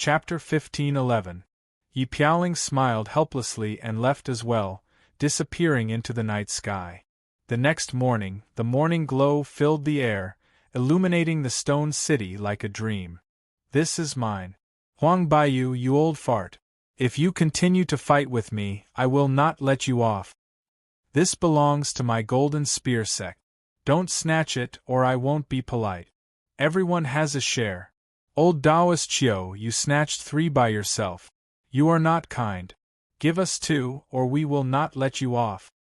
Chapter 15:11. Yi Piaoling smiled helplessly and left as well, disappearing into the night sky. The next morning, the morning glow filled the air, illuminating the stone city like a dream. This is mine. Huang Baiyu, you old fart. If you continue to fight with me, I will not let you off. This belongs to my golden spear sect. Don't snatch it or I won't be polite. Everyone has a share. Old Taoist Chiu, you snatched 3 by yourself. You are not kind. Give us 2 or we will not let you off.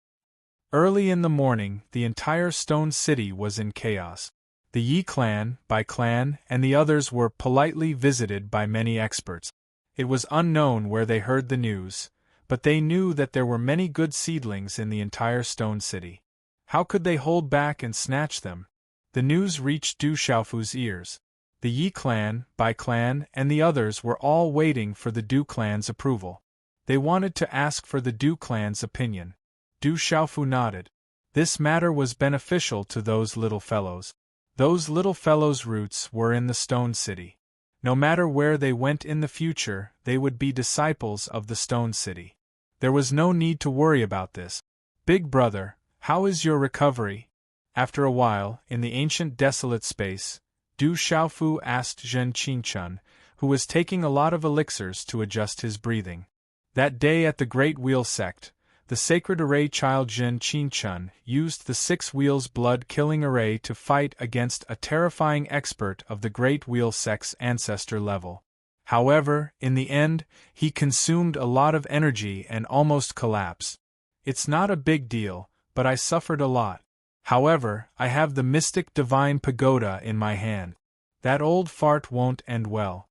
Early in the morning, the entire stone city was in chaos. The Yi clan, Bai clan, and the others were politely visited by many experts. It was unknown where they heard the news, but they knew that there were many good seedlings in the entire stone city. How could they hold back and snatch them? The news reached Du Xiaofu's ears. The Yi clan, Bai clan, and the others were all waiting for the Du clan's approval. They wanted to ask for the Du clan's opinion. Du Xiaofu nodded. This matter was beneficial to those little fellows. Those little fellows' roots were in the stone city. No matter where they went in the future, they would be disciples of the stone city. There was no need to worry about this. Big brother, how is your recovery? After a while, in the ancient desolate space, Du Xiaofu asked Zhen Qingchun, who was taking a lot of elixirs to adjust his breathing. That day at the Great Wheel Sect, the sacred array child Zhen Qingchun used the 6 wheels blood-killing array to fight against a terrifying expert of the Great Wheel Sect's ancestor level. However, in the end, he consumed a lot of energy and almost collapsed. It's not a big deal, but I suffered a lot. However, I have the mystic divine pagoda in my hand. That old fart won't end well.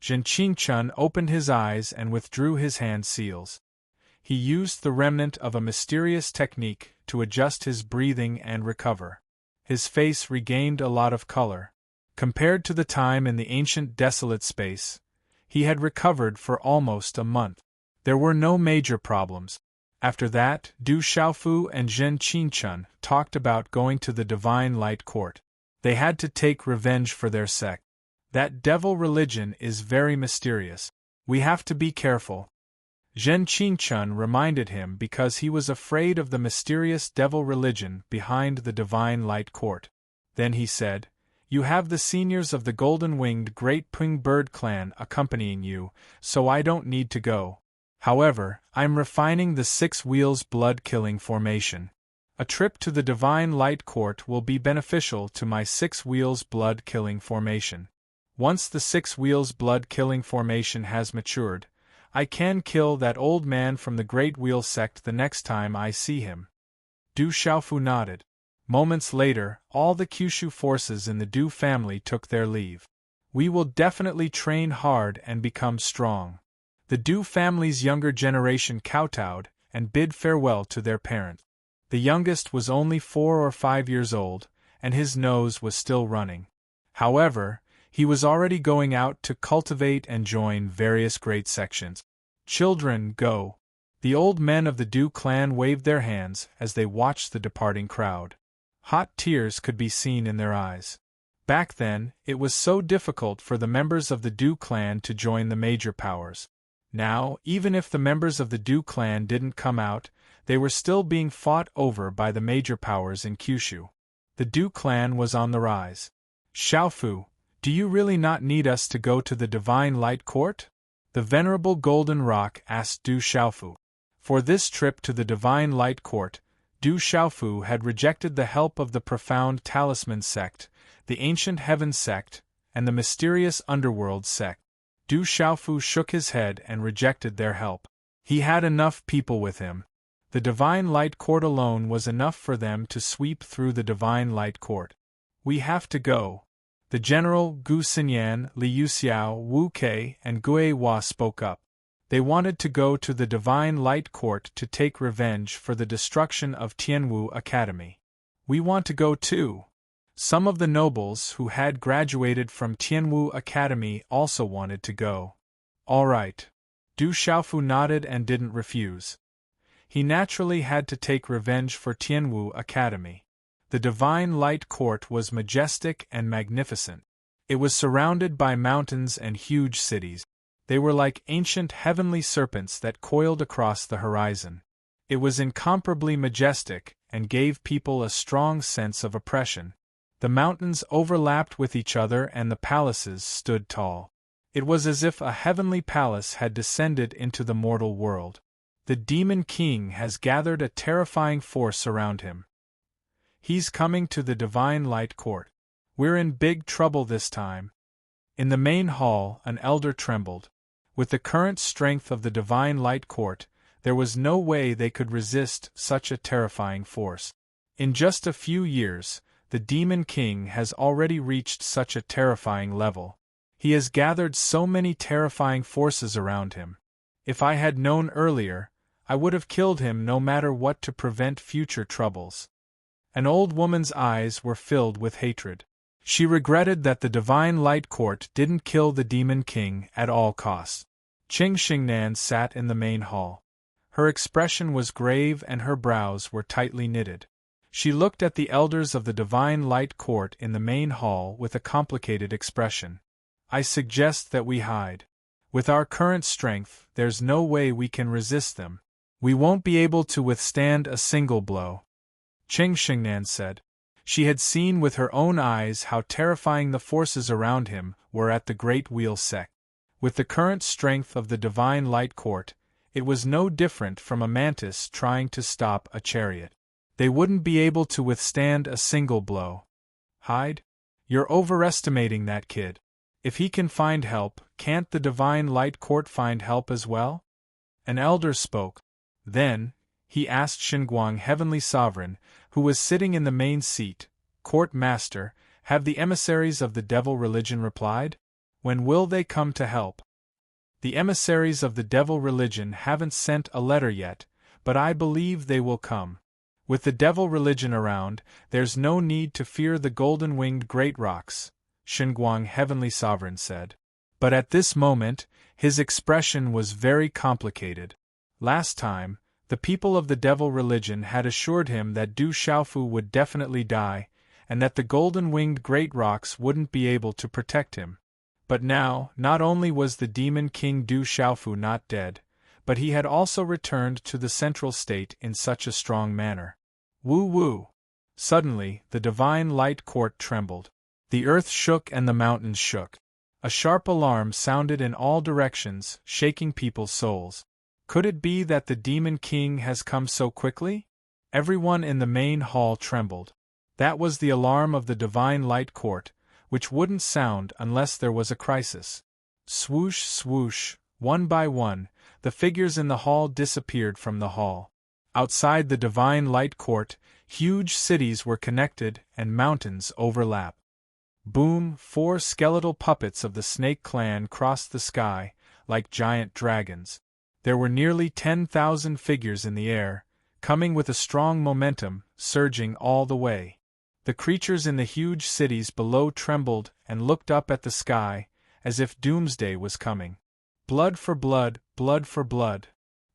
Zhen Qingchun opened his eyes and withdrew his hand seals. He used the remnant of a mysterious technique to adjust his breathing and recover. His face regained a lot of color. Compared to the time in the ancient desolate space, he had recovered for almost a month. There were no major problems. After that, Du Xiaofu and Zhen Qingchun talked about going to the Divine Light Court. They had to take revenge for their sect. That devil religion is very mysterious. We have to be careful. Zhen Qingchun reminded him because he was afraid of the mysterious devil religion behind the Divine Light Court. Then he said, "You have the seniors of the golden-winged Great Ping Bird clan accompanying you, so I don't need to go. However, I'm refining the 6 wheels blood-killing formation. A trip to the Divine Light Court will be beneficial to my 6 wheels blood-killing formation. Once the 6 wheels blood-killing formation has matured, I can kill that old man from the Great Wheel Sect the next time I see him." Du Xiaofu nodded. Moments later, all the Kyushu forces in the Du family took their leave. We will definitely train hard and become strong. The Du family's younger generation kowtowed and bid farewell to their parents. The youngest was only 4 or 5 years old, and his nose was still running. However, he was already going out to cultivate and join various great sections. "Children, go!" The old men of the Du clan waved their hands as they watched the departing crowd. Hot tears could be seen in their eyes. Back then, it was so difficult for the members of the Du clan to join the major powers. Now, even if the members of the Du clan didn't come out, they were still being fought over by the major powers in Kyushu. The Du clan was on the rise. "Xiaofu, do you really not need us to go to the Divine Light Court?" The Venerable Golden Rock asked Du Xiaofu. For this trip to the Divine Light Court, Du Xiaofu had rejected the help of the Profound Talisman sect, the Ancient Heaven sect, and the Mysterious Underworld sect. Du Xiaofu shook his head and rejected their help. He had enough people with him. The Divine Light Court alone was enough for them to sweep through the Divine Light Court. "We have to go." The general, Gu Xinyan, Liu Xiao, Wu Kei, and Gui Hua spoke up. They wanted to go to the Divine Light Court to take revenge for the destruction of Tianwu Academy. "We want to go too." Some of the nobles who had graduated from Tianwu Academy also wanted to go. "All right." Du Xiaofu nodded and didn't refuse. He naturally had to take revenge for Tianwu Academy. The Divine Light Court was majestic and magnificent. It was surrounded by mountains and huge cities. They were like ancient heavenly serpents that coiled across the horizon. It was incomparably majestic and gave people a strong sense of oppression. The mountains overlapped with each other and the palaces stood tall. It was as if a heavenly palace had descended into the mortal world. The Demon King has gathered a terrifying force around him. He's coming to the Divine Light Court. We're in big trouble this time. In the main hall, an elder trembled. With the current strength of the Divine Light Court, there was no way they could resist such a terrifying force. In just a few years, the Demon King has already reached such a terrifying level. He has gathered so many terrifying forces around him. If I had known earlier, I would have killed him no matter what to prevent future troubles. An old woman's eyes were filled with hatred. She regretted that the Divine Light Court didn't kill the Demon King at all costs. Qing Xingnan sat in the main hall. Her expression was grave and her brows were tightly knitted. She looked at the elders of the Divine Light Court in the main hall with a complicated expression. I suggest that we hide. With our current strength, there's no way we can resist them. We won't be able to withstand a single blow. Qing Xingnan said. She had seen with her own eyes how terrifying the forces around him were at the Great Wheel Sect. With the current strength of the Divine Light Court, it was no different from a mantis trying to stop a chariot. They wouldn't be able to withstand a single blow. Hide? You're overestimating that kid. If he can find help, can't the Divine Light Court find help as well? An elder spoke. Then, he asked Xinguang Heavenly Sovereign, who was sitting in the main seat, Court Master, have the emissaries of the devil religion replied? When will they come to help? The emissaries of the devil religion haven't sent a letter yet, but I believe they will come. With the devil religion around, there's no need to fear the golden-winged great rocks, Xinguang Heavenly Sovereign said. But at this moment, his expression was very complicated. Last time, the people of the devil religion had assured him that Du Xiaofu would definitely die, and that the golden-winged great rocks wouldn't be able to protect him. But now, not only was the Demon King Du Xiaofu not dead, but he had also returned to the central state in such a strong manner. Woo-woo! Suddenly, the Divine Light Court trembled. The earth shook and the mountains shook. A sharp alarm sounded in all directions, shaking people's souls. Could it be that the Demon King has come so quickly? Everyone in the main hall trembled. That was the alarm of the Divine Light Court, which wouldn't sound unless there was a crisis. Swoosh, swoosh, one by one, the figures in the hall disappeared from the hall. Outside the Divine Light Court, huge cities were connected and mountains overlap. Boom! 4 skeletal puppets of the Snake Clan crossed the sky, like giant dragons. There were nearly 10,000 figures in the air, coming with a strong momentum, surging all the way. The creatures in the huge cities below trembled and looked up at the sky, as if doomsday was coming. Blood for blood, blood for blood.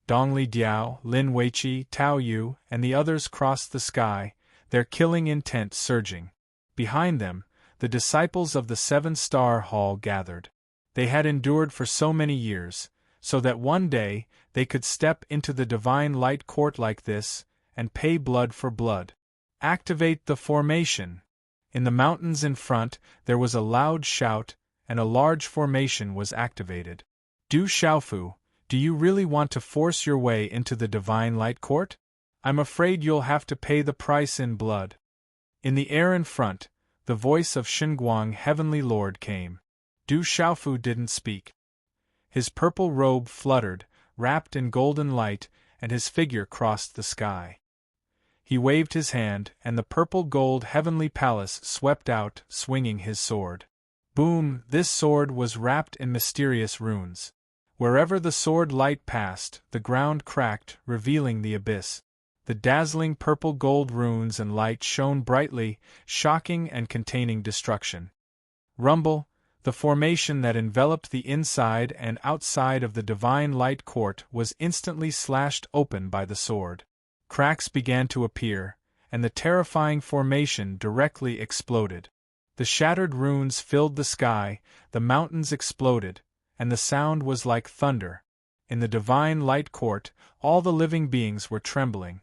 Dongli Diao, Lin Weiqi, Tao Yu, and the others crossed the sky, their killing intent surging. Behind them, the disciples of the 7-star hall gathered. They had endured for so many years, so that one day they could step into the Divine Light Court like this, and pay blood for blood. Activate the formation! In the mountains in front, there was a loud shout, and a large formation was activated. Du Xiaofu, do you really want to force your way into the Divine Light Court? I'm afraid you'll have to pay the price in blood. In the air in front, the voice of Xinguang Heavenly Lord came. Du Xiaofu didn't speak. His purple robe fluttered, wrapped in golden light, and his figure crossed the sky. He waved his hand, and the purple-gold heavenly palace swept out, swinging his sword. Boom! This sword was wrapped in mysterious runes. Wherever the sword light passed, the ground cracked, revealing the abyss. The dazzling purple-gold runes and light shone brightly, shocking and containing destruction. Rumble! The formation that enveloped the inside and outside of the Divine Light Court was instantly slashed open by the sword. Cracks began to appear, and the terrifying formation directly exploded. The shattered runes filled the sky, the mountains exploded, and the sound was like thunder. In the divine light court, all the living beings were trembling.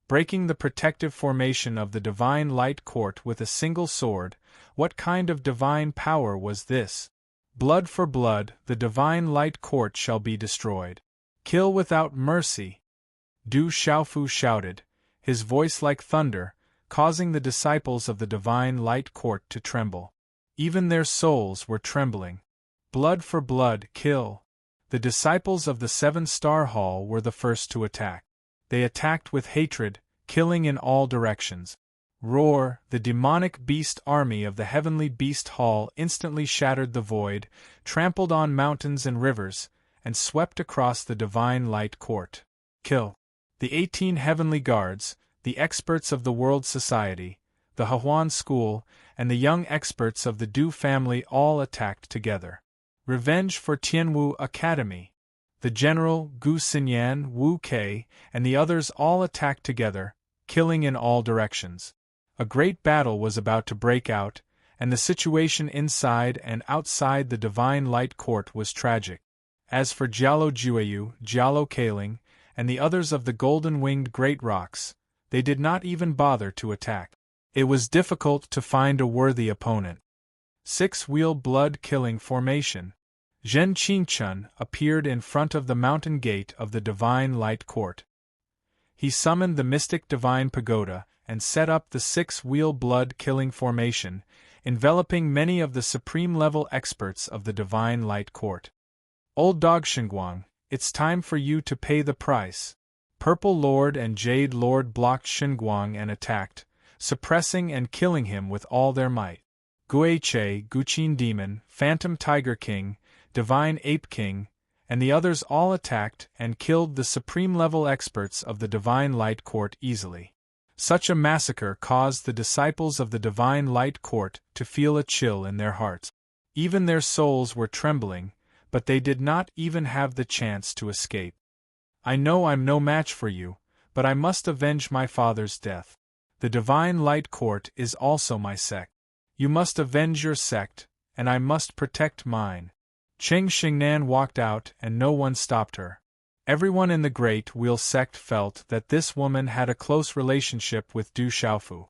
Breaking the protective formation of the divine light court with a single sword, what kind of divine power was this? Blood for blood, the divine light court shall be destroyed. Kill without mercy! Du Xiaofu shouted, his voice like thunder, causing the disciples of the divine light court to tremble. Even their souls were trembling. Blood for blood, kill! The disciples of the Seven-Star Hall were the first to attack. They attacked with hatred, killing in all directions. Roar! The demonic beast army of the heavenly beast hall instantly shattered the void, trampled on mountains and rivers, and swept across the divine light court. Kill! The 18 heavenly guards, the experts of the World Society, the Hehuan School, and the young experts of the Du family all attacked together. Revenge for Tianwu Academy! The general, Gu Xinyan, Wu Kei, and the others all attacked together, killing in all directions. A great battle was about to break out, and the situation inside and outside the divine light court was tragic. As for Jialo Jueyu, Jialo Kaling, and the others of the golden-winged great rocks, they did not even bother to attack. It was difficult to find a worthy opponent. Six-wheel blood-killing formation. Zhen Qingchun appeared in front of the mountain gate of the divine light court. He summoned the mystic divine pagoda and set up the six-wheel blood-killing formation, enveloping many of the supreme-level experts of the divine light court. Old Dog Xinguang, it's time for you to pay the price. Purple Lord and Jade Lord blocked Xinguang and attacked, suppressing and killing him with all their might. Guiche, Guqin Demon, Phantom Tiger King, Divine Ape King, and the others all attacked and killed the supreme-level experts of the divine light court easily. Such a massacre caused the disciples of the divine light court to feel a chill in their hearts. Even their souls were trembling, but they did not even have the chance to escape. I know I'm no match for you, but I must avenge my father's death. The divine light court is also my sect. You must avenge your sect, and I must protect mine. Cheng Xingnan walked out and no one stopped her. Everyone in the Great Wheel sect felt that this woman had a close relationship with Du Xiaofu.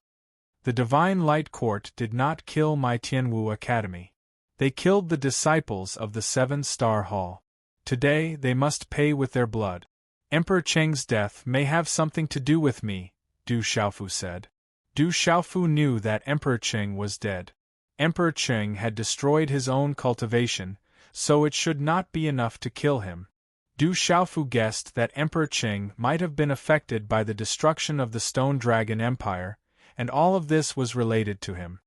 The divine light court did not kill my Tianwu Academy. They killed the disciples of the Seven-Star Hall. Today they must pay with their blood. Emperor Cheng's death may have something to do with me, Du Xiaofu said. Du Xiaofu knew that Emperor Cheng was dead. Emperor Cheng had destroyed his own cultivation, so it should not be enough to kill him. Du Xiaofu guessed that Emperor Cheng might have been affected by the destruction of the Stone Dragon Empire, and all of this was related to him.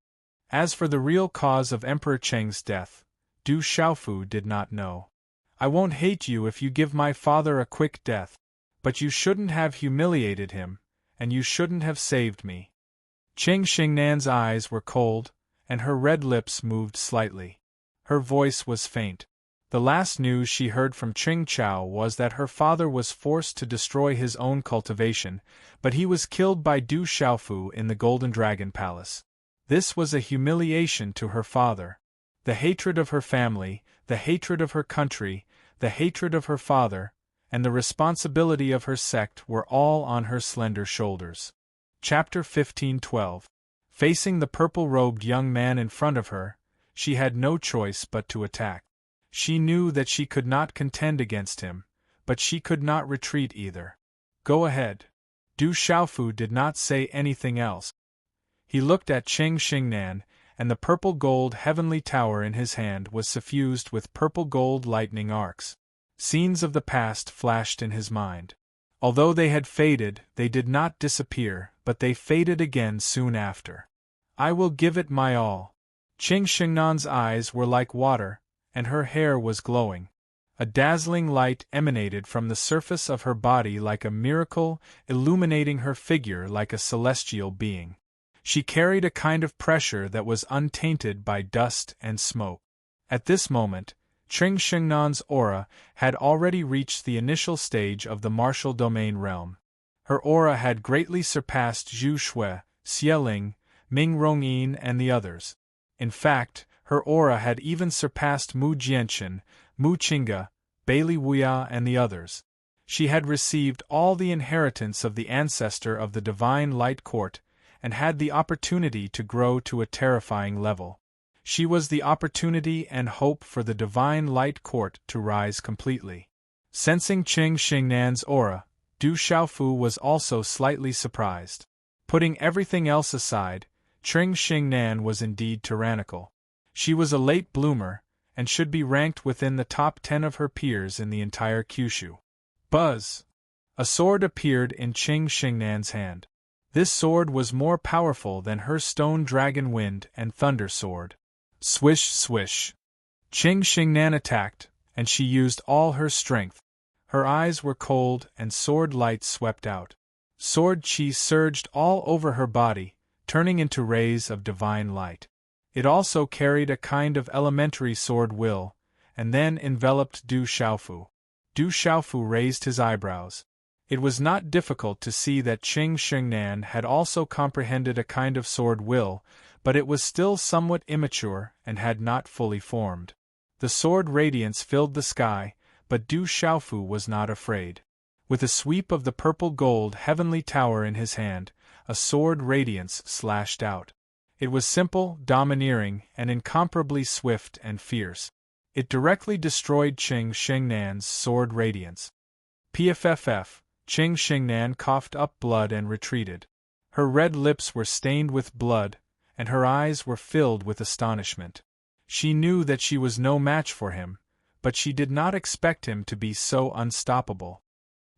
As for the real cause of Emperor Cheng's death, Du Xiaofu did not know. I won't hate you if you give my father a quick death, but you shouldn't have humiliated him, and you shouldn't have saved me. Cheng Xingnan's eyes were cold, and her red lips moved slightly. Her voice was faint. The last news she heard from Ching Chao was that her father was forced to destroy his own cultivation, but he was killed by Du Xiaofu in the Golden Dragon Palace. This was a humiliation to her father. The hatred of her family, the hatred of her country, the hatred of her father, and the responsibility of her sect were all on her slender shoulders. Chapter 15:12. Facing the purple-robed young man in front of her, she had no choice but to attack. She knew that she could not contend against him, but she could not retreat either. Go ahead. Du Xiaofu did not say anything else. He looked at Cheng Xingnan, and the purple-gold heavenly tower in his hand was suffused with purple-gold lightning arcs. Scenes of the past flashed in his mind. Although they had faded, they did not disappear, but they faded again soon after. I will give it my all. Cheng Xingnan's eyes were like water, and her hair was glowing. A dazzling light emanated from the surface of her body like a miracle, illuminating her figure like a celestial being. She carried a kind of pressure that was untainted by dust and smoke. At this moment, Cheng Xingnan's aura had already reached the initial stage of the martial domain realm. Her aura had greatly surpassed Zhu Shui, Xieling, Ming Rongyin and the others. In fact, her aura had even surpassed Mu Jianchen, Mu Qingge, Bailey Wuya and the others. She had received all the inheritance of the ancestor of the Divine Light Court, and had the opportunity to grow to a terrifying level. She was the opportunity and hope for the Divine Light Court to rise completely. Sensing Qing Xingnan's aura, Du Xiaofu was also slightly surprised. Putting everything else aside, Qing Xingnan was indeed tyrannical. She was a late bloomer, and should be ranked within the top 10 of her peers in the entire Kyushu. Buzz! A sword appeared in Qing Xingnan's hand. This sword was more powerful than her stone dragon wind and thunder sword. Swish, swish. Qing Xingnan attacked, and she used all her strength. Her eyes were cold and sword light swept out. Sword chi surged all over her body, turning into rays of divine light. It also carried a kind of elementary sword will, and then enveloped Du Xiaofu. Du Xiaofu raised his eyebrows. It was not difficult to see that Qing Xingnan had also comprehended a kind of sword will, but it was still somewhat immature and had not fully formed. The sword radiance filled the sky, but Du Xiaofu was not afraid. With a sweep of the purple gold heavenly tower in his hand, a sword radiance slashed out. It was simple, domineering, and incomparably swift and fierce. It directly destroyed Qing Xingnan's sword radiance. Pfff, Qing Xingnan coughed up blood and retreated. Her red lips were stained with blood, and her eyes were filled with astonishment. She knew that she was no match for him, but she did not expect him to be so unstoppable.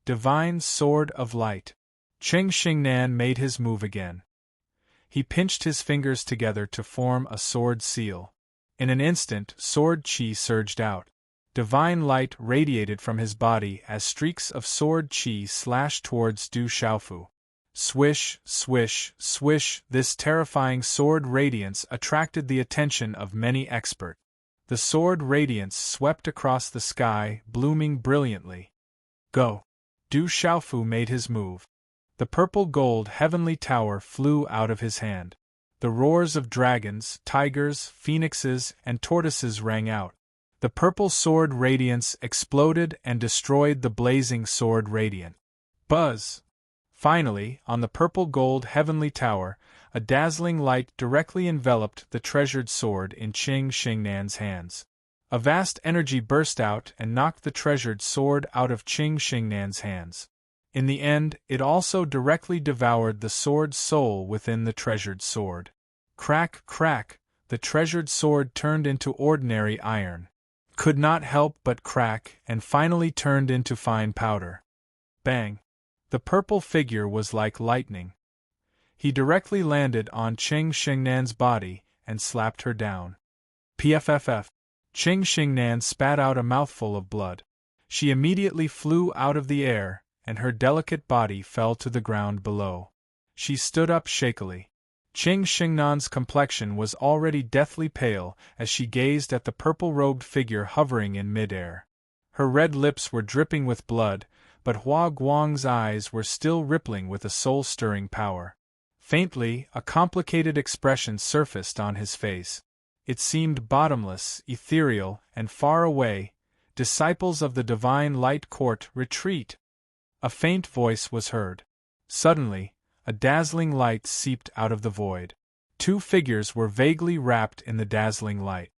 Divine Sword of Light. Qing Xingnan made his move again. He pinched his fingers together to form a sword seal. In an instant, sword chi surged out. Divine light radiated from his body as streaks of sword chi slashed towards Du Xiaofu. Swish, swish, swish, this terrifying sword radiance attracted the attention of many experts. The sword radiance swept across the sky, blooming brilliantly. Go! Du Xiaofu made his move. The purple gold heavenly tower flew out of his hand. The roars of dragons, tigers, phoenixes, and tortoises rang out. The purple sword radiance exploded and destroyed the blazing sword radiant. Buzz! Finally, on the purple gold heavenly tower, a dazzling light directly enveloped the treasured sword in Qing Xingnan's hands. A vast energy burst out and knocked the treasured sword out of Qing Xingnan's hands. In the end, it also directly devoured the sword's soul within the treasured sword. Crack, crack, the treasured sword turned into ordinary iron. Could not help but crack and finally turned into fine powder. Bang! The purple figure was like lightning. He directly landed on Qing Xingnan's body and slapped her down. Pfff. Qing Xingnan spat out a mouthful of blood. She immediately flew out of the air, and her delicate body fell to the ground below. She stood up shakily. Qing Xingnan's complexion was already deathly pale as she gazed at the purple-robed figure hovering in mid-air. Her red lips were dripping with blood, but Hua Guang's eyes were still rippling with a soul-stirring power. Faintly, a complicated expression surfaced on his face. It seemed bottomless, ethereal, and far away. Disciples of the Divine Light Court, retreat! A faint voice was heard. Suddenly, a dazzling light seeped out of the void. Two figures were vaguely wrapped in the dazzling light.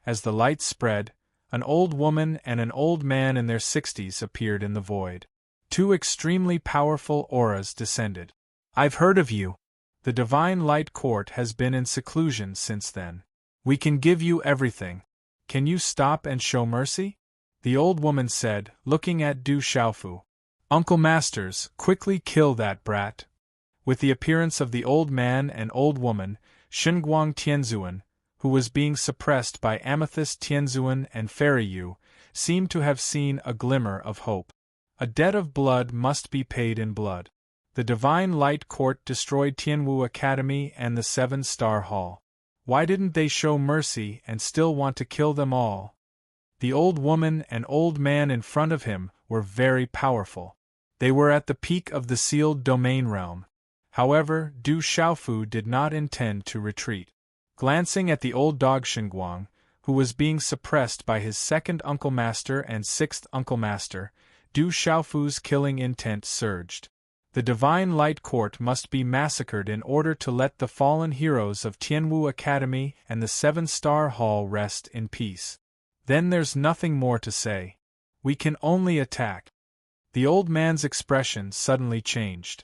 As the light spread, an old woman and an old man in their 60s appeared in the void. Two extremely powerful auras descended. I've heard of you. The Divine Light Court has been in seclusion since then. We can give you everything. Can you stop and show mercy? The old woman said, looking at Du Xiaofu. Uncle Masters, quickly kill that brat. With the appearance of the old man and old woman, Xinguang Tianzuan, who was being suppressed by Amethyst Tianzuan and Fairy Yu, seemed to have seen a glimmer of hope. A debt of blood must be paid in blood. The Divine Light Court destroyed Tianwu Academy and the 7-Star Hall. Why didn't they show mercy and still want to kill them all? The old woman and old man in front of him were very powerful. They were at the peak of the sealed domain realm. However, Du Xiaofu did not intend to retreat. Glancing at the old dog Xinguang, who was being suppressed by his second Uncle Master and sixth Uncle Master, Du Xiaofu's killing intent surged. The Divine Light Court must be massacred in order to let the fallen heroes of Tianwu Academy and the Seven-Star Hall rest in peace. Then there's nothing more to say. We can only attack. The old man's expression suddenly changed.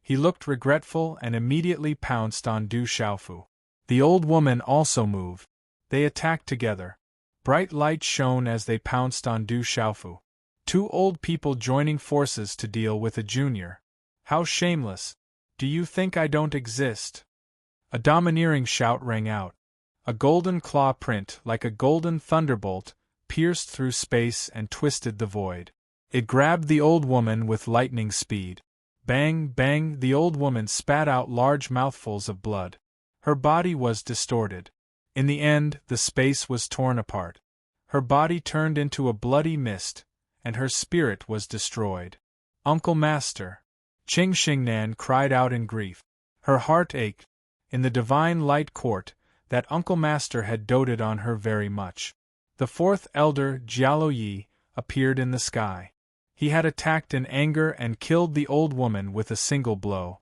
He looked regretful and immediately pounced on Du Xiaofu. The old woman also moved. They attacked together. Bright light shone as they pounced on Du Xiaofu. Two old people joining forces to deal with a junior. How shameless! Do you think I don't exist? A domineering shout rang out. A golden claw print, like a golden thunderbolt, pierced through space and twisted the void. It grabbed the old woman with lightning speed. Bang, bang, the old woman spat out large mouthfuls of blood. Her body was distorted. In the end, the space was torn apart. Her body turned into a bloody mist, and her spirit was destroyed. Uncle Master! Qing Xingnan cried out in grief. Her heart ached. In the Divine Light Court, that Uncle Master had doted on her very much. The fourth elder, Jialo Yi, appeared in the sky. He had attacked in anger and killed the old woman with a single blow.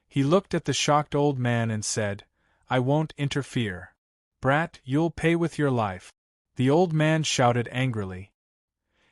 He looked at the shocked old man and said, "I won't interfere. Brat, you'll pay with your life." The old man shouted angrily.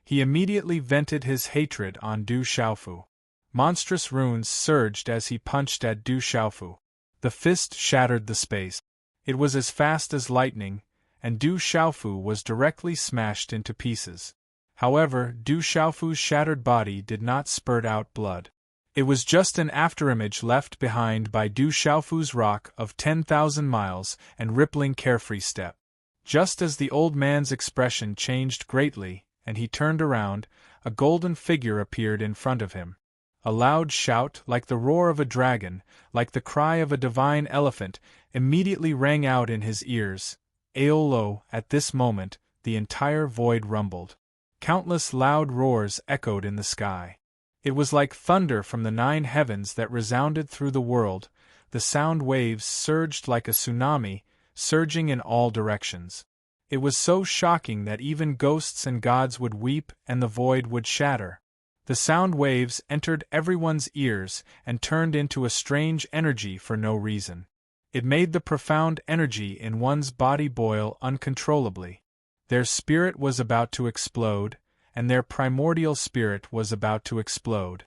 He immediately vented his hatred on Du Xiaofu. Monstrous runes surged as he punched at Du Xiaofu. The fist shattered the space. It was as fast as lightning, and Du Xiaofu was directly smashed into pieces. However, Du Xiaofu's shattered body did not spurt out blood. It was just an afterimage left behind by Du Xiaofu's rock of 10,000 miles and rippling carefree step. Just as the old man's expression changed greatly, and he turned around, a golden figure appeared in front of him. A loud shout, like the roar of a dragon, like the cry of a divine elephant, immediately rang out in his ears. Aolo, at this moment, the entire void rumbled. Countless loud roars echoed in the sky. It was like thunder from the 9 heavens that resounded through the world. The sound waves surged like a tsunami, surging in all directions. It was so shocking that even ghosts and gods would weep and the void would shatter. The sound waves entered everyone's ears and turned into a strange energy for no reason. It made the profound energy in one's body boil uncontrollably. Their spirit was about to explode, and their primordial spirit was about to explode.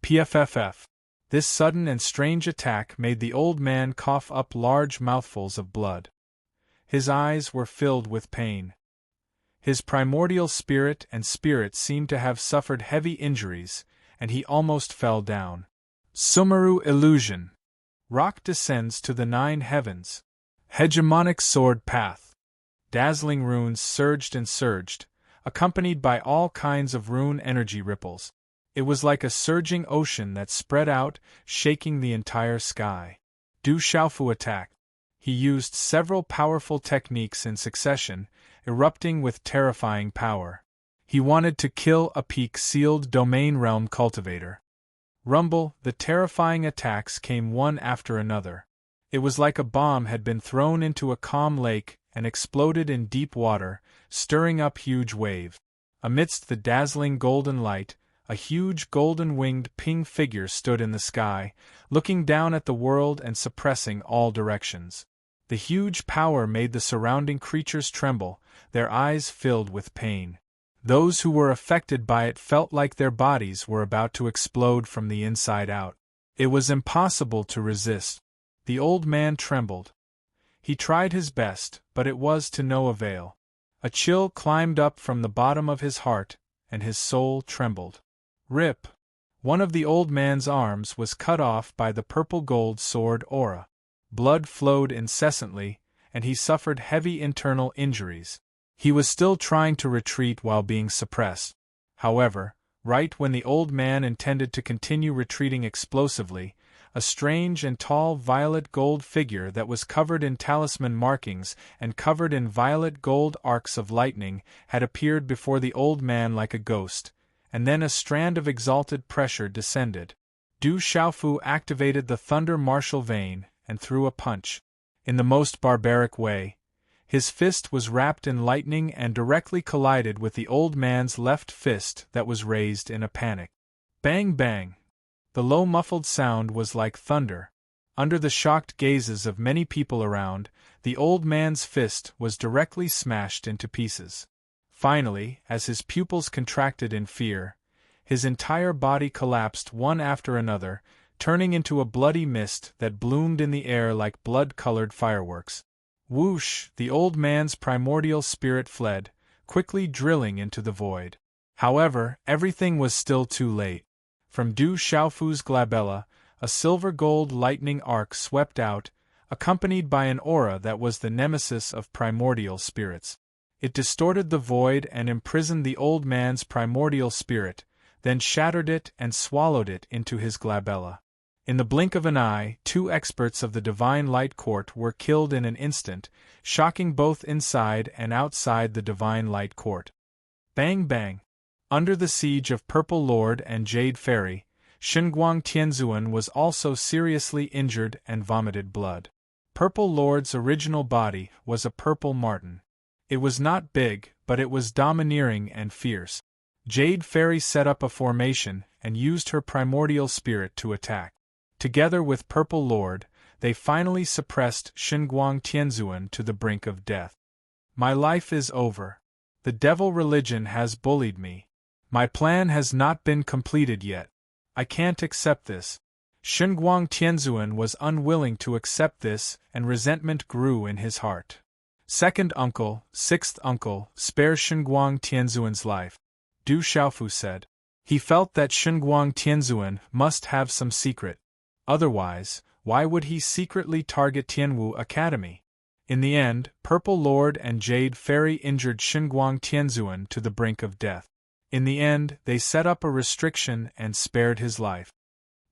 PFFF. This sudden and strange attack made the old man cough up large mouthfuls of blood. His eyes were filled with pain. His primordial spirit and spirit seemed to have suffered heavy injuries, and he almost fell down. Sumeru illusion. Rock descends to the 9 heavens. Hegemonic sword path. Dazzling runes surged and surged, accompanied by all kinds of rune energy ripples. It was like a surging ocean that spread out, shaking the entire sky. Du Xiaofu attacked. He used several powerful techniques in succession, erupting with terrifying power. He wanted to kill a peak-sealed domain realm cultivator. Rumble, the terrifying attacks came one after another. It was like a bomb had been thrown into a calm lake and exploded in deep water, stirring up huge waves. Amidst the dazzling golden light, a huge golden-winged ping figure stood in the sky, looking down at the world and suppressing all directions. The huge power made the surrounding creatures tremble, their eyes filled with pain. Those who were affected by it felt like their bodies were about to explode from the inside out. It was impossible to resist. The old man trembled. He tried his best, but it was to no avail. A chill climbed up from the bottom of his heart, and his soul trembled. Rip! One of the old man's arms was cut off by the purple-gold sword aura. Blood flowed incessantly, and he suffered heavy internal injuries. He was still trying to retreat while being suppressed. However, right when the old man intended to continue retreating explosively, a strange and tall violet gold figure that was covered in talisman markings and covered in violet gold arcs of lightning had appeared before the old man like a ghost, and then a strand of exalted pressure descended. Du Xiaofu activated the thunder martial vein and threw a punch. In the most barbaric way, His fist was wrapped in lightning and directly collided with the old man's left fist that was raised in a panic. Bang bang! The low muffled sound was like thunder. Under the shocked gazes of many people around, the old man's fist was directly smashed into pieces. Finally, as his pupils contracted in fear, his entire body collapsed one after another, turning into a bloody mist that bloomed in the air like blood-colored fireworks. Whoosh! The old man's primordial spirit fled, quickly drilling into the void. However, everything was still too late. From Du Xiaofu's glabella, a silver-gold lightning arc swept out, accompanied by an aura that was the nemesis of primordial spirits. It distorted the void and imprisoned the old man's primordial spirit, then shattered it and swallowed it into his glabella. In the blink of an eye, 2 experts of the Divine Light Court were killed in an instant, shocking both inside and outside the Divine Light Court. Bang bang! Under the siege of Purple Lord and Jade Fairy, Shenguang Tianzuan was also seriously injured and vomited blood. Purple Lord's original body was a purple marten. It was not big, but it was domineering and fierce. Jade Fairy set up a formation and used her primordial spirit to attack. Together with Purple Lord, they finally suppressed Shenguang Tianzuan to the brink of death. My life is over. The devil religion has bullied me. My plan has not been completed yet. I can't accept this. Shenguang Tianzuan was unwilling to accept this, and resentment grew in his heart. Second uncle, sixth uncle, spare Shenguang Tianzuan's life, Du Xiaofu said. He felt that Shenguang Tianzuan must have some secret. Otherwise, why would he secretly target Tianwu Academy? In the end, Purple Lord and Jade Fairy injured Shenguang Tianzuan to the brink of death. In the end, they set up a restriction and spared his life.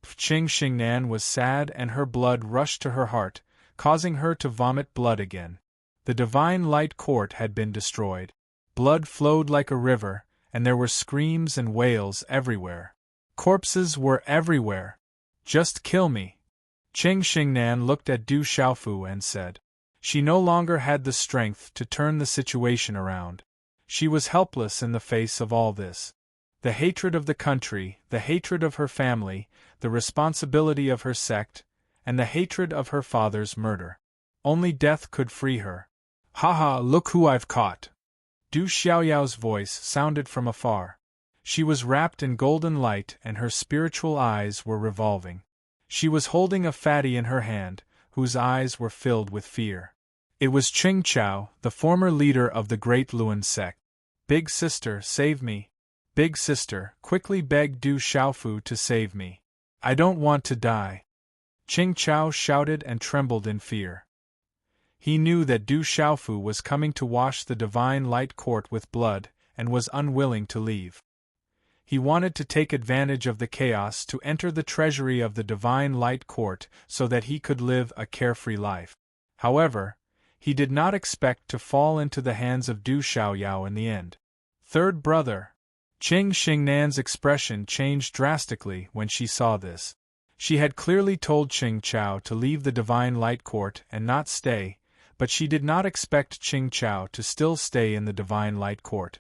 Qing Xingnan was sad and her blood rushed to her heart, causing her to vomit blood again. The Divine Light Court had been destroyed. Blood flowed like a river, and there were screams and wails everywhere. Corpses were everywhere. Just kill me. Qing Xingnan looked at Du Xiaofu and said. She no longer had the strength to turn the situation around. She was helpless in the face of all this. The hatred of the country, the hatred of her family, the responsibility of her sect, and the hatred of her father's murder. Only death could free her. "Haha, look who I've caught!" Du Xiaoyao's voice sounded from afar. She was wrapped in golden light and her spiritual eyes were revolving. She was holding a fatty in her hand, whose eyes were filled with fear. It was Qing Chao, the former leader of the Great Luan sect. "Big sister, save me. Big sister," quickly begged Du Xiaofu to save me. "I don't want to die." Qing Chao shouted and trembled in fear. He knew that Du Xiaofu was coming to wash the Divine Light Court with blood, and was unwilling to leave. He wanted to take advantage of the chaos to enter the treasury of the Divine Light Court so that he could live a carefree life. However, he did not expect to fall into the hands of Du Xiaoyao in the end. Third brother. Qing Xingnan's expression changed drastically when she saw this. She had clearly told Qing Chao to leave the Divine Light Court and not stay, but she did not expect Qing Chao to still stay in the Divine Light Court.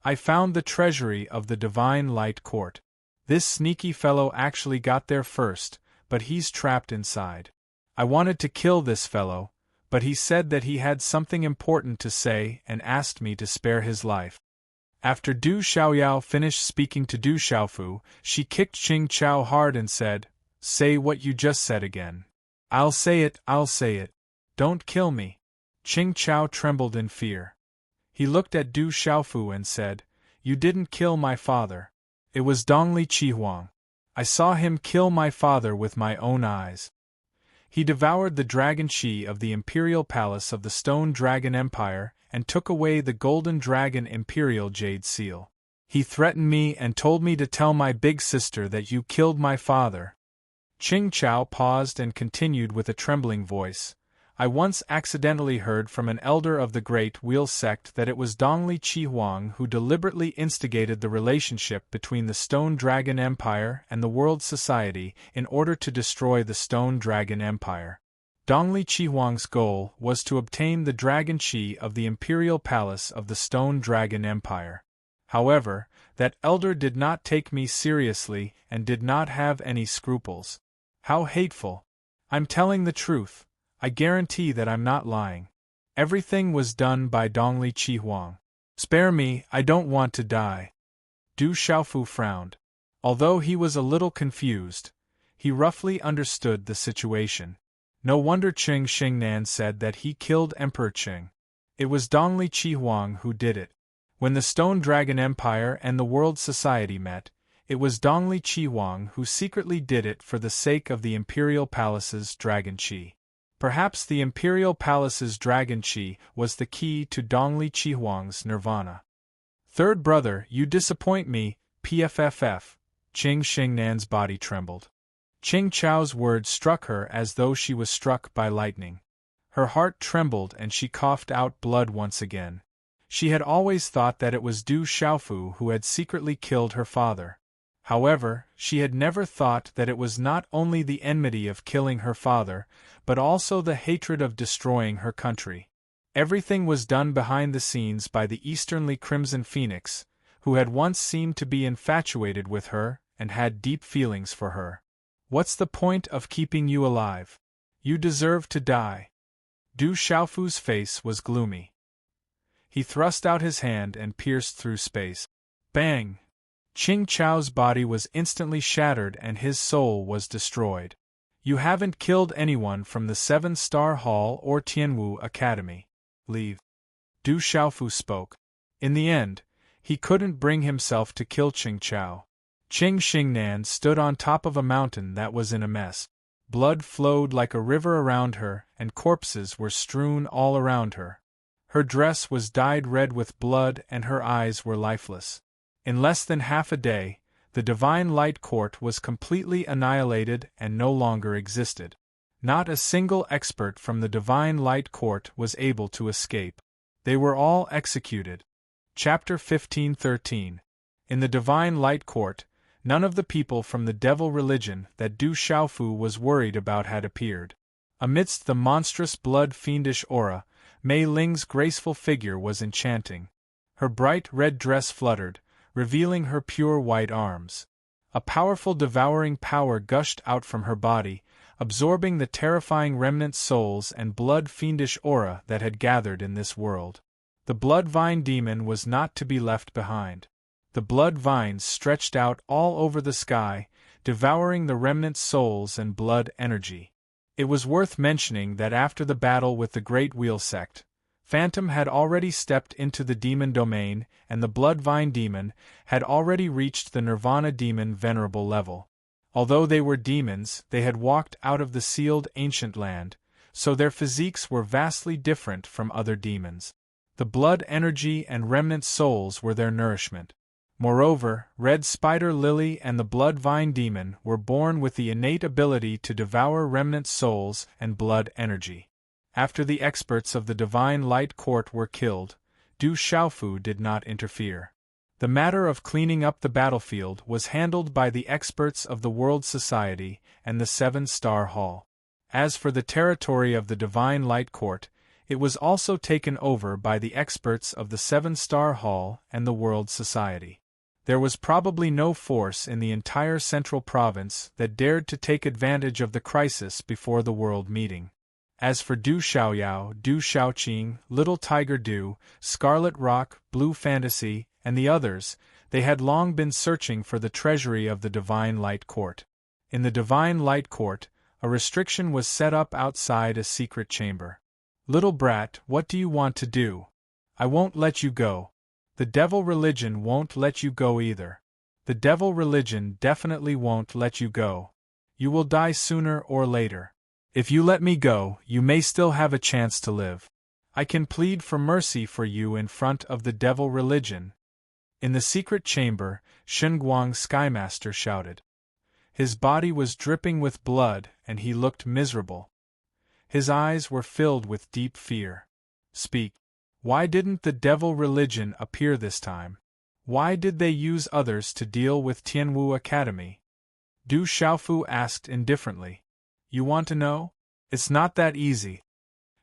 "I found the treasury of the Divine Light Court. This sneaky fellow actually got there first, but he's trapped inside. I wanted to kill this fellow, but he said that he had something important to say and asked me to spare his life." After Du Xiaoyao finished speaking to Du Xiaofu, she kicked Qing Chao hard and said, "Say what you just said again." I'll say it. Don't kill me." Qing Chao trembled in fear. He looked at Du Xiaofu and said, "You didn't kill my father. It was Dongli Qihuang. I saw him kill my father with my own eyes. He devoured the dragon Qi of the imperial palace of the Stone Dragon Empire and took away the Golden Dragon Imperial Jade Seal. He threatened me and told me to tell my big sister that you killed my father." Qing Chao paused and continued with a trembling voice. "I once accidentally heard from an elder of the Great Wheel sect that it was Dongli Qihuang who deliberately instigated the relationship between the Stone Dragon Empire and the World Society in order to destroy the Stone Dragon Empire. Dongli Chihuang's goal was to obtain the Dragon Chi of the Imperial Palace of the Stone Dragon Empire. However, that elder did not take me seriously and did not have any scruples. How hateful! I'm telling the truth. I guarantee that I'm not lying. Everything was done by Dongli Chihuang. Spare me, I don't want to die. Du Xiaofu frowned. Although he was a little confused, he roughly understood the situation. No wonder Qing Xingnan said that he killed Emperor Qing. It was Dongli Chihuang who did it. When the Stone Dragon Empire and the World Society met, it was Dongli Chihuang who secretly did it for the sake of the Imperial Palace's Dragon Chi. Perhaps the Imperial Palace's Dragon Chi was the key to Dongli Chihuang's nirvana. Third brother, you disappoint me, PFFF. Qing Xingnan's body trembled. Qing Chao's words struck her as though she was struck by lightning. Her heart trembled and she coughed out blood once again. She had always thought that it was Du Xiaofu who had secretly killed her father. However, she had never thought that it was not only the enmity of killing her father, but also the hatred of destroying her country. Everything was done behind the scenes by the Easternly Crimson Phoenix, who had once seemed to be infatuated with her and had deep feelings for her. What's the point of keeping you alive? You deserve to die. Du Xiaofu's face was gloomy. He thrust out his hand and pierced through space. Bang! Qing Chao's body was instantly shattered and his soul was destroyed. You haven't killed anyone from the 7-Star Hall or Tianwu Academy. Leave. Du Xiaofu spoke. In the end, he couldn't bring himself to kill Qing Chao. Qing Xingnan stood on top of a mountain that was in a mess. Blood flowed like a river around her, and corpses were strewn all around her. Her dress was dyed red with blood and her eyes were lifeless. In less than half a day, the Divine Light Court was completely annihilated and no longer existed. Not a single expert from the Divine Light Court was able to escape. They were all executed. Chapter 1513. In the Divine Light Court, none of the people from the devil religion that Du Xiaofu was worried about had appeared. Amidst the monstrous blood-fiendish aura, Mei Ling's graceful figure was enchanting. Her bright red dress fluttered, revealing her pure white arms. A powerful devouring power gushed out from her body, absorbing the terrifying remnant souls and blood-fiendish aura that had gathered in this world. The blood vine demon was not to be left behind. The blood vines stretched out all over the sky, devouring the remnant souls and blood energy. It was worth mentioning that after the battle with the Great Wheel Sect, Phantom had already stepped into the demon domain, and the Bloodvine demon had already reached the Nirvana demon venerable level. Although they were demons, they had walked out of the sealed ancient land, so their physiques were vastly different from other demons. The blood energy and remnant souls were their nourishment. Moreover, Red Spider Lily and the Bloodvine demon were born with the innate ability to devour remnant souls and blood energy. After the experts of the Divine Light Court were killed, Du Xiaofu did not interfere. The matter of cleaning up the battlefield was handled by the experts of the World Society and the 7-Star Hall. As for the territory of the Divine Light Court, it was also taken over by the experts of the 7-Star Hall and the World Society. There was probably no force in the entire Central Province that dared to take advantage of the crisis before the World Meeting. As for Du Xiaoyao, Du Xiaoqing, Little Tiger Du, Scarlet Rock, Blue Fantasy, and the others, they had long been searching for the treasury of the Divine Light Court. In the Divine Light Court, a restriction was set up outside a secret chamber. Little brat, what do you want to do? I won't let you go. The devil religion won't let you go either. The devil religion definitely won't let you go. You will die sooner or later. If you let me go, you may still have a chance to live. I can plead for mercy for you in front of the devil religion. In the secret chamber, Shenguang Skymaster shouted. His body was dripping with blood and he looked miserable. His eyes were filled with deep fear. Speak. Why didn't the devil religion appear this time? Why did they use others to deal with Tianwu Academy? Du Xiaofu asked indifferently. You want to know? It's not that easy.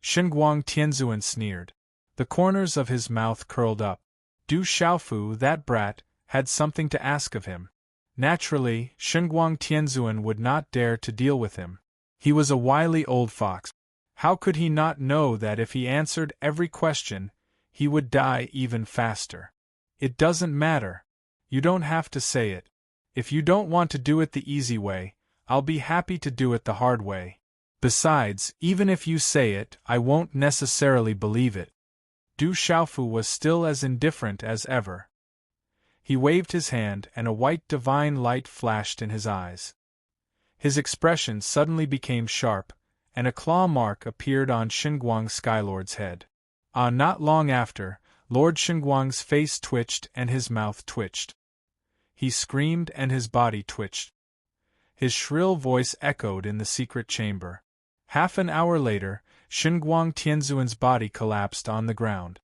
Shenguang Tianzuan sneered. The corners of his mouth curled up. Du Xiaofu, that brat, had something to ask of him. Naturally, Shenguang Tianzuan would not dare to deal with him. He was a wily old fox. How could he not know that if he answered every question, he would die even faster? It doesn't matter. You don't have to say it. If you don't want to do it the easy way, I'll be happy to do it the hard way. Besides, even if you say it, I won't necessarily believe it. Du Xiaofu was still as indifferent as ever. He waved his hand and a white divine light flashed in his eyes. His expression suddenly became sharp, and a claw mark appeared on Shenguang Skylord's head. Not long after, Lord Shenguang's face twitched and his mouth twitched. He screamed and his body twitched. His shrill voice echoed in the secret chamber. Half an hour later, Shenguang Tianzuan's body collapsed on the ground.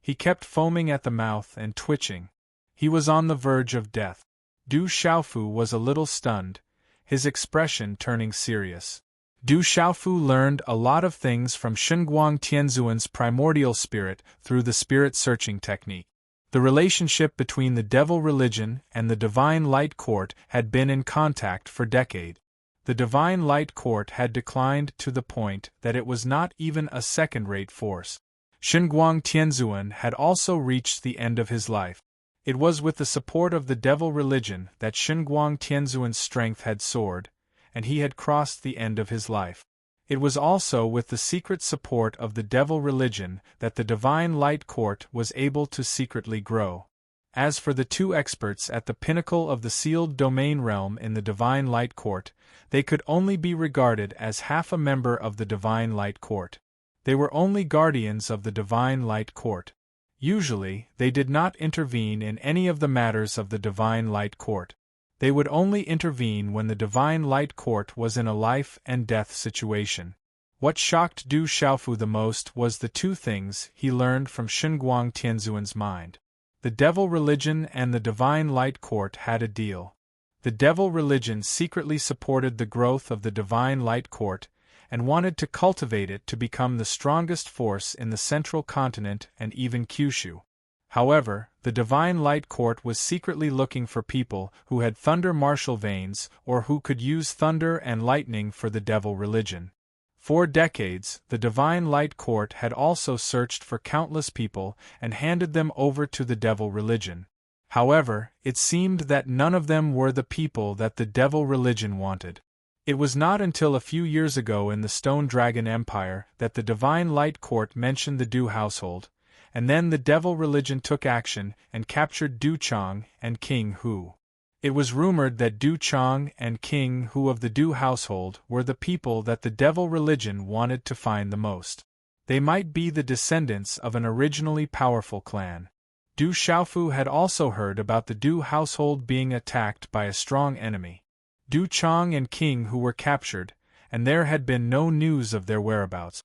He kept foaming at the mouth and twitching. He was on the verge of death. Du Xiaofu was a little stunned, his expression turning serious. Du Xiaofu learned a lot of things from Shenguang Tianzuan's primordial spirit through the spirit-searching technique. The relationship between the devil religion and the Divine Light Court had been in contact for decades. The Divine Light Court had declined to the point that it was not even a second-rate force. Shenguang Tianzuan had also reached the end of his life. It was with the support of the devil religion that Shenguang Tianzuan's strength had soared, and he had crossed the end of his life. It was also with the secret support of the devil religion that the Divine Light Court was able to secretly grow. As for the two experts at the pinnacle of the sealed domain realm in the Divine Light Court, they could only be regarded as half a member of the Divine Light Court. They were only guardians of the Divine Light Court. Usually, they did not intervene in any of the matters of the Divine Light Court. They would only intervene when the Divine Light Court was in a life-and-death situation. What shocked Du Xiaofu the most was the two things he learned from Shenguang Tianzuan's mind. The devil religion and the Divine Light Court had a deal. The devil religion secretly supported the growth of the Divine Light Court, and wanted to cultivate it to become the strongest force in the central continent and even Kyushu. However, the Divine Light Court was secretly looking for people who had thunder martial veins or who could use thunder and lightning for the devil religion. For decades, the Divine Light Court had also searched for countless people and handed them over to the devil religion. However, it seemed that none of them were the people that the devil religion wanted. It was not until a few years ago in the Stone Dragon Empire that the Divine Light Court mentioned the Du household, and then the devil religion took action and captured Du Chang and King Hu. It was rumored that Du Chang and King Hu of the Du household were the people that the devil religion wanted to find the most. They might be the descendants of an originally powerful clan. Du Xiaofu had also heard about the Du household being attacked by a strong enemy. Du Chang and King Hu were captured, and there had been no news of their whereabouts.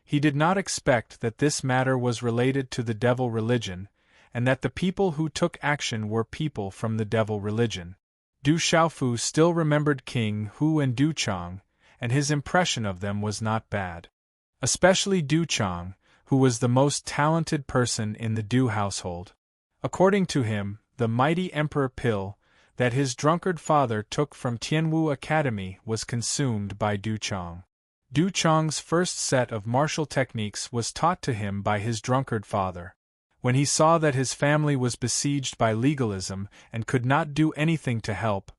He did not expect that this matter was related to the devil religion, and that the people who took action were people from the devil religion. Du Xiaofu still remembered King Hu and Du Chang, and his impression of them was not bad. Especially Du Chang, who was the most talented person in the Du household. According to him, the mighty Emperor pill that his drunkard father took from Tianwu Academy was consumed by Du Chang. Du Chang's first set of martial techniques was taught to him by his drunkard father. When he saw that his family was besieged by legalism and could not do anything to help,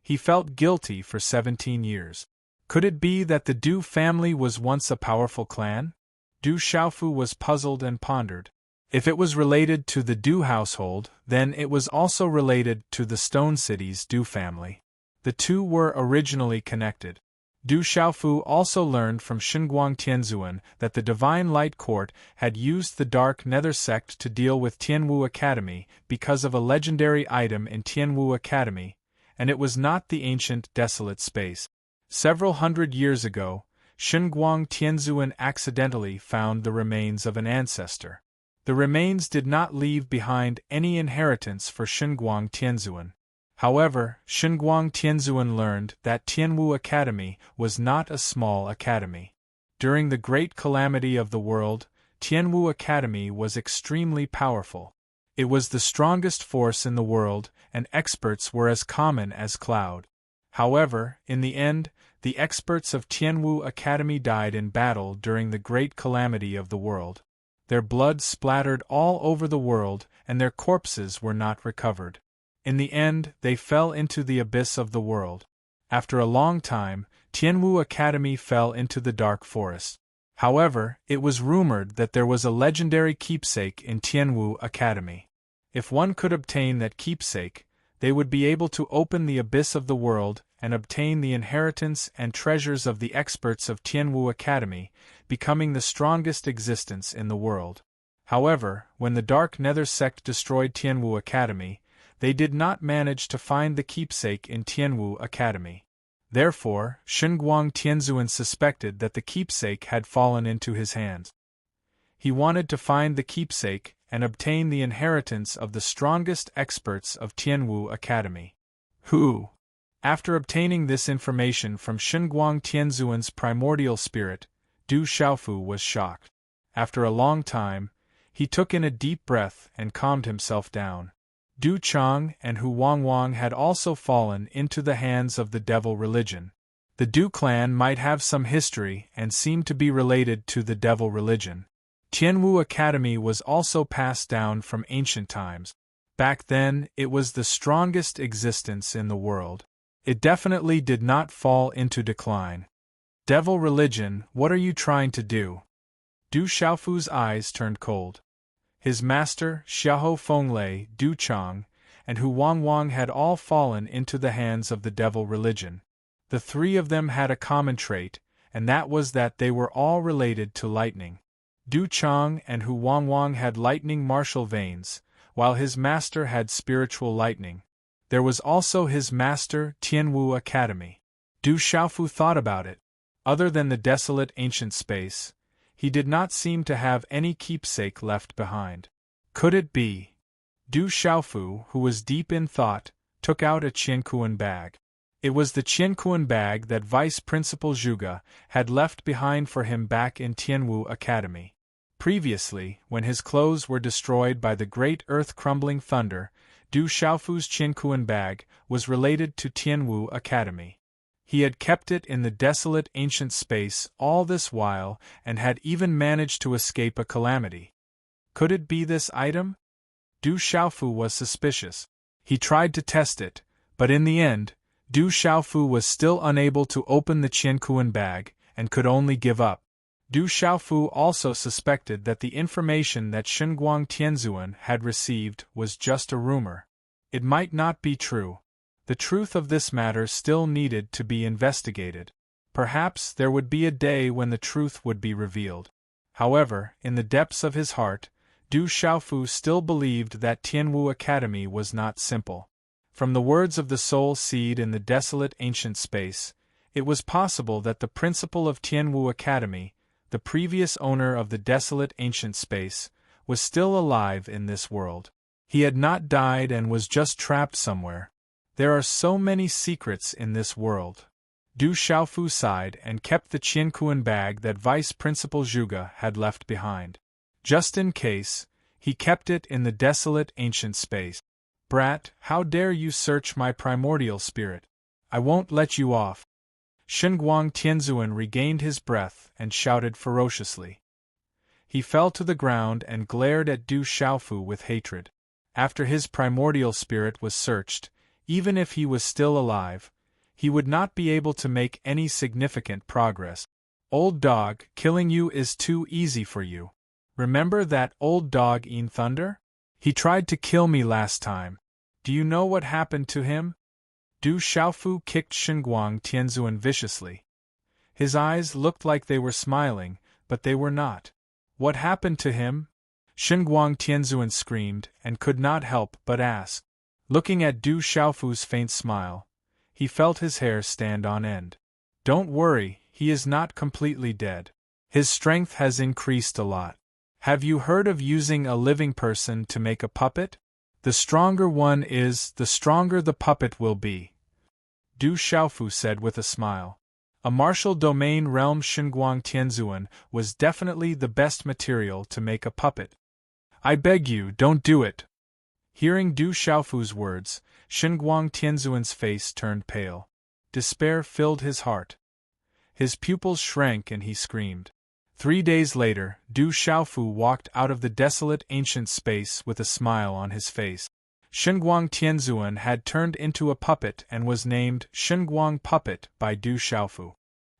he felt guilty for 17 years. Could it be that the Du family was once a powerful clan? Du Xiaofu was puzzled and pondered. If it was related to the Du household, then it was also related to the Stone City's Du family. The two were originally connected. Du Xiaofu also learned from Shenguang Tianzuan that the Divine Light Court had used the Dark Nether sect to deal with Tianwu Academy because of a legendary item in Tianwu Academy, and it was not the ancient desolate space. Several hundred years ago, Shenguang Tianzuan accidentally found the remains of an ancestor. The remains did not leave behind any inheritance for Shenguang Tianzuan. However, Shenguang Tianzuan learned that Tianwu Academy was not a small academy. During the great calamity of the world, Tianwu Academy was extremely powerful. It was the strongest force in the world, and experts were as common as cloud. However, in the end, the experts of Tianwu Academy died in battle during the great calamity of the world. Their blood splattered all over the world, and their corpses were not recovered. In the end, they fell into the abyss of the world. After a long time, Tianwu Academy fell into the dark forest. However, it was rumored that there was a legendary keepsake in Tianwu Academy. If one could obtain that keepsake, they would be able to open the abyss of the world and obtain the inheritance and treasures of the experts of Tianwu Academy, becoming the strongest existence in the world. However, when the Dark Nether sect destroyed Tianwu Academy, they did not manage to find the keepsake in Tianwu Academy. Therefore, Shenguang Tianzuan suspected that the keepsake had fallen into his hands. He wanted to find the keepsake and obtain the inheritance of the strongest experts of Tianwu Academy. Who? After obtaining this information from Shenguang Tianzuan's primordial spirit, Du Xiaofu was shocked. After a long time, he took in a deep breath and calmed himself down. Du Chang and Hu Wangwang had also fallen into the hands of the devil religion. The Du clan might have some history and seem to be related to the devil religion. Tianwu Academy was also passed down from ancient times. Back then, it was the strongest existence in the world. It definitely did not fall into decline. Devil religion, what are you trying to do? Du Xiaofu's eyes turned cold. His master, Xiahou Fenglei, Du Chang, and Hu Wangwang had all fallen into the hands of the devil religion. The three of them had a common trait, and that was that they were all related to lightning. Du Chang and Hu Wangwang had lightning martial veins, while his master had spiritual lightning. There was also his master, Tianwu Academy. Du Xiaofu thought about it. Other than the desolate ancient space, he did not seem to have any keepsake left behind. Could it be? Du Xiaofu, who was deep in thought, took out a Qiankuan bag. It was the Qiankuan bag that Vice Principal Zhuge had left behind for him back in Tianwu Academy. Previously, when his clothes were destroyed by the great earth-crumbling thunder, Du Xiaofu's Qiankuan bag was related to Tianwu Academy. He had kept it in the desolate ancient space all this while and had even managed to escape a calamity. Could it be this item? Du Xiaofu was suspicious. He tried to test it, but in the end, Du Xiaofu was still unable to open the Qiankuan bag and could only give up. Du Xiaofu also suspected that the information that Shenguang Tianzuan had received was just a rumor. It might not be true. The truth of this matter still needed to be investigated. Perhaps there would be a day when the truth would be revealed. However, in the depths of his heart, Du Xiaofu still believed that Tianwu Academy was not simple. From the words of the soul seed in the desolate ancient space, it was possible that the principal of Tianwu Academy, the previous owner of the desolate ancient space, was still alive in this world. He had not died and was just trapped somewhere. There are so many secrets in this world. Du Xiaofu sighed and kept the Qiankuan bag that Vice Principal Zhuge had left behind. Just in case, he kept it in the desolate ancient space. Brat, how dare you search my primordial spirit? I won't let you off. Shenguang Tianzuan regained his breath and shouted ferociously. He fell to the ground and glared at Du Xiaofu with hatred. After his primordial spirit was searched, even if he was still alive, he would not be able to make any significant progress. Old dog, killing you is too easy for you. Remember that old dog in Thunder? He tried to kill me last time. Do you know what happened to him? Du Xiaofu kicked Shenguang Tianzuan viciously. His eyes looked like they were smiling, but they were not. What happened to him? Shenguang Tianzuan screamed and could not help but ask. Looking at Du Xiaofu's faint smile, he felt his hair stand on end. Don't worry, he is not completely dead. His strength has increased a lot. Have you heard of using a living person to make a puppet? The The stronger one is, the stronger the puppet will be, Du Xiaofu said with a smile. A martial domain realm Xinguang Tianzuan was definitely the best material to make a puppet. I beg you, don't do it. Hearing Du Xiaofu's words, Xinguang Tianzuan's face turned pale. Despair filled his heart. His pupils shrank and he screamed. 3 days later, Du Xiaofu walked out of the desolate ancient space with a smile on his face. Xinguang Tianzuan had turned into a puppet and was named Xinguang Puppet by Du Xiaofu.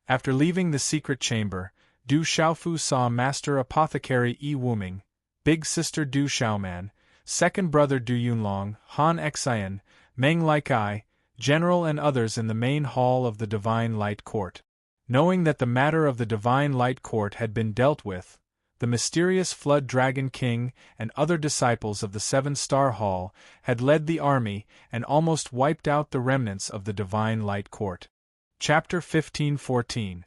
After leaving the secret chamber, Du Xiaofu saw Master Apothecary Yi Wuming, Big Sister Du Xiaoman, Second Brother Du Yunlong, Han Xian, Meng Likai, General and others in the main hall of the Divine Light Court. Knowing that the matter of the Divine Light Court had been dealt with, the mysterious Flood Dragon King and other disciples of the Seven-Star Hall had led the army and almost wiped out the remnants of the Divine Light Court. Chapter 15-14.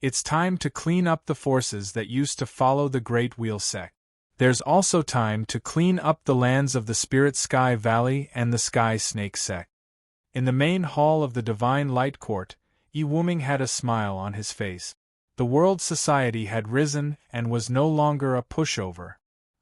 It's time to clean up the forces that used to follow the Great Wheel Sect. There's also time to clean up the lands of the Spirit Sky Valley and the Sky Snake Sect. In the main hall of the Divine Light Court, Yi Wuming had a smile on his face. The World Society had risen and was no longer a pushover.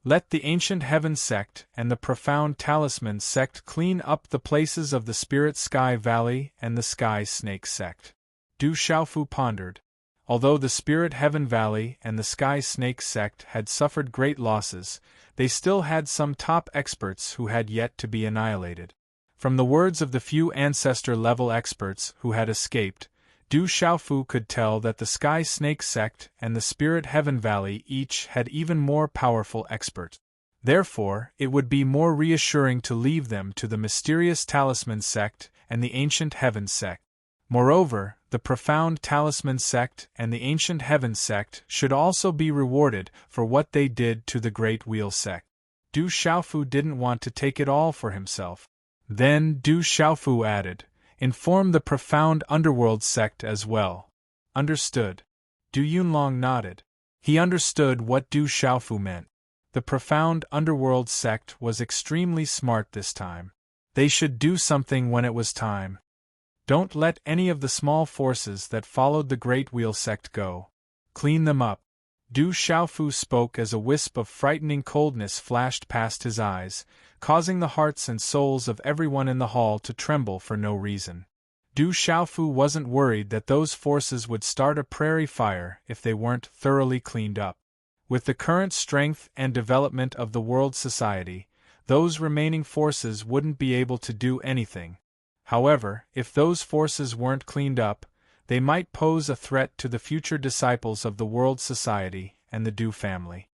Let the Ancient Heaven Sect and the Profound Talisman Sect clean up the places of the Spirit Sky Valley and the Sky Snake Sect. Du Xiaofu pondered. Although the Spirit Heaven Valley and the Sky Snake Sect had suffered great losses, they still had some top experts who had yet to be annihilated. From the words of the few ancestor-level experts who had escaped, Du Xiaofu could tell that the Sky Snake Sect and the Spirit Heaven Valley each had even more powerful experts. Therefore, it would be more reassuring to leave them to the Mysterious Talisman Sect and the Ancient Heaven Sect. Moreover, the Profound Talisman Sect and the Ancient Heaven Sect should also be rewarded for what they did to the Great Wheel Sect. Du Xiaofu didn't want to take it all for himself. Then Du Xiaofu added, "Inform the Profound Underworld Sect as well." Understood. Du Yunlong nodded. He understood what Du Xiaofu meant. The Profound Underworld Sect was extremely smart this time. They should do something when it was time. Don't let any of the small forces that followed the Great Wheel Sect go. Clean them up. Du Xiaofu spoke as a wisp of frightening coldness flashed past his eyes, causing the hearts and souls of everyone in the hall to tremble for no reason. Du Xiaofu wasn't worried that those forces would start a prairie fire if they weren't thoroughly cleaned up. With the current strength and development of the world society, those remaining forces wouldn't be able to do anything. However, if those forces weren't cleaned up, they might pose a threat to the future disciples of the World Society and the Du family.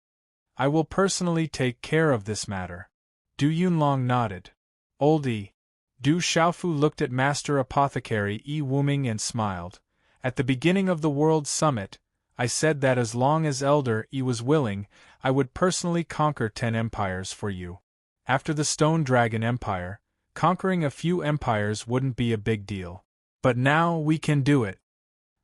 I will personally take care of this matter. Du Yunlong nodded. Oldie. Du Xiaofu looked at Master Apothecary Yi Wuming and smiled. At the beginning of the World Summit, I said that as long as Elder Yi was willing, I would personally conquer 10 empires for you. After the Stone Dragon Empire, conquering a few empires wouldn't be a big deal. But now we can do it.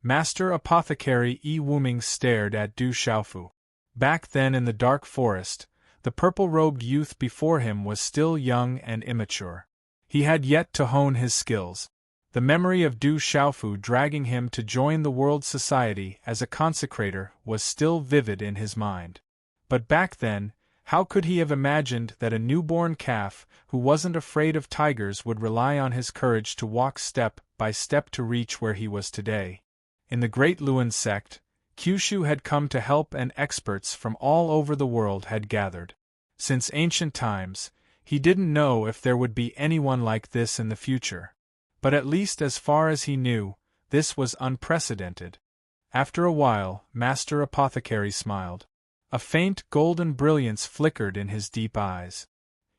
Master Apothecary Yi Wuming stared at Du Xiaofu. Back then in the dark forest, the purple-robed youth before him was still young and immature. He had yet to hone his skills. The memory of Du Xiaofu dragging him to join the World Society as a consecrator was still vivid in his mind. But back then, how could he have imagined that a newborn calf who wasn't afraid of tigers would rely on his courage to walk step by step to reach where he was today? In the Great Luan Sect, Kyushu had come to help and experts from all over the world had gathered. Since ancient times, he didn't know if there would be anyone like this in the future. But at least as far as he knew, this was unprecedented. After a while, Master Apothecary smiled. A faint golden brilliance flickered in his deep eyes.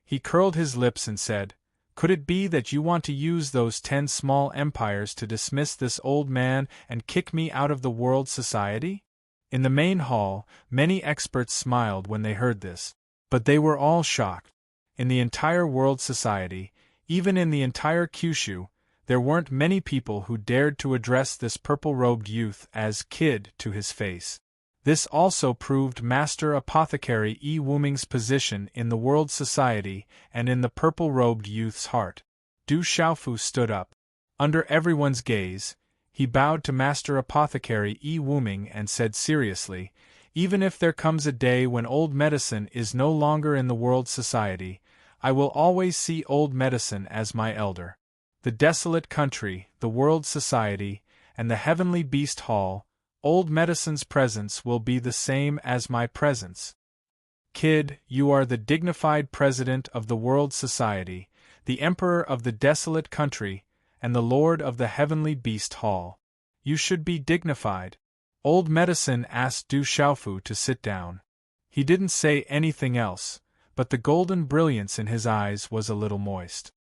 He curled his lips and said, "Could it be that you want to use those 10 small empires to dismiss this old man and kick me out of the World Society?" In the main hall, many experts smiled when they heard this. But they were all shocked. In the entire World Society, even in the entire Kyushu, there weren't many people who dared to address this purple-robed youth as "kid" to his face. This also proved Master Apothecary Yi Wuming's position in the world society and in the purple-robed youth's heart. Du Xiaofu stood up. Under everyone's gaze, he bowed to Master Apothecary Yi Wuming and said seriously, "Even if there comes a day when old medicine is no longer in the world society, I will always see old medicine as my elder. The desolate country, the world society, and the heavenly beast hall, old medicine's presence will be the same as my presence. Kid, you are the dignified president of the world society, the emperor of the desolate country, and the lord of the heavenly beast hall. You should be dignified." Old Medicine asked Du Xiaofu to sit down. He didn't say anything else, but the golden brilliance in his eyes was a little moist.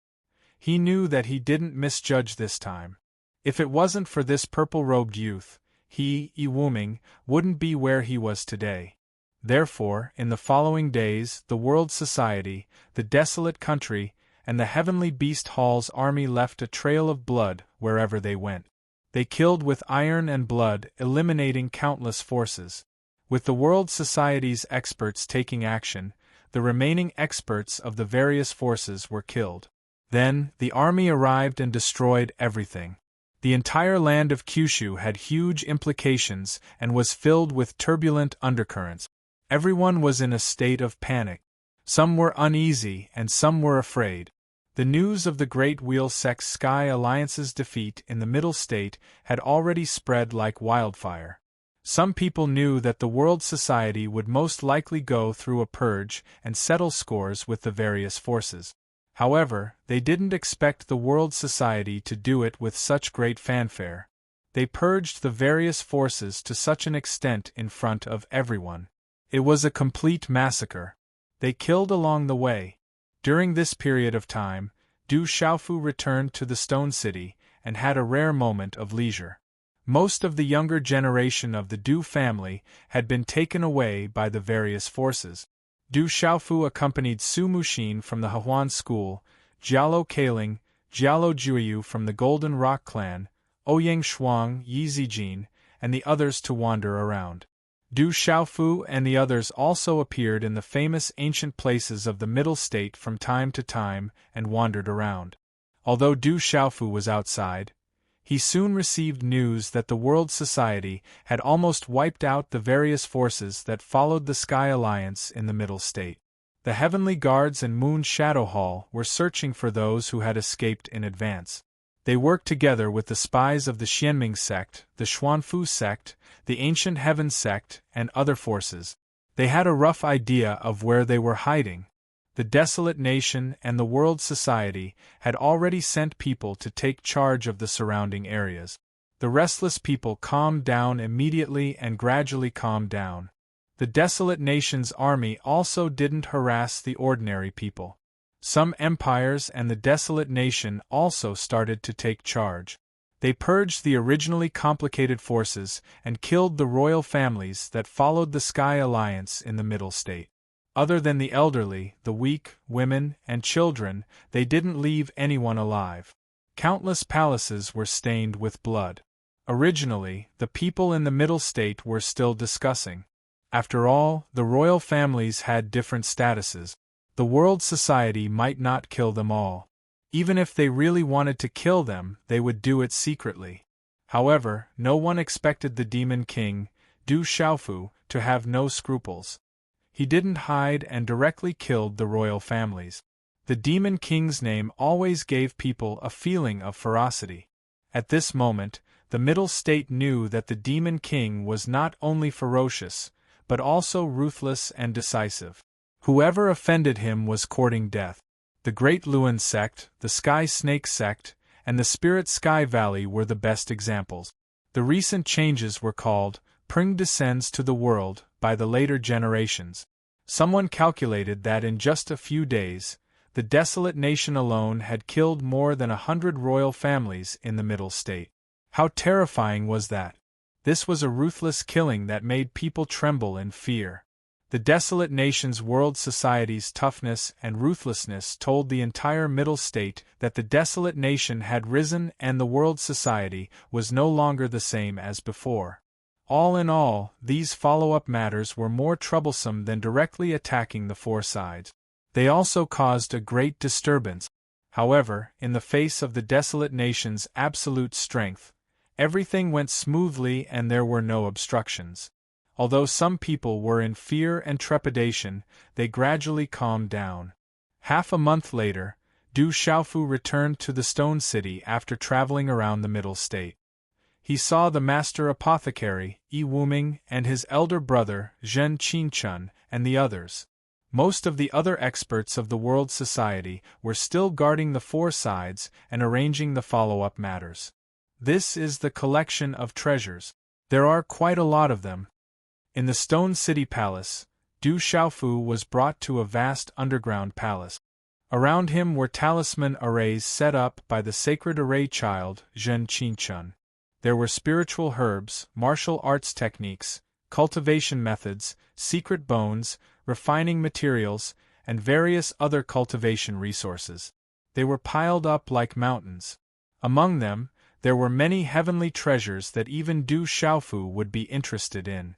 He knew that he didn't misjudge this time. If it wasn't for this purple-robed youth, he, Yi Wuming, wouldn't be where he was today. Therefore, in the following days, the world society, the desolate country, and the heavenly beast hall's army left a trail of blood wherever they went. They killed with iron and blood, eliminating countless forces. With the world society's experts taking action, the remaining experts of the various forces were killed. Then, the army arrived and destroyed everything. The entire land of Kyushu had huge implications and was filled with turbulent undercurrents. Everyone was in a state of panic. Some were uneasy and some were afraid. The news of the Great Wheel Sex Sky Alliance's defeat in the Middle State had already spread like wildfire. Some people knew that the world society would most likely go through a purge and settle scores with the various forces. However, they didn't expect the world society to do it with such great fanfare. They purged the various forces to such an extent in front of everyone. It was a complete massacre. They killed along the way. During this period of time, Du Xiaofu returned to the Stone City and had a rare moment of leisure. Most of the younger generation of the Du family had been taken away by the various forces. Du Xiaofu accompanied Su Muxin from the Hehuan school, Jialo Kaling, Jialo Juiyu from the Golden Rock clan, Ouyang Shuang, Yi Zijin, and the others to wander around. Du Xiaofu and the others also appeared in the famous ancient places of the Middle State from time to time and wandered around. Although Du Xiaofu was outside, he soon received news that the World Society had almost wiped out the various forces that followed the Sky Alliance in the Middle State. The Heavenly Guards and Moon Shadow Hall were searching for those who had escaped in advance. They worked together with the spies of the Xianming sect, the Xuanfu sect, the Ancient Heaven sect, and other forces. They had a rough idea of where they were hiding. The desolate nation and the world society had already sent people to take charge of the surrounding areas. The restless people calmed down immediately and gradually calmed down. The desolate nation's army also didn't harass the ordinary people. Some empires and the desolate nation also started to take charge. They purged the originally complicated forces and killed the royal families that followed the Sky Alliance in the Middle State. Other than the elderly, the weak, women, and children, they didn't leave anyone alive. Countless palaces were stained with blood. Originally, the people in the Middle State were still discussing. After all, the royal families had different statuses. The world society might not kill them all. Even if they really wanted to kill them, they would do it secretly. However, no one expected the Demon King, Du Xiaofu, to have no scruples. He didn't hide and directly killed the royal families. The Demon King's name always gave people a feeling of ferocity. At this moment, the Middle State knew that the Demon King was not only ferocious, but also ruthless and decisive. Whoever offended him was courting death. The Great Luan sect, the Sky Snake sect, and the Spirit Sky Valley were the best examples. The recent changes were called Pring Descends to the World by the later generations. Someone calculated that in just a few days, the desolate nation alone had killed more than 100 royal families in the Middle State. How terrifying was that? This was a ruthless killing that made people tremble in fear. The desolate nation's world society's toughness and ruthlessness told the entire Middle State that the desolate nation had risen and the world society was no longer the same as before. All in all, these follow-up matters were more troublesome than directly attacking the four sides. They also caused a great disturbance. However, in the face of the desolate nation's absolute strength, everything went smoothly and there were no obstructions. Although some people were in fear and trepidation, they gradually calmed down. Half a month later, Du Xiaofu returned to the Stone City after traveling around the Middle State. He saw the master apothecary, Yi Wuming, and his elder brother, Zhen Qingchun, and the others. Most of the other experts of the world society were still guarding the four sides and arranging the follow-up matters. This is the collection of treasures. There are quite a lot of them. In the Stone City Palace, Du Xiaofu was brought to a vast underground palace. Around him were talisman arrays set up by the sacred array child, Zhen Qingchun. There were spiritual herbs, martial arts techniques, cultivation methods, secret bones, refining materials, and various other cultivation resources. They were piled up like mountains. Among them, there were many heavenly treasures that even Du Xiaofu would be interested in.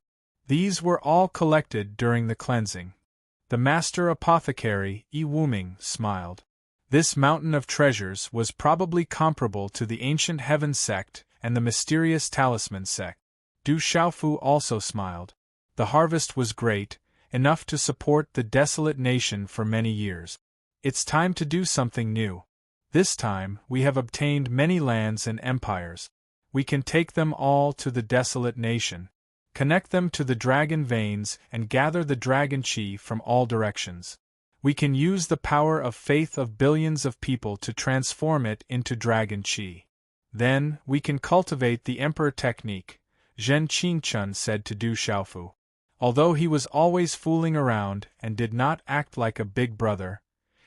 These were all collected during the cleansing. The master apothecary, Yi Wuming, smiled. This mountain of treasures was probably comparable to the ancient heaven sect and the mysterious talisman sect. Du Xiaofu also smiled. The harvest was great, enough to support the desolate nation for many years. It's time to do something new. This time, we have obtained many lands and empires. We can take them all to the desolate nation, connect them to the dragon veins, and gather the dragon qi from all directions. We can use the power of faith of billions of people to transform it into dragon qi. Then, we can cultivate the emperor technique, Zhen Qingchun said to Du Xiaofu. Although he was always fooling around and did not act like a big brother,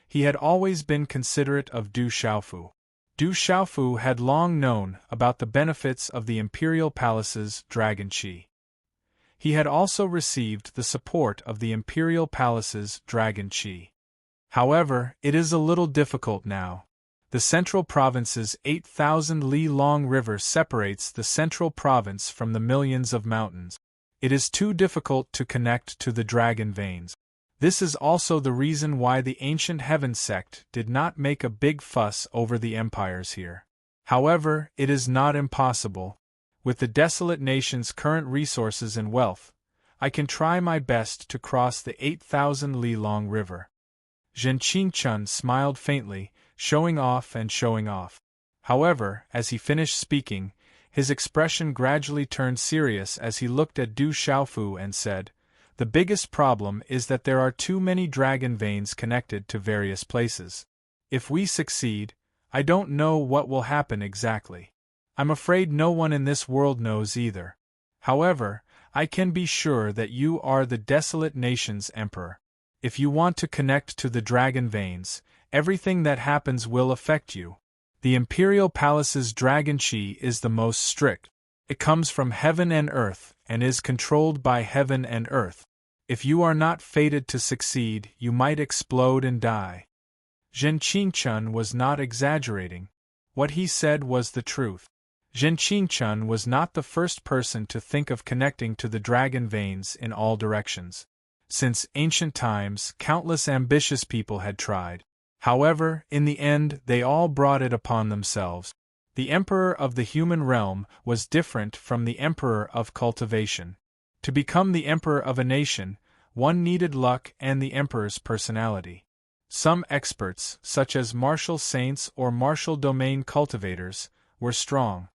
he had always been considerate of Du Xiaofu. Du Xiaofu had long known about the benefits of the imperial palace's dragon qi. He had also received the support of the imperial palace's dragon qi. However, it is a little difficult now. The central province's 8,000-li-long river separates the central province from the millions of mountains. It is too difficult to connect to the dragon veins. This is also the reason why the ancient heaven sect did not make a big fuss over the empires here. However, it is not impossible. With the desolate nation's current resources and wealth, I can try my best to cross the 8,000-li-long river. Zhen Qingchun smiled faintly, showing off and showing off. However, as he finished speaking, his expression gradually turned serious as he looked at Du Xiaofu and said, "The biggest problem is that there are too many dragon veins connected to various places. If we succeed, I don't know what will happen exactly. I'm afraid no one in this world knows either. However, I can be sure that you are the desolate nation's emperor. If you want to connect to the dragon veins, everything that happens will affect you. The imperial palace's dragon qi is the most strict. It comes from heaven and earth, and is controlled by heaven and earth. If you are not fated to succeed, you might explode and die." Zhen Qingchun was not exaggerating. What he said was the truth. Zhen Qingchun was not the first person to think of connecting to the dragon veins in all directions. Since ancient times, countless ambitious people had tried. However, in the end, they all brought it upon themselves. The emperor of the human realm was different from the emperor of cultivation. To become the emperor of a nation, one needed luck and the emperor's personality. Some experts, such as martial saints or martial domain cultivators, were strong.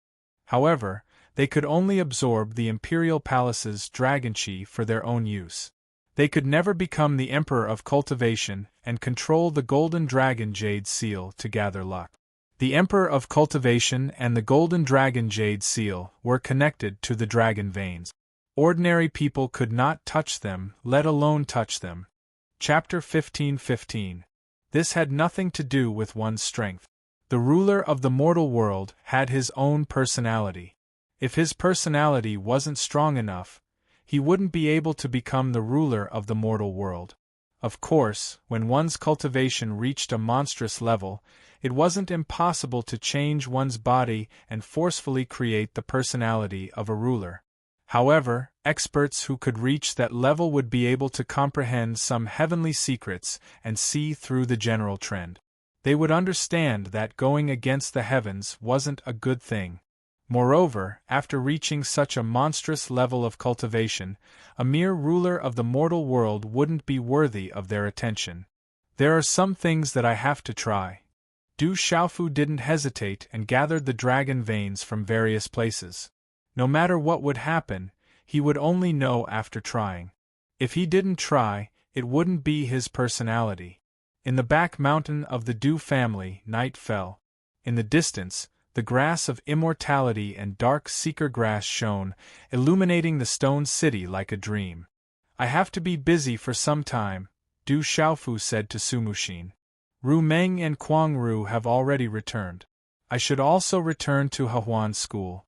However, they could only absorb the imperial palace's dragon qi for their own use. They could never become the emperor of cultivation and control the golden dragon jade seal to gather luck. The emperor of cultivation and the golden dragon jade seal were connected to the dragon veins. Ordinary people could not touch them, let alone touch them. Chapter 15:15. This had nothing to do with one's strength. The ruler of the mortal world had his own personality. If his personality wasn't strong enough, he wouldn't be able to become the ruler of the mortal world. Of course, when one's cultivation reached a monstrous level, it wasn't impossible to change one's body and forcefully create the personality of a ruler. However, experts who could reach that level would be able to comprehend some heavenly secrets and see through the general trend. They would understand that going against the heavens wasn't a good thing. Moreover, after reaching such a monstrous level of cultivation, a mere ruler of the mortal world wouldn't be worthy of their attention. There are some things that I have to try. Du Xiaofu didn't hesitate and gathered the dragon veins from various places. No matter what would happen, he would only know after trying. If he didn't try, it wouldn't be his personality. In the back mountain of the Du family, night fell. In the distance, the grass of immortality and dark seeker grass shone, illuminating the stone city like a dream. I have to be busy for some time, Du Xiaofu said to Su Muxin. Ru Meng and Kuang Ru have already returned. I should also return to Hehuan's school.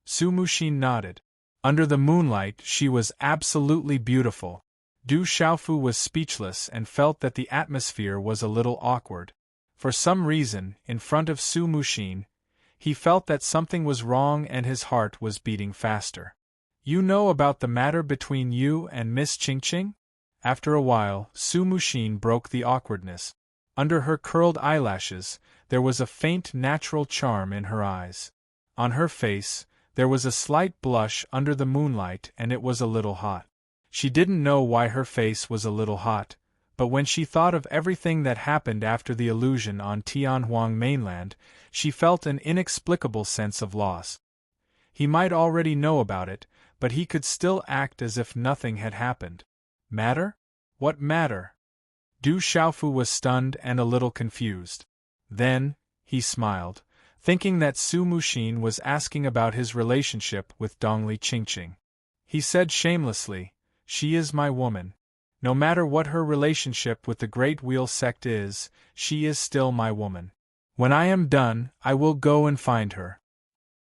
Su Muxin nodded. Under the moonlight she was absolutely beautiful. Du Xiaofu was speechless and felt that the atmosphere was a little awkward. For some reason, in front of Su Muxin, he felt that something was wrong and his heart was beating faster. You know about the matter between you and Miss Qingqing? After a while, Su Muxin broke the awkwardness. Under her curled eyelashes, there was a faint natural charm in her eyes. On her face, there was a slight blush under the moonlight and it was a little hot. She didn't know why her face was a little hot, but when she thought of everything that happened after the illusion on Tianhuang mainland, she felt an inexplicable sense of loss. He might already know about it, but he could still act as if nothing had happened. Matter? What matter? Du Xiaofu was stunned and a little confused. Then, he smiled, thinking that Su Muxin was asking about his relationship with Dongli Qingqing. He said shamelessly, "She is my woman. No matter what her relationship with the Great Wheel sect is, she is still my woman. When I am done, I will go and find her."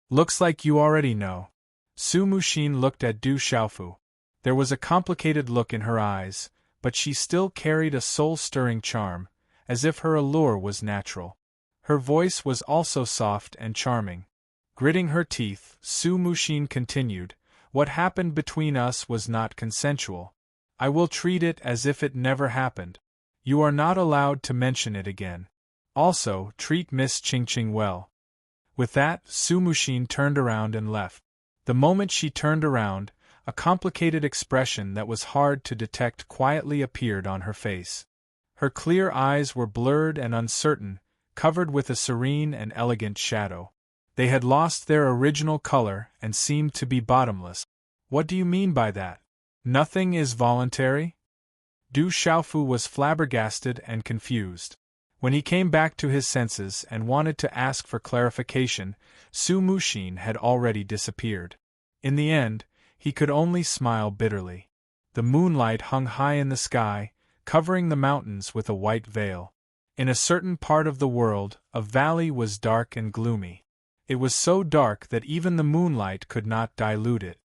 Looks like you already know. Su Muxin looked at Du Xiaofu. There was a complicated look in her eyes, but she still carried a soul-stirring charm, as if her allure was natural. Her voice was also soft and charming. Gritting her teeth, Su Muxin continued, "What happened between us was not consensual. I will treat it as if it never happened. You are not allowed to mention it again. Also, treat Miss Qingqing well." With that, Su Muxin turned around and left. The moment she turned around, a complicated expression that was hard to detect quietly appeared on her face. Her clear eyes were blurred and uncertain, covered with a serene and elegant shadow. They had lost their original color and seemed to be bottomless. What do you mean by that? Nothing is voluntary? Du Xiaofu was flabbergasted and confused. When he came back to his senses and wanted to ask for clarification, Su Muxin had already disappeared. In the end, he could only smile bitterly. The moonlight hung high in the sky, covering the mountains with a white veil. In a certain part of the world, a valley was dark and gloomy. It was so dark that even the moonlight could not dilute it.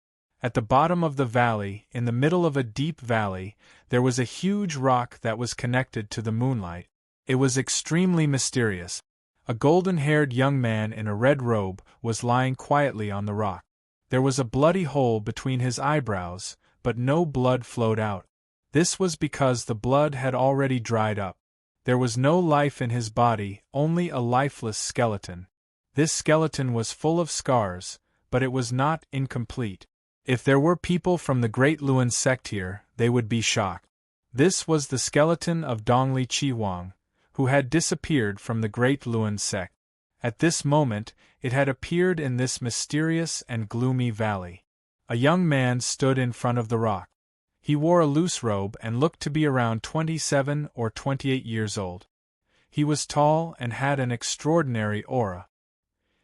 At the bottom of the valley, in the middle of a deep valley, there was a huge rock that was connected to the moonlight. It was extremely mysterious. A golden-haired young man in a red robe was lying quietly on the rock. There was a bloody hole between his eyebrows, but no blood flowed out. This was because the blood had already dried up. There was no life in his body, only a lifeless skeleton. This skeleton was full of scars, but it was not incomplete. If there were people from the Great Luan sect here, they would be shocked. This was the skeleton of Dongli Qingqing, who had disappeared from the Great Luan sect. At this moment, it had appeared in this mysterious and gloomy valley. A young man stood in front of the rock. He wore a loose robe and looked to be around 27 or 28 years old. He was tall and had an extraordinary aura.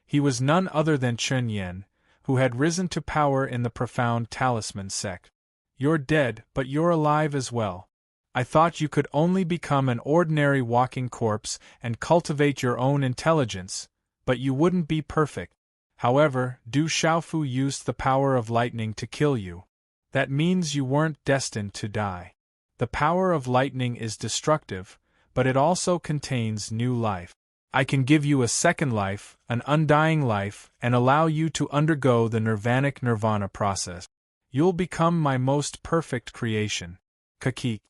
He was none other than Chen Yan, who had risen to power in the profound talisman sect. "You're dead, but you're alive as well. I thought you could only become an ordinary walking corpse and cultivate your own intelligence, but you wouldn't be perfect. However, Du Xiaofu used the power of lightning to kill you. That means you weren't destined to die. The power of lightning is destructive, but it also contains new life. I can give you a second life, an undying life, and allow you to undergo the nirvana process. You'll become my most perfect creation. Kaki.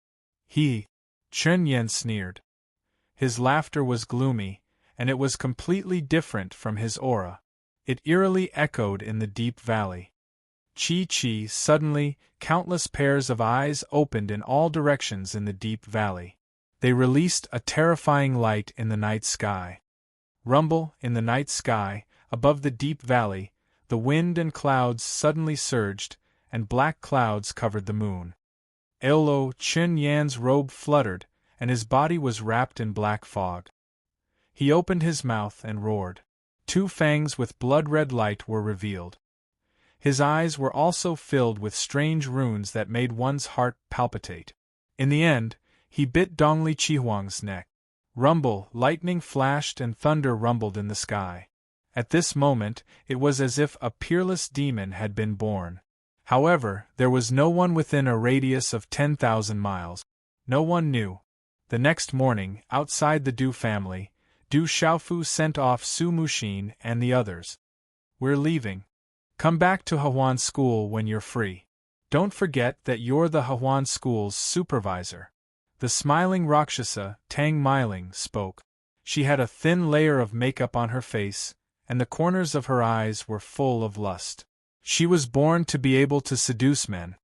He. Chen Yan sneered. His laughter was gloomy, and it was completely different from his aura. It eerily echoed in the deep valley. Chi. Suddenly, countless pairs of eyes opened in all directions in the deep valley. They released a terrifying light in the night sky. Rumble, in the night sky, above the deep valley, the wind and clouds suddenly surged, and black clouds covered the moon. Aolo Chen Yan's robe fluttered, and his body was wrapped in black fog. He opened his mouth and roared. Two fangs with blood-red light were revealed. His eyes were also filled with strange runes that made one's heart palpitate. In the end, he bit Dongli Chihuang's neck. Rumble, lightning flashed and thunder rumbled in the sky. At this moment, it was as if a peerless demon had been born. However, there was no one within a radius of 10,000 miles. No one knew. The next morning, outside the Du family, Du Xiaofu sent off Su Muxin and the others. We're leaving. Come back to Hehuan School when you're free. Don't forget that you're the Hehuan School's supervisor. The smiling Rakshasa, Tang Miling, spoke. She had a thin layer of makeup on her face, and the corners of her eyes were full of lust. She was born to be able to seduce men.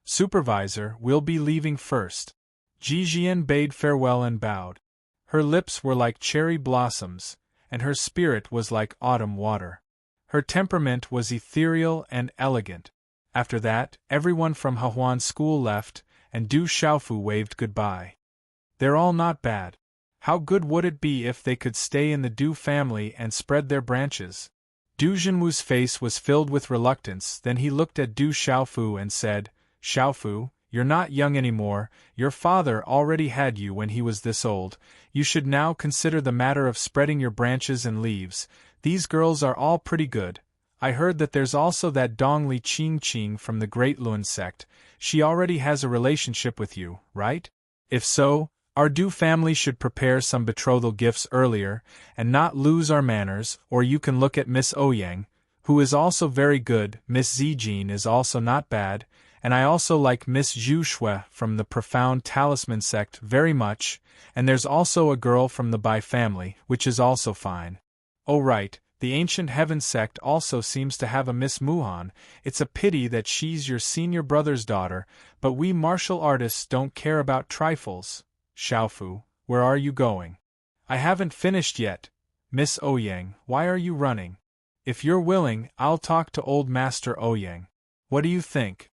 Supervisor, we'll be leaving first. Ji Jian bade farewell and bowed. Her lips were like cherry blossoms, and her spirit was like autumn water. Her temperament was ethereal and elegant. After that, everyone from Hehuan School left, and Du Xiaofu waved goodbye. They're all not bad. How good would it be if they could stay in the Du family and spread their branches? Du Zhenwu's face was filled with reluctance, then he looked at Du Xiaofu and said, Xiaofu, you're not young anymore, your father already had you when he was this old, you should now consider the matter of spreading your branches and leaves. These girls are all pretty good. I heard that there's also that Dongli Qing from the Great Lun sect. She already has a relationship with you, right? If so, our Du family should prepare some betrothal gifts earlier, and not lose our manners, or you can look at Miss Ouyang, who is also very good. Miss Zijin is also not bad, and I also like Miss Zhu Shui from the Profound Talisman sect very much, and there's also a girl from the Bai family, which is also fine. Oh right, the Ancient Heaven sect also seems to have a Miss Muhan. It's a pity that she's your senior brother's daughter, but we martial artists don't care about trifles. Xiaofu, where are you going? I haven't finished yet. Miss Ouyang, why are you running? If you're willing, I'll talk to old Master Ouyang. What do you think?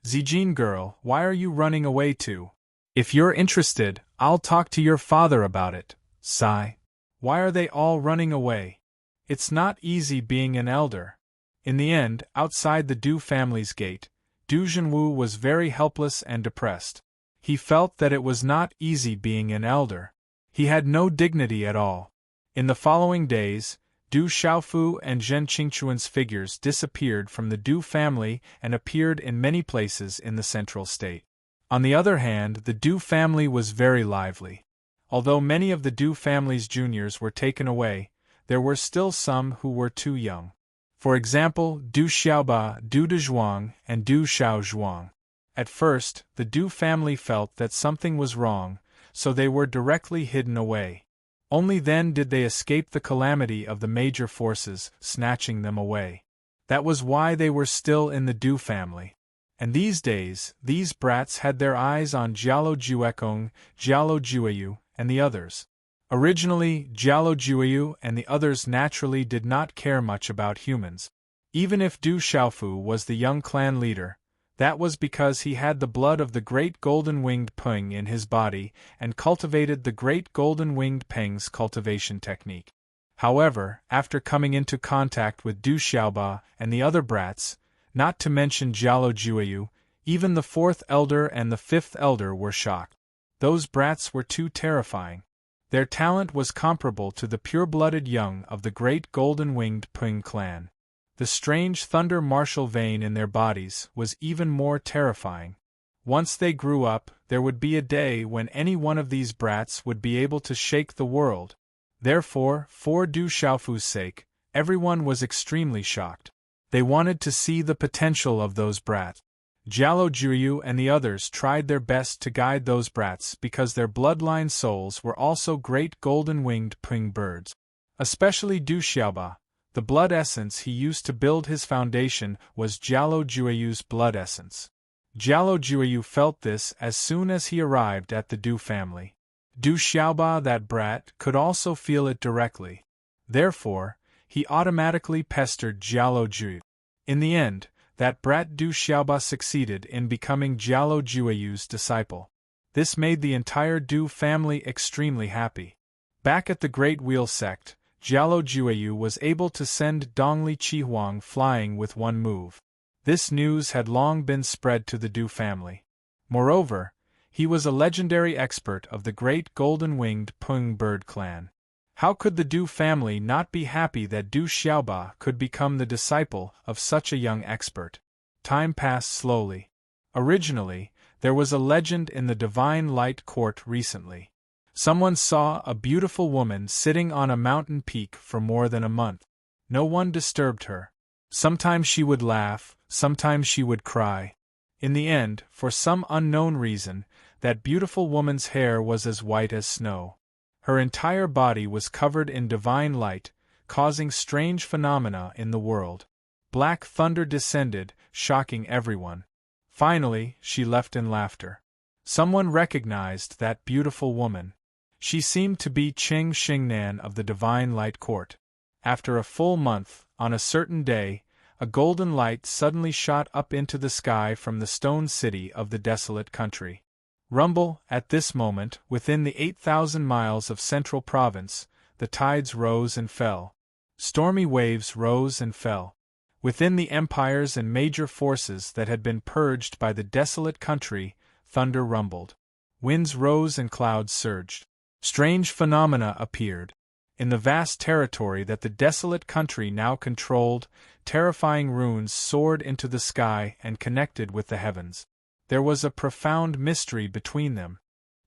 Zijin girl, why are you running away too? If you're interested, I'll talk to your father about it. Sigh. Why are they all running away? It's not easy being an elder. In the end, outside the Du family's gate, Du Zhenwu was very helpless and depressed. He felt that it was not easy being an elder. He had no dignity at all. In the following days, Du Xiaofu and Zhen Qingchuan's figures disappeared from the Du family and appeared in many places in the central state. On the other hand, the Du family was very lively. Although many of the Du family's juniors were taken away, there were still some who were too young. For example, Du Xiaoba, Du Dezhuang, and Du Xiaozhuang. At first, the Du family felt that something was wrong, so they were directly hidden away. Only then did they escape the calamity of the major forces, snatching them away. That was why they were still in the Du family. And these days, these brats had their eyes on Jialo Juekong, Jialo Jueyu, and the others. Originally, Jialo Jueyu and the others naturally did not care much about humans. Even if Du Xiaofu was the young clan leader, that was because he had the blood of the great golden-winged Peng in his body and cultivated the great golden-winged Peng's cultivation technique. However, after coming into contact with Du Xiaoba and the other brats, not to mention Jialo Jueyu, even the fourth elder and the fifth elder were shocked. Those brats were too terrifying. Their talent was comparable to the pure-blooded young of the great golden-winged Peng clan. The strange thunder martial vein in their bodies was even more terrifying. Once they grew up, there would be a day when any one of these brats would be able to shake the world. Therefore, for Du Xiaofu's sake, everyone was extremely shocked. They wanted to see the potential of those brats. Jiaojuyu and the others tried their best to guide those brats because their bloodline souls were also great golden-winged ping birds. Especially Du Xiaoba, the blood essence he used to build his foundation was Jiaojuyu's blood essence. Jiaojuyu felt this as soon as he arrived at the Du family. Du Xiaoba, that brat, could also feel it directly. Therefore, he automatically pestered Jiaojuyu. In the end, that brat Du Xiaoba succeeded in becoming Jiaojuyu's disciple. This made the entire Du family extremely happy. Back at the Great Wheel sect, Jiaojuyu was able to send Dongli Qihuang flying with one move. This news had long been spread to the Du family. Moreover, he was a legendary expert of the great golden-winged Peng bird clan. How could the Du family not be happy that Du Xiaoba could become the disciple of such a young expert? Time passed slowly. Originally, there was a legend in the Divine Light Court recently. Someone saw a beautiful woman sitting on a mountain peak for more than a month. No one disturbed her. Sometimes she would laugh, sometimes she would cry. In the end, for some unknown reason, that beautiful woman's hair was as white as snow. Her entire body was covered in divine light, causing strange phenomena in the world. Black thunder descended, shocking everyone. Finally, she left in laughter. Someone recognized that beautiful woman. She seemed to be Qing Xingnan of the Divine Light Court. After a full month, on a certain day, a golden light suddenly shot up into the sky from the stone city of the desolate country. Rumble, at this moment, within the 8,000 miles of Central Province, the tides rose and fell. Stormy waves rose and fell. Within the empires and major forces that had been purged by the desolate country, thunder rumbled. Winds rose and clouds surged. Strange phenomena appeared. In the vast territory that the desolate country now controlled, terrifying runes soared into the sky and connected with the heavens. There was a profound mystery between them.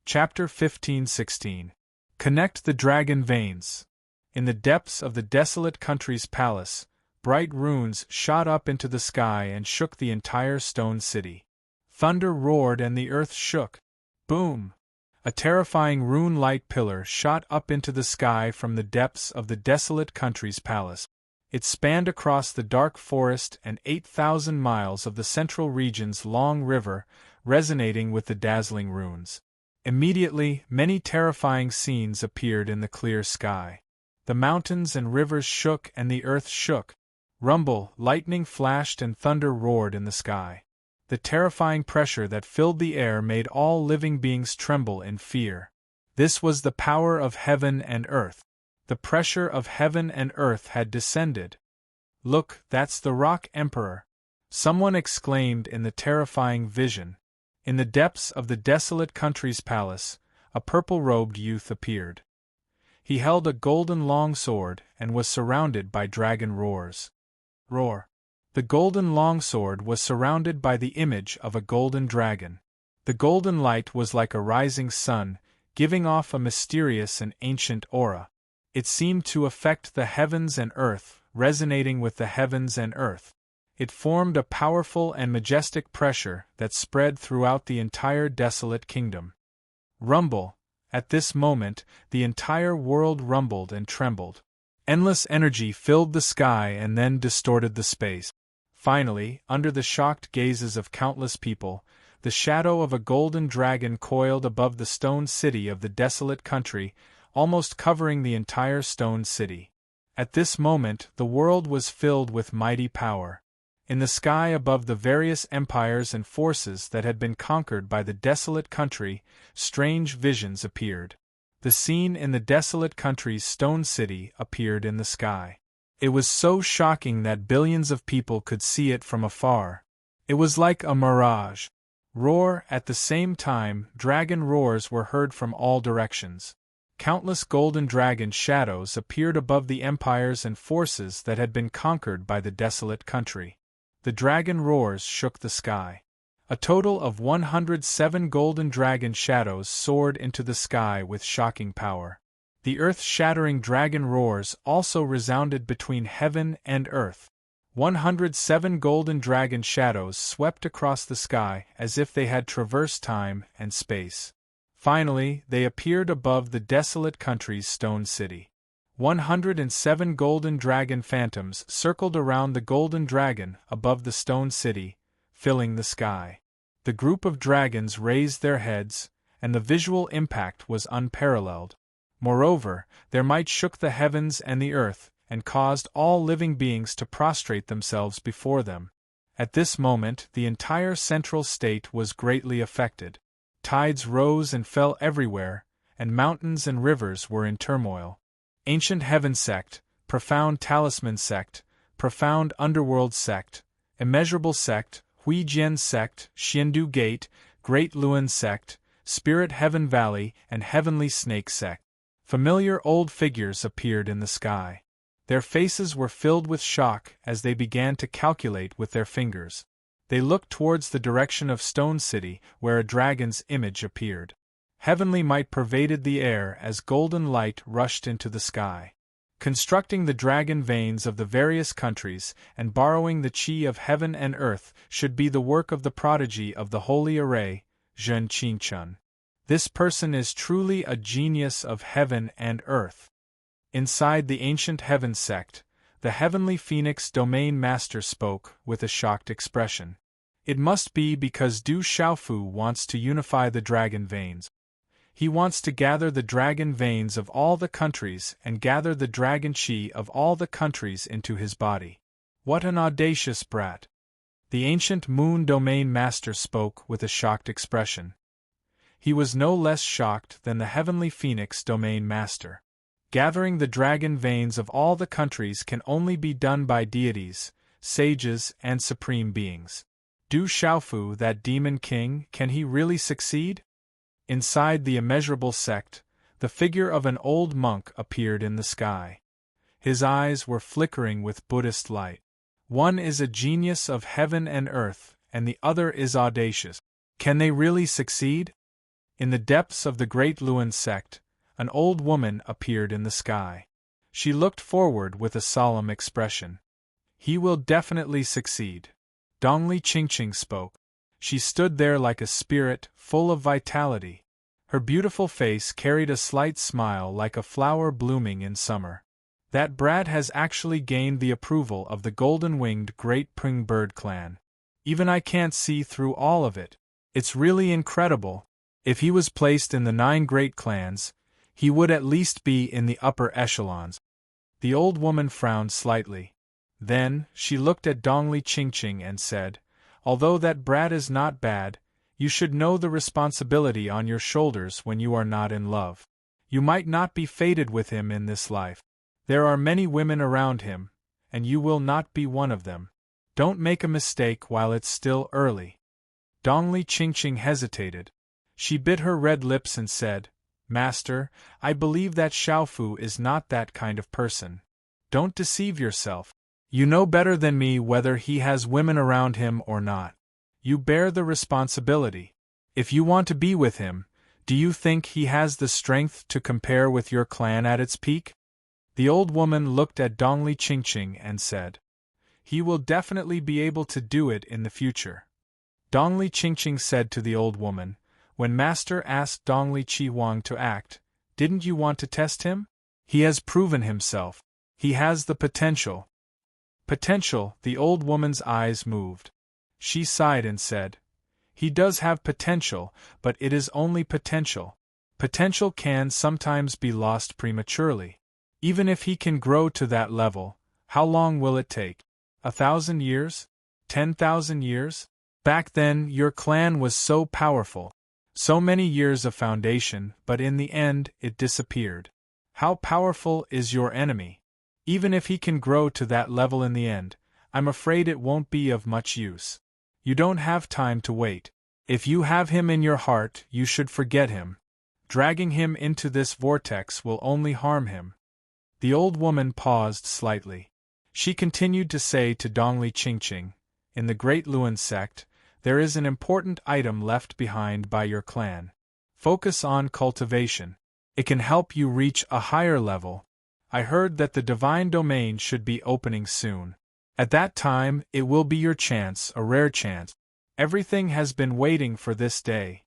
Chapter 15-16. Connect the Dragon Veins. In the depths of the desolate country's palace, bright runes shot up into the sky and shook the entire stone city. Thunder roared and the earth shook. Boom! A terrifying rune-light pillar shot up into the sky from the depths of the desolate country's palace. It spanned across the dark forest and 8,000 miles of the central region's long river, resonating with the dazzling runes. Immediately, many terrifying scenes appeared in the clear sky. The mountains and rivers shook and the earth shook. Rumble, lightning flashed and thunder roared in the sky. The terrifying pressure that filled the air made all living beings tremble in fear. This was the power of heaven and earth. The pressure of heaven and earth had descended. "Look, that's the Rock Emperor!" someone exclaimed in the terrifying vision. In the depths of the desolate country's palace, a purple-robed youth appeared. He held a golden longsword and was surrounded by dragon roars. Roar! The golden longsword was surrounded by the image of a golden dragon. The golden light was like a rising sun, giving off a mysterious and ancient aura. It seemed to affect the heavens and earth, resonating with the heavens and earth. It formed a powerful and majestic pressure that spread throughout the entire desolate kingdom. Rumble! At this moment, the entire world rumbled and trembled. Endless energy filled the sky and then distorted the space. Finally, under the shocked gazes of countless people, the shadow of a golden dragon coiled above the stone city of the desolate country, almost covering the entire stone city. At this moment, the world was filled with mighty power. In the sky above the various empires and forces that had been conquered by the desolate country, strange visions appeared. The scene in the desolate country's stone city appeared in the sky. It was so shocking that billions of people could see it from afar. It was like a mirage. Roar! At the same time, dragon roars were heard from all directions. Countless golden dragon shadows appeared above the empires and forces that had been conquered by the desolate country. The dragon roars shook the sky. A total of 107 golden dragon shadows soared into the sky with shocking power. The earth-shattering dragon roars also resounded between heaven and earth. 107 golden dragon shadows swept across the sky as if they had traversed time and space. Finally, they appeared above the desolate country's stone city. 107 golden dragon phantoms circled around the golden dragon above the stone city, filling the sky. The group of dragons raised their heads, and the visual impact was unparalleled. Moreover, their might shook the heavens and the earth, and caused all living beings to prostrate themselves before them. At this moment, the entire central state was greatly affected. Tides rose and fell everywhere, and mountains and rivers were in turmoil. Ancient Heaven Sect, Profound Talisman Sect, Profound Underworld Sect, Immeasurable Sect, Huijian Sect, Xiandu Gate, Great Luan Sect, Spirit Heaven Valley, and Heavenly Snake Sect. Familiar old figures appeared in the sky. Their faces were filled with shock as they began to calculate with their fingers. They looked towards the direction of Stone City, where a dragon's image appeared. Heavenly might pervaded the air as golden light rushed into the sky. Constructing the dragon veins of the various countries and borrowing the chi of heaven and earth should be the work of the prodigy of the Holy Array, Zhen Qingchun. This person is truly a genius of heaven and earth. Inside the ancient Heaven Sect, the Heavenly Phoenix Domain Master spoke with a shocked expression. It must be because Du Xiaofu wants to unify the dragon veins. He wants to gather the dragon veins of all the countries and gather the dragon chi of all the countries into his body. What an audacious brat! The ancient Moon Domain Master spoke with a shocked expression. He was no less shocked than the Heavenly Phoenix Domain Master. Gathering the dragon veins of all the countries can only be done by deities, sages, and supreme beings. Du Xiaofu, that demon king, can he really succeed? Inside the Immeasurable Sect, the figure of an old monk appeared in the sky. His eyes were flickering with Buddhist light. One is a genius of heaven and earth, and the other is audacious. Can they really succeed? In the depths of the Great Luan Sect, an old woman appeared in the sky. She looked forward with a solemn expression. He will definitely succeed. Dongli Qingqing spoke. She stood there like a spirit, full of vitality. Her beautiful face carried a slight smile like a flower blooming in summer. That brat has actually gained the approval of the golden-winged Great Pring Bird clan. Even I can't see through all of it. It's really incredible. If he was placed in the 9 great clans, he would at least be in the upper echelons. The old woman frowned slightly. Then, she looked at Dongli Qingqing and said, "Although that brat is not bad, you should know the responsibility on your shoulders when you are not in love. You might not be fated with him in this life. There are many women around him, and you will not be one of them. Don't make a mistake while it's still early." Dongli Qingqing hesitated. She bit her red lips and said, "Master, I believe that Xiaofu is not that kind of person. Don't deceive yourself. You know better than me whether he has women around him or not. You bear the responsibility. If you want to be with him, do you think he has the strength to compare with your clan at its peak?" The old woman looked at Dongli Qingqing and said, "He will definitely be able to do it in the future." Dongli Qingqing said to the old woman, "When Master asked Dongli Qiwang to act, didn't you want to test him? He has proven himself. He has the potential." Potential, the old woman's eyes moved. She sighed and said, "He does have potential, but it is only potential. Potential can sometimes be lost prematurely. Even if he can grow to that level, how long will it take? 1,000 years? 10,000 years? Back then, your clan was so powerful. So many years of foundation, but in the end, it disappeared. How powerful is your enemy? Even if he can grow to that level in the end, I'm afraid it won't be of much use. You don't have time to wait. If you have him in your heart, you should forget him. Dragging him into this vortex will only harm him." The old woman paused slightly. She continued to say to Dongli Qingqing, "In the Great Luan Sect, there is an important item left behind by your clan. Focus on cultivation. It can help you reach a higher level. I heard that the divine domain should be opening soon. At that time, it will be your chance, a rare chance. Everything has been waiting for this day.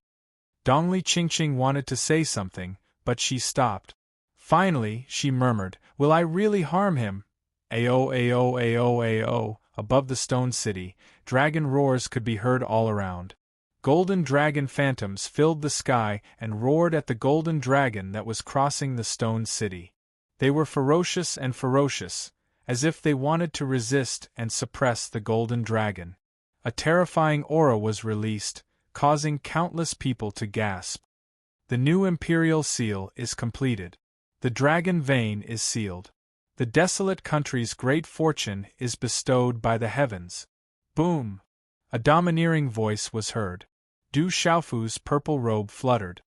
Dongli Chingching wanted to say something, but she stopped. Finally, she murmured, "Will I really harm him?" Ao ao ao ao. Above the stone city, dragon roars could be heard all around. Golden dragon phantoms filled the sky and roared at the golden dragon that was crossing the stone city. They were ferocious, as if they wanted to resist and suppress the golden dragon. A terrifying aura was released, causing countless people to gasp. The new imperial seal is completed. The dragon vein is sealed. The desolate country's great fortune is bestowed by the heavens. Boom! A domineering voice was heard. Du Xiaofu's purple robe fluttered.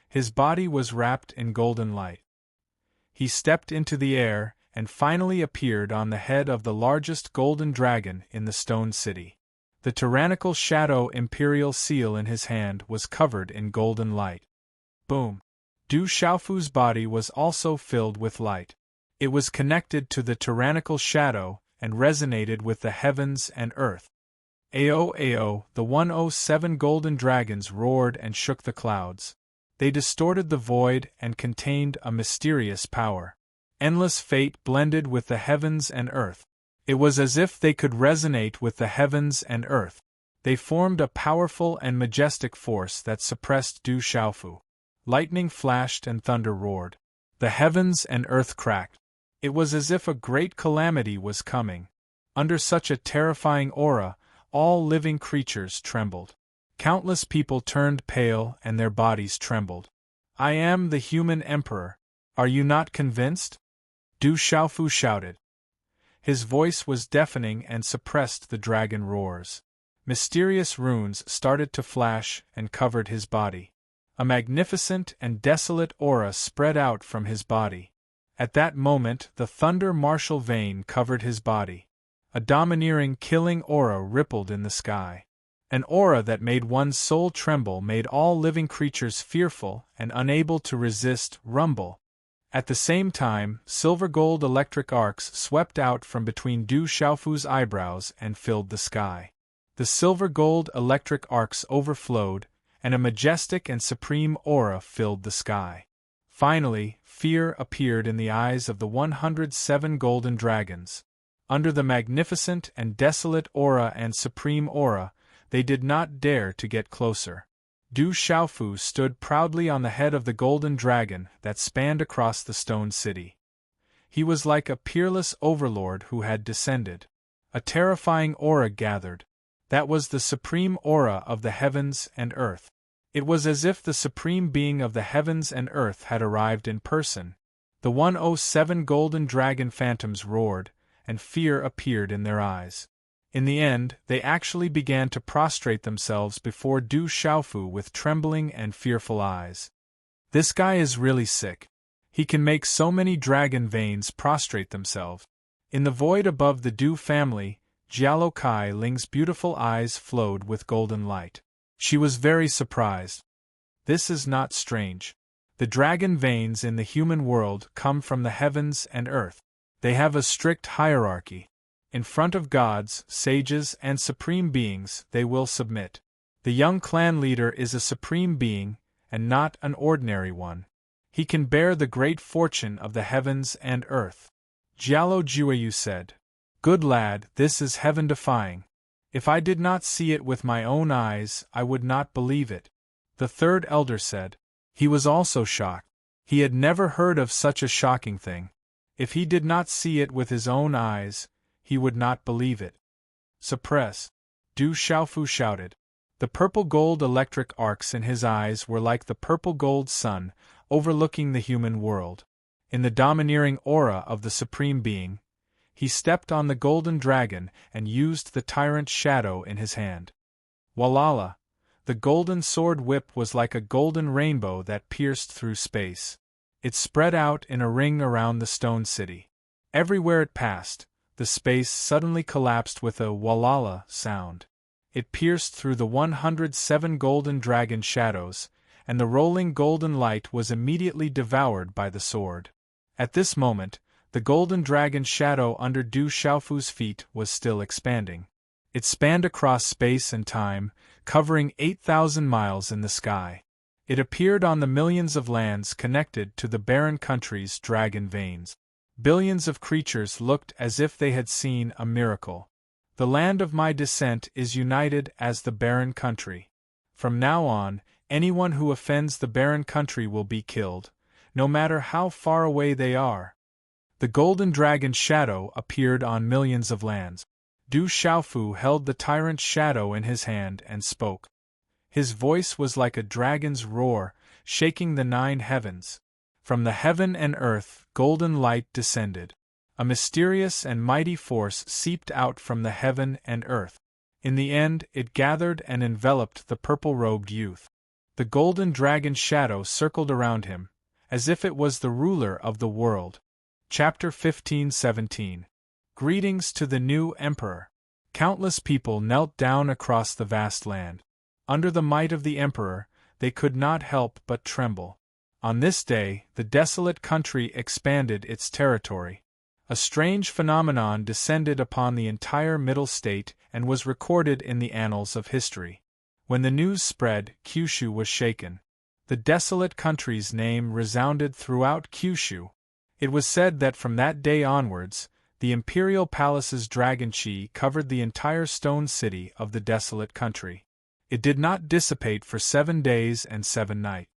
His body was wrapped in golden light. He stepped into the air and finally appeared on the head of the largest golden dragon in the stone city. The tyrannical shadow imperial seal in his hand was covered in golden light. Boom! Du Xiaofu's body was also filled with light. It was connected to the tyrannical shadow and resonated with the heavens and earth. Ao ao, the 107 golden dragons roared and shook the clouds. They distorted the void and contained a mysterious power. Endless fate blended with the heavens and earth. It was as if they could resonate with the heavens and earth. They formed a powerful and majestic force that suppressed Du Xiaofu. Lightning flashed and thunder roared. The heavens and earth cracked. It was as if a great calamity was coming. Under such a terrifying aura, all living creatures trembled. Countless people turned pale and their bodies trembled. "I am the human emperor. Are you not convinced?" Du Xiaofu shouted. His voice was deafening and suppressed the dragon roars. Mysterious runes started to flash and covered his body. A magnificent and desolate aura spread out from his body. At that moment, the thunder martial vein covered his body. A domineering, killing aura rippled in the sky. An aura that made one's soul tremble, made all living creatures fearful and unable to resist, rumble. At the same time, silver-gold electric arcs swept out from between Du Xiaofu's eyebrows and filled the sky. The silver-gold electric arcs overflowed, and a majestic and supreme aura filled the sky. Finally, fear appeared in the eyes of the 107 golden dragons. Under the magnificent and desolate aura and supreme aura, they did not dare to get closer. Du Xiaofu stood proudly on the head of the golden dragon that spanned across the stone city. He was like a peerless overlord who had descended. A terrifying aura gathered. That was the supreme aura of the heavens and earth. It was as if the supreme being of the heavens and earth had arrived in person. The 107 golden dragon phantoms roared, and fear appeared in their eyes. In the end, they actually began to prostrate themselves before Du Xiaofu with trembling and fearful eyes. This guy is really sick. He can make so many dragon veins prostrate themselves. In the void above the Du family, Jialo Kai Ling's beautiful eyes flowed with golden light. She was very surprised. This is not strange. The dragon veins in the human world come from the heavens and earth. They have a strict hierarchy. In front of gods, sages, and supreme beings, they will submit. The young clan leader is a supreme being, and not an ordinary one. He can bear the great fortune of the heavens and earth. Jialo Jueyu said, "Good lad, this is heaven-defying. If I did not see it with my own eyes, I would not believe it." The third elder said. He was also shocked. He had never heard of such a shocking thing. If he did not see it with his own eyes, he would not believe it. "Suppress!" Du Xiaofu shouted. The purple-gold electric arcs in his eyes were like the purple-gold sun, overlooking the human world. In the domineering aura of the Supreme Being, he stepped on the golden dragon and used the tyrant shadow in his hand. Walala! The golden sword whip was like a golden rainbow that pierced through space. It spread out in a ring around the stone city. Everywhere it passed, the space suddenly collapsed with a walala sound. It pierced through the 107 golden dragon shadows, and the rolling golden light was immediately devoured by the sword. At this moment, The golden dragon's shadow under Du Xiaofu's feet was still expanding. It spanned across space and time, covering 8,000 miles in the sky. It appeared on the millions of lands connected to the barren country's dragon veins. Billions of creatures looked as if they had seen a miracle. The land of my descent is united as the barren country. From now on, anyone who offends the barren country will be killed, no matter how far away they are. The golden dragon's shadow appeared on millions of lands. Du Xiaofu held the tyrant's shadow in his hand and spoke. His voice was like a dragon's roar, shaking the 9 heavens. From the heaven and earth, golden light descended. A mysterious and mighty force seeped out from the heaven and earth. In the end, it gathered and enveloped the purple-robed youth. The golden dragon's shadow circled around him, as if it was the ruler of the world. Chapter 15-17. Greetings to the new emperor. Countless people knelt down across the vast land. Under the might of the emperor, they could not help but tremble. On this day, the desolate country expanded its territory. A strange phenomenon descended upon the entire Middle State and was recorded in the annals of history. When the news spread, Kyushu was shaken. The desolate country's name resounded throughout Kyushu. It was said that from that day onwards, the imperial palace's dragon chi covered the entire stone city of the desolate country. It did not dissipate for 7 days and 7 nights.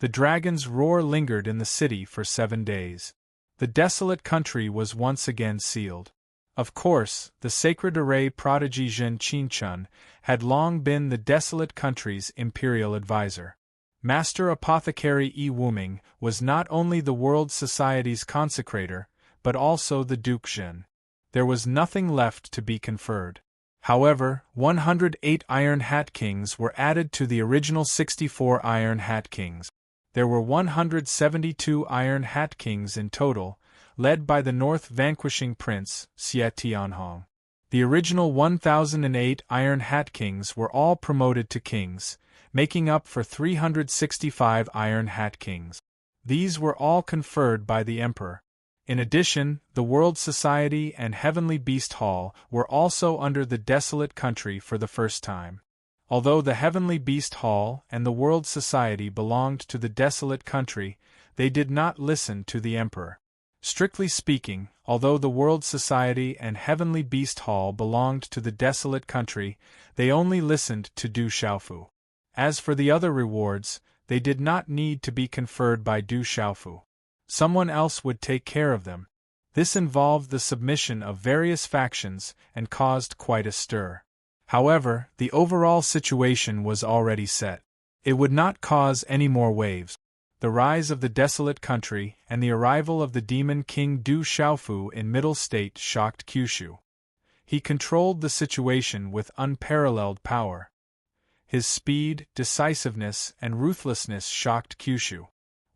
The dragon's roar lingered in the city for 7 days. The desolate country was once again sealed. Of course, the sacred array prodigy Zhen Qingchun had long been the desolate country's imperial advisor. Master Apothecary Yi Wuming was not only the World Society's consecrator, but also the Duke Zhen. There was nothing left to be conferred. However, 108 Iron Hat Kings were added to the original 64 Iron Hat Kings. There were 172 Iron Hat Kings in total, led by the North vanquishing prince, Xie Tianhong. The original 1008 Iron Hat Kings were all promoted to kings, making up for 365 Iron Hat Kings. These were all conferred by the emperor. In addition, the World Society and Heavenly Beast Hall were also under the desolate country for the first time. Although the Heavenly Beast Hall and the World Society belonged to the desolate country, they did not listen to the emperor. Strictly speaking, although the World Society and Heavenly Beast Hall belonged to the desolate country, they only listened to Du Xiaofu. As for the other rewards, they did not need to be conferred by Du Xiaofu. Someone else would take care of them. This involved the submission of various factions and caused quite a stir. However, the overall situation was already set. It would not cause any more waves. The rise of the desolate country and the arrival of the demon king Du Xiaofu in Middle State shocked Kyushu. He controlled the situation with unparalleled power. His speed, decisiveness, and ruthlessness shocked Kyushu.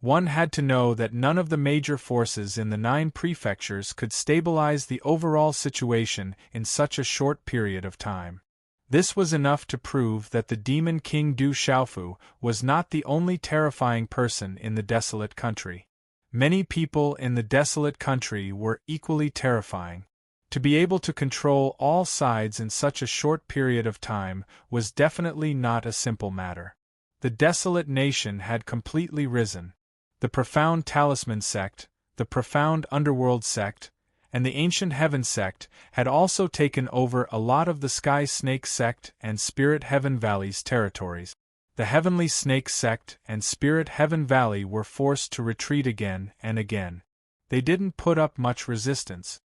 One had to know that none of the major forces in the 9 prefectures could stabilize the overall situation in such a short period of time. This was enough to prove that the demon king Du Xiaofu was not the only terrifying person in the desolate country. Many people in the desolate country were equally terrifying. To be able to control all sides in such a short period of time was definitely not a simple matter. The desolate nation had completely risen. The profound talisman sect, the profound underworld sect, and the ancient heaven sect had also taken over a lot of the sky snake sect and spirit heaven valley's territories. The heavenly snake sect and spirit heaven valley were forced to retreat again and again. They didn't put up much resistance.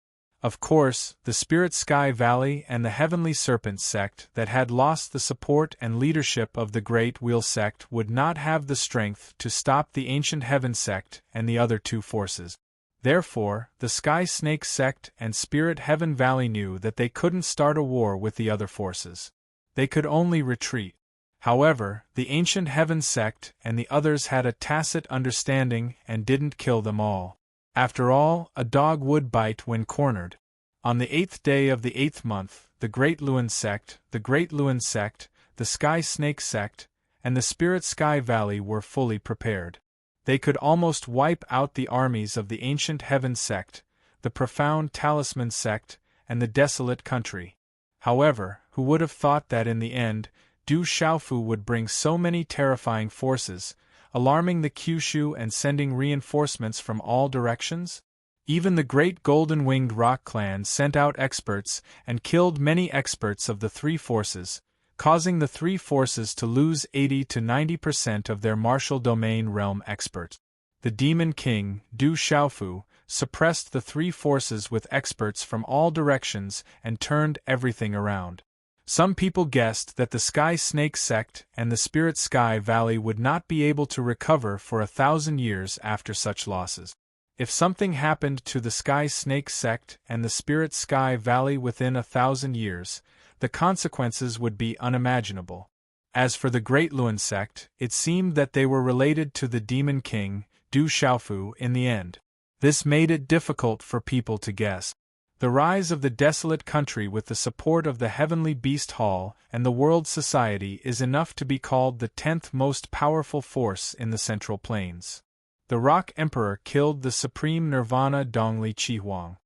Of course, the Spirit Sky Valley and the Heavenly Serpent sect that had lost the support and leadership of the Great Wheel sect would not have the strength to stop the Ancient Heaven sect and the other 2 forces. Therefore, the Sky Snake sect and Spirit Heaven Valley knew that they couldn't start a war with the other forces. They could only retreat. However, the Ancient Heaven sect and the others had a tacit understanding and didn't kill them all. After all, a dog would bite when cornered. On the 8th day of the 8th month, the Great Luan sect, the Sky Snake sect, and the Spirit Sky Valley were fully prepared. They could almost wipe out the armies of the Ancient Heaven sect, the profound talisman sect, and the desolate country. However, who would have thought that in the end, Du Xiaofu would bring so many terrifying forces, alarming the Kyushu and sending reinforcements from all directions? Even the great golden-winged rock clan sent out experts and killed many experts of the three forces, causing the three forces to lose 80 to 90% of their martial domain realm experts. The Demon King, Du Xiaofu, suppressed the three forces with experts from all directions and turned everything around. Some people guessed that the Sky Snake sect and the Spirit Sky Valley would not be able to recover for 1,000 years after such losses. If something happened to the Sky Snake sect and the Spirit Sky Valley within 1,000 years, the consequences would be unimaginable. As for the Great Luan sect, it seemed that they were related to the Demon King, Du Xiaofu, in the end. This made it difficult for people to guess. The rise of the desolate country with the support of the Heavenly Beast Hall and the World Society is enough to be called the 10th most powerful force in the Central Plains. The Rock Emperor killed the Supreme Nirvana Dongli Chihuang.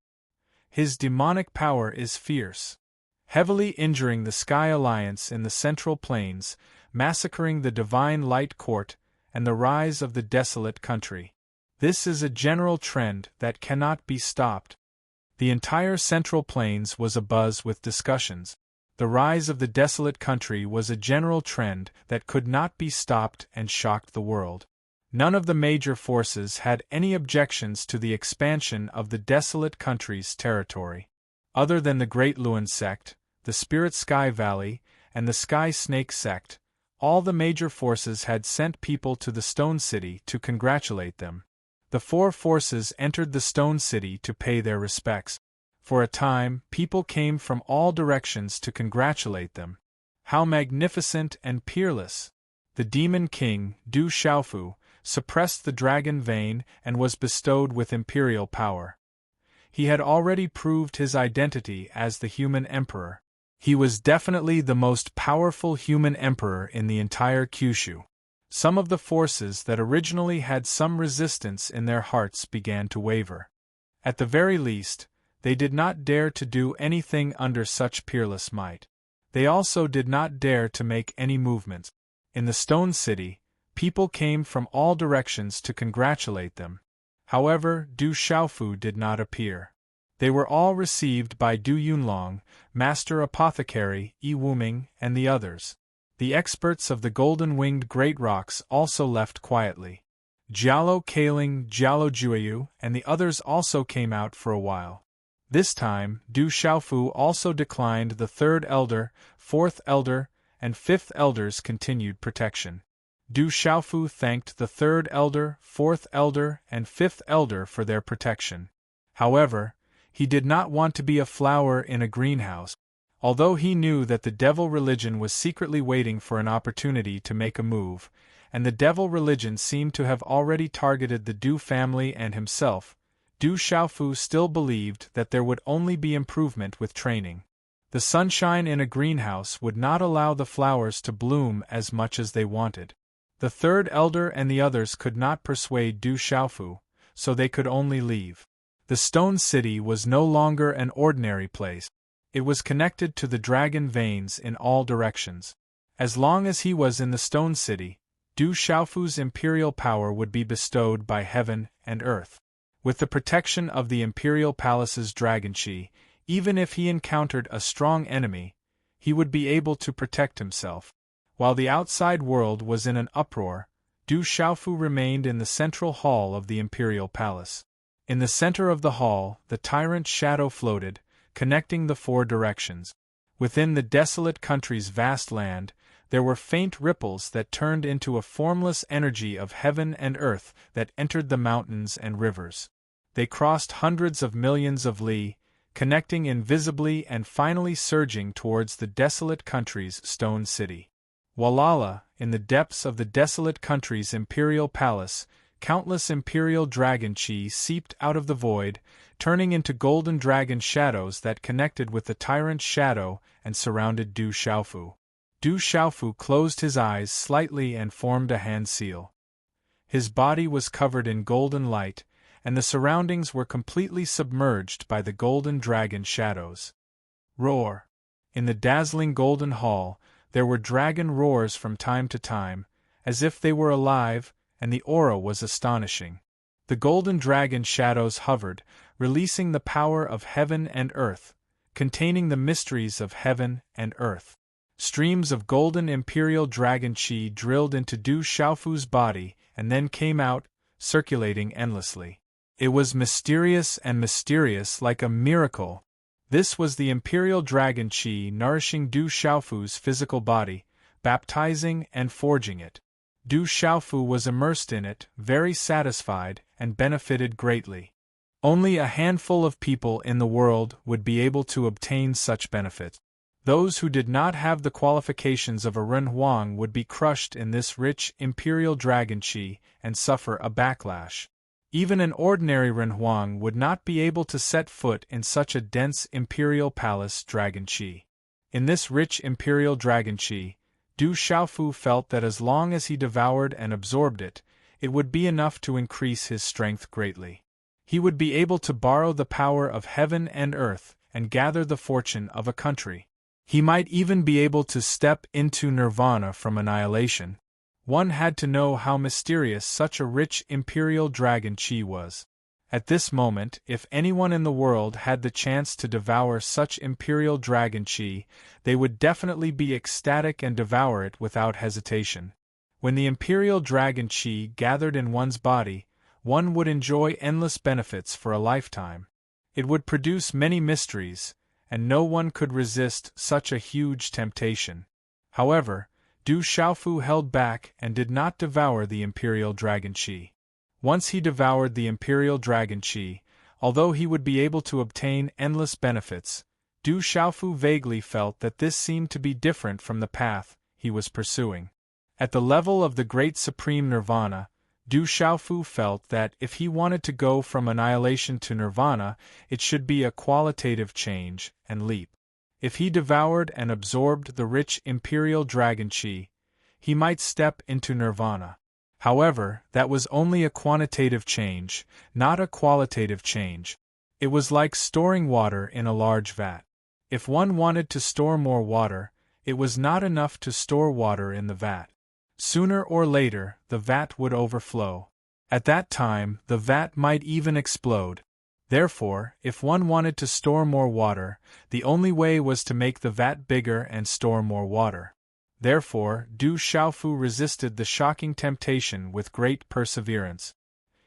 His demonic power is fierce, heavily injuring the Sky Alliance in the Central Plains, massacring the Divine Light Court, and the rise of the desolate country. This is a general trend that cannot be stopped. The entire Central Plains was abuzz with discussions. The rise of the desolate country was a general trend that could not be stopped and shocked the world. None of the major forces had any objections to the expansion of the desolate country's territory. Other than the Great Luan sect, the Spirit Sky Valley, and the Sky Snake sect, all the major forces had sent people to the Stone City to congratulate them. The four forces entered the Stone City to pay their respects. For a time, people came from all directions to congratulate them. How magnificent and peerless! The Demon King, Du Xiaofu, suppressed the dragon vein and was bestowed with imperial power. He had already proved his identity as the human emperor. He was definitely the most powerful human emperor in the entire Kyushu. Some of the forces that originally had some resistance in their hearts began to waver. At the very least, they did not dare to do anything under such peerless might. They also did not dare to make any movements. In the Stone City, people came from all directions to congratulate them. However, Du Xiaofu did not appear. They were all received by Du Yunlong, Master Apothecary, Yi Wuming, and the others. The experts of the golden-winged great rocks also left quietly. Jialo Kaling, Jialo Jueyu, and the others also came out for a while. This time, Du Xiaofu also declined the third elder, fourth elder, and fifth elder's continued protection. Du Xiaofu thanked the third elder, fourth elder, and fifth elder for their protection. However, he did not want to be a flower in a greenhouse. Although he knew that the devil religion was secretly waiting for an opportunity to make a move, and the devil religion seemed to have already targeted the Du family and himself, Du Xiaofu still believed that there would only be improvement with training. The sunshine in a greenhouse would not allow the flowers to bloom as much as they wanted. The third elder and the others could not persuade Du Xiaofu, so they could only leave. The Stone City was no longer an ordinary place. It was connected to the dragon veins in all directions. As long as he was in the Stone City, Du Xiaofu's imperial power would be bestowed by heaven and earth. With the protection of the imperial palace's dragon chi, even if he encountered a strong enemy, he would be able to protect himself. While the outside world was in an uproar, Du Xiaofu remained in the central hall of the imperial palace. In the center of the hall, the tyrant shadow floated, connecting the four directions. Within the desolate country's vast land, there were faint ripples that turned into a formless energy of heaven and earth that entered the mountains and rivers. They crossed hundreds of millions of li, connecting invisibly and finally surging towards the desolate country's Stone City. Walala, in the depths of the desolate country's imperial palace, countless imperial dragon chi seeped out of the void, turning into golden dragon shadows that connected with the tyrant's shadow and surrounded Du Xiaofu. Du Xiaofu closed his eyes slightly and formed a hand seal. His body was covered in golden light, and the surroundings were completely submerged by the golden dragon shadows. Roar! In the dazzling golden hall, there were dragon roars from time to time, as if they were alive, and the aura was astonishing. The golden dragon shadows hovered, releasing the power of heaven and earth, containing the mysteries of heaven and earth. Streams of golden imperial dragon chi drilled into Du Xiaofu's body and then came out, circulating endlessly. It was mysterious and mysterious like a miracle. This was the imperial dragon chi nourishing Du Xiaofu's physical body, baptizing and forging it. Du Xiaofu was immersed in it, very satisfied, and benefited greatly. Only a handful of people in the world would be able to obtain such benefit. Those who did not have the qualifications of a Ren Huang would be crushed in this rich imperial dragon chi and suffer a backlash. Even an ordinary Ren Huang would not be able to set foot in such a dense imperial palace dragon chi. In this rich imperial dragon chi, Du Xiaofu felt that as long as he devoured and absorbed it, it would be enough to increase his strength greatly. He would be able to borrow the power of heaven and earth and gather the fortune of a country. He might even be able to step into nirvana from annihilation. One had to know how mysterious such a rich imperial dragon chi was. At this moment, if anyone in the world had the chance to devour such imperial dragon chi, they would definitely be ecstatic and devour it without hesitation. When the imperial dragon chi gathered in one's body, one would enjoy endless benefits for a lifetime. It would produce many mysteries, and no one could resist such a huge temptation. However, Du Xiaofu held back and did not devour the imperial dragon chi. Once he devoured the imperial dragon chi, although he would be able to obtain endless benefits, Du Xiaofu vaguely felt that this seemed to be different from the path he was pursuing. At the level of the great supreme nirvana, Du Xiaofu felt that if he wanted to go from annihilation to nirvana, it should be a qualitative change and leap. If he devoured and absorbed the rich imperial dragon chi, he might step into nirvana. However, that was only a quantitative change, not a qualitative change. It was like storing water in a large vat. If one wanted to store more water, it was not enough to store water in the vat. Sooner or later, the vat would overflow. At that time, the vat might even explode. Therefore, if one wanted to store more water, the only way was to make the vat bigger and store more water. Therefore, Du Xiaofu resisted the shocking temptation with great perseverance.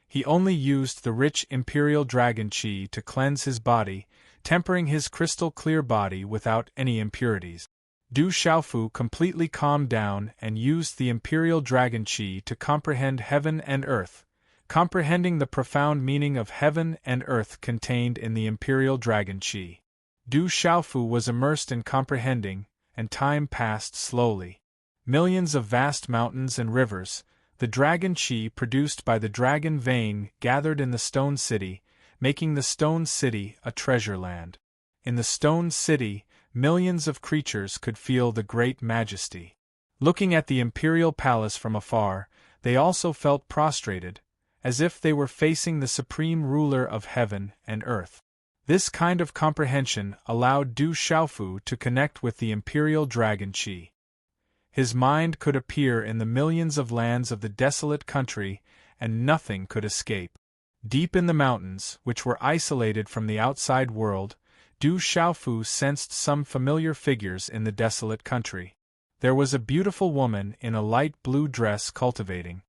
He only used the rich imperial dragon chi to cleanse his body, tempering his crystal-clear body without any impurities. Du Xiaofu completely calmed down and used the imperial dragon chi to comprehend heaven and earth, comprehending the profound meaning of heaven and earth contained in the imperial dragon chi. Du Xiaofu was immersed in comprehending, and time passed slowly. Millions of vast mountains and rivers, the dragon chi produced by the dragon vein gathered in the stone city, making the stone city a treasure land. In the stone city, millions of creatures could feel the great majesty. Looking at the imperial palace from afar, they also felt prostrated, as if they were facing the supreme ruler of heaven and earth. This kind of comprehension allowed Du Xiaofu to connect with the imperial dragon chi. His mind could appear in the millions of lands of the desolate country, and nothing could escape. Deep in the mountains, which were isolated from the outside world, Du Xiaofu sensed some familiar figures in the desolate country. There was a beautiful woman in a light blue dress cultivating.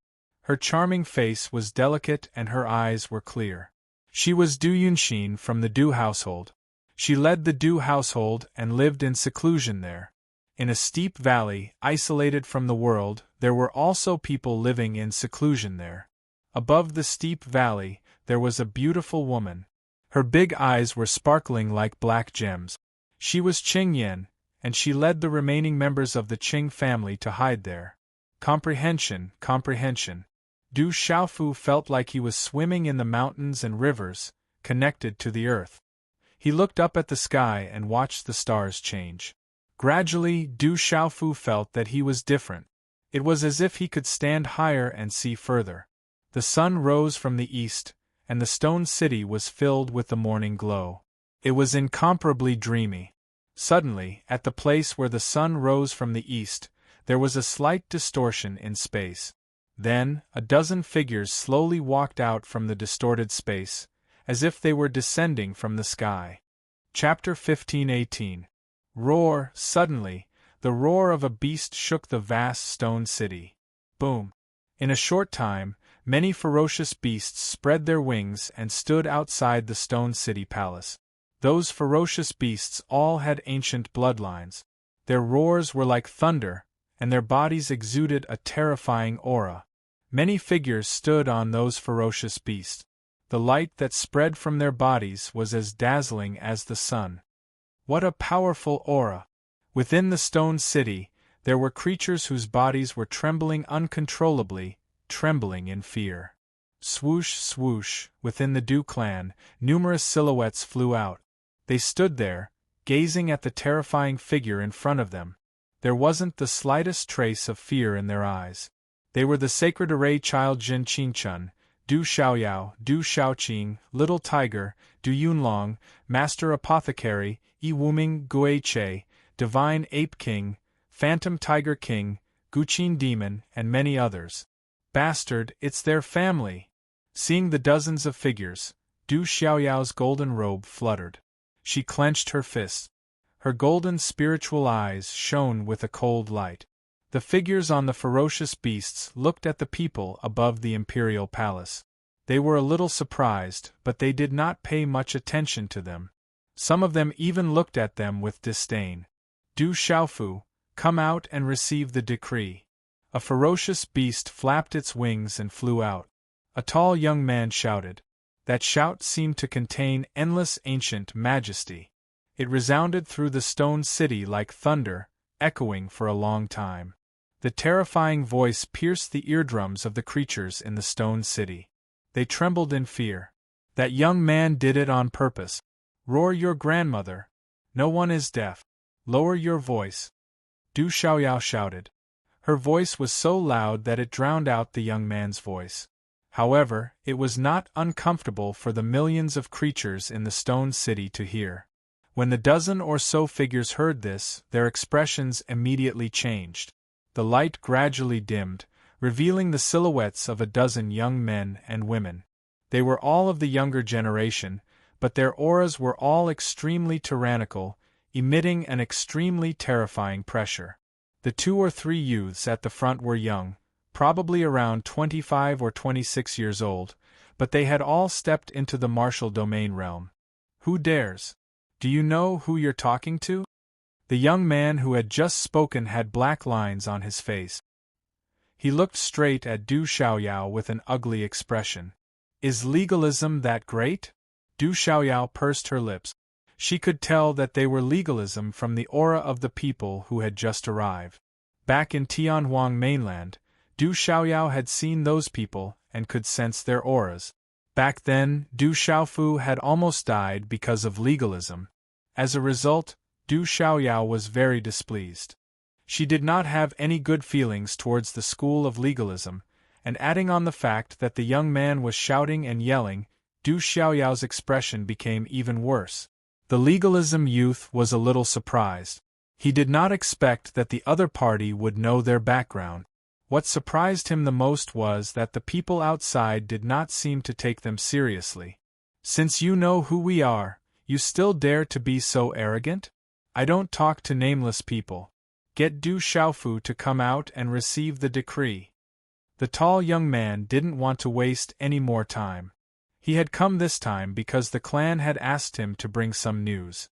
Her charming face was delicate and her eyes were clear. She was Du Yunxin from the Du household. She led the Du household and lived in seclusion there. In a steep valley, isolated from the world, there were also people living in seclusion there. Above the steep valley, there was a beautiful woman. Her big eyes were sparkling like black gems. She was Qing Yan, and she led the remaining members of the Qing family to hide there. Comprehension, comprehension. Du Xiaofu felt like he was swimming in the mountains and rivers, connected to the earth. He looked up at the sky and watched the stars change. Gradually, Du Xiaofu felt that he was different. It was as if he could stand higher and see further. The sun rose from the east, and the stone city was filled with the morning glow. It was incomparably dreamy. Suddenly, at the place where the sun rose from the east, there was a slight distortion in space. Then, a dozen figures slowly walked out from the distorted space, as if they were descending from the sky. Chapter 15:18. Roar. Suddenly, the roar of a beast shook the vast stone city. Boom! In a short time, many ferocious beasts spread their wings and stood outside the stone city palace. Those ferocious beasts all had ancient bloodlines. Their roars were like thunder, and their bodies exuded a terrifying aura. Many figures stood on those ferocious beasts. The light that spread from their bodies was as dazzling as the sun. What a powerful aura! Within the stone city, there were creatures whose bodies were trembling uncontrollably, trembling in fear. Swoosh, swoosh, within the Dew clan, numerous silhouettes flew out. They stood there, gazing at the terrifying figure in front of them. There wasn't the slightest trace of fear in their eyes. They were the sacred array child Jin Qingchun, Du Xiaoyao, Du Xiaoqing, Little Tiger, Du Yunlong, Master Apothecary, Yi Wuming Gui Che, Divine Ape King, Phantom Tiger King, Guqin Demon, and many others. Bastard, it's their family! Seeing the dozens of figures, Du Xiaoyao's golden robe fluttered. She clenched her fists. Her golden spiritual eyes shone with a cold light. The figures on the ferocious beasts looked at the people above the imperial palace. They were a little surprised, but they did not pay much attention to them. Some of them even looked at them with disdain. Du Xiaofu, come out and receive the decree. A ferocious beast flapped its wings and flew out. A tall young man shouted. That shout seemed to contain endless ancient majesty. It resounded through the stone city like thunder, echoing for a long time. The terrifying voice pierced the eardrums of the creatures in the stone city. They trembled in fear. That young man did it on purpose. Roar your grandmother. No one is deaf. Lower your voice. Du Xiaoyao shouted. Her voice was so loud that it drowned out the young man's voice. However, it was not uncomfortable for the millions of creatures in the stone city to hear. When the dozen or so figures heard this, their expressions immediately changed. The light gradually dimmed, revealing the silhouettes of a dozen young men and women. They were all of the younger generation, but their auras were all extremely tyrannical, emitting an extremely terrifying pressure. The 2 or 3 youths at the front were young, probably around 25 or 26 years old, but they had all stepped into the martial domain realm. Who dares? Do you know who you're talking to? The young man who had just spoken had black lines on his face. He looked straight at Du Xiaoyao with an ugly expression. Is legalism that great? Du Xiaoyao pursed her lips. She could tell that they were legalism from the aura of the people who had just arrived. Back in Tianhuang mainland, Du Xiaoyao had seen those people and could sense their auras. Back then, Du Xiaofu had almost died because of legalism. As a result, Du Xiaoyao was very displeased. She did not have any good feelings towards the school of legalism, and adding on the fact that the young man was shouting and yelling, Du Xiaoyao's expression became even worse. The legalism youth was a little surprised. He did not expect that the other party would know their background. What surprised him the most was that the people outside did not seem to take them seriously. Since you know who we are, you still dare to be so arrogant? I don't talk to nameless people. Get Du Xiaofu to come out and receive the decree. The tall young man didn't want to waste any more time. He had come this time because the clan had asked him to bring some news.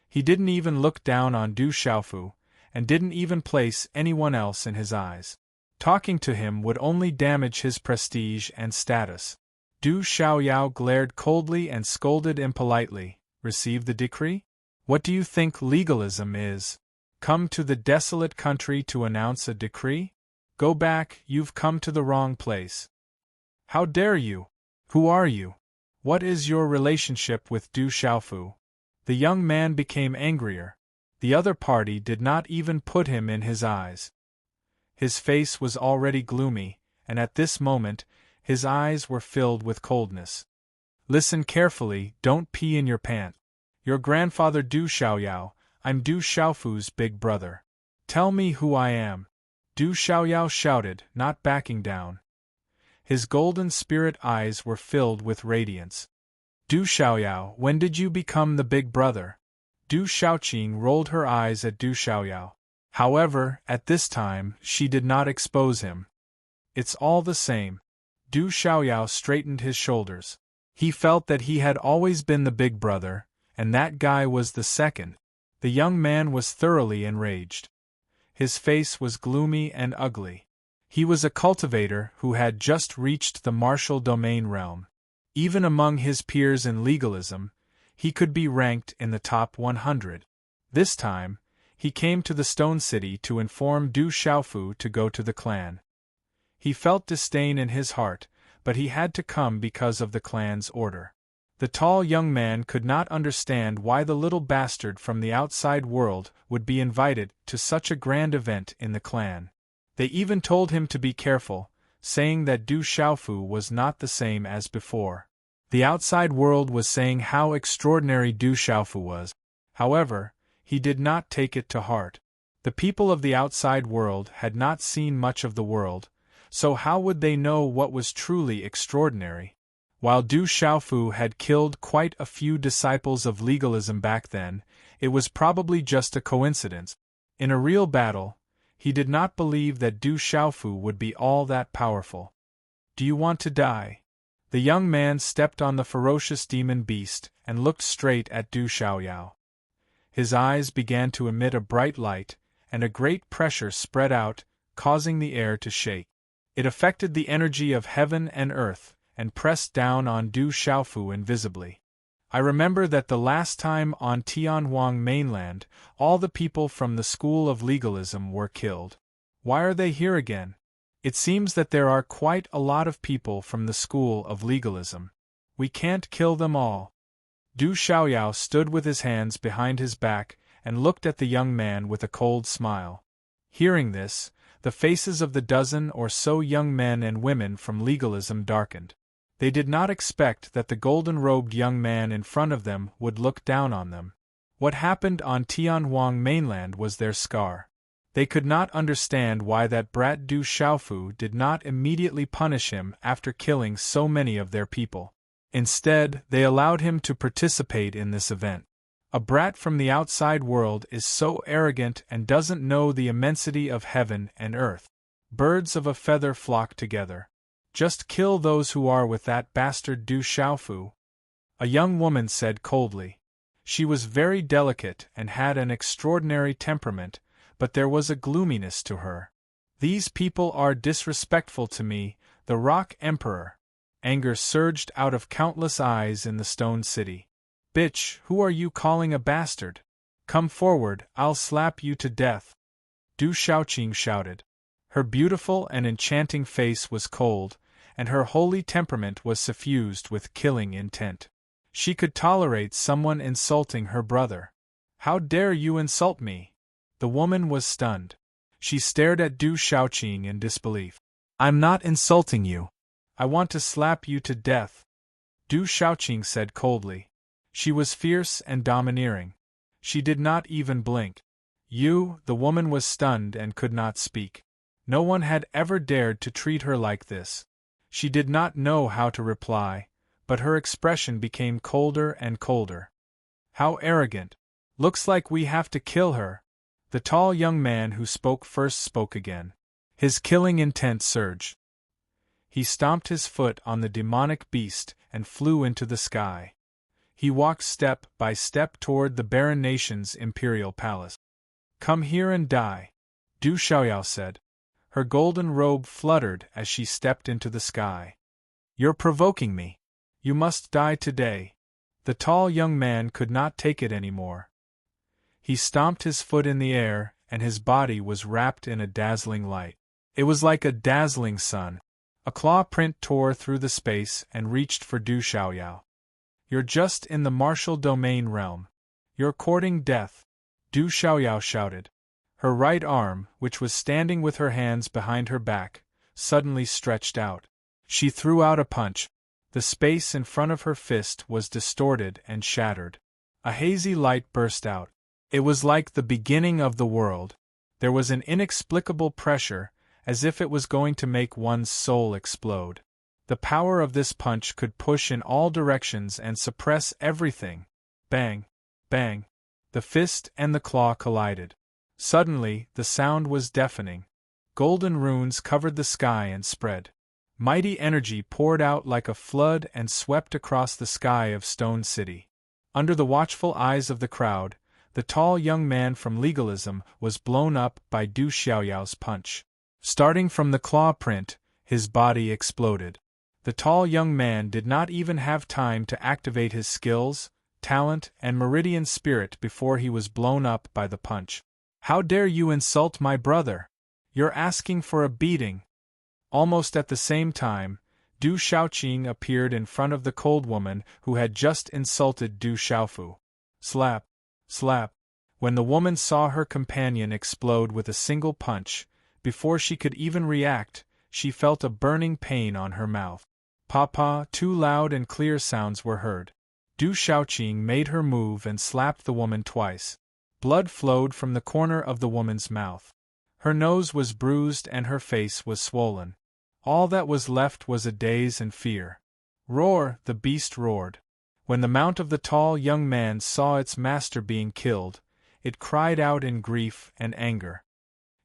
He didn't even look down on Du Xiaofu, and didn't even place anyone else in his eyes. Talking to him would only damage his prestige and status. Du Xiaoyao glared coldly and scolded impolitely. Receive the decree? What do you think legalism is? Come to the desolate country to announce a decree? Go back, you've come to the wrong place. How dare you? Who are you? What is your relationship with Du Xiaofu? The young man became angrier. The other party did not even put him in his eyes. His face was already gloomy, and at this moment, his eyes were filled with coldness. Listen carefully, don't pee in your pants. Your grandfather Du Xiaoyao, I'm Du Xiaofu's big brother. Tell me who I am. Du Xiaoyao shouted, not backing down. His golden spirit eyes were filled with radiance. Du Xiaoyao, when did you become the big brother? Du Xiaoqing rolled her eyes at Du Xiaoyao. However, at this time, she did not expose him. It's all the same. Du Xiaoyao straightened his shoulders. He felt that he had always been the big brother, and that guy was the second. The young man was thoroughly enraged. His face was gloomy and ugly. He was a cultivator who had just reached the martial domain realm. Even among his peers in legalism, he could be ranked in the top 100. This time, he came to the Stone City to inform Du Xiaofu to go to the clan. He felt disdain in his heart, but he had to come because of the clan's order. The tall young man could not understand why the little bastard from the outside world would be invited to such a grand event in the clan. They even told him to be careful, saying that Du Xiaofu was not the same as before. The outside world was saying how extraordinary Du Xiaofu was. However, he did not take it to heart. The people of the outside world had not seen much of the world, so how would they know what was truly extraordinary? While Du Xiaofu had killed quite a few disciples of legalism back then, it was probably just a coincidence. In a real battle, he did not believe that Du Xiaofu would be all that powerful. Do you want to die? The young man stepped on the ferocious demon beast and looked straight at Du Xiaoyao. His eyes began to emit a bright light, and a great pressure spread out, causing the air to shake. It affected the energy of heaven and earth, and pressed down on Du Xiaofu invisibly. I remember that the last time on Tianhuang mainland, all the people from the school of legalism were killed. Why are they here again? It seems that there are quite a lot of people from the school of legalism. We can't kill them all. Du Xiaoyao stood with his hands behind his back and looked at the young man with a cold smile. Hearing this, the faces of the dozen or so young men and women from legalism darkened. They did not expect that the golden-robed young man in front of them would look down on them. What happened on Tianhuang mainland was their scar. They could not understand why that brat Du Xiaofu did not immediately punish him after killing so many of their people. Instead, they allowed him to participate in this event. A brat from the outside world is so arrogant and doesn't know the immensity of heaven and earth. Birds of a feather flock together. Just kill those who are with that bastard Du Xiaofu. A young woman said coldly. She was very delicate and had an extraordinary temperament, but there was a gloominess to her. These people are disrespectful to me, the Rock Emperor. Anger surged out of countless eyes in the Stone City. Bitch, who are you calling a bastard? Come forward, I'll slap you to death. Du Xiaoqing shouted. Her beautiful and enchanting face was cold, and her holy temperament was suffused with killing intent. She could tolerate someone insulting her brother. How dare you insult me? The woman was stunned. She stared at Du Xiaoqing in disbelief. I'm not insulting you. I want to slap you to death. Du Xiaoqing said coldly. She was fierce and domineering. She did not even blink. The woman was stunned and could not speak. No one had ever dared to treat her like this. She did not know how to reply, but her expression became colder and colder. How arrogant! Looks like we have to kill her. The tall young man who spoke first spoke again. His killing intent surged. He stomped his foot on the demonic beast and flew into the sky. He walked step by step toward the barren nation's imperial palace. Come here and die, Du Xiaoyao said. Her golden robe fluttered as she stepped into the sky. You're provoking me. You must die today. The tall young man could not take it anymore. He stomped his foot in the air, and his body was wrapped in a dazzling light. It was like a dazzling sun. A claw print tore through the space and reached for Du Xiaoyao. You're just in the martial domain realm. You're courting death, Du Xiaoyao shouted. Her right arm, which was standing with her hands behind her back, suddenly stretched out. She threw out a punch. The space in front of her fist was distorted and shattered. A hazy light burst out. It was like the beginning of the world. There was an inexplicable pressure, as if it was going to make one's soul explode. The power of this punch could push in all directions and suppress everything. Bang! Bang! The fist and the claw collided. Suddenly, the sound was deafening. Golden runes covered the sky and spread. Mighty energy poured out like a flood and swept across the sky of Stone City. Under the watchful eyes of the crowd, the tall young man from legalism was blown up by Du Xiaoyao's punch. Starting from the claw print, his body exploded. The tall young man did not even have time to activate his skills, talent, and meridian spirit before he was blown up by the punch. "How dare you insult my brother? You're asking for a beating." Almost at the same time, Du Shaoqing appeared in front of the cold woman who had just insulted Du Xiaofu. Slap! Slap! When the woman saw her companion explode with a single punch, before she could even react, she felt a burning pain on her mouth. "Pa-pa!" Two loud and clear sounds were heard. Du Shaoqing made her move and slapped the woman twice. Blood flowed from the corner of the woman's mouth. Her nose was bruised and her face was swollen. All that was left was a daze and fear. "Roar!" the beast roared. When the mount of the tall young man saw its master being killed, it cried out in grief and anger.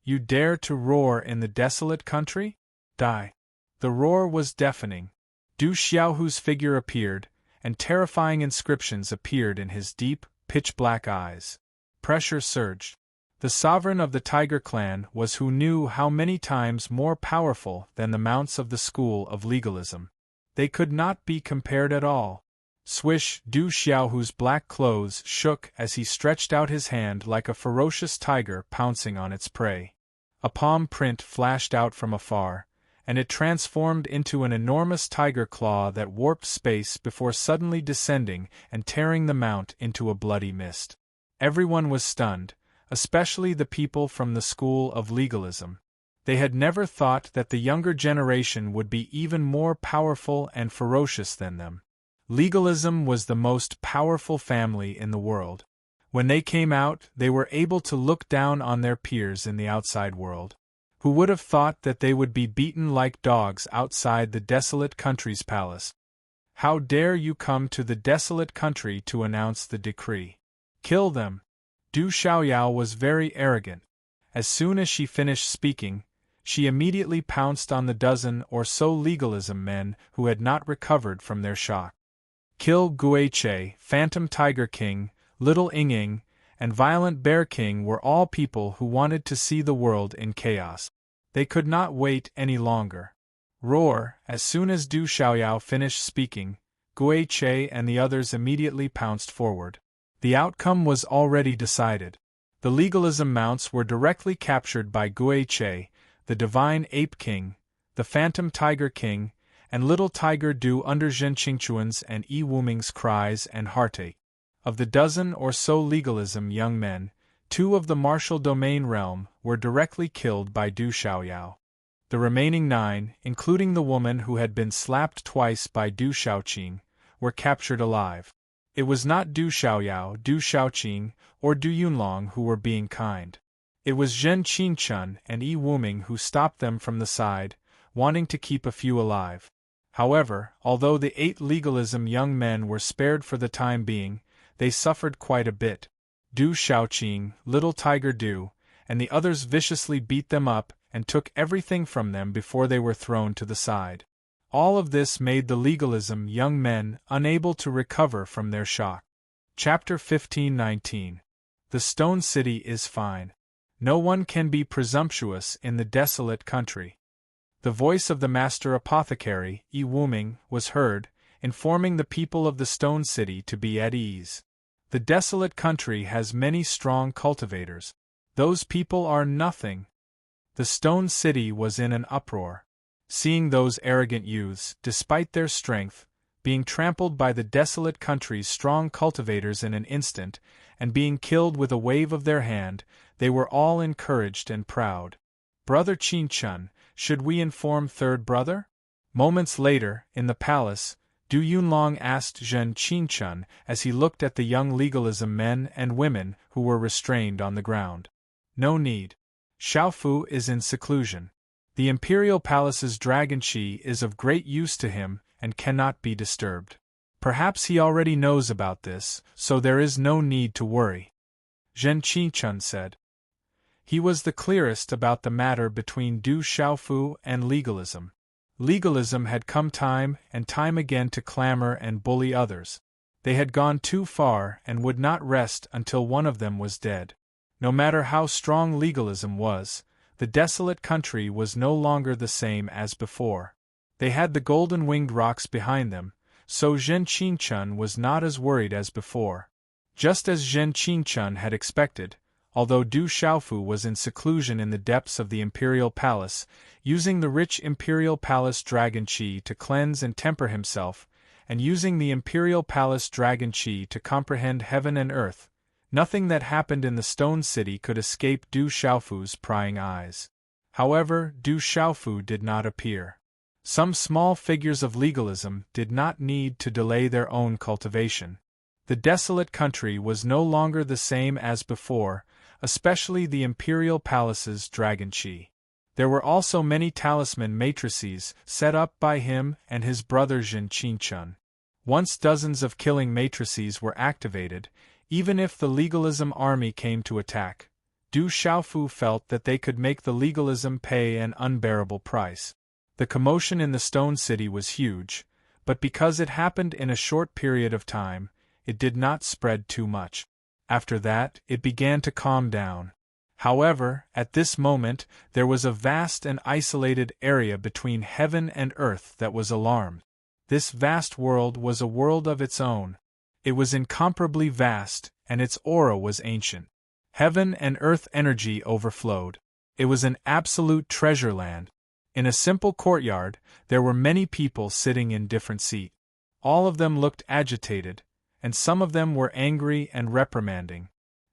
"You dare to roar in the desolate country? Die!" The roar was deafening. Du Xiaohu's figure appeared, and terrifying inscriptions appeared in his deep, pitch-black eyes. Pressure surged. The sovereign of the Tiger clan was who knew how many times more powerful than the mounts of the school of legalism. They could not be compared at all. Swish! Du Xiaohu's black clothes shook as he stretched out his hand like a ferocious tiger pouncing on its prey. A palm print flashed out from afar, and it transformed into an enormous tiger claw that warped space before suddenly descending and tearing the mount into a bloody mist. Everyone was stunned, especially the people from the school of legalism. They had never thought that the younger generation would be even more powerful and ferocious than them. Legalism was the most powerful family in the world. When they came out, they were able to look down on their peers in the outside world. Who would have thought that they would be beaten like dogs outside the desolate country's palace? "How dare you come to the desolate country to announce the decree? Kill them!" Du Xiaoyao was very arrogant. As soon as she finished speaking, she immediately pounced on the dozen or so legalism men who had not recovered from their shock. Kill Guiche, Phantom Tiger King, Little Ying, and Violent Bear King were all people who wanted to see the world in chaos. They could not wait any longer. Roar! As soon as Du Xiaoyao finished speaking, Guiche and the others immediately pounced forward. The outcome was already decided. The legalism mounts were directly captured by Guiche, the Divine Ape King, the Phantom Tiger King, and Little Tiger Du under Zhen Qingquan's and Yi Wuming's cries and heartache. Of the dozen or so legalism young men, 2 of the martial domain realm were directly killed by Du Xiaoyao. The remaining 9, including the woman who had been slapped twice by Du Shaoqing, were captured alive. It was not Du Xiaoyao, Du Shaoqing, or Du Yunlong who were being kind. It was Zhen Qingquan and Yi Wuming who stopped them from the side, wanting to keep a few alive. However, although the 8 legalism young men were spared for the time being, they suffered quite a bit. Du Shaoqing, Little Tiger Du, and the others viciously beat them up and took everything from them before they were thrown to the side. All of this made the legalism young men unable to recover from their shock. Chapter 15-19. The Stone City is fine. No one can be presumptuous in the desolate country. The voice of the master apothecary, Yi Wuming, was heard, informing the people of the Stone City to be at ease. The desolate country has many strong cultivators. Those people are nothing. The Stone City was in an uproar. Seeing those arrogant youths, despite their strength, being trampled by the desolate country's strong cultivators in an instant, and being killed with a wave of their hand, they were all encouraged and proud. "Brother Qingquan, should we inform third brother?" Moments later, in the palace, Du Yunlong asked Zhen Qingchun as he looked at the young legalism men and women who were restrained on the ground. No need. Xiaofu is in seclusion. The imperial palace's dragon qi is of great use to him and cannot be disturbed. Perhaps he already knows about this, so there is no need to worry. Zhen Qingchun said. He was the clearest about the matter between Du Xiaofu and legalism. Legalism had come time and time again to clamor and bully others. They had gone too far and would not rest until one of them was dead. No matter how strong legalism was, the desolate country was no longer the same as before. They had the golden-winged rocks behind them, so Zhen Qingchun was not as worried as before. Just as Zhen Qingchun had expected, although Du Xiaofu was in seclusion in the depths of the imperial palace, using the rich imperial palace dragon qi to cleanse and temper himself, and using the imperial palace dragon qi to comprehend heaven and earth, nothing that happened in the stone city could escape Du Xiaofu's prying eyes. However, Du Xiaofu did not appear. Some small figures of legalism did not need to delay their own cultivation. The desolate country was no longer the same as before, especially the imperial palace's dragon qi. There were also many talisman matrices set up by him and his brother Zhen Qingchun. Once dozens of killing matrices were activated, even if the legalism army came to attack, Du Xiaofu felt that they could make the legalism pay an unbearable price. The commotion in the stone city was huge, but because it happened in a short period of time, it did not spread too much. After that, it began to calm down. However, at this moment, there was a vast and isolated area between heaven and earth that was alarmed. This vast world was a world of its own. It was incomparably vast, and its aura was ancient. Heaven and earth energy overflowed. It was an absolute treasure land. In a simple courtyard, there were many people sitting in different seats. All of them looked agitated, and some of them were angry and reprimanding.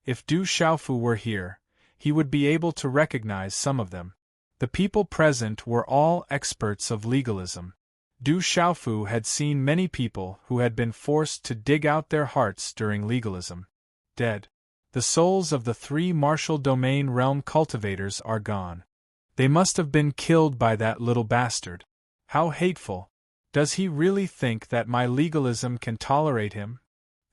If Du Xiaofu were here, he would be able to recognize some of them. The people present were all experts of legalism. Du Xiaofu had seen many people who had been forced to dig out their hearts during legalism. Dead. The souls of the 3 martial domain realm cultivators are gone. They must have been killed by that little bastard. How hateful. Does he really think that my legalism can tolerate him?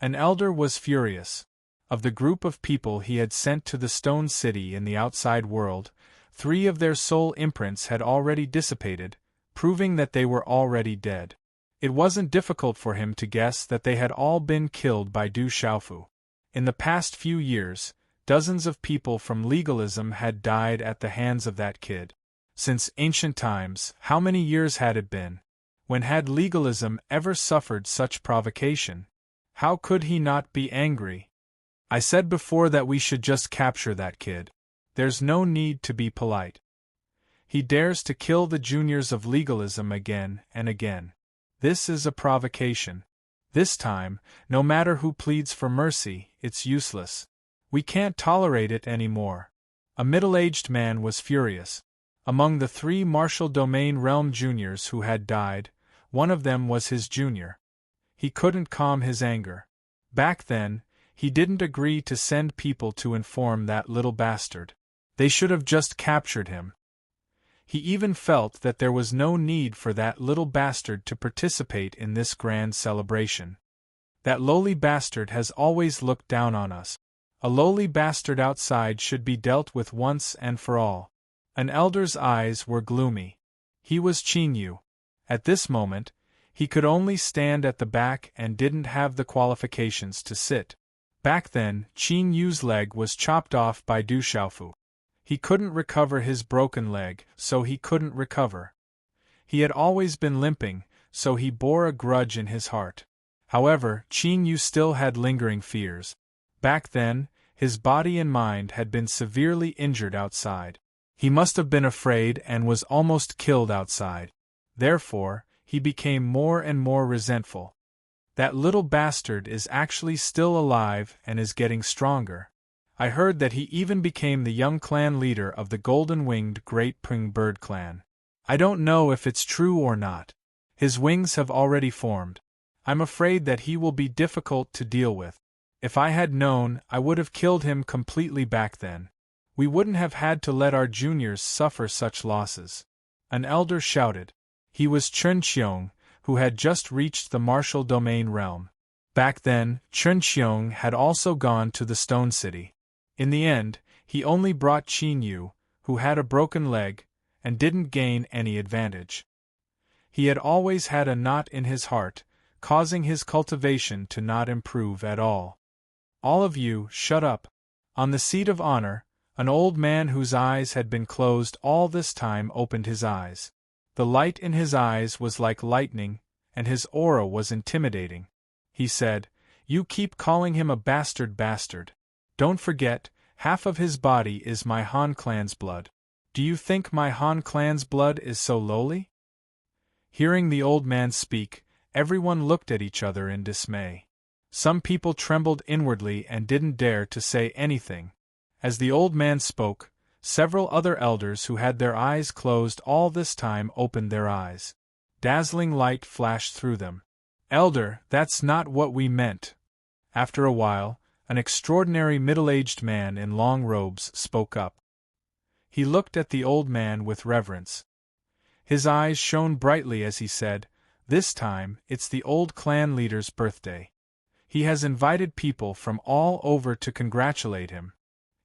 An elder was furious. Of the group of people he had sent to the stone city in the outside world, 3 of their soul imprints had already dissipated, proving that they were already dead. It wasn't difficult for him to guess that they had all been killed by Du Xiaofu. In the past few years, dozens of people from legalism had died at the hands of that kid. Since ancient times, how many years had it been? When had legalism ever suffered such provocation? How could he not be angry? I said before that we should just capture that kid. There's no need to be polite. He dares to kill the juniors of legalism again and again. This is a provocation. This time, no matter who pleads for mercy, it's useless. We can't tolerate it anymore. A middle-aged man was furious. Among the 3 martial domain realm juniors who had died, one of them was his junior. He couldn't calm his anger. Back then, he didn't agree to send people to inform that little bastard. They should have just captured him. He even felt that there was no need for that little bastard to participate in this grand celebration. That lowly bastard has always looked down on us. A lowly bastard outside should be dealt with once and for all. An elder's eyes were gloomy. He was Qin Yu. At this moment, he could only stand at the back and didn't have the qualifications to sit. Back then, Qin Yu's leg was chopped off by Du Xiaofu. He couldn't recover his broken leg, so he couldn't recover. He had always been limping, so he bore a grudge in his heart. However, Qin Yu still had lingering fears. Back then, his body and mind had been severely injured outside. He must have been afraid and was almost killed outside. Therefore, he became more and more resentful. That little bastard is actually still alive and is getting stronger. I heard that he even became the young clan leader of the golden-winged Great Pung Bird clan. I don't know if it's true or not. His wings have already formed. I'm afraid that he will be difficult to deal with. If I had known, I would have killed him completely back then. We wouldn't have had to let our juniors suffer such losses. An elder shouted. He was Chun Xiong, who had just reached the martial domain realm. Back then, Chun Xiong had also gone to the Stone City. In the end, he only brought Qin Yu, who had a broken leg, and didn't gain any advantage. He had always had a knot in his heart, causing his cultivation to not improve at all. All of you, shut up. On the seat of honor, an old man whose eyes had been closed all this time opened his eyes. The light in his eyes was like lightning, and his aura was intimidating. He said, "You keep calling him a bastard. Don't forget, half of his body is my Han clan's blood. Do you think my Han clan's blood is so lowly?" Hearing the old man speak, everyone looked at each other in dismay. Some people trembled inwardly and didn't dare to say anything. As the old man spoke, several other elders who had their eyes closed all this time opened their eyes. Dazzling light flashed through them. "Elder, that's not what we meant." After a while, an extraordinary middle-aged man in long robes spoke up. He looked at the old man with reverence. His eyes shone brightly as he said, "This time, it's the old clan leader's birthday. He has invited people from all over to congratulate him.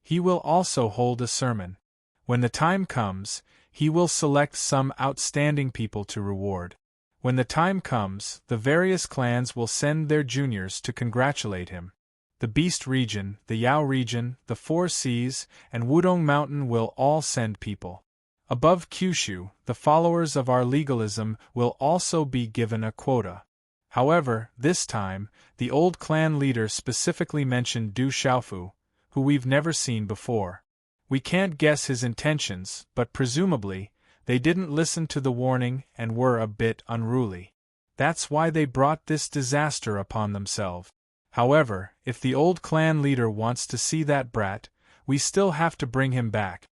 He will also hold a sermon. When the time comes, he will select some outstanding people to reward. When the time comes, the various clans will send their juniors to congratulate him. The Beast region, the Yao region, the Four Seas, and Wudong Mountain will all send people. Above Kyushu, the followers of our legalism will also be given a quota. However, this time, the old clan leader specifically mentioned Du Xiaofu, who we've never seen before. We can't guess his intentions, but presumably, they didn't listen to the warning and were a bit unruly. That's why they brought this disaster upon themselves. However, if the old clan leader wants to see that brat, we still have to bring him back.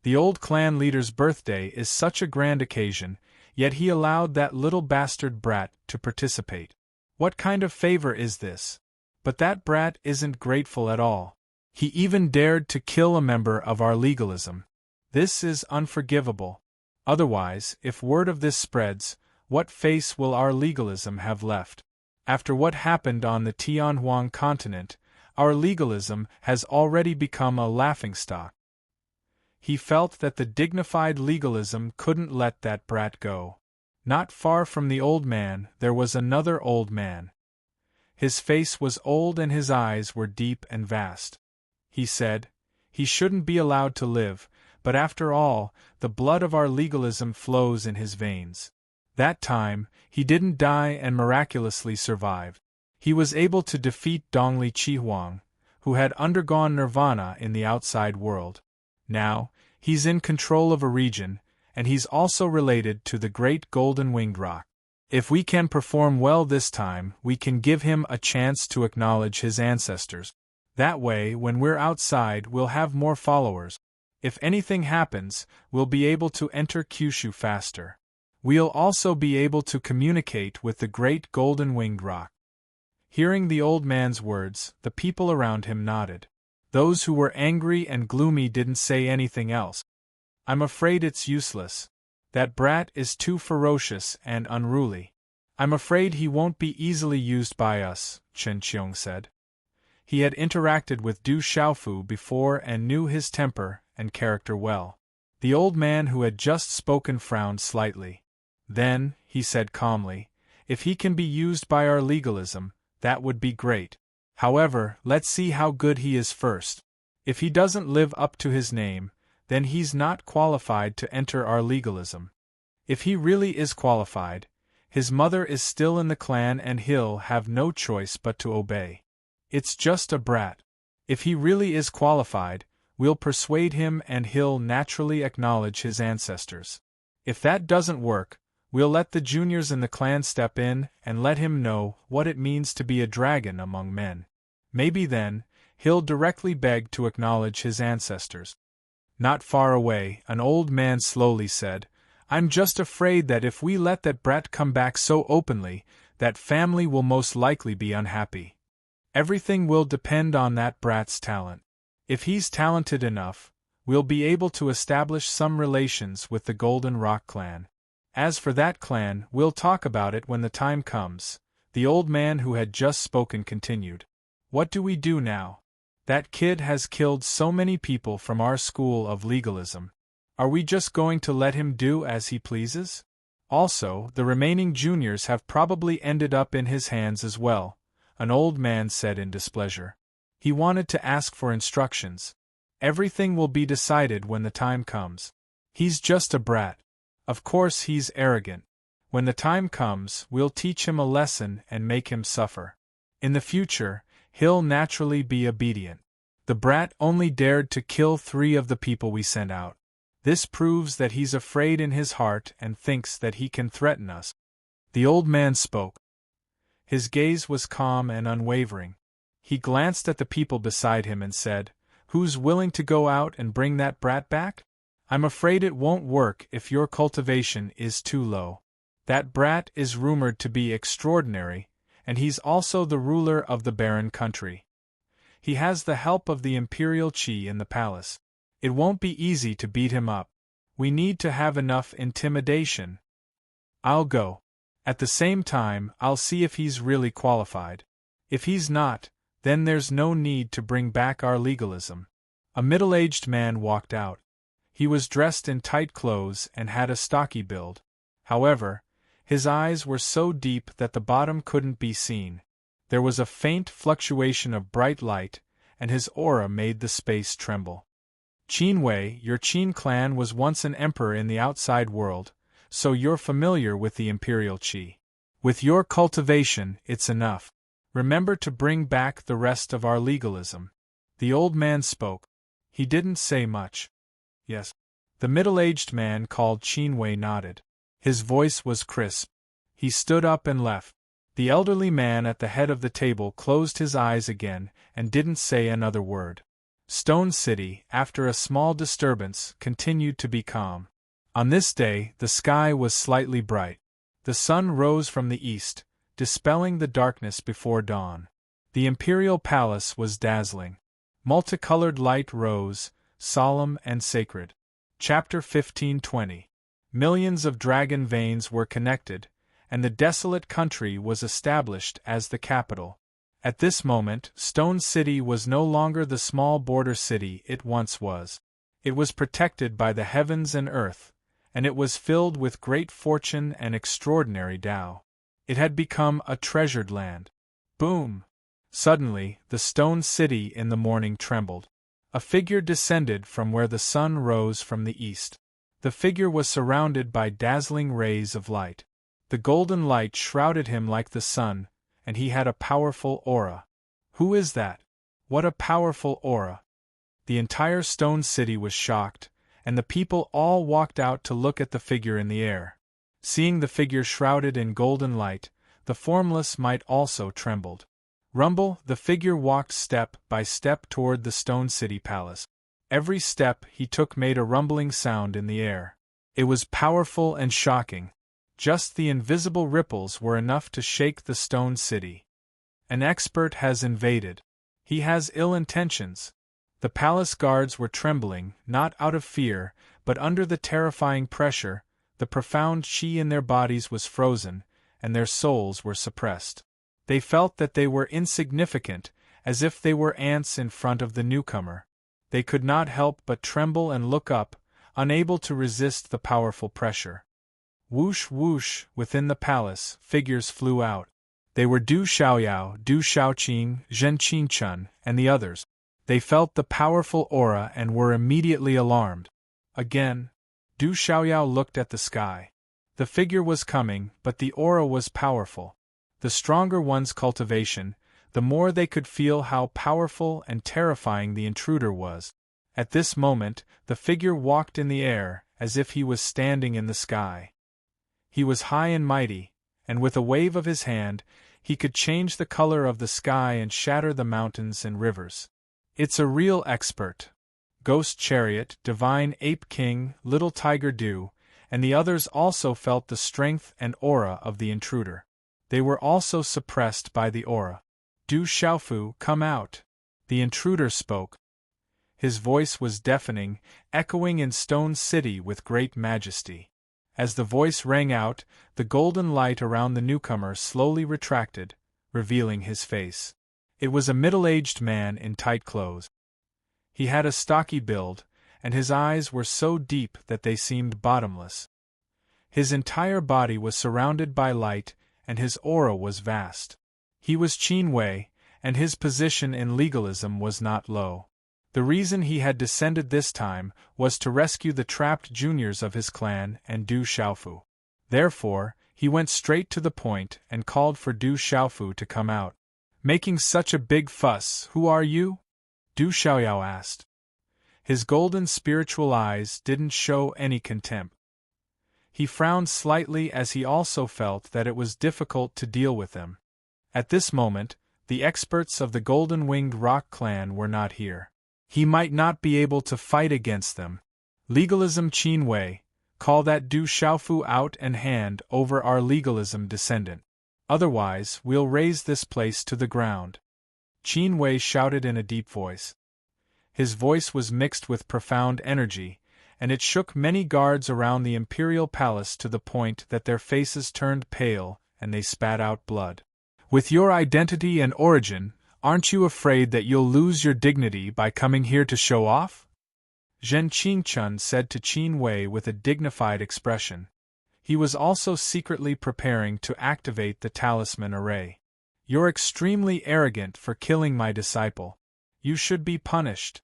The old clan leader's birthday is such a grand occasion, yet he allowed that little bastard brat to participate. What kind of favor is this? But that brat isn't grateful at all. He even dared to kill a member of our legalism. This is unforgivable. Otherwise, if word of this spreads, what face will our legalism have left? After what happened on the Tianhuang continent, our legalism has already become a laughingstock. He felt that the dignified legalism couldn't let that brat go. Not far from the old man, there was another old man. His face was old and his eyes were deep and vast. He said, "He shouldn't be allowed to live, but after all, the blood of our legalism flows in his veins." That time, he didn't die and miraculously survived. He was able to defeat Dongli Chihuang, who had undergone nirvana in the outside world. Now, he's in control of a region, and he's also related to the great golden-winged rock. If we can perform well this time, we can give him a chance to acknowledge his ancestors. That way, when we're outside, we'll have more followers. If anything happens, we'll be able to enter Kyushu faster. We'll also be able to communicate with the great golden-winged rock. Hearing the old man's words, the people around him nodded. Those who were angry and gloomy didn't say anything else. "I'm afraid it's useless. That brat is too ferocious and unruly. I'm afraid he won't be easily used by us," Chen Qiong said. He had interacted with Du Xiaofu before and knew his temper and character well. The old man who had just spoken frowned slightly. Then, he said calmly, "If he can be used by our legalism, that would be great. However, let's see how good he is first. If he doesn't live up to his name, then he's not qualified to enter our legalism. If he really is qualified, his mother is still in the clan and he'll have no choice but to obey. It's just a brat. If he really is qualified, we'll persuade him and he'll naturally acknowledge his ancestors. If that doesn't work, we'll let the juniors in the clan step in and let him know what it means to be a dragon among men. Maybe then, he'll directly beg to acknowledge his ancestors." Not far away, an old man slowly said, "I'm just afraid that if we let that brat come back so openly, that family will most likely be unhappy. Everything will depend on that brat's talent. If he's talented enough, we'll be able to establish some relations with the Golden Rock clan. As for that clan, we'll talk about it when the time comes, the old man who had just spoken continued. What do we do now? That kid has killed so many people from our school of legalism. Are we just going to let him do as he pleases? Also, the remaining juniors have probably ended up in his hands as well, an old man said in displeasure. He wanted to ask for instructions. Everything will be decided when the time comes. He's just a brat. Of course he's arrogant. When the time comes, we'll teach him a lesson and make him suffer. In the future, he'll naturally be obedient. The brat only dared to kill 3 of the people we sent out. This proves that he's afraid in his heart and thinks that he can threaten us. The old man spoke. His gaze was calm and unwavering. He glanced at the people beside him and said, "Who's willing to go out and bring that brat back? I'm afraid it won't work if your cultivation is too low. That brat is rumored to be extraordinary, and he's also the ruler of the barren country. He has the help of the imperial chi in the palace. It won't be easy to beat him up. We need to have enough intimidation. I'll go. At the same time, I'll see if he's really qualified. If he's not, then there's no need to bring back our legalism." A middle-aged man walked out. He was dressed in tight clothes and had a stocky build. However, his eyes were so deep that the bottom couldn't be seen. There was a faint fluctuation of bright light, and his aura made the space tremble. "Qinwei, your Qin clan was once an emperor in the outside world, so you're familiar with the imperial qi. With your cultivation, it's enough. Remember to bring back the rest of our legalism." The old man spoke. He didn't say much. "Yes." The middle-aged man called Qinwei nodded. His voice was crisp. He stood up and left. The elderly man at the head of the table closed his eyes again and didn't say another word. Stone City, after a small disturbance, continued to be calm. On this day, the sky was slightly bright. The sun rose from the east, dispelling the darkness before dawn. The imperial palace was dazzling. Multicolored light rose, solemn and sacred. Chapter 15:20. Millions of dragon veins were connected, and the desolate country was established as the capital. At this moment, Stone City was no longer the small border city it once was. It was protected by the heavens and earth, and it was filled with great fortune and extraordinary Tao. It had become a treasured land. Boom! Suddenly, the Stone City in the morning trembled. A figure descended from where the sun rose from the east. The figure was surrounded by dazzling rays of light. The golden light shrouded him like the sun, and he had a powerful aura. Who is that? What a powerful aura! The entire Stone City was shocked, and the people all walked out to look at the figure in the air. Seeing the figure shrouded in golden light, the formless might also trembled. Rumble, the figure walked step by step toward the Stone City Palace. Every step he took made a rumbling sound in the air. It was powerful and shocking. Just the invisible ripples were enough to shake the Stone City. An expert has invaded. He has ill intentions. The palace guards were trembling, not out of fear, but under the terrifying pressure. The profound chi in their bodies was frozen, and their souls were suppressed. They felt that they were insignificant, as if they were ants in front of the newcomer. They could not help but tremble and look up, unable to resist the powerful pressure. Whoosh whoosh, within the palace, figures flew out. They were Du Xiaoyao, Du Xiaoqing, Zhen Qinchun, and the others. They felt the powerful aura and were immediately alarmed. Again, Du Xiaoyao looked at the sky. The figure was coming, but the aura was powerful. The stronger one's cultivation, the more they could feel how powerful and terrifying the intruder was. At this moment, the figure walked in the air, as if he was standing in the sky. He was high and mighty, and with a wave of his hand, he could change the color of the sky and shatter the mountains and rivers. It's a real expert. Ghost Chariot, Divine Ape King, Little Tiger Dew, and the others also felt the strength and aura of the intruder. They were also suppressed by the aura. Du Xiaofu, come out! The intruder spoke. His voice was deafening, echoing in Stone City with great majesty. As the voice rang out, the golden light around the newcomer slowly retracted, revealing his face. It was a middle-aged man in tight clothes. He had a stocky build, and his eyes were so deep that they seemed bottomless. His entire body was surrounded by light, and his aura was vast. He was Qin Wei, and his position in legalism was not low. The reason he had descended this time was to rescue the trapped juniors of his clan and Du Xiaofu. Therefore, he went straight to the point and called for Du Xiaofu to come out. Making such a big fuss, who are you? Du Xiaoyao asked. His golden spiritual eyes didn't show any contempt. He frowned slightly as he also felt that it was difficult to deal with them. At this moment, the experts of the Golden-Winged Rock clan were not here. He might not be able to fight against them. Legalism Qin Wei, call that Du Xiaofu out and hand over our legalism descendant. Otherwise, we'll raze this place to the ground. Qin Wei shouted in a deep voice. His voice was mixed with profound energy, and it shook many guards around the imperial palace to the point that their faces turned pale and they spat out blood. With your identity and origin, aren't you afraid that you'll lose your dignity by coming here to show off? Zhen Qingchun said to Qin Wei with a dignified expression. He was also secretly preparing to activate the talisman array. You're extremely arrogant for killing my disciple. You should be punished.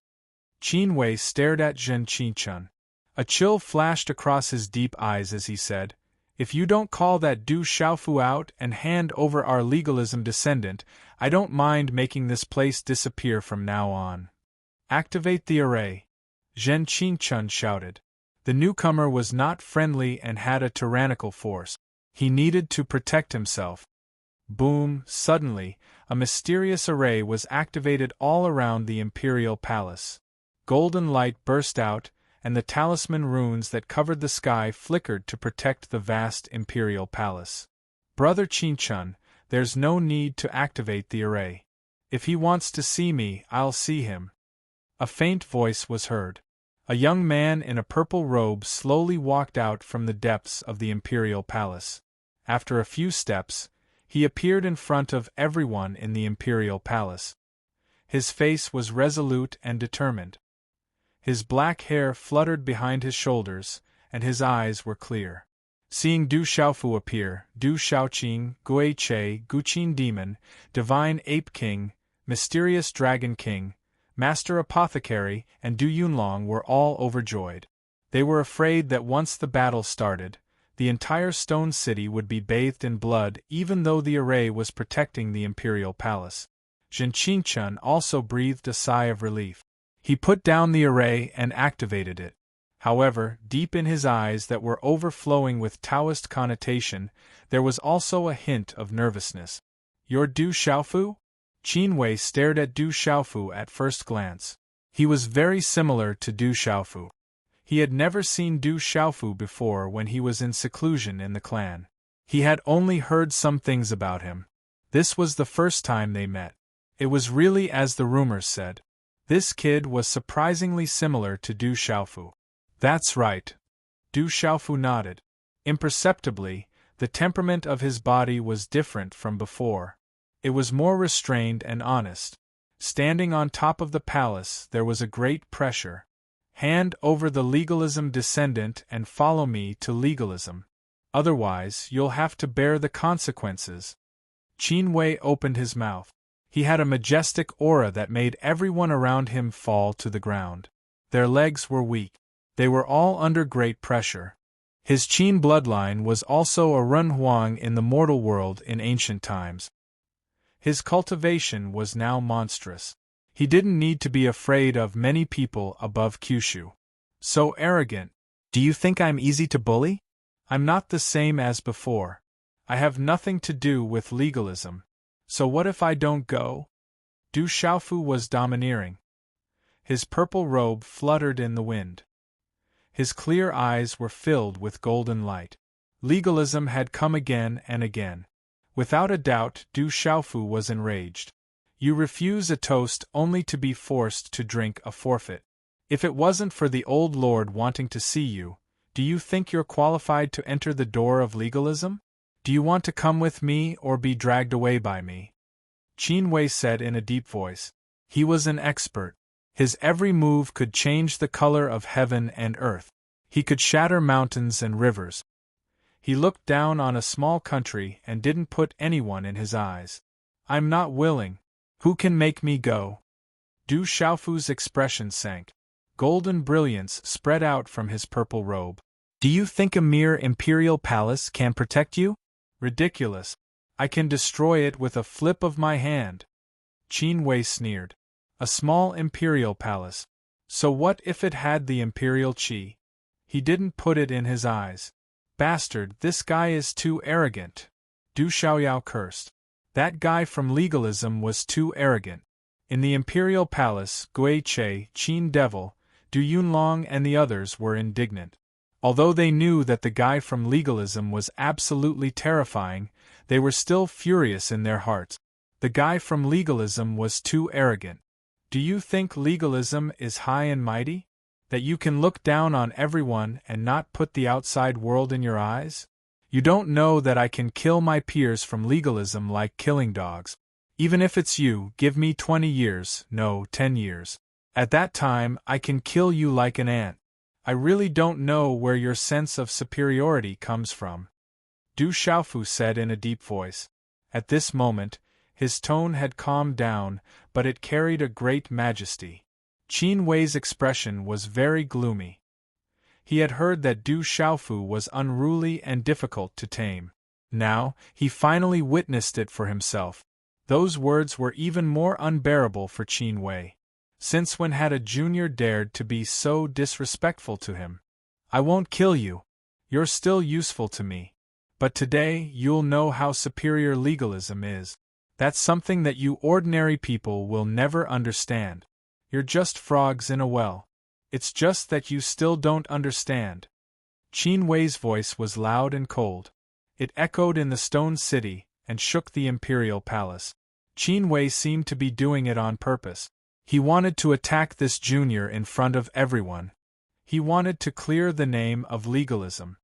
Qin Wei stared at Zhen Qingchun. A chill flashed across his deep eyes as he said, If you don't call that Du Xiaofu out and hand over our legalism descendant, I don't mind making this place disappear from now on. Activate the array. Zhen Qingchun shouted. The newcomer was not friendly and had a tyrannical force. He needed to protect himself. Boom! Suddenly, a mysterious array was activated all around the imperial palace. Golden light burst out, and the talisman runes that covered the sky flickered to protect the vast imperial palace. Brother Qingchun, there's no need to activate the array. If he wants to see me, I'll see him. A faint voice was heard. A young man in a purple robe slowly walked out from the depths of the imperial palace. After a few steps, he appeared in front of everyone in the imperial palace. His face was resolute and determined. His black hair fluttered behind his shoulders, and his eyes were clear. Seeing Du Xiaofu appear, Du Xiaoqing, Gui Che, Guqin Demon, Divine Ape King, Mysterious Dragon King, Master Apothecary, and Du Yunlong were all overjoyed. They were afraid that once the battle started, the entire Stone City would be bathed in blood even though the array was protecting the imperial palace. Zhen Qingchun also breathed a sigh of relief. He put down the array and activated it. However, deep in his eyes that were overflowing with Taoist connotation, there was also a hint of nervousness. You're Du Xiaofu? Qin Wei stared at Du Xiaofu at first glance. He was very similar to Du Xiaofu. He had never seen Du Xiaofu before when he was in seclusion in the clan. He had only heard some things about him. This was the first time they met. It was really as the rumors said. This kid was surprisingly similar to Du Xiaofu. That's right. Du Xiaofu nodded. Imperceptibly, the temperament of his body was different from before. It was more restrained and honest. Standing on top of the palace, there was a great pressure. Hand over the legalism descendant and follow me to legalism. Otherwise, you'll have to bear the consequences. Qin Wei opened his mouth. He had a majestic aura that made everyone around him fall to the ground. Their legs were weak. They were all under great pressure. His Qin bloodline was also a Renhuang in the mortal world in ancient times. His cultivation was now monstrous. He didn't need to be afraid of many people above Kyushu. So arrogant. Do you think I'm easy to bully? I'm not the same as before. I have nothing to do with legalism. So what if I don't go? Du Xiaofu was domineering. His purple robe fluttered in the wind. His clear eyes were filled with golden light. Legalism had come again and again. Without a doubt, Du Xiaofu was enraged. You refuse a toast only to be forced to drink a forfeit. If it wasn't for the old lord wanting to see you, do you think you're qualified to enter the door of legalism? Do you want to come with me or be dragged away by me? Qin Wei said in a deep voice. He was an expert. His every move could change the color of heaven and earth. He could shatter mountains and rivers. He looked down on a small country and didn't put anyone in his eyes. I'm not willing. Who can make me go? Du Xiaofu's expression sank. Golden brilliance spread out from his purple robe. Do you think a mere imperial palace can protect you? Ridiculous. I can destroy it with a flip of my hand. Qin Wei sneered. A small imperial palace. So what if it had the imperial qi? He didn't put it in his eyes. Bastard, this guy is too arrogant. Du Xiaoyao cursed. That guy from legalism was too arrogant. In the imperial palace, Gui Che, Qin Devil, Du Yunlong and the others were indignant. Although they knew that the guy from legalism was absolutely terrifying, they were still furious in their hearts. The guy from legalism was too arrogant. Do you think legalism is high and mighty? That you can look down on everyone and not put the outside world in your eyes? You don't know that I can kill my peers from legalism like killing dogs. Even if it's you, give me 20 years, no, 10 years. At that time, I can kill you like an ant. I really don't know where your sense of superiority comes from. Du Xiaofu said in a deep voice. At this moment, his tone had calmed down, but it carried a great majesty. Qin Wei's expression was very gloomy. He had heard that Du Xiaofu was unruly and difficult to tame. Now, he finally witnessed it for himself. Those words were even more unbearable for Qin Wei. Since when had a junior dared to be so disrespectful to him? I won't kill you. You're still useful to me. But today you'll know how superior legalism is. That's something that you ordinary people will never understand. You're just frogs in a well. It's just that you still don't understand. Qin Wei's voice was loud and cold. It echoed in the stone city and shook the imperial palace. Qin Wei seemed to be doing it on purpose. He wanted to attack this junior in front of everyone. He wanted to clear the name of legalism.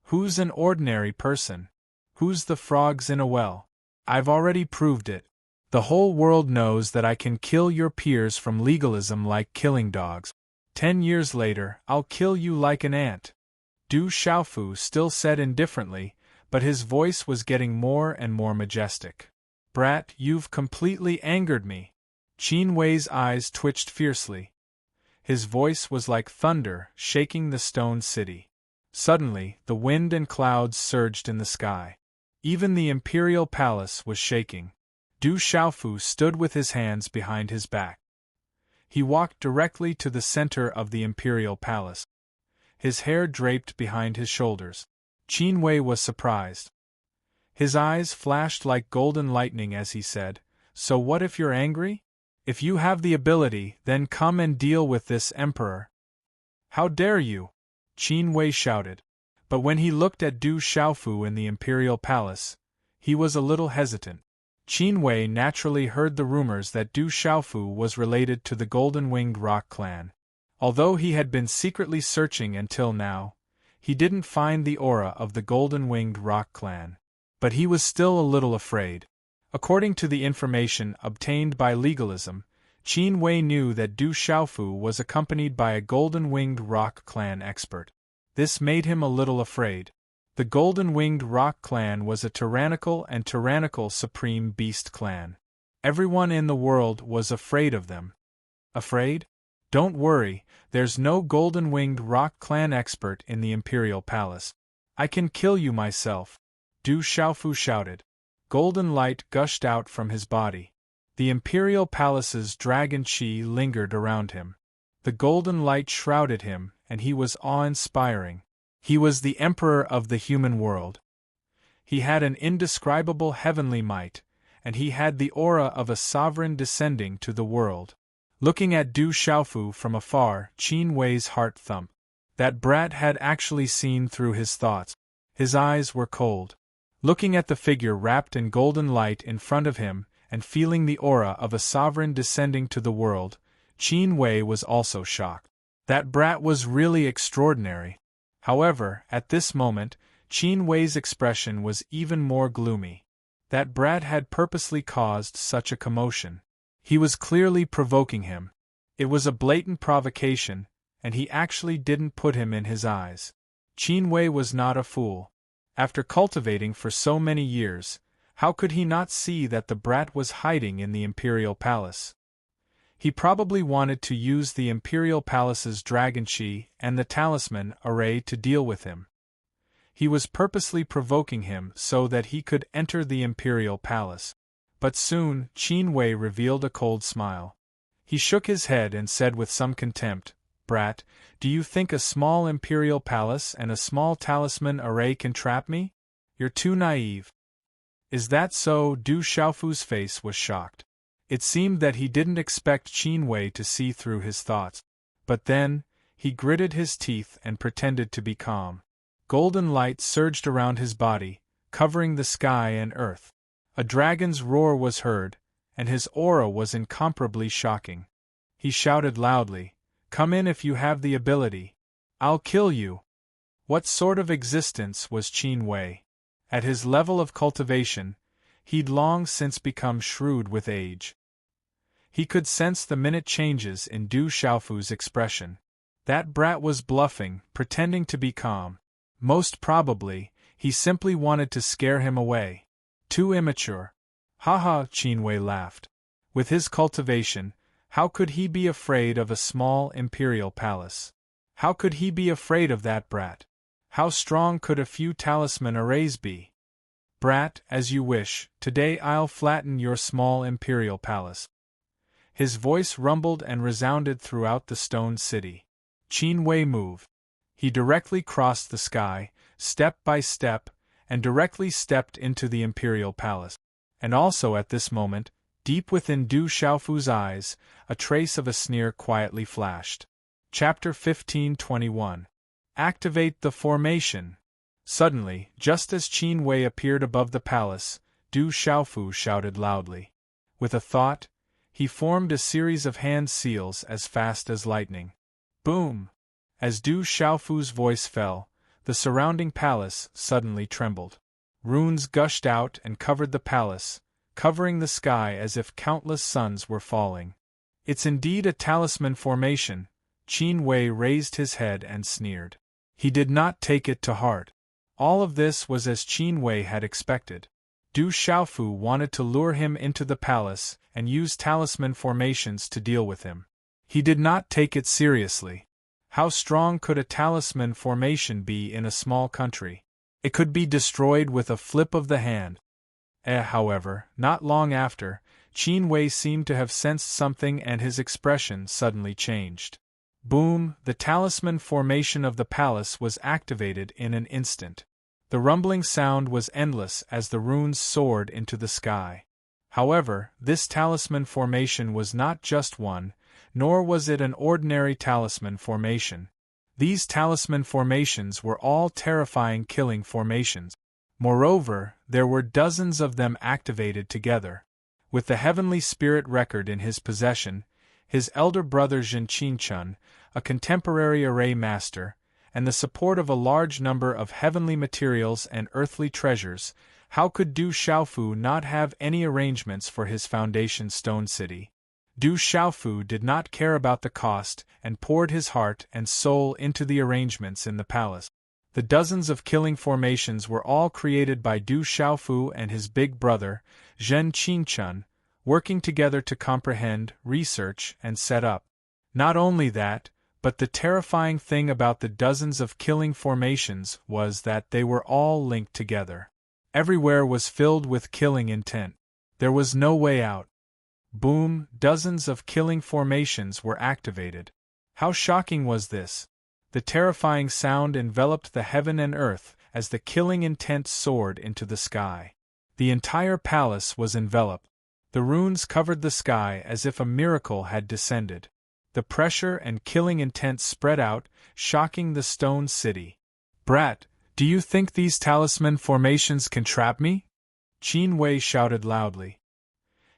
Who's an ordinary person? Who's the frogs in a well? I've already proved it. The whole world knows that I can kill your peers from legalism like killing dogs. 10 years later, I'll kill you like an ant. Du Xiaofu still said indifferently, but his voice was getting more and more majestic. Brat, you've completely angered me. Qin Wei's eyes twitched fiercely. His voice was like thunder, shaking the stone city. Suddenly, the wind and clouds surged in the sky. Even the imperial palace was shaking. Du Xiaofu stood with his hands behind his back. He walked directly to the center of the imperial palace. His hair draped behind his shoulders. Qin Wei was surprised. His eyes flashed like golden lightning as he said, "So what if you're angry? If you have the ability, then come and deal with this emperor." "How dare you?" Qin Wei shouted. But when he looked at Du Xiaofu in the imperial palace, he was a little hesitant. Qin Wei naturally heard the rumors that Du Xiaofu was related to the Golden-Winged Rock clan. Although he had been secretly searching until now, he didn't find the aura of the Golden-Winged Rock clan. But he was still a little afraid. According to the information obtained by legalism, Qin Wei knew that Du Xiaofu was accompanied by a Golden-Winged Rock clan expert. This made him a little afraid. The Golden-Winged Rock clan was a tyrannical supreme beast clan. Everyone in the world was afraid of them. Afraid? Don't worry, there's no Golden-Winged Rock clan expert in the Imperial Palace. I can kill you myself. Du Xiaofu shouted. Golden light gushed out from his body. The Imperial Palace's dragon qi lingered around him. The golden light shrouded him, and he was awe-inspiring. He was the emperor of the human world. He had an indescribable heavenly might, and he had the aura of a sovereign descending to the world. Looking at Du Xiaofu from afar, Qin Wei's heart thumped. That brat had actually seen through his thoughts. His eyes were cold. Looking at the figure wrapped in golden light in front of him, and feeling the aura of a sovereign descending to the world, Qin Wei was also shocked. That brat was really extraordinary. However, at this moment, Qin Wei's expression was even more gloomy. That brat had purposely caused such a commotion. He was clearly provoking him. It was a blatant provocation, and he actually didn't put him in his eyes. Qin Wei was not a fool. After cultivating for so many years, how could he not see that the brat was hiding in the imperial palace? He probably wanted to use the imperial palace's dragon chi and the talisman array to deal with him. He was purposely provoking him so that he could enter the imperial palace. But soon, Qin Wei revealed a cold smile. He shook his head and said with some contempt, "Brat, do you think a small imperial palace and a small talisman array can trap me? You're too naive." "Is that so?" Du Xiaofu's face was shocked. It seemed that he didn't expect Qin Wei to see through his thoughts. But then, he gritted his teeth and pretended to be calm. Golden light surged around his body, covering the sky and earth. A dragon's roar was heard, and his aura was incomparably shocking. He shouted loudly, "Come in if you have the ability. I'll kill you." What sort of existence was Qin Wei? At his level of cultivation, he'd long since become shrewd with age. He could sense the minute changes in Du Xiaofu's expression. That brat was bluffing, pretending to be calm. Most probably, he simply wanted to scare him away. Too immature. "Ha!" Qin Wei laughed. With his cultivation, how could he be afraid of a small imperial palace? How could he be afraid of that brat? How strong could a few talisman arrays be? "Brat, as you wish, today I'll flatten your small imperial palace." His voice rumbled and resounded throughout the stone city. Qin Wei moved. He directly crossed the sky, step by step, and directly stepped into the imperial palace. And also at this moment, deep within Du Xiaofu's eyes, a trace of a sneer quietly flashed. Chapter 15:21. Activate the formation. Suddenly, just as Qin Wei appeared above the palace, Du Xiaofu shouted loudly. With a thought, he formed a series of hand seals as fast as lightning. Boom! As Du Xiaofu's voice fell, the surrounding palace suddenly trembled. Runes gushed out and covered the palace, covering the sky as if countless suns were falling. "It's indeed a talisman formation." Qin Wei raised his head and sneered. He did not take it to heart. All of this was as Qin Wei had expected. Du Xiaofu wanted to lure him into the palace and use talisman formations to deal with him. He did not take it seriously. How strong could a talisman formation be in a small country? It could be destroyed with a flip of the hand. However, not long after, Qin Wei seemed to have sensed something and his expression suddenly changed. Boom! The talisman formation of the palace was activated in an instant. The rumbling sound was endless as the runes soared into the sky. However, this talisman formation was not just one, nor was it an ordinary talisman formation. These talisman formations were all terrifying killing formations. Moreover, there were dozens of them activated together. With the heavenly spirit record in his possession, his elder brother Zhen Qinchun, a contemporary array master, and the support of a large number of heavenly materials and earthly treasures, how could Du Xiaofu not have any arrangements for his foundation stone city? Du Xiaofu did not care about the cost and poured his heart and soul into the arrangements in the palace. The dozens of killing formations were all created by Du Xiaofu and his big brother, Zhen Qinchun, working together to comprehend, research, and set up. Not only that, but the terrifying thing about the dozens of killing formations was that they were all linked together. Everywhere was filled with killing intent. There was no way out. Boom! Dozens of killing formations were activated. How shocking was this? The terrifying sound enveloped the heaven and earth as the killing intent soared into the sky. The entire palace was enveloped. The runes covered the sky as if a miracle had descended. The pressure and killing intent spread out, shocking the stone city. "Brat, Do you think these talisman formations can trap me? Qin Wei shouted loudly.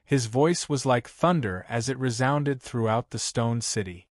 His voice was like thunder as it resounded throughout the stone city.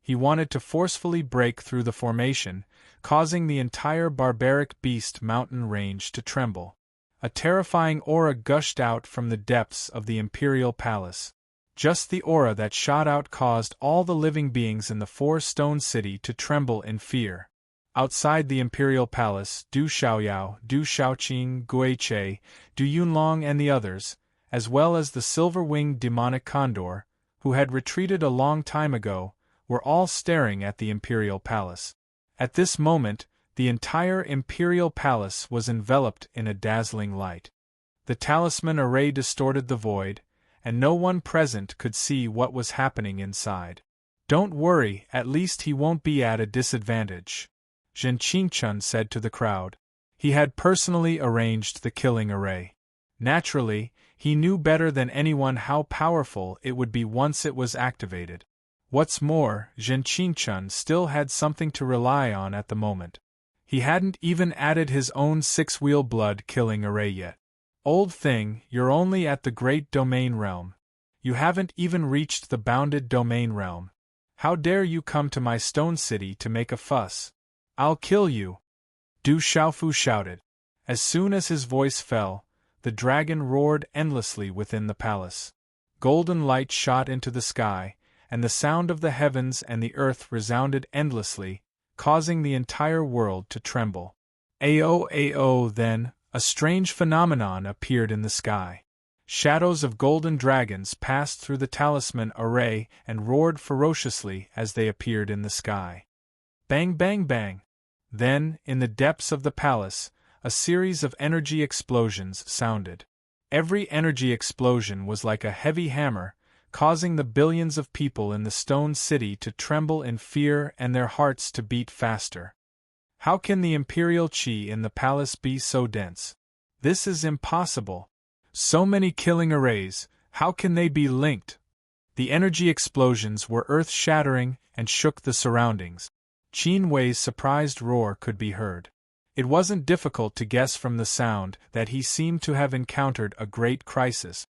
He wanted to forcefully break through the formation, causing the entire barbaric beast mountain range to tremble. A terrifying aura gushed out from the depths of the imperial palace. Just the aura that shot out caused all the living beings in the four-stone city to tremble in fear. Outside the imperial palace, Du Xiaoyao, Du Xiaoqing, Guiche, Du Yunlong and the others, as well as the silver-winged demonic condor, who had retreated a long time ago, were all staring at the imperial palace. At this moment, the entire imperial palace was enveloped in a dazzling light. The talisman array distorted the void, and no one present could see what was happening inside. Don't worry, at least he won't be at a disadvantage, Zhen Qingchun said to the crowd. He had personally arranged the killing array. Naturally, he knew better than anyone how powerful it would be once it was activated. What's more, Zhen Qingchun still had something to rely on at the moment. He hadn't even added his own six-wheel blood-killing array yet. Old thing, you're only at the Great Domain Realm. You haven't even reached the Bounded Domain Realm. How dare you come to my stone city to make a fuss? I'll kill you! Du Xiaofu shouted. As soon as his voice fell, the dragon roared endlessly within the palace. Golden light shot into the sky, and the sound of the heavens and the earth resounded endlessly, causing the entire world to tremble. Ao, then, a strange phenomenon appeared in the sky. Shadows of golden dragons passed through the talisman array and roared ferociously as they appeared in the sky. Bang, bang, bang! Then, in the depths of the palace, a series of energy explosions sounded. Every energy explosion was like a heavy hammer, causing the billions of people in the stone city to tremble in fear and their hearts to beat faster. How can the imperial qi in the palace be so dense? This is impossible. So many killing arrays, how can they be linked? The energy explosions were earth-shattering and shook the surroundings. Qin Wei's surprised roar could be heard. It wasn't difficult to guess from the sound that he seemed to have encountered a great crisis.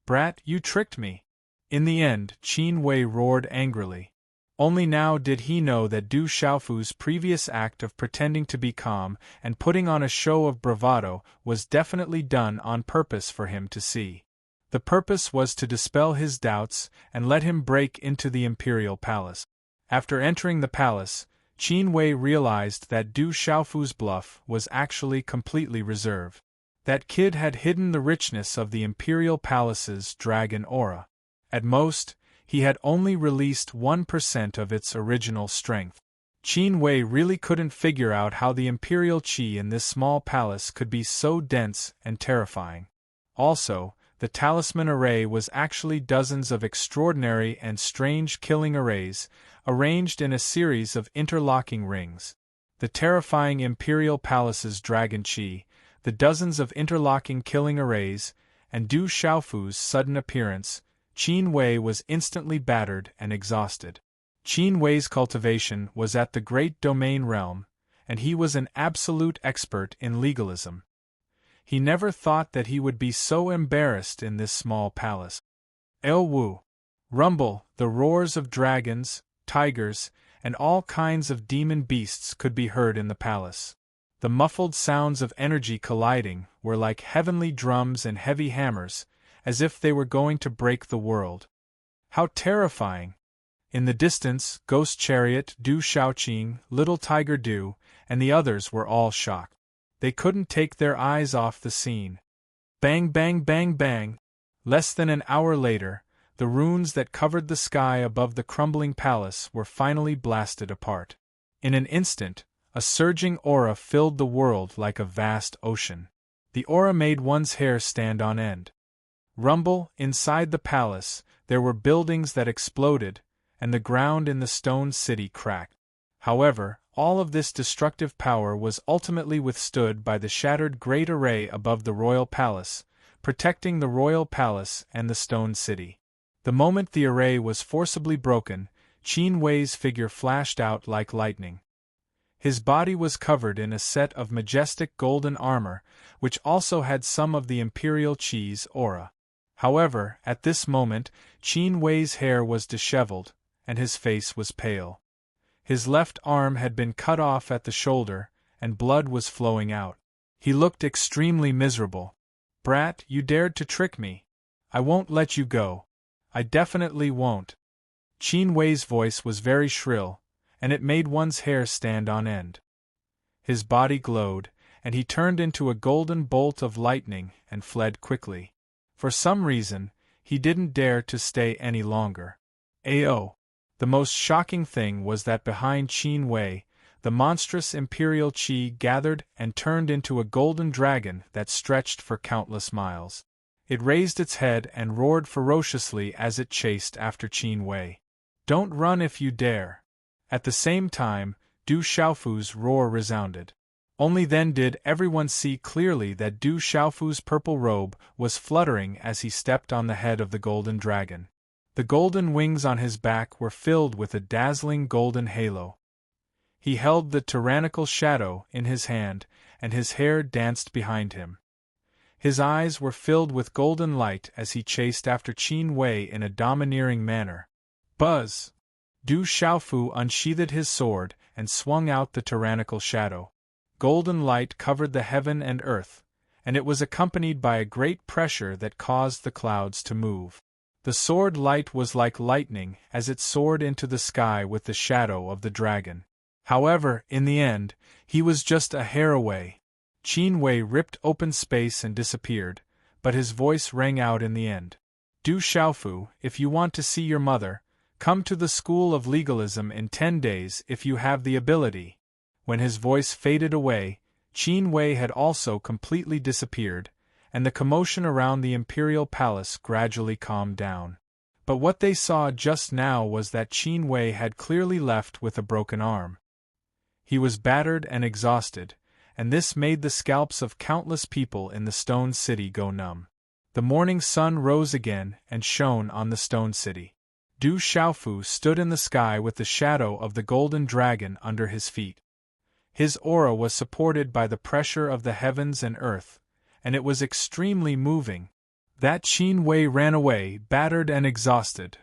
Brat, you tricked me! In the end, Qin Wei roared angrily. Only now did he know that Du Xiaofu's previous act of pretending to be calm and putting on a show of bravado was definitely done on purpose for him to see. The purpose was to dispel his doubts and let him break into the imperial palace. After entering the palace, Qin Wei realized that Du Xiaofu's bluff was actually completely reserved. That kid had hidden the richness of the imperial palace's dragon aura. At most, he had only released 1% of its original strength. Qin Wei really couldn't figure out how the imperial qi in this small palace could be so dense and terrifying. Also, the talisman array was actually dozens of extraordinary and strange killing arrays, arranged in a series of interlocking rings. The terrifying imperial palace's dragon qi, the dozens of interlocking killing arrays, and Du Xiaofu's sudden appearance, Qin Wei was instantly battered and exhausted. Qin Wei's cultivation was at the Great Domain Realm, and he was an absolute expert in legalism. He never thought that he would be so embarrassed in this small palace. Wu! Rumble, the roars of dragons, tigers, and all kinds of demon beasts could be heard in the palace. The muffled sounds of energy colliding were like heavenly drums and heavy hammers, as if they were going to break the world. How terrifying! In the distance, Ghost Chariot, Du Xiaoqing, Little Tiger Du, and the others were all shocked. They couldn't take their eyes off the scene. Bang, bang, bang, bang! Less than an hour later, the runes that covered the sky above the crumbling palace were finally blasted apart. In an instant, a surging aura filled the world like a vast ocean. The aura made one's hair stand on end. Rumble, inside the palace, there were buildings that exploded, and the ground in the stone city cracked. However, all of this destructive power was ultimately withstood by the shattered great array above the royal palace, protecting the royal palace and the stone city. The moment the array was forcibly broken, Qin Wei's figure flashed out like lightning. His body was covered in a set of majestic golden armor, which also had some of the imperial Qi's aura. However, at this moment, Qin Wei's hair was disheveled, and his face was pale. His left arm had been cut off at the shoulder, and blood was flowing out. He looked extremely miserable. "Brat, you dared to trick me. I won't let you go. I definitely won't." Qin Wei's voice was very shrill, and it made one's hair stand on end. His body glowed, and he turned into a golden bolt of lightning and fled quickly. For some reason, he didn't dare to stay any longer. Ayo! The most shocking thing was that behind Qin Wei, the monstrous imperial Qi gathered and turned into a golden dragon that stretched for countless miles. It raised its head and roared ferociously as it chased after Qin Wei. "Don't run if you dare!" At the same time, Du Xiaofu's roar resounded. Only then did everyone see clearly that Du Xiaofu's purple robe was fluttering as he stepped on the head of the golden dragon. The golden wings on his back were filled with a dazzling golden halo. He held the tyrannical shadow in his hand, and his hair danced behind him. His eyes were filled with golden light as he chased after Qin Wei in a domineering manner. Buzz! Du Xiaofu unsheathed his sword and swung out the tyrannical shadow. Golden light covered the heaven and earth, and it was accompanied by a great pressure that caused the clouds to move. The sword light was like lightning as it soared into the sky with the shadow of the dragon. However, in the end, he was just a hair away. Qin Wei ripped open space and disappeared, but his voice rang out in the end. "Du Xiaofu, if you want to see your mother, come to the School of Legalism in 10 days if you have the ability." When his voice faded away, Qin Wei had also completely disappeared, and the commotion around the imperial palace gradually calmed down. But what they saw just now was that Qin Wei had clearly left with a broken arm. He was battered and exhausted, and this made the scalps of countless people in the Stone City go numb. The morning sun rose again and shone on the Stone City. Du Xiaofu stood in the sky with the shadow of the golden dragon under his feet. His aura was supported by the pressure of the heavens and earth, and it was extremely moving. That Qin Wei ran away, battered and exhausted.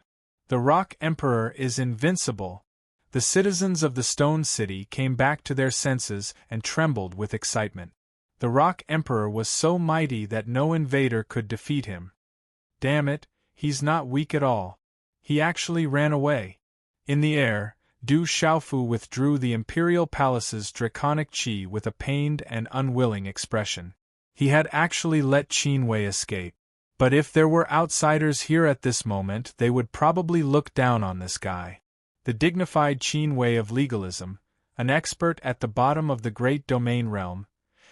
The Rock Emperor is invincible. The citizens of the Stone City came back to their senses and trembled with excitement. The Rock Emperor was so mighty that no invader could defeat him. Damn it, he's not weak at all. He actually ran away. In the air, Du Xiaofu withdrew the imperial palace's draconic qi with a pained and unwilling expression. He had actually let Qin Wei escape. But if there were outsiders here at this moment, they would probably look down on this guy. The dignified Qin Wei of legalism, an expert at the bottom of the great domain realm,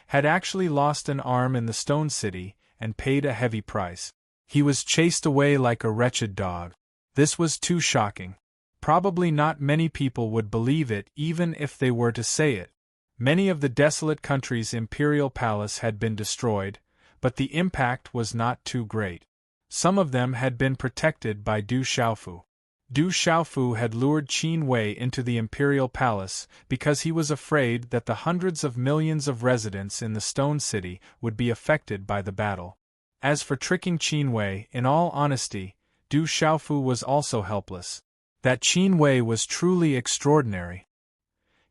had actually lost an arm in the Stone City and paid a heavy price. He was chased away like a wretched dog. This was too shocking. Probably not many people would believe it even if they were to say it. Many of the desolate country's imperial palace had been destroyed, but the impact was not too great. Some of them had been protected by Du Xiaofu. Du Xiaofu had lured Qin Wei into the imperial palace because he was afraid that the hundreds of millions of residents in the Stone City would be affected by the battle. As for tricking Qin Wei, in all honesty, Du Xiaofu was also helpless. That Qin Wei was truly extraordinary.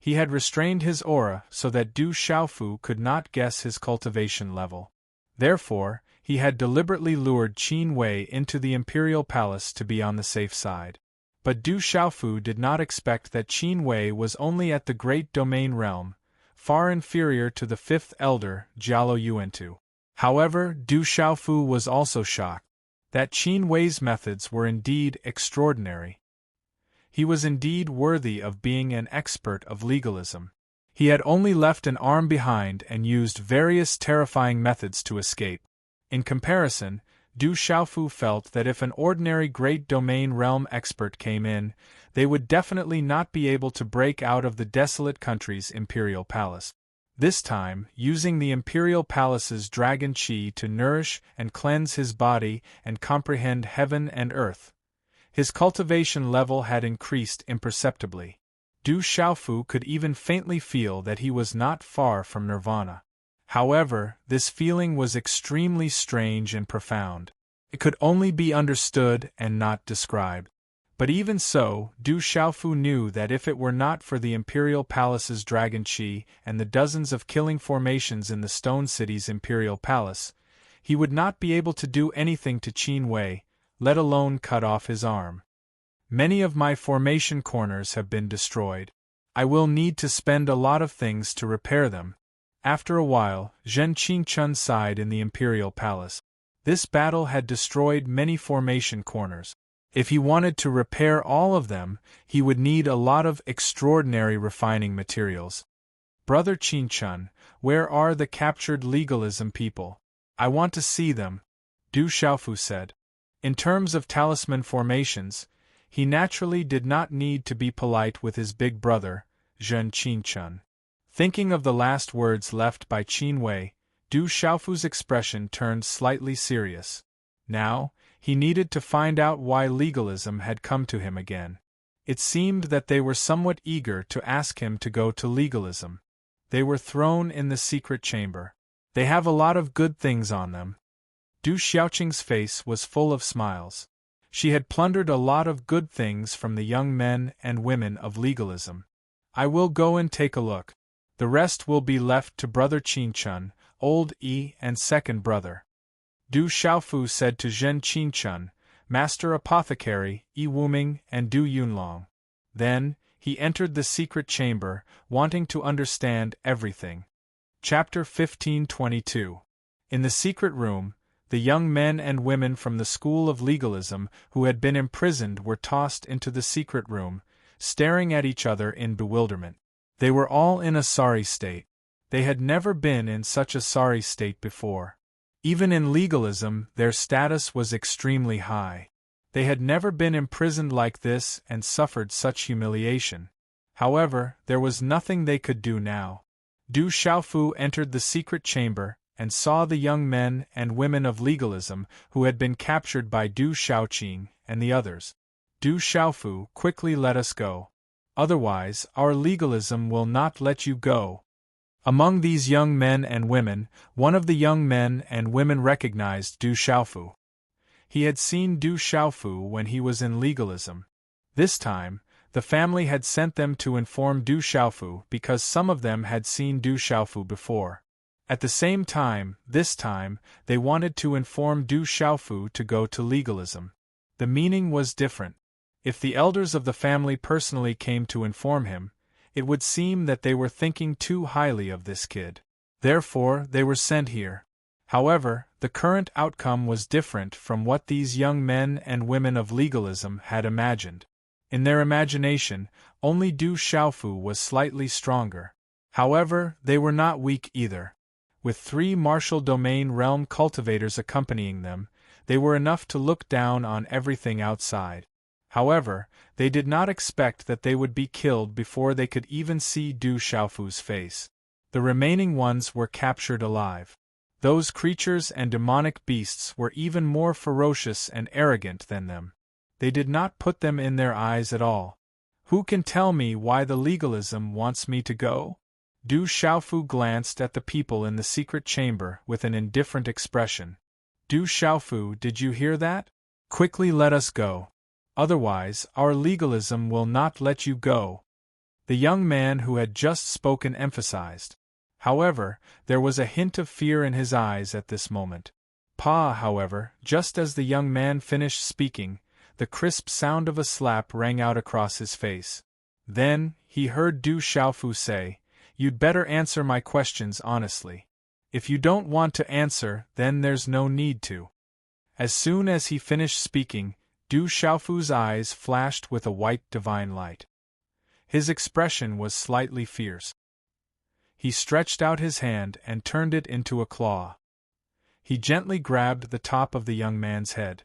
He had restrained his aura so that Du Xiaofu could not guess his cultivation level. Therefore, he had deliberately lured Qin Wei into the imperial palace to be on the safe side. But Du Xiaofu did not expect that Qin Wei was only at the great domain realm, far inferior to the fifth elder, Jialo Yuantu. However, Du Xiaofu was also shocked. That Qin Wei's methods were indeed extraordinary. He was indeed worthy of being an expert of legalism. He had only left an arm behind and used various terrifying methods to escape. In comparison, Du Xiaofu felt that if an ordinary great domain realm expert came in, they would definitely not be able to break out of the desolate country's imperial palace. This time, using the imperial palace's dragon qi to nourish and cleanse his body and comprehend heaven and earth, his cultivation level had increased imperceptibly. Du Xiaofu could even faintly feel that he was not far from nirvana. However, this feeling was extremely strange and profound. It could only be understood and not described. But even so, Du Xiaofu knew that if it were not for the Imperial Palace's Dragon Qi and the dozens of killing formations in the Stone City's Imperial Palace, he would not be able to do anything to Qin Wei, let alone cut off his arm. Many of my formation corners have been destroyed. I will need to spend a lot of things to repair them. After a while, Zhen Qingchun sighed in the Imperial Palace. This battle had destroyed many formation corners. If he wanted to repair all of them, he would need a lot of extraordinary refining materials. Brother Qingchun, where are the captured legalism people? I want to see them, Du Xiaofu said. In terms of talisman formations, he naturally did not need to be polite with his big brother, Zhen Qingchun. Thinking of the last words left by Qin Wei, Du Xiaofu's expression turned slightly serious. Now, he needed to find out why legalism had come to him again. It seemed that they were somewhat eager to ask him to go to legalism. They were thrown in the secret chamber. They have a lot of good things on them. Du Xiaoqing's face was full of smiles. She had plundered a lot of good things from the young men and women of legalism. I will go and take a look. The rest will be left to Brother Qingchun, Old Yi and second brother. Du Xiaofu said to Zhen Qingchun, Master Apothecary, Yi Wuming and Du Yunlong. Then, he entered the secret chamber, wanting to understand everything. Chapter 1522. In the secret room, the young men and women from the school of legalism who had been imprisoned were tossed into the secret room, staring at each other in bewilderment. They were all in a sorry state. They had never been in such a sorry state before. Even in legalism, their status was extremely high. They had never been imprisoned like this and suffered such humiliation. However, there was nothing they could do now. Du Xiaofu entered the secret chamber and saw the young men and women of legalism who had been captured by Du Xiaoqing and the others. Du Xiaofu, quickly let us go. Otherwise, our legalism will not let you go. Among these young men and women, one of the young men and women recognized Du Xiaofu. He had seen Du Xiaofu when he was in legalism. This time, the family had sent them to inform Du Xiaofu because some of them had seen Du Xiaofu before. At the same time, this time, they wanted to inform Du Xiaofu to go to legalism. The meaning was different. If the elders of the family personally came to inform him, it would seem that they were thinking too highly of this kid. Therefore, they were sent here. However, the current outcome was different from what these young men and women of legalism had imagined. In their imagination, only Du Xiaofu was slightly stronger. However, they were not weak either. With 3 martial domain realm cultivators accompanying them, they were enough to look down on everything outside. However, they did not expect that they would be killed before they could even see Du Xiaofu's face. The remaining ones were captured alive. Those creatures and demonic beasts were even more ferocious and arrogant than them. They did not put them in their eyes at all. Who can tell me why the legalism wants me to go? Du Xiaofu glanced at the people in the secret chamber with an indifferent expression. Du Xiaofu, did you hear that? Quickly let us go. Otherwise, our legalism will not let you go. The young man who had just spoken emphasized. However, there was a hint of fear in his eyes at this moment. However, just as the young man finished speaking, the crisp sound of a slap rang out across his face. Then, he heard Du Xiaofu say, You'd better answer my questions honestly. If you don't want to answer, then there's no need to. As soon as he finished speaking, Du Xiaofu's eyes flashed with a white divine light. His expression was slightly fierce. He stretched out his hand and turned it into a claw. He gently grabbed the top of the young man's head.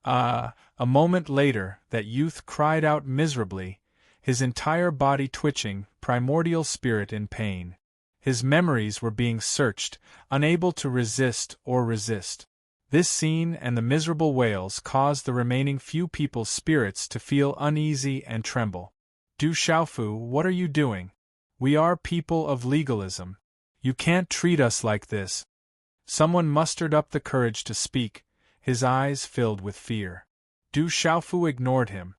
A moment later, that youth cried out miserably, his entire body twitching, primordial spirit in pain. His memories were being searched, unable to resist. This scene and the miserable wails caused the remaining few people's spirits to feel uneasy and tremble. Du Xiaofu, what are you doing? We are people of legalism. You can't treat us like this. Someone mustered up the courage to speak, his eyes filled with fear. Du Xiaofu ignored him.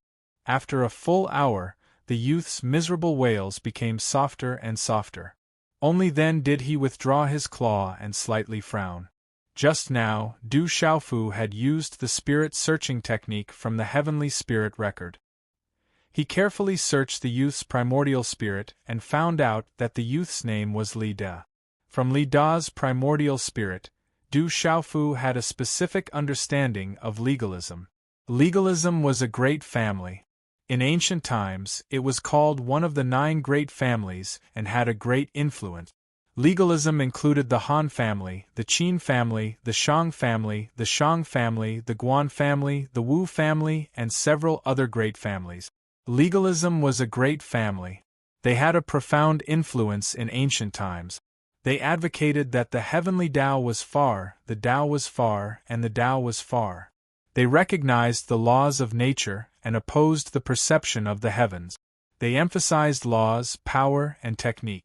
After a full hour, the youth's miserable wails became softer and softer. Only then did he withdraw his claw and slightly frown. Just now, Du Xiaofu had used the spirit-searching technique from the heavenly spirit record. He carefully searched the youth's primordial spirit and found out that the youth's name was Li Da. From Li Da's primordial spirit, Du Xiaofu had a specific understanding of legalism. Legalism was a great family. In ancient times, it was called one of the 9 great families and had a great influence. Legalism included the Han family, the Qin family, the Shang family, the Shang family, the Guan family, the Wu family, and several other great families. Legalism was a great family. They had a profound influence in ancient times. They advocated that the heavenly Tao was far, the Tao was far, and the Tao was far. They recognized the laws of nature and opposed the perception of the heavens. They emphasized laws, power, and technique.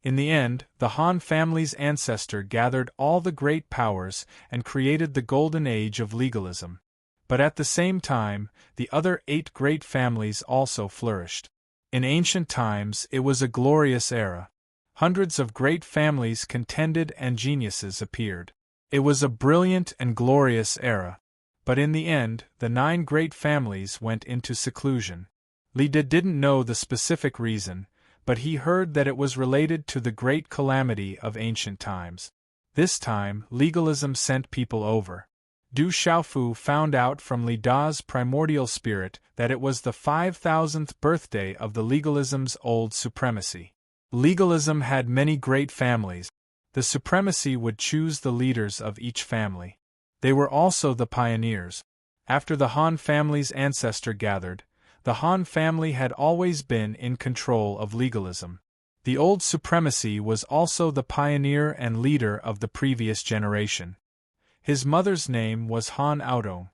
In the end, the Han family's ancestor gathered all the great powers and created the golden age of legalism. But at the same time, the other 8 great families also flourished. In ancient times, it was a glorious era. Hundreds of great families contended and geniuses appeared. It was a brilliant and glorious era. But in the end, the 9 great families went into seclusion. Li Da didn't know the specific reason, but he heard that it was related to the great calamity of ancient times. This time, legalism sent people over. Du Xiaofu found out from Li Da's primordial spirit that it was the 5,000th birthday of the legalism's old supremacy. Legalism had many great families. The supremacy would choose the leaders of each family. They were also the pioneers. After the Han family's ancestor gathered, the Han family had always been in control of legalism. The old supremacy was also the pioneer and leader of the previous generation. His mother's name was Han Aodong.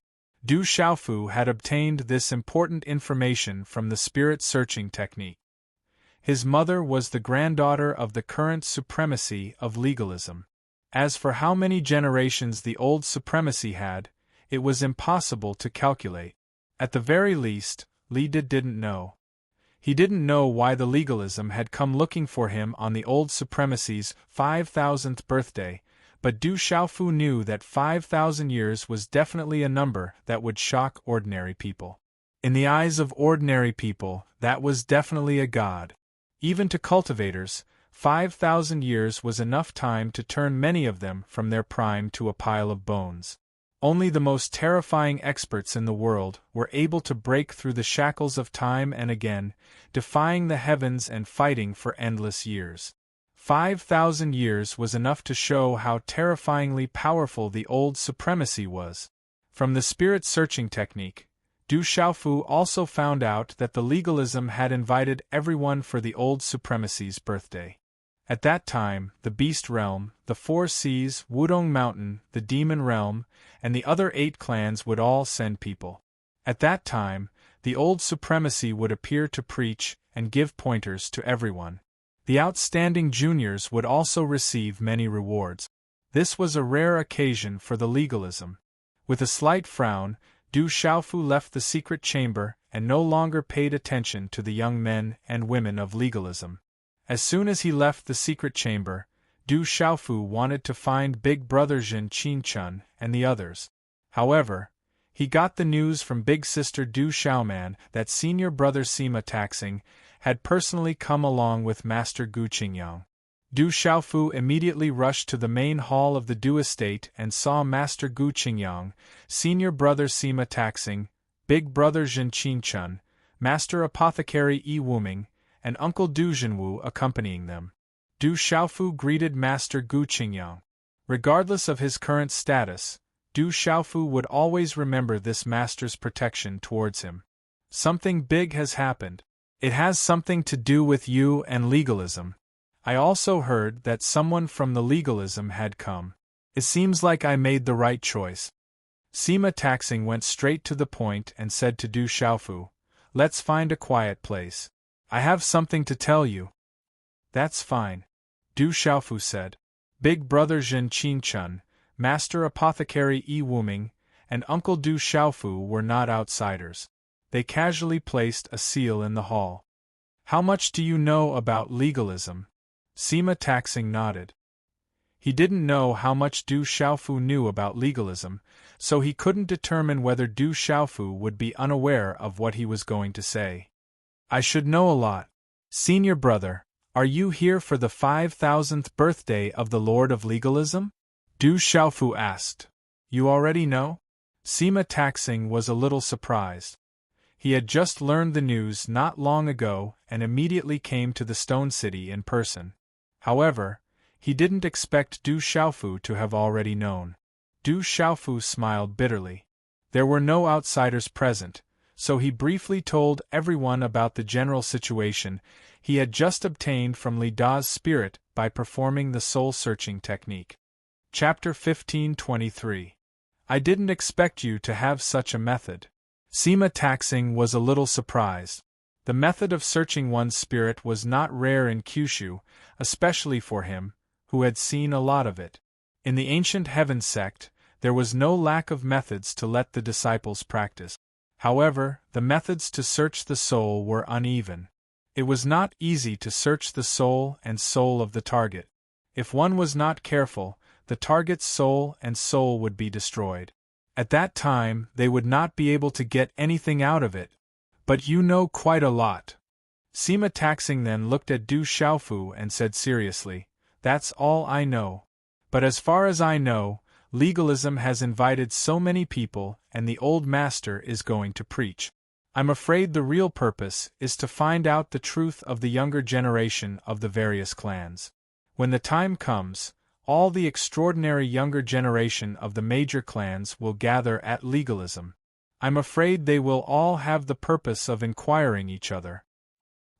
Du Xiaofu had obtained this important information from the spirit-searching technique. His mother was the granddaughter of the current supremacy of legalism. As for how many generations the old supremacy had, it was impossible to calculate. At the very least, Li Da didn't know. He didn't know why the legalism had come looking for him on the old supremacy's 5,000th birthday, but Du Xiaofu knew that 5,000 years was definitely a number that would shock ordinary people. In the eyes of ordinary people, that was definitely a god. Even to cultivators, 5,000 years was enough time to turn many of them from their prime to a pile of bones. Only the most terrifying experts in the world were able to break through the shackles of time and again, defying the heavens and fighting for endless years. 5,000 years was enough to show how terrifyingly powerful the old supremacy was. From the spirit-searching technique, Du Xiaofu also found out that the legalism had invited everyone for the old supremacy's birthday. At that time, the Beast Realm, the 4 Seas, Wudong Mountain, the Demon Realm, and the other 8 clans would all send people. At that time, the old supremacy would appear to preach and give pointers to everyone. The outstanding juniors would also receive many rewards. This was a rare occasion for the legalism. With a slight frown, Du Xiaofu left the secret chamber and no longer paid attention to the young men and women of legalism. As soon as he left the secret chamber, Du Xiaofu wanted to find Big Brother Jin Qinchun and the others. However, he got the news from Big Sister Du Xiaoman that Senior Brother Sima Taxing had personally come along with Master Gu Qingyang. Du Xiaofu immediately rushed to the main hall of the Du estate and saw Master Gu Qingyang, Senior Brother Sima Taxing, Big Brother Jin Qinchun, Master Apothecary Yi Wuming, and Uncle Du Jinwu accompanying them. Du Xiaofu greeted Master Gu Qingyang. Regardless of his current status, Du Xiaofu would always remember this master's protection towards him. Something big has happened. It has something to do with you and legalism. I also heard that someone from the legalism had come. It seems like I made the right choice. Sima Taxing went straight to the point and said to Du Xiaofu, "Let's find a quiet place. I have something to tell you. That's fine, Du Xiaofu said. Big brother Zhen Qinchun, Master Apothecary Yi Wuming, and Uncle Du Xiaofu were not outsiders. They casually placed a seal in the hall. How much do you know about legalism? Sima Taxing nodded. He didn't know how much Du Xiaofu knew about legalism, so he couldn't determine whether Du Xiaofu would be unaware of what he was going to say. I should know a lot. Senior brother, are you here for the 5,000th birthday of the Lord of Legalism? Du Xiaofu asked. You already know? Sima Taxing was a little surprised. He had just learned the news not long ago and immediately came to the Stone City in person. However, he didn't expect Du Xiaofu to have already known. Du Xiaofu smiled bitterly. There were no outsiders present, so he briefly told everyone about the general situation he had just obtained from Li Da's spirit by performing the soul-searching technique. Chapter 1523. I didn't expect you to have such a method. Sima Taxing was a little surprised. The method of searching one's spirit was not rare in Kyushu, especially for him, who had seen a lot of it. In the ancient Heaven sect, there was no lack of methods to let the disciples practice. However, the methods to search the soul were uneven. It was not easy to search the soul and soul of the target. If one was not careful, the target's soul and soul would be destroyed. At that time, they would not be able to get anything out of it. But you know quite a lot. Sima Taxing then looked at Du Xiaofu and said seriously, That's all I know. But as far as I know, legalism has invited so many people and the old master is going to preach. I'm afraid the real purpose is to find out the truth of the younger generation of the various clans. When the time comes, all the extraordinary younger generation of the major clans will gather at legalism. I'm afraid they will all have the purpose of inquiring each other.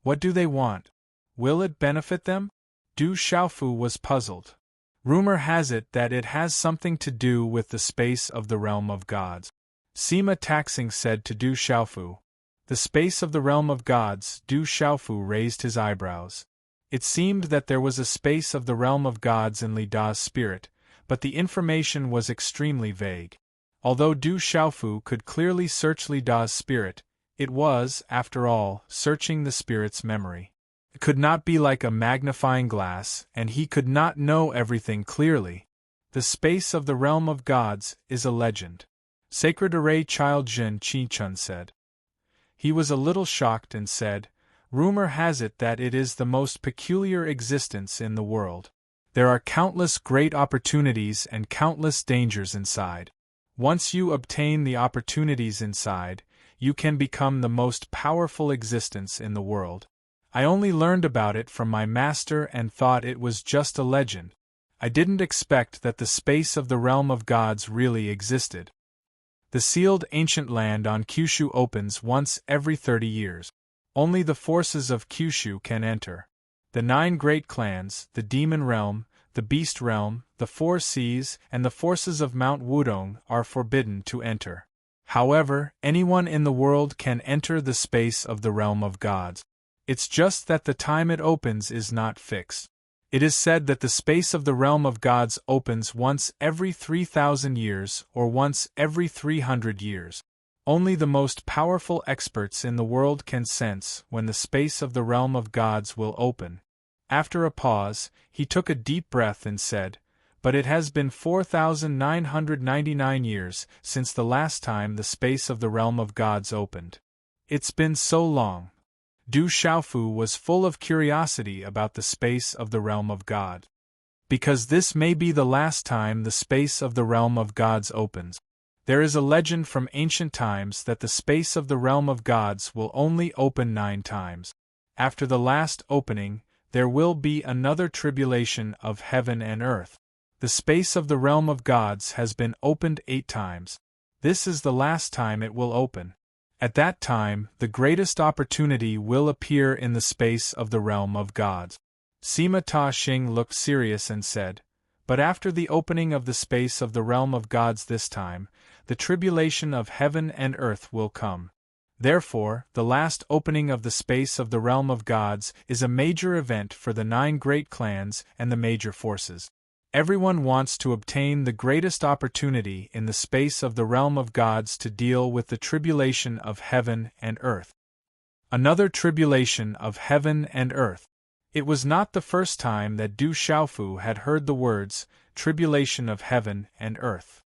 What do they want? Will it benefit them? Du Xiaofu was puzzled. Rumor has it that it has something to do with the space of the realm of gods. Sima Taxing said to Du Xiaofu. The space of the realm of gods. Du Xiaofu raised his eyebrows. It seemed that there was a space of the realm of gods in Li Da's spirit, but the information was extremely vague. Although Du Xiaofu could clearly search Li Da's spirit, it was, after all, searching the spirit's memory. It could not be like a magnifying glass, and he could not know everything clearly. The space of the realm of gods is a legend. Sacred Array Child Zhen Qinchun said. He was a little shocked and said, Rumor has it that it is the most peculiar existence in the world. There are countless great opportunities and countless dangers inside. Once you obtain the opportunities inside, you can become the most powerful existence in the world. I only learned about it from my master and thought it was just a legend. I didn't expect that the space of the realm of gods really existed. The sealed ancient land on Kyushu opens once every 30 years. Only the forces of Kyushu can enter. The 9 great clans, the Demon Realm, the Beast Realm, the 4 Seas, and the forces of Mount Wudong are forbidden to enter. However, anyone in the world can enter the space of the realm of gods. It's just that the time it opens is not fixed. It is said that the space of the realm of gods opens once every 3,000 years or once every 300 years. Only the most powerful experts in the world can sense when the space of the realm of gods will open. After a pause, he took a deep breath and said, But it has been 4,999 years since the last time the space of the realm of gods opened. It's been so long. Du Xiaofu was full of curiosity about the space of the realm of God. Because this may be the last time the space of the realm of gods opens. There is a legend from ancient times that the space of the realm of gods will only open 9 times. After the last opening, there will be another tribulation of heaven and earth. The space of the realm of gods has been opened 8 times. This is the last time it will open. At that time, the greatest opportunity will appear in the space of the realm of gods. Sima Ta Xing looked serious and said, But after the opening of the space of the realm of gods this time, the tribulation of heaven and earth will come. Therefore, the last opening of the space of the realm of gods is a major event for the 9 great clans and the major forces. Everyone wants to obtain the greatest opportunity in the space of the realm of gods to deal with the tribulation of heaven and earth. Another tribulation of heaven and earth. It was not the first time that Du Xiaofu had heard the words, tribulation of heaven and earth.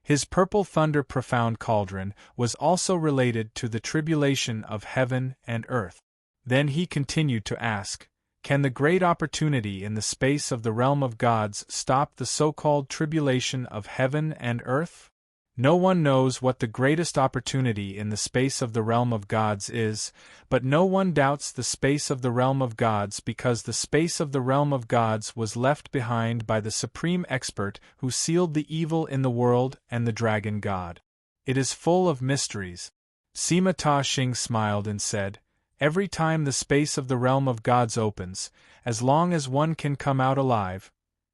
His purple thunder profound cauldron was also related to the tribulation of heaven and earth. Then he continued to ask, can the great opportunity in the space of the realm of gods stop the so-called tribulation of heaven and earth? No one knows what the greatest opportunity in the space of the realm of gods is, but no one doubts the space of the realm of gods because the space of the realm of gods was left behind by the supreme expert who sealed the evil in the world and the dragon god. It is full of mysteries. Sima Ta Xing smiled and said, every time the space of the realm of gods opens, as long as one can come out alive,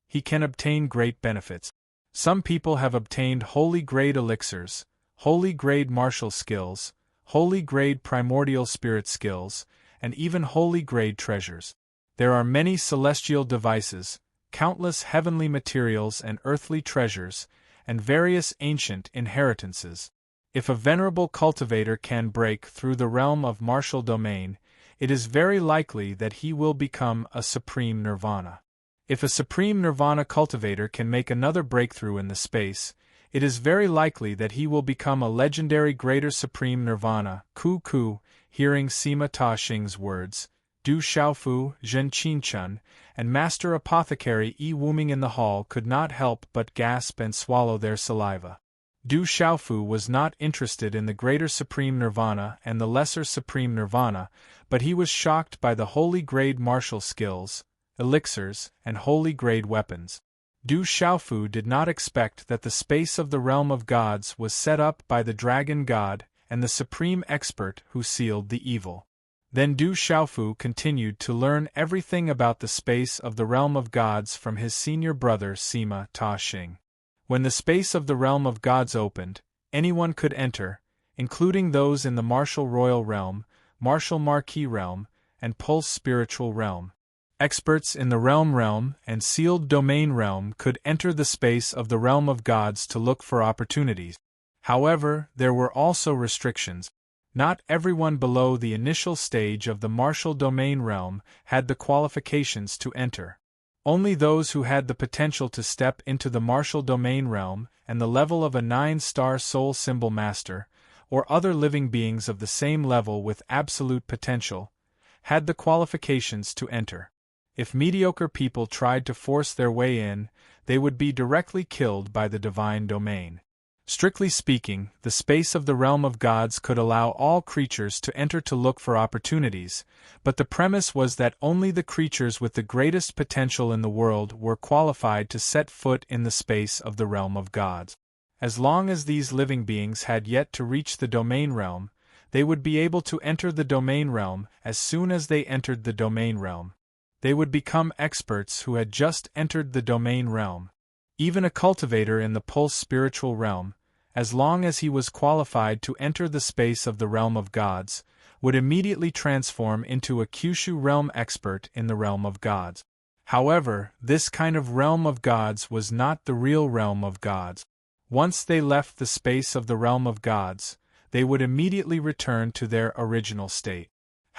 he can obtain great benefits. Some people have obtained holy grade elixirs, holy grade martial skills, holy grade primordial spirit skills, and even holy grade treasures. There are many celestial devices, countless heavenly materials and earthly treasures, and various ancient inheritances. If a venerable cultivator can break through the realm of martial domain, it is very likely that he will become a supreme nirvana. If a supreme nirvana cultivator can make another breakthrough in the space, it is very likely that he will become a legendary greater supreme nirvana. Ku, hearing Sima Ta Xing's words, Du Xiaofu, Zhen Qinchun, and Master Apothecary Yi Wuming in the hall could not help but gasp and swallow their saliva. Du Xiaofu was not interested in the greater supreme nirvana and the lesser supreme nirvana, but he was shocked by the holy grade martial skills, elixirs, and holy grade weapons. Du Xiaofu did not expect that the space of the realm of gods was set up by the dragon god and the supreme expert who sealed the evil. Then Du Xiaofu continued to learn everything about the space of the realm of gods from his senior brother Sima Ta Xing. When the space of the realm of gods opened, anyone could enter, including those in the martial royal realm, martial marquis realm, and pulse spiritual realm. Experts in the realm and sealed domain realm could enter the space of the realm of gods to look for opportunities. However, there were also restrictions. Not everyone below the initial stage of the martial domain realm had the qualifications to enter. Only those who had the potential to step into the martial domain realm and the level of a 9-star soul symbol master, or other living beings of the same level with absolute potential, had the qualifications to enter. If mediocre people tried to force their way in, they would be directly killed by the divine domain. Strictly speaking, the space of the realm of gods could allow all creatures to enter to look for opportunities, but the premise was that only the creatures with the greatest potential in the world were qualified to set foot in the space of the realm of gods. As long as these living beings had yet to reach the domain realm, they would be able to enter the domain realm. As soon as they entered the domain realm, they would become experts who had just entered the domain realm. Even a cultivator in the pulse spiritual realm, as long as he was qualified to enter the space of the realm of gods, would immediately transform into a Kyushu realm expert in the realm of gods. However, this kind of realm of gods was not the real realm of gods. Once they left the space of the realm of gods, they would immediately return to their original state.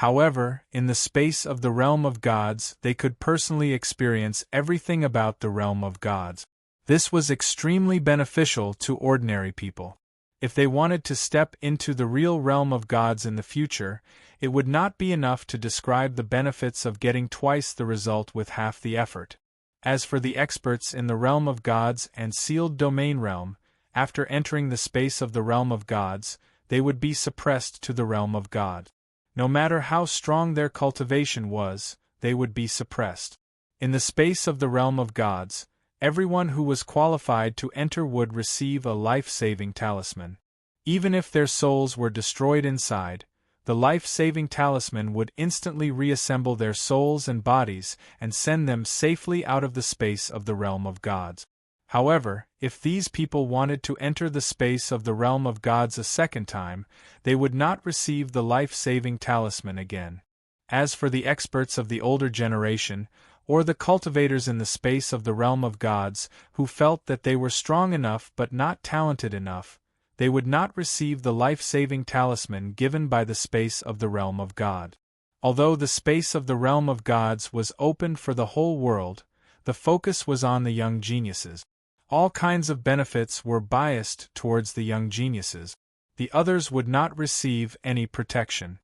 However, in the space of the realm of gods, they could personally experience everything about the realm of gods. This was extremely beneficial to ordinary people. If they wanted to step into the real realm of gods in the future, it would not be enough to describe the benefits of getting twice the result with half the effort. As for the experts in the realm of gods and sealed domain realm, after entering the space of the realm of gods, they would be suppressed to the realm of gods. No matter how strong their cultivation was, they would be suppressed. In the space of the realm of gods, everyone who was qualified to enter would receive a life-saving talisman. Even if their souls were destroyed inside, the life-saving talisman would instantly reassemble their souls and bodies and send them safely out of the space of the realm of gods. However, if these people wanted to enter the space of the realm of gods a second time, they would not receive the life-saving talisman again. As for the experts of the older generation, or the cultivators in the space of the realm of gods, who felt that they were strong enough but not talented enough, they would not receive the life-saving talisman given by the space of the realm of God. Although the space of the realm of gods was opened for the whole world, the focus was on the young geniuses. All kinds of benefits were biased towards the young geniuses. The others would not receive any protection.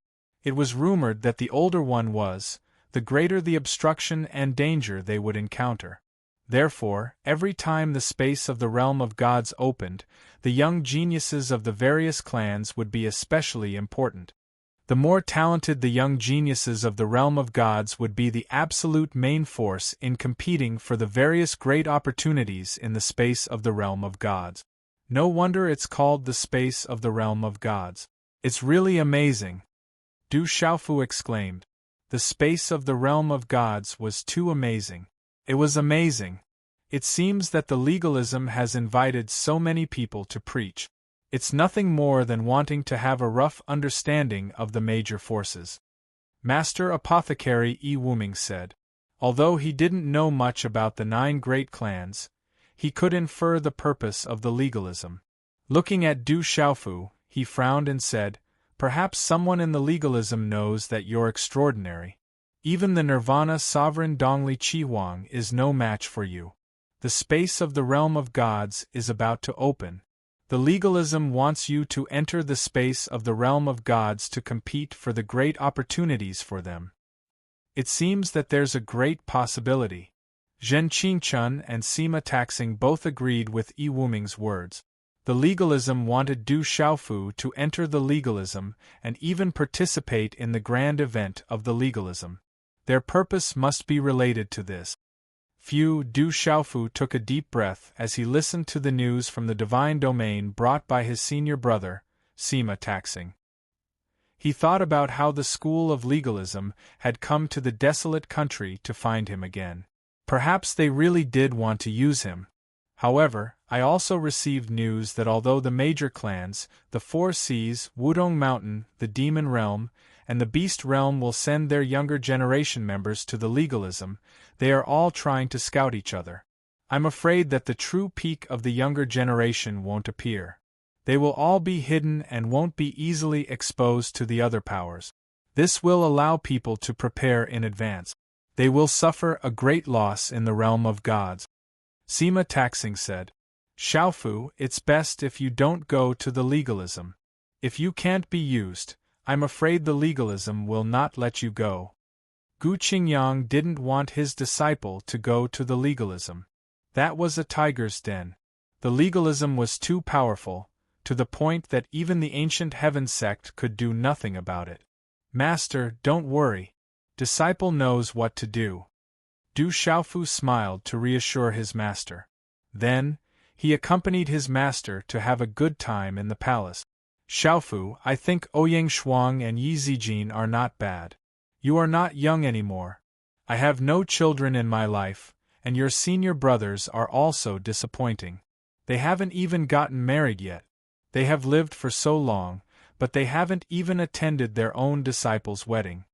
It was rumored that the older one was, the greater the obstruction and danger they would encounter. Therefore, every time the space of the realm of gods opened, the young geniuses of the various clans would be especially important. The more talented the young geniuses of the realm of gods would be the absolute main force in competing for the various great opportunities in the space of the realm of gods. No wonder it's called the space of the realm of gods. It's really amazing, Du Xiaofu exclaimed. The space of the realm of gods was too amazing. It was amazing. It seems that the legalism has invited so many people to preach. It's nothing more than wanting to have a rough understanding of the major forces. Master Apothecary Yi Wuming said. Although he didn't know much about the 9 great clans, he could infer the purpose of the legalism. Looking at Du Xiaofu, he frowned and said, "Perhaps someone in the legalism knows that you're extraordinary. Even the Nirvana sovereign Dongli Chihuang is no match for you. The space of the realm of gods is about to open. The legalism wants you to enter the space of the realm of gods to compete for the great opportunities for them. It seems that there's a great possibility." Zhen Qingchun and Sima Taxing both agreed with Yi Wuming's words. The legalism wanted Du Xiaofu to enter the legalism and even participate in the grand event of the legalism. Their purpose must be related to this. Du Xiaofu took a deep breath as he listened to the news from the divine domain brought by his senior brother, Sima Taxing. He thought about how the school of legalism had come to the desolate country to find him again. Perhaps they really did want to use him. However, I also received news that although the major clans, the 4 Seas, Wudong Mountain, the Demon Realm, and the Beast Realm will send their younger generation members to the legalism, they are all trying to scout each other. I'm afraid that the true peak of the younger generation won't appear. They will all be hidden and won't be easily exposed to the other powers. This will allow people to prepare in advance. They will suffer a great loss in the realm of gods. Sima Taxing said. Xiaofu, it's best if you don't go to the legalism. If you can't be used, I'm afraid the legalism will not let you go. Gu Qingyang didn't want his disciple to go to the legalism. That was a tiger's den. The legalism was too powerful, to the point that even the ancient heaven sect could do nothing about it. Master, don't worry. Disciple knows what to do. Du Xiaofu smiled to reassure his master. Then, he accompanied his master to have a good time in the palace. Xiaofu, I think Ouyang Shuang and Yi Zijin are not bad. You are not young anymore. I have no children in my life, and your senior brothers are also disappointing. They haven't even gotten married yet. They have lived for so long, but they haven't even attended their own disciple's wedding.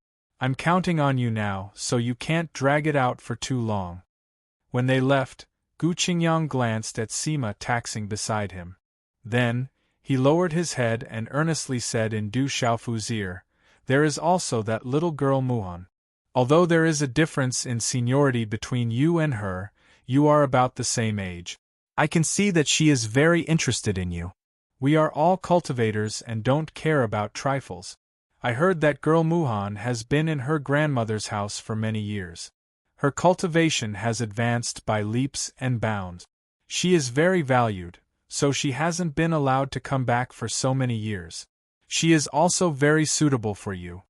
I'm counting on you now, so you can't drag it out for too long. When they left, Gu Qingyang glanced at Sima Taxing beside him. Then, he lowered his head and earnestly said in Du Xiaofu's ear, "There is also that little girl Muhan. Although there is a difference in seniority between you and her, you are about the same age. I can see that she is very interested in you. We are all cultivators and don't care about trifles. I heard that girl Muhan has been in her grandmother's house for many years. Her cultivation has advanced by leaps and bounds. She is very valued, so she hasn't been allowed to come back for so many years. She is also very suitable for you."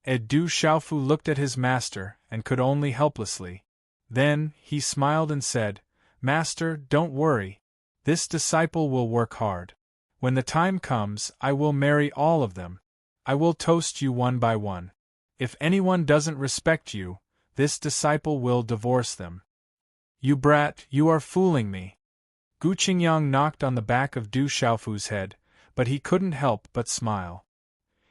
Du Xiaofu looked at his master and could only helplessly. Then, he smiled and said, "Master, don't worry. This disciple will work hard. When the time comes, I will marry all of them. I will toast you one by one. If anyone doesn't respect you, this disciple will divorce them." "You brat, you are fooling me. Gu Qingyang knocked on the back of Du Xiaofu's head, but he couldn't help but smile.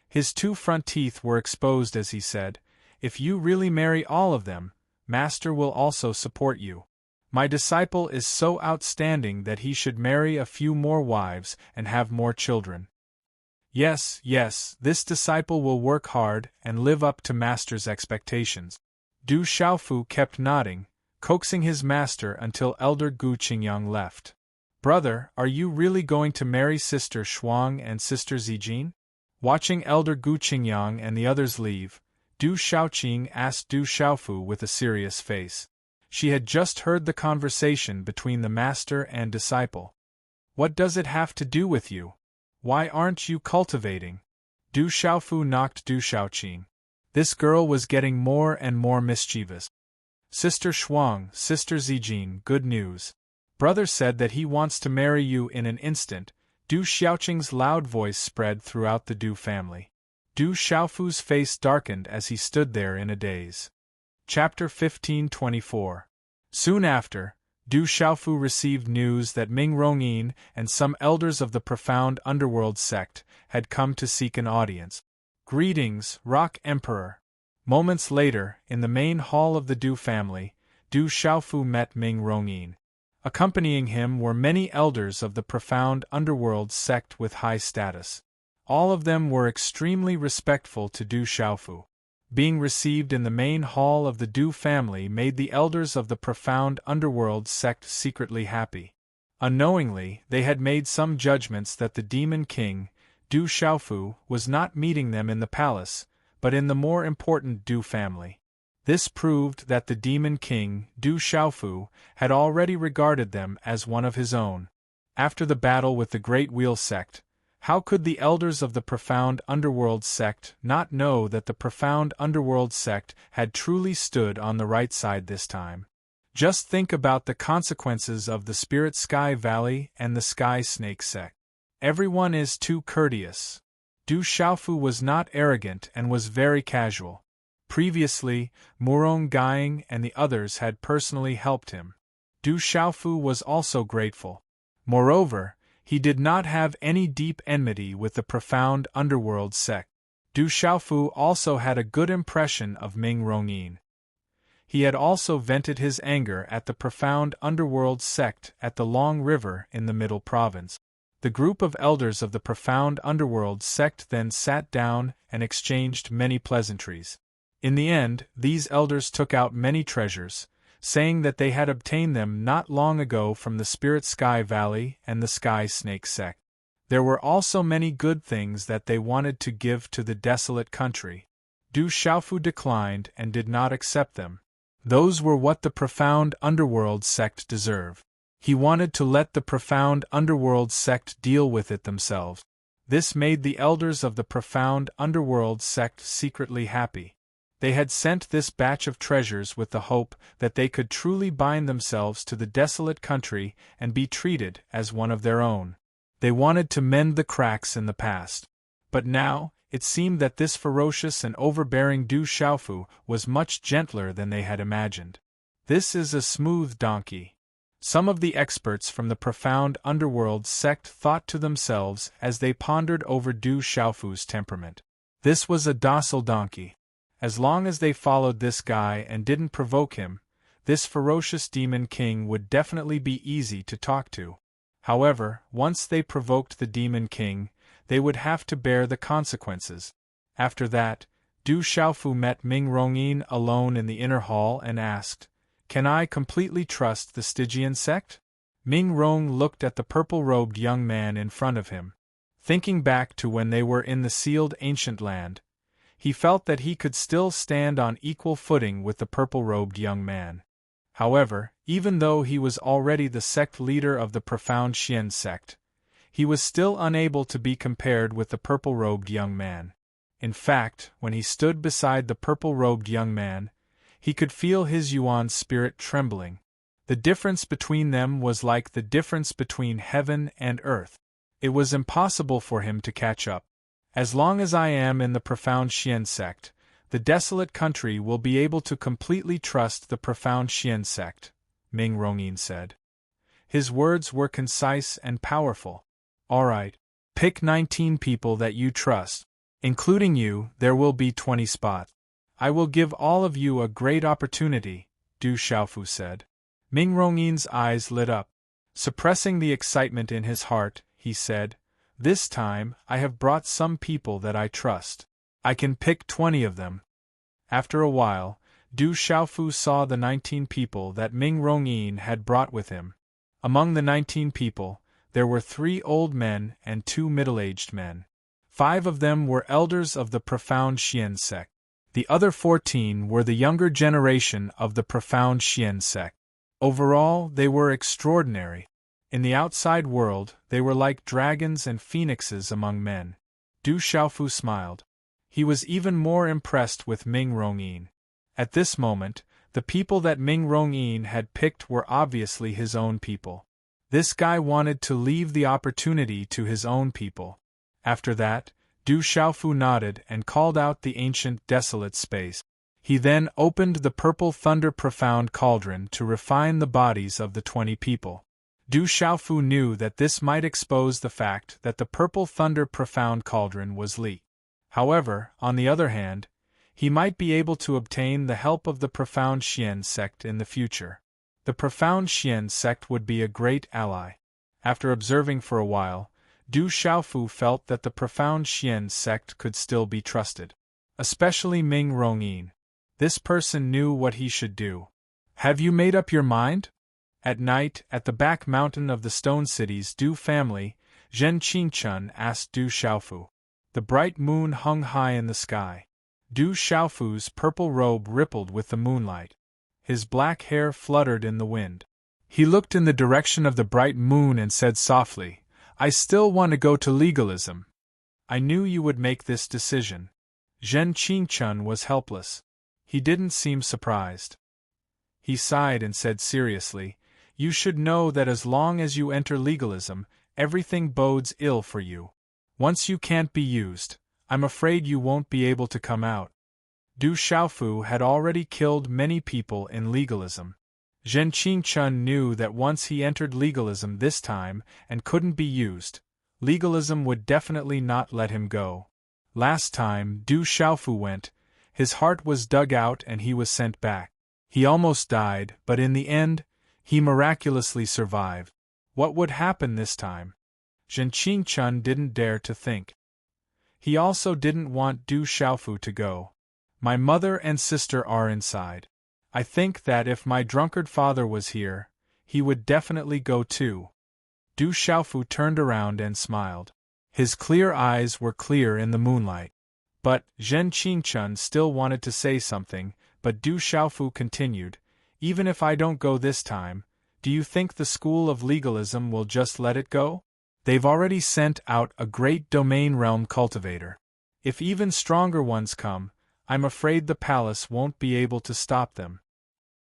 His 2 front teeth were exposed as he said, "If you really marry all of them, Master will also support you. My disciple is so outstanding that he should marry a few more wives and have more children. Yes, yes, this disciple will work hard and live up to Master's expectations." Du Xiaofu kept nodding, coaxing his master until elder Gu Qingyang left. "Brother, are you really going to marry Sister Shuang and Sister Zijin?" Watching elder Gu Qingyang and the others leave, Du Xiaoqing asked Du Xiaofu with a serious face. She had just heard the conversation between the master and disciple. "What does it have to do with you? Why aren't you cultivating?" Du Xiaofu knocked Du Xiaoqing. This girl was getting more and more mischievous. "Sister Shuang, Sister Zijin, good news. Brother said that he wants to marry you in an instant." Du Xiaoqing's loud voice spread throughout the Du family. Du Xiaofu's face darkened as he stood there in a daze. Chapter 1524. Soon after, Du Xiaofu received news that Ming Rongyin and some elders of the profound underworld sect had come to seek an audience. "Greetings, Rock Emperor." Moments later, in the main hall of the Du family, Du Xiaofu met Ming Rongyin. Accompanying him were many elders of the profound underworld sect with high status. All of them were extremely respectful to Du Xiaofu. Being received in the main hall of the Du family made the elders of the profound underworld sect secretly happy. Unknowingly, they had made some judgments that the Demon King, Du Xiaofu, was not meeting them in the palace, but in the more important Du family. This proved that the Demon King, Du Xiaofu, had already regarded them as one of his own. After the battle with the Great Wheel sect, how could the elders of the profound underworld sect not know that the profound underworld sect had truly stood on the right side this time? Just think about the consequences of the Spirit Sky Valley and the Sky Snake sect. Everyone is too courteous. Du Xiaofu was not arrogant and was very casual. Previously, Murong Gaing and the others had personally helped him. Du Xiaofu was also grateful. Moreover, he did not have any deep enmity with the profound underworld sect. Du Xiaofu also had a good impression of Ming Rongyin. He had also vented his anger at the profound underworld sect at the Long River in the Middle Province. The group of elders of the profound underworld sect then sat down and exchanged many pleasantries. In the end, these elders took out many treasures, saying that they had obtained them not long ago from the Spirit Sky Valley and the Sky Snake sect. There were also many good things that they wanted to give to the desolate country. Du Xiaofu declined and did not accept them. Those were what the profound underworld sect deserved. He wanted to let the profound underworld sect deal with it themselves. This made the elders of the profound underworld sect secretly happy. They had sent this batch of treasures with the hope that they could truly bind themselves to the desolate country and be treated as one of their own. They wanted to mend the cracks in the past. But now, it seemed that this ferocious and overbearing Du Xiaofu was much gentler than they had imagined. This is a smooth donkey. Some of the experts from the profound underworld sect thought to themselves as they pondered over Du Xiaofu's temperament. This was a docile donkey. As long as they followed this guy and didn't provoke him, this ferocious Demon King would definitely be easy to talk to. However, once they provoked the Demon King, they would have to bear the consequences. After that, Du Xiaofu met Ming Rongyin alone in the inner hall and asked, "Can I completely trust the Stygian sect?" Ming Rong looked at the purple-robed young man in front of him. Thinking back to when they were in the sealed ancient land, he felt that he could still stand on equal footing with the purple-robed young man. However, even though he was already the sect leader of the profound Xian sect, he was still unable to be compared with the purple-robed young man. In fact, when he stood beside the purple-robed young man, he could feel his Yuan spirit trembling. The difference between them was like the difference between heaven and earth. It was impossible for him to catch up. As long as I am in the profound Xian sect, the desolate country will be able to completely trust the profound Xian sect, Ming Rongyin said. His words were concise and powerful. All right. Pick 19 people that you trust. Including you, there will be 20 spots. I will give all of you a great opportunity, Du Xiaofu said. Ming Rongyin's eyes lit up. Suppressing the excitement in his heart, he said, "This time, I have brought some people that I trust. I can pick 20 of them." After a while, Du Xiaofu saw the 19 people that Ming Rongyin had brought with him. Among the 19 people, there were 3 old men and 2 middle-aged men. 5 of them were elders of the Profound Xian sect. The other 14 were the younger generation of the Profound Xian sect. Overall, they were extraordinary. In the outside world, they were like dragons and phoenixes among men. Du Xiaofu smiled. He was even more impressed with Ming Rongyin. At this moment, the people that Ming Rongyin had picked were obviously his own people. This guy wanted to leave the opportunity to his own people. After that, Du Xiaofu nodded and called out the ancient desolate space. He then opened the Purple Thunder Profound Cauldron to refine the bodies of the 20 people. Du Xiaofu knew that this might expose the fact that the Purple Thunder Profound Cauldron was leaked. However, on the other hand, he might be able to obtain the help of the Profound Xian sect in the future. The Profound Xian sect would be a great ally. After observing for a while, Du Xiaofu felt that the Profound Xian sect could still be trusted. Especially Ming Rongyin. This person knew what he should do. Have you made up your mind? At night, at the back mountain of the Stone City's Du family, Zhen Qingchun asked Du Xiaofu. The bright moon hung high in the sky. Du Xiaofu's purple robe rippled with the moonlight. His black hair fluttered in the wind. He looked in the direction of the bright moon and said softly, "I still want to go to legalism." I knew you would make this decision. Zhen Qingchun was helpless. He didn't seem surprised. He sighed and said seriously, "You should know that as long as you enter legalism, everything bodes ill for you. Once you can't be used, I'm afraid you won't be able to come out." Du Xiaofu had already killed many people in legalism. Zhen Qingchun knew that once he entered legalism this time and couldn't be used, legalism would definitely not let him go. Last time Du Xiaofu went, his heart was dug out and he was sent back. He almost died, but in the end, he miraculously survived. What would happen this time? Zhen Qingchun didn't dare to think. He also didn't want Du Xiaofu to go. My mother and sister are inside. I think that if my drunkard father was here, he would definitely go too. Du Xiaofu turned around and smiled. His clear eyes were clear in the moonlight. But Zhen Qingchun still wanted to say something, but Du Xiaofu continued, "Even if I don't go this time, do you think the school of legalism will just let it go? They've already sent out a great domain realm cultivator. If even stronger ones come, I'm afraid the palace won't be able to stop them."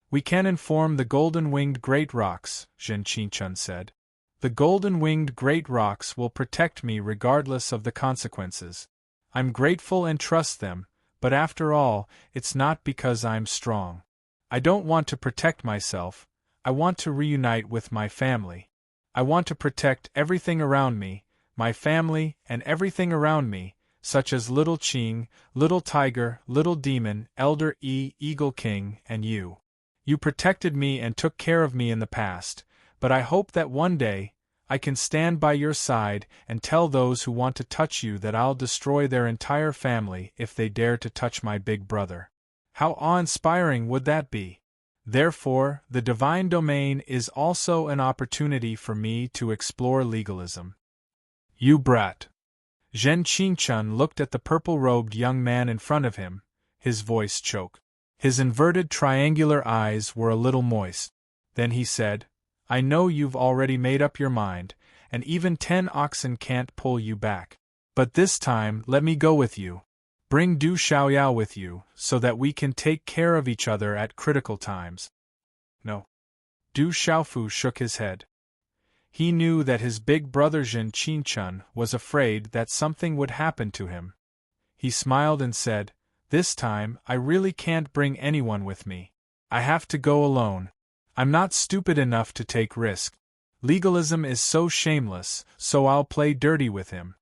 "We can inform the golden-winged great rocks," Zhen Qingchun said. "The golden-winged great rocks will protect me regardless of the consequences. I'm grateful and trust them, but after all, it's not because I'm strong. I don't want to protect myself, I want to reunite with my family. I want to protect everything around me, my family and everything around me, such as Little Qing, Little Tiger, Little Demon, Elder E, Eagle King, and you. You protected me and took care of me in the past, but I hope that one day, I can stand by your side and tell those who want to touch you that I'll destroy their entire family if they dare to touch my big brother. How awe-inspiring would that be? Therefore, the divine domain is also an opportunity for me to explore legalism." "You brat." Zhen Qingchun looked at the purple-robed young man in front of him, his voice choked. His inverted triangular eyes were a little moist. Then he said, "I know you've already made up your mind, and even 10 oxen can't pull you back. But this time let me go with you. Bring Du Xiaoyao with you, so that we can take care of each other at critical times." "No." Du Xiaofu shook his head. He knew that his big brother Zhen Qingchun was afraid that something would happen to him. He smiled and said, "This time, I really can't bring anyone with me. I have to go alone. I'm not stupid enough to take risk." Legalism is so shameless, so I'll play dirty with him.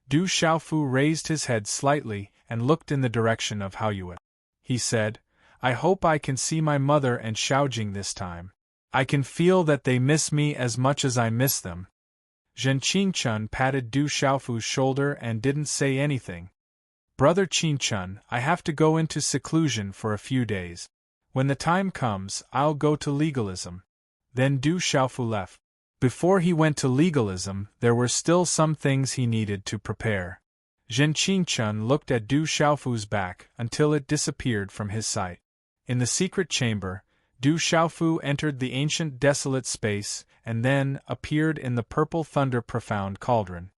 Du Xiaofu raised his head slightly and looked in the direction of Haoyue. He said, I hope I can see my mother and Xiaojing this time. I can feel that they miss me as much as I miss them. Zhen Qingchun patted Du Xiaofu's shoulder and didn't say anything. Brother Qingchun, I have to go into seclusion for a few days. When the time comes, I'll go to legalism. Then Du Xiaofu left. Before he went to legalism, there were still some things he needed to prepare. Zhen Qingchun looked at Du Xiaofu's back until it disappeared from his sight. In the secret chamber, Du Xiaofu entered the ancient desolate space and then appeared in the purple thunder profound cauldron.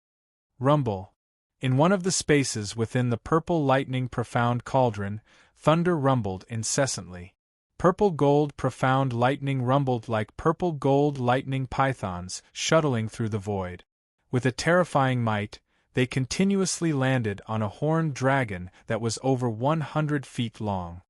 Rumble. In one of the spaces within the purple lightning profound cauldron, thunder rumbled incessantly. Purple gold profound lightning rumbled like purple gold lightning pythons shuttling through the void. With a terrifying might, they continuously landed on a horned dragon that was over 100 feet long.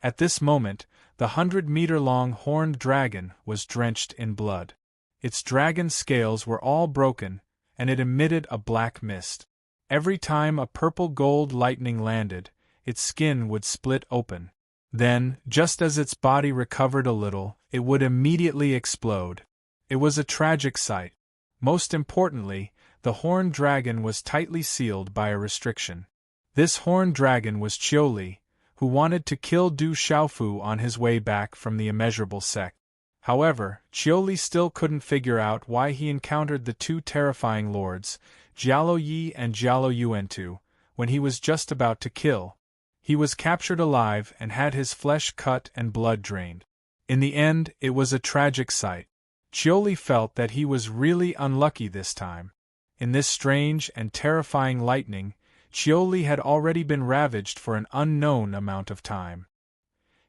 At this moment, the 100-meter-long horned dragon was drenched in blood. Its dragon scales were all broken, and it emitted a black mist. Every time a purple gold lightning landed, its skin would split open. Then, just as its body recovered a little, it would immediately explode. It was a tragic sight. Most importantly, the horned dragon was tightly sealed by a restriction. This horned dragon was Qiuli, who wanted to kill Du Xiaofu on his way back from the immeasurable sect. However, Qiuli still couldn't figure out why he encountered the two terrifying lords, Jialo Yi and Jialo Yuantu, when he was just about to kill. He was captured alive and had his flesh cut and blood drained. In the end, it was a tragic sight. Qiuli felt that he was really unlucky this time. In this strange and terrifying lightning, Qiuli had already been ravaged for an unknown amount of time.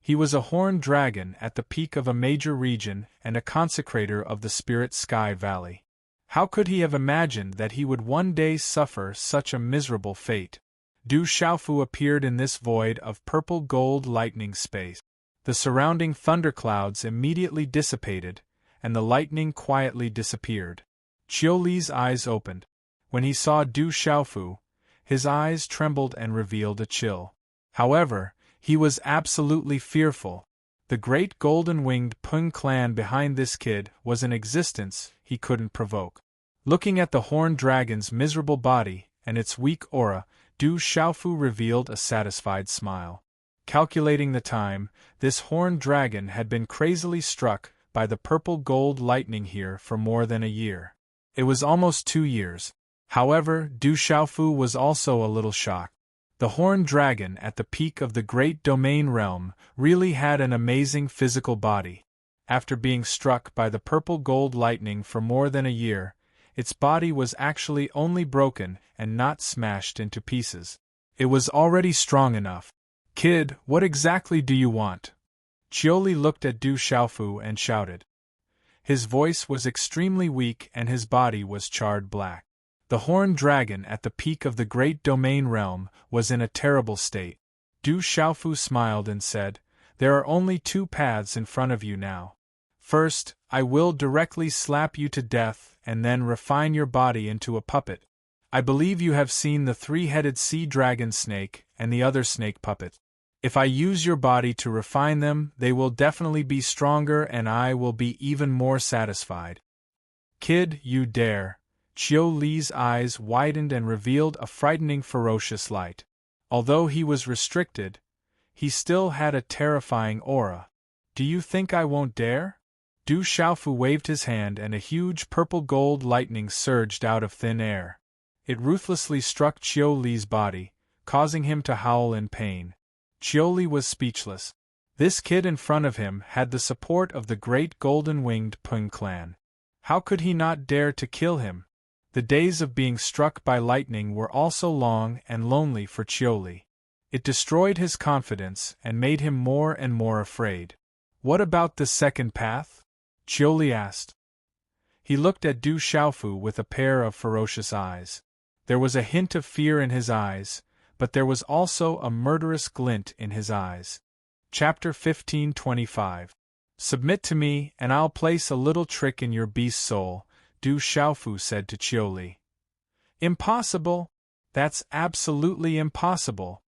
He was a horned dragon at the peak of a major region and a consecrator of the Spirit Sky Valley. How could he have imagined that he would one day suffer such a miserable fate? Du Xiaofu appeared in this void of purple gold lightning space. The surrounding thunderclouds immediately dissipated, and the lightning quietly disappeared. Qiuli's eyes opened. When he saw Du Xiaofu, his eyes trembled and revealed a chill. However, he was absolutely fearful. The great golden-winged Peng clan behind this kid was an existence he couldn't provoke. Looking at the horned dragon's miserable body and its weak aura, Du Xiaofu revealed a satisfied smile. Calculating the time, this horned dragon had been crazily struck by the purple gold lightning here for more than a year. It was almost 2 years. However, Du Xiaofu was also a little shocked. The horned dragon at the peak of the great domain realm really had an amazing physical body. After being struck by the purple gold lightning for more than a year, its body was actually only broken and not smashed into pieces. It was already strong enough. Kid, what exactly do you want? Qiuli looked at Du Xiaofu and shouted. His voice was extremely weak and his body was charred black. The horned dragon at the peak of the great domain realm was in a terrible state. Du Xiaofu smiled and said, There are only 2 paths in front of you now. First, I will directly slap you to death and then refine your body into a puppet. I believe you have seen the 3-headed sea dragon snake and the other snake puppet. If I use your body to refine them, they will definitely be stronger and I will be even more satisfied. Kid, you dare. Qiuli's eyes widened and revealed a frightening ferocious light. Although he was restricted, he still had a terrifying aura. Do you think I won't dare? Du Xiaofu waved his hand and a huge purple gold lightning surged out of thin air. It ruthlessly struck Qiuli's body, causing him to howl in pain. Qiuli was speechless. This kid in front of him had the support of the great golden-winged Peng clan. How could he not dare to kill him? The days of being struck by lightning were also long and lonely for Qiuli. It destroyed his confidence and made him more and more afraid. What about the second path? Qiuli asked. He looked at Du Xiaofu with a pair of ferocious eyes. There was a hint of fear in his eyes, but there was also a murderous glint in his eyes. Chapter 1525. Submit to me, and I'll place a little trick in your beast soul, Du Xiaofu said to Qiu Li. Impossible! That's absolutely impossible!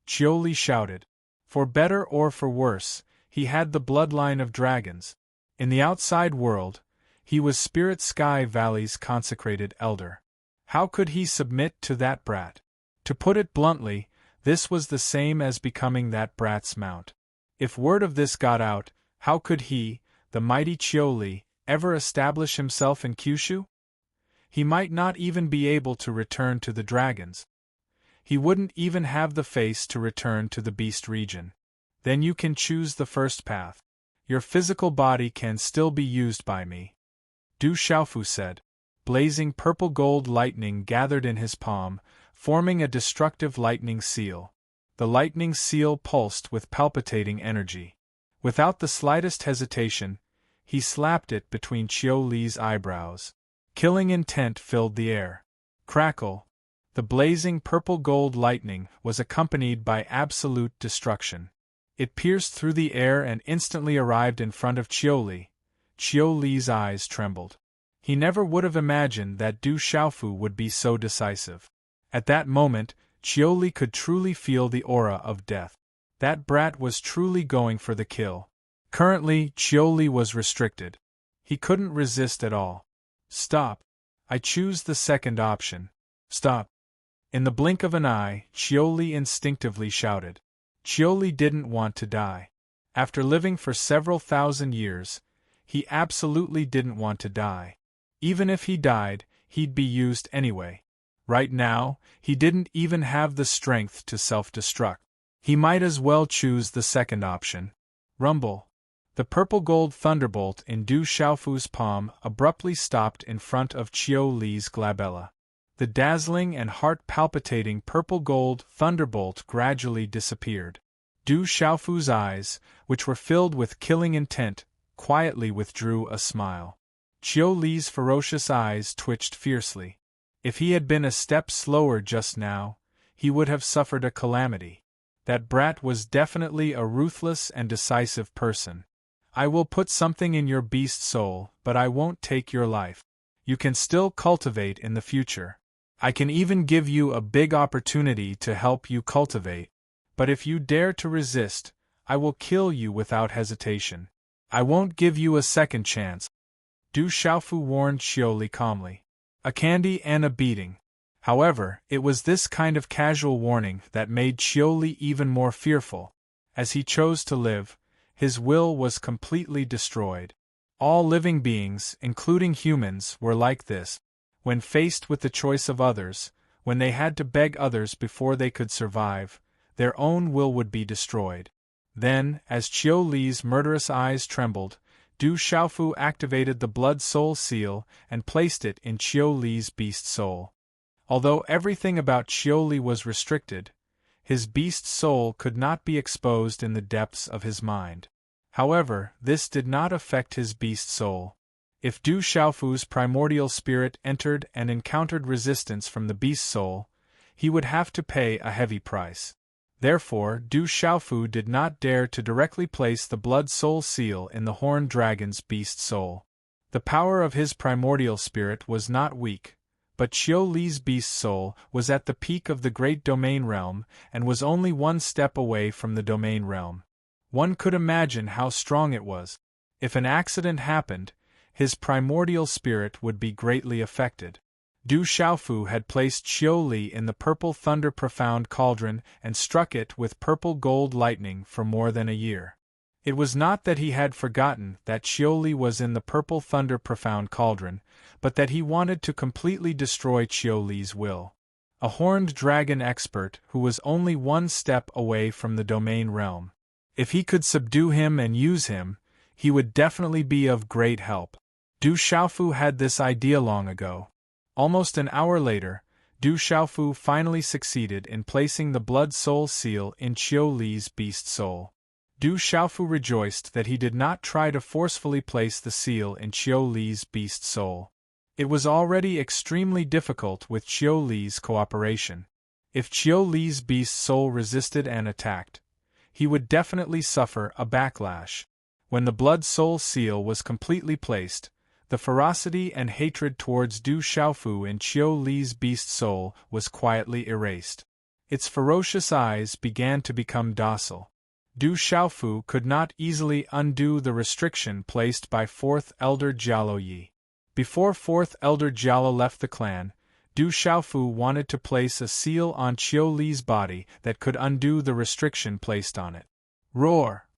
Qiu Li shouted. For better or for worse, he had the bloodline of dragons. In the outside world, he was Spirit Sky Valley's consecrated elder. How could he submit to that brat? To put it bluntly, this was the same as becoming that brat's mount. If word of this got out, how could he, the mighty Qiu Li, ever establish himself in Kyushu? He might not even be able to return to the dragons. He wouldn't even have the face to return to the beast region. Then you can choose the first path. Your physical body can still be used by me. Du Xiaofu said. Blazing purple-gold lightning gathered in his palm, forming a destructive lightning seal. The lightning seal pulsed with palpitating energy. Without the slightest hesitation, he slapped it between Qiu Li's eyebrows. Killing intent filled the air. Crackle! The blazing purple-gold lightning was accompanied by absolute destruction. It pierced through the air and instantly arrived in front of Qiu Li. Qiu Li's eyes trembled. He never would have imagined that Du Xiaofu would be so decisive. At that moment, Qiu Li could truly feel the aura of death. That brat was truly going for the kill. Currently, Qiu Li was restricted. He couldn't resist at all. Stop. I choose the second option. Stop. In the blink of an eye, Qiu Li instinctively shouted. Qiu Li didn't want to die. After living for several thousand years, he absolutely didn't want to die. Even if he died, he'd be used anyway. Right now, he didn't even have the strength to self-destruct. He might as well choose the second option. Rumble. The purple-gold thunderbolt in Du Xiaofu's palm abruptly stopped in front of Qiu Li's glabella. The dazzling and heart-palpitating purple-gold thunderbolt gradually disappeared. Du Xiaofu's eyes, which were filled with killing intent, quietly withdrew a smile. Qiu Li's ferocious eyes twitched fiercely. If he had been a step slower just now, he would have suffered a calamity. That brat was definitely a ruthless and decisive person. I will put something in your beast soul, but I won't take your life. You can still cultivate in the future. I can even give you a big opportunity to help you cultivate. But if you dare to resist, I will kill you without hesitation. I won't give you a second chance. Du Xiaofu warned Qiu Li calmly. A candy and a beating. However, it was this kind of casual warning that made Qiu Li even more fearful. As he chose to live, his will was completely destroyed. All living beings, including humans, were like this. When faced with the choice of others, when they had to beg others before they could survive, their own will would be destroyed. Then, as Qiu Li's murderous eyes trembled, Du Xiaofu activated the blood soul seal and placed it in Qiu Li's beast soul. Although everything about Qiu Li was restricted, his beast soul could not be exposed in the depths of his mind. However, this did not affect his beast soul. If Du Xiaofu's primordial spirit entered and encountered resistance from the beast soul, he would have to pay a heavy price. Therefore, Du Xiaofu did not dare to directly place the blood soul seal in the horned dragon's beast soul. The power of his primordial spirit was not weak, but Qiu Li's beast soul was at the peak of the great domain realm and was only one step away from the domain realm. One could imagine how strong it was. If an accident happened, his primordial spirit would be greatly affected. Du Xiaofu had placed Qiu Li in the purple thunder profound cauldron and struck it with purple gold lightning for more than a year. It was not that he had forgotten that Qiu Li was in the purple thunder profound cauldron, but that he wanted to completely destroy Qiu Li's will. A horned dragon expert who was only one step away from the domain realm. If he could subdue him and use him, he would definitely be of great help. Du Xiaofu had this idea long ago. Almost an hour later, Du Xiaofu finally succeeded in placing the blood soul seal in Qiu Li's beast soul. Du Xiaofu rejoiced that he did not try to forcefully place the seal in Qiu Li's beast soul. It was already extremely difficult with Qiu Li's cooperation. If Qiu Li's beast soul resisted and attacked, he would definitely suffer a backlash. When the blood-soul seal was completely placed, the ferocity and hatred towards Du Xiaofu in Qiu Li's beast soul was quietly erased. Its ferocious eyes began to become docile. Du Xiaofu could not easily undo the restriction placed by 4th Elder Jialo Yi. Before 4th Elder Jialo left the clan, Du Xiaofu wanted to place a seal on Qiu Li's body that could undo the restriction placed on it. Roar!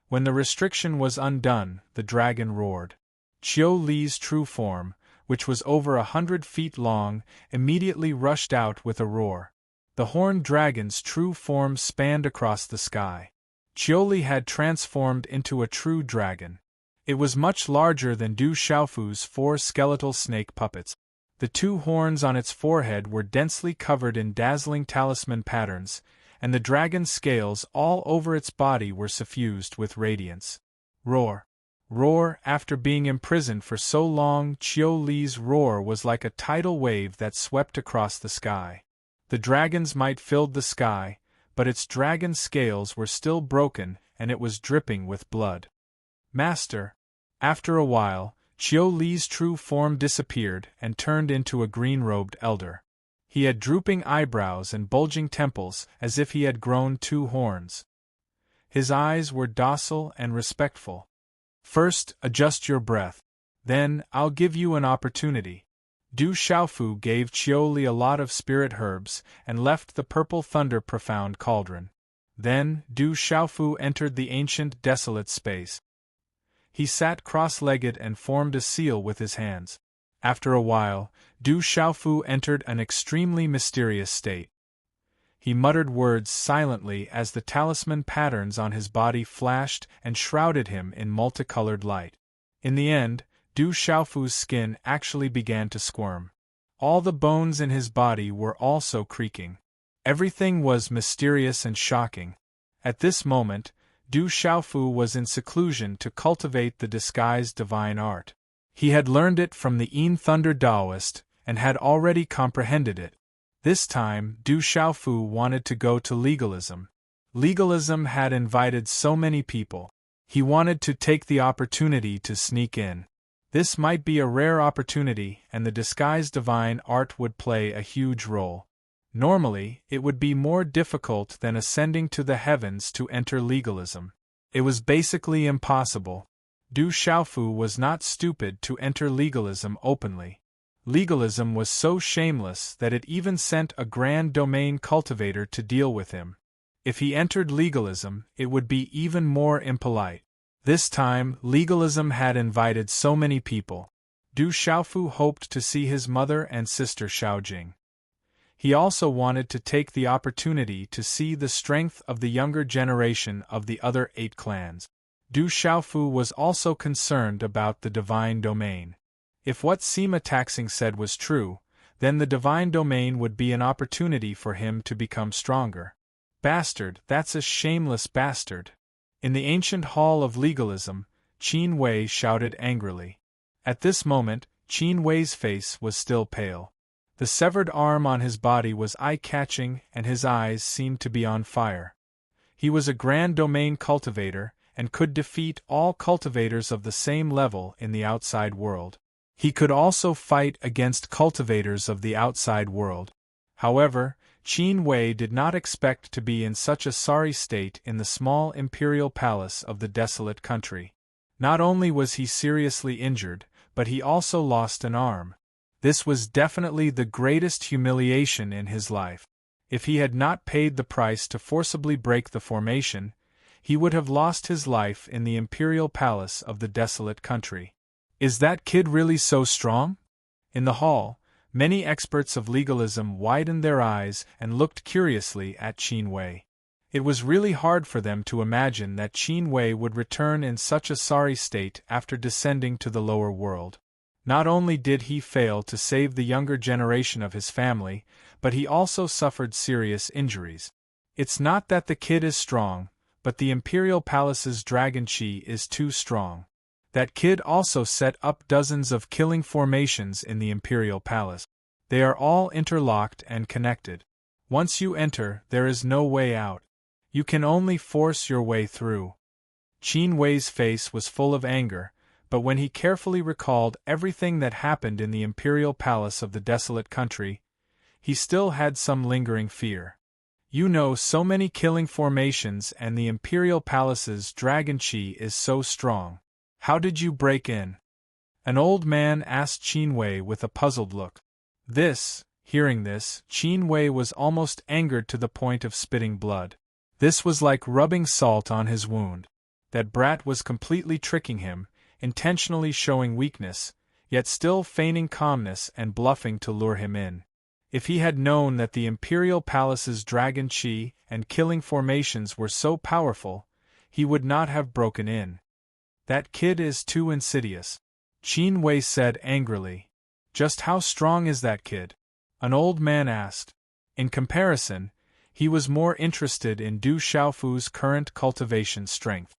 When the restriction was undone, the dragon roared. Qiu Li's true form, which was over 100 feet long, immediately rushed out with a roar. The horned dragon's true form spanned across the sky. Qiu Li had transformed into a true dragon. It was much larger than Du Xiaofu's 4 skeletal snake puppets. The 2 horns on its forehead were densely covered in dazzling talisman patterns, and the dragon's scales all over its body were suffused with radiance. Roar! Roar! After being imprisoned for so long, Qiu Li's roar was like a tidal wave that swept across the sky. The dragon's might filled the sky, but its dragon scales were still broken and it was dripping with blood. Master! After a while, Qiu Li's true form disappeared and turned into a green-robed elder. He had drooping eyebrows and bulging temples as if he had grown 2 horns. His eyes were docile and respectful. First, adjust your breath. Then, I'll give you an opportunity. Du Xiaofu gave Qiu Li a lot of spirit herbs and left the purple thunder profound cauldron. Then, Du Xiaofu entered the ancient desolate space. He sat cross-legged and formed a seal with his hands. After a while, Du Xiaofu entered an extremely mysterious state. He muttered words silently as the talisman patterns on his body flashed and shrouded him in multicolored light. In the end, Du Xiaofu's skin actually began to squirm. All the bones in his body were also creaking. Everything was mysterious and shocking. At this moment, Du Xiaofu was in seclusion to cultivate the disguised divine art. He had learned it from the Yin Thunder Taoist, and had already comprehended it. This time, Du Xiaofu wanted to go to legalism. Legalism had invited so many people. He wanted to take the opportunity to sneak in. This might be a rare opportunity, and the disguised divine art would play a huge role. Normally, it would be more difficult than ascending to the heavens to enter legalism. It was basically impossible. Du Xiaofu was not stupid to enter legalism openly. Legalism was so shameless that it even sent a grand domain cultivator to deal with him. If he entered legalism, it would be even more impolite. This time, legalism had invited so many people. Du Xiaofu hoped to see his mother and sister Xiaojing. He also wanted to take the opportunity to see the strength of the younger generation of the other 8 clans. Du Xiaofu was also concerned about the divine domain. If what Sima Taxing said was true, then the divine domain would be an opportunity for him to become stronger. Bastard, that's a shameless bastard. In the ancient hall of legalism, Qin Wei shouted angrily. At this moment, Qin Wei's face was still pale. The severed arm on his body was eye-catching and his eyes seemed to be on fire. He was a grand domain cultivator, and could defeat all cultivators of the same level in the outside world. He could also fight against cultivators of the outside world. However, Qin Wei did not expect to be in such a sorry state in the small imperial palace of the desolate country. Not only was he seriously injured, but he also lost an arm. This was definitely the greatest humiliation in his life. If he had not paid the price to forcibly break the formation, he would have lost his life in the imperial palace of the desolate country. Is that kid really so strong? In the hall, many experts of legalism widened their eyes and looked curiously at Qin Wei. It was really hard for them to imagine that Qin Wei would return in such a sorry state after descending to the lower world. Not only did he fail to save the younger generation of his family, but he also suffered serious injuries. It's not that the kid is strong, but the Imperial Palace's dragon chi is too strong. That kid also set up dozens of killing formations in the Imperial Palace. They are all interlocked and connected. Once you enter, there is no way out. You can only force your way through. Qin Wei's face was full of anger, but when he carefully recalled everything that happened in the imperial palace of the desolate country, he still had some lingering fear. You know so many killing formations and the imperial palace's dragon chi is so strong. How did you break in? An old man asked Qin Wei with a puzzled look. Hearing this, Qin Wei was almost angered to the point of spitting blood. This was like rubbing salt on his wound. That brat was completely tricking him, intentionally showing weakness, yet still feigning calmness and bluffing to lure him in. If he had known that the imperial palace's dragon chi and killing formations were so powerful, he would not have broken in. That kid is too insidious, Qin Wei said angrily. Just how strong is that kid? An old man asked. In comparison, he was more interested in Du Xiaofu's current cultivation strength.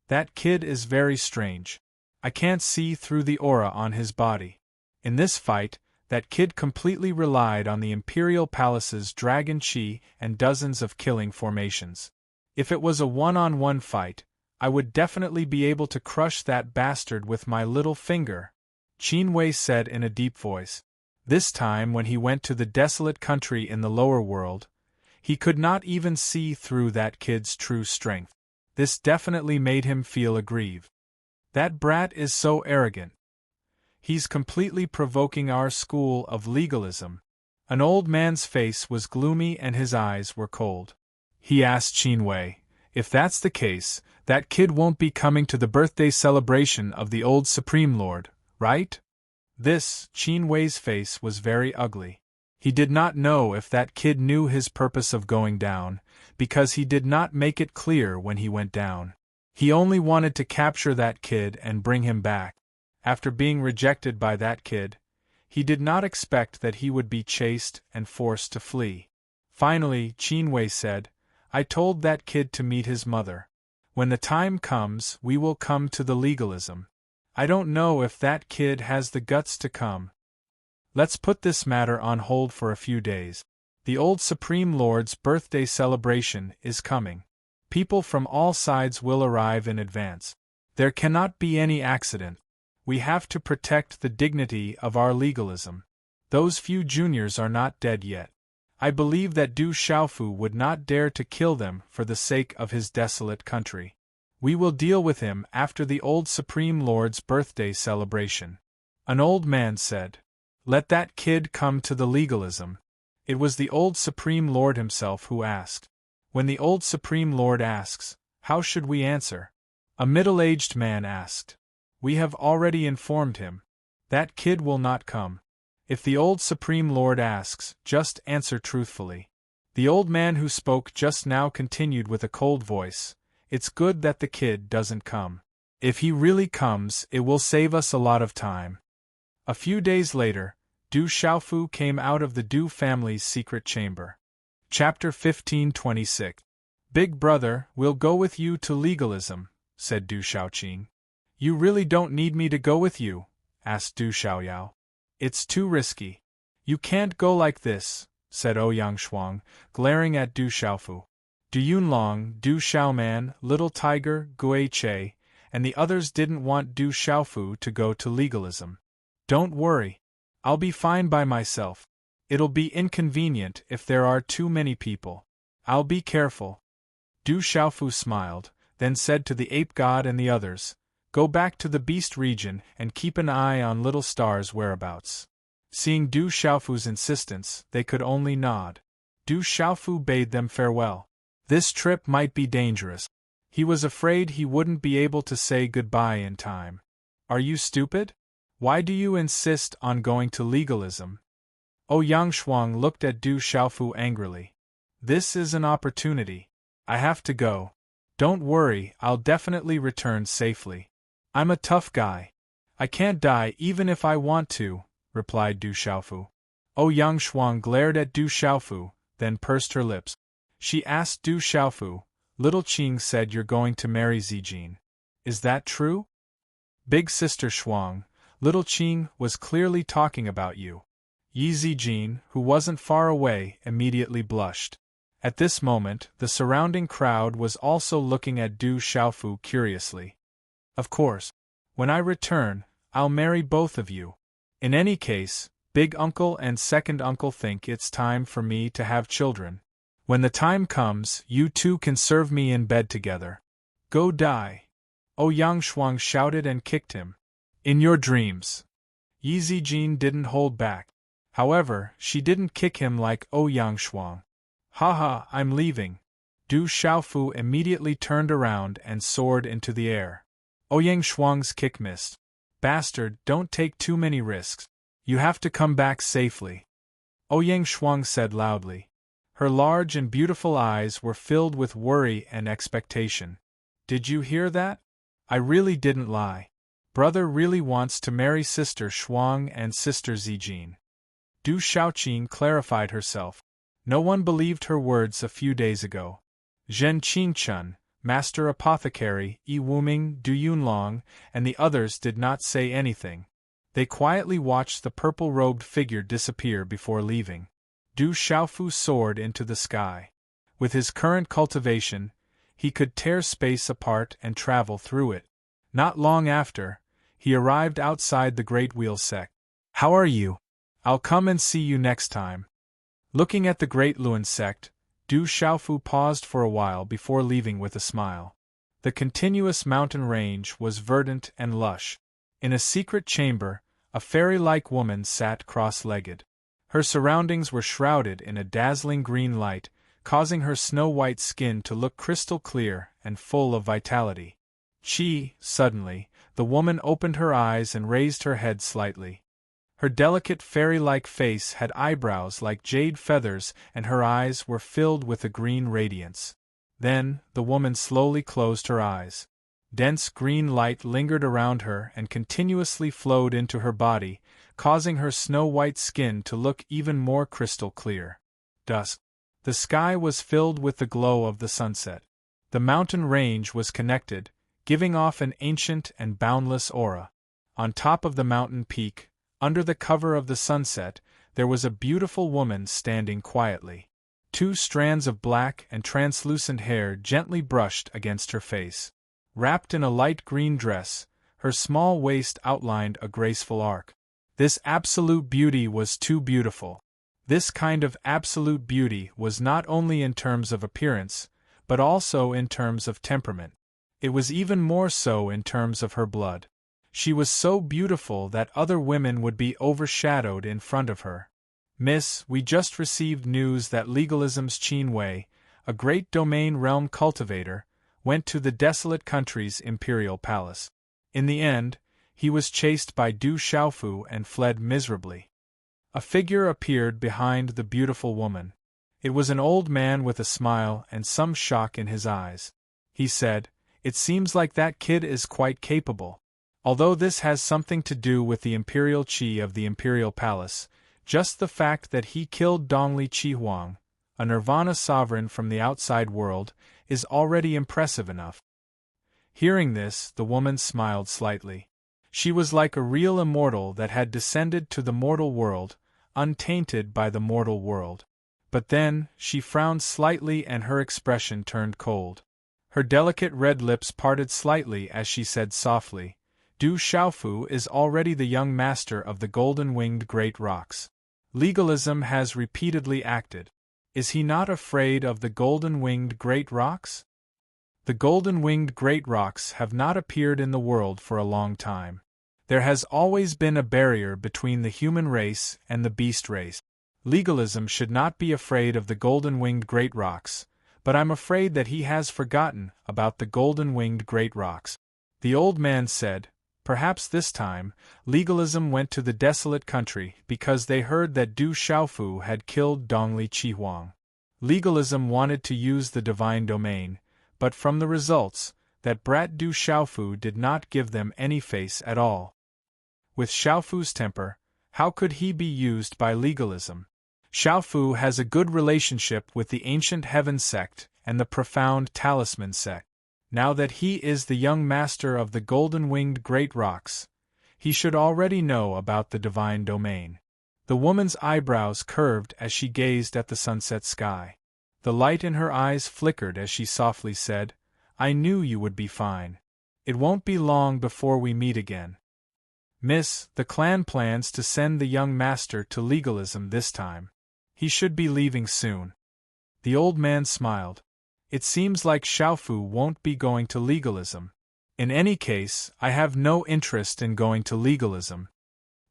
That kid is very strange. I can't see through the aura on his body. In this fight, that kid completely relied on the Imperial Palace's dragon chi and dozens of killing formations. If it was a one-on-one fight, I would definitely be able to crush that bastard with my little finger, Qin Wei said in a deep voice. This time when he went to the desolate country in the lower world, he could not even see through that kid's true strength. This definitely made him feel aggrieved. That brat is so arrogant. He's completely provoking our school of legalism. An old man's face was gloomy and his eyes were cold. He asked Qin Wei, if that's the case, that kid won't be coming to the birthday celebration of the old Supreme Lord, right? Qin Wei's face was very ugly. He did not know if that kid knew his purpose of going down, because he did not make it clear when he went down. He only wanted to capture that kid and bring him back. After being rejected by that kid, he did not expect that he would be chased and forced to flee. Finally, Qin Wei said, I told that kid to meet his mother. When the time comes, we will come to the legalism. I don't know if that kid has the guts to come. Let's put this matter on hold for a few days. The old Supreme Lord's birthday celebration is coming. People from all sides will arrive in advance. There cannot be any accident. We have to protect the dignity of our legalism. Those few juniors are not dead yet. I believe that Du Xiaofu would not dare to kill them for the sake of his desolate country. We will deal with him after the old Supreme Lord's birthday celebration. An old man said. Let that kid come to the legalism. It was the old Supreme Lord himself who asked. When the old Supreme Lord asks, how should we answer? A middle-aged man asked. We have already informed him. That kid will not come. If the old Supreme Lord asks, just answer truthfully. The old man who spoke just now continued with a cold voice. It's good that the kid doesn't come. If he really comes, it will save us a lot of time. A few days later, Du Xiaofu came out of the Du family's secret chamber. Chapter 1526. Big brother, we'll go with you to legalism, said Du Xiaoqing. You really don't need me to go with you, asked Du Xiaoyao. It's too risky. You can't go like this, said Ouyang Shuang, glaring at Du Xiaofu. Du Yunlong, Du Xiaoman, Little Tiger, Gui Che, and the others didn't want Du Xiaofu to go to legalism. Don't worry. I'll be fine by myself. It'll be inconvenient if there are too many people. I'll be careful. Du Xiaofu smiled, then said to the ape god and the others, go back to the beast region and keep an eye on Little Star's whereabouts. Seeing Du Xiaofu's insistence, they could only nod. Du Xiaofu bade them farewell. This trip might be dangerous. He was afraid he wouldn't be able to say goodbye in time. Are you stupid? Why do you insist on going to legalism? Ouyang Shuang looked at Du Xiaofu angrily. This is an opportunity. I have to go. Don't worry, I'll definitely return safely. I'm a tough guy. I can't die even if I want to, replied Du Xiaofu. Ouyang Shuang glared at Du Xiaofu, then pursed her lips. She asked Du Xiaofu, Little Qing said you're going to marry Zijin. Is that true? Big sister Shuang, Little Qing was clearly talking about you. Yi Zijin, who wasn't far away, immediately blushed. At this moment, the surrounding crowd was also looking at Du Xiaofu curiously. Of course. When I return, I'll marry both of you. In any case, big uncle and second uncle think it's time for me to have children. When the time comes, you two can serve me in bed together. Go die. Yang Shuang shouted and kicked him. In your dreams. Yi Zijin didn't hold back. However, she didn't kick him like Yang Shuang. Haha, I'm leaving. Du Xiaofu immediately turned around and soared into the air. Yang Shuang's kick missed. Bastard, don't take too many risks. You have to come back safely. Yang Shuang said loudly. Her large and beautiful eyes were filled with worry and expectation. Did you hear that? I really didn't lie. Brother really wants to marry Sister Shuang and Sister Zijin. Du Xiaoqin clarified herself. No one believed her words a few days ago. Zhen Qingchun, Master Apothecary, Yi Wuming, Du Yunlong, and the others did not say anything. They quietly watched the purple-robed figure disappear before leaving. Du Xiaofu soared into the sky. With his current cultivation, he could tear space apart and travel through it. Not long after, he arrived outside the Great Wheel sect. How are you? I'll come and see you next time. Looking at the Great Luen sect, Du Xiaofu paused for a while before leaving with a smile. The continuous mountain range was verdant and lush. In a secret chamber, a fairy-like woman sat cross-legged. Her surroundings were shrouded in a dazzling green light, causing her snow-white skin to look crystal clear and full of vitality. Suddenly, the woman opened her eyes and raised her head slightly. Her delicate fairy-like face had eyebrows like jade feathers and her eyes were filled with a green radiance. Then, the woman slowly closed her eyes. Dense green light lingered around her and continuously flowed into her body, causing her snow-white skin to look even more crystal clear. Dusk. The sky was filled with the glow of the sunset. The mountain range was connected, giving off an ancient and boundless aura. On top of the mountain peak, under the cover of the sunset, there was a beautiful woman standing quietly. 2 strands of black and translucent hair gently brushed against her face. Wrapped in a light green dress, her small waist outlined a graceful arc. This absolute beauty was too beautiful. This kind of absolute beauty was not only in terms of appearance, but also in terms of temperament. It was even more so in terms of her blood. She was so beautiful that other women would be overshadowed in front of her. Miss, we just received news that Legalism's Qin Wei, a great domain realm cultivator, went to the desolate country's imperial palace. In the end, he was chased by Du Xiaofu and fled miserably. A figure appeared behind the beautiful woman. It was an old man with a smile and some shock in his eyes. He said, "It seems like that kid is quite capable. Although this has something to do with the imperial qi of the imperial palace, just the fact that he killed Dongli Qihuang, a nirvana sovereign from the outside world, is already impressive enough." Hearing this, the woman smiled slightly. She was like a real immortal that had descended to the mortal world, untainted by the mortal world. But then, she frowned slightly and her expression turned cold. Her delicate red lips parted slightly as she said softly, "Du Xiaofu is already the young master of the golden-winged great rocks. Legalism has repeatedly acted. Is he not afraid of the golden-winged great rocks? The golden-winged great rocks have not appeared in the world for a long time. There has always been a barrier between the human race and the beast race. Legalism should not be afraid of the golden-winged great rocks, but I'm afraid that he has forgotten about the golden-winged great rocks." The old man said, "Perhaps this time, legalism went to the desolate country because they heard that Du Xiaofu had killed Dongli Qihuang. Legalism wanted to use the divine domain, but from the results, that brat Du Xiaofu did not give them any face at all. With Xiaofu's temper, how could he be used by legalism? Xiaofu has a good relationship with the ancient heaven sect and the profound talisman sect. Now that he is the young master of the golden-winged great rocks, he should already know about the divine domain." The woman's eyebrows curved as she gazed at the sunset sky. The light in her eyes flickered as she softly said, "I knew you would be fine. It won't be long before we meet again." "Miss, the clan plans to send the young master to legalism this time. He should be leaving soon." The old man smiled. "It seems like Xiaofu won't be going to legalism. In any case, I have no interest in going to legalism."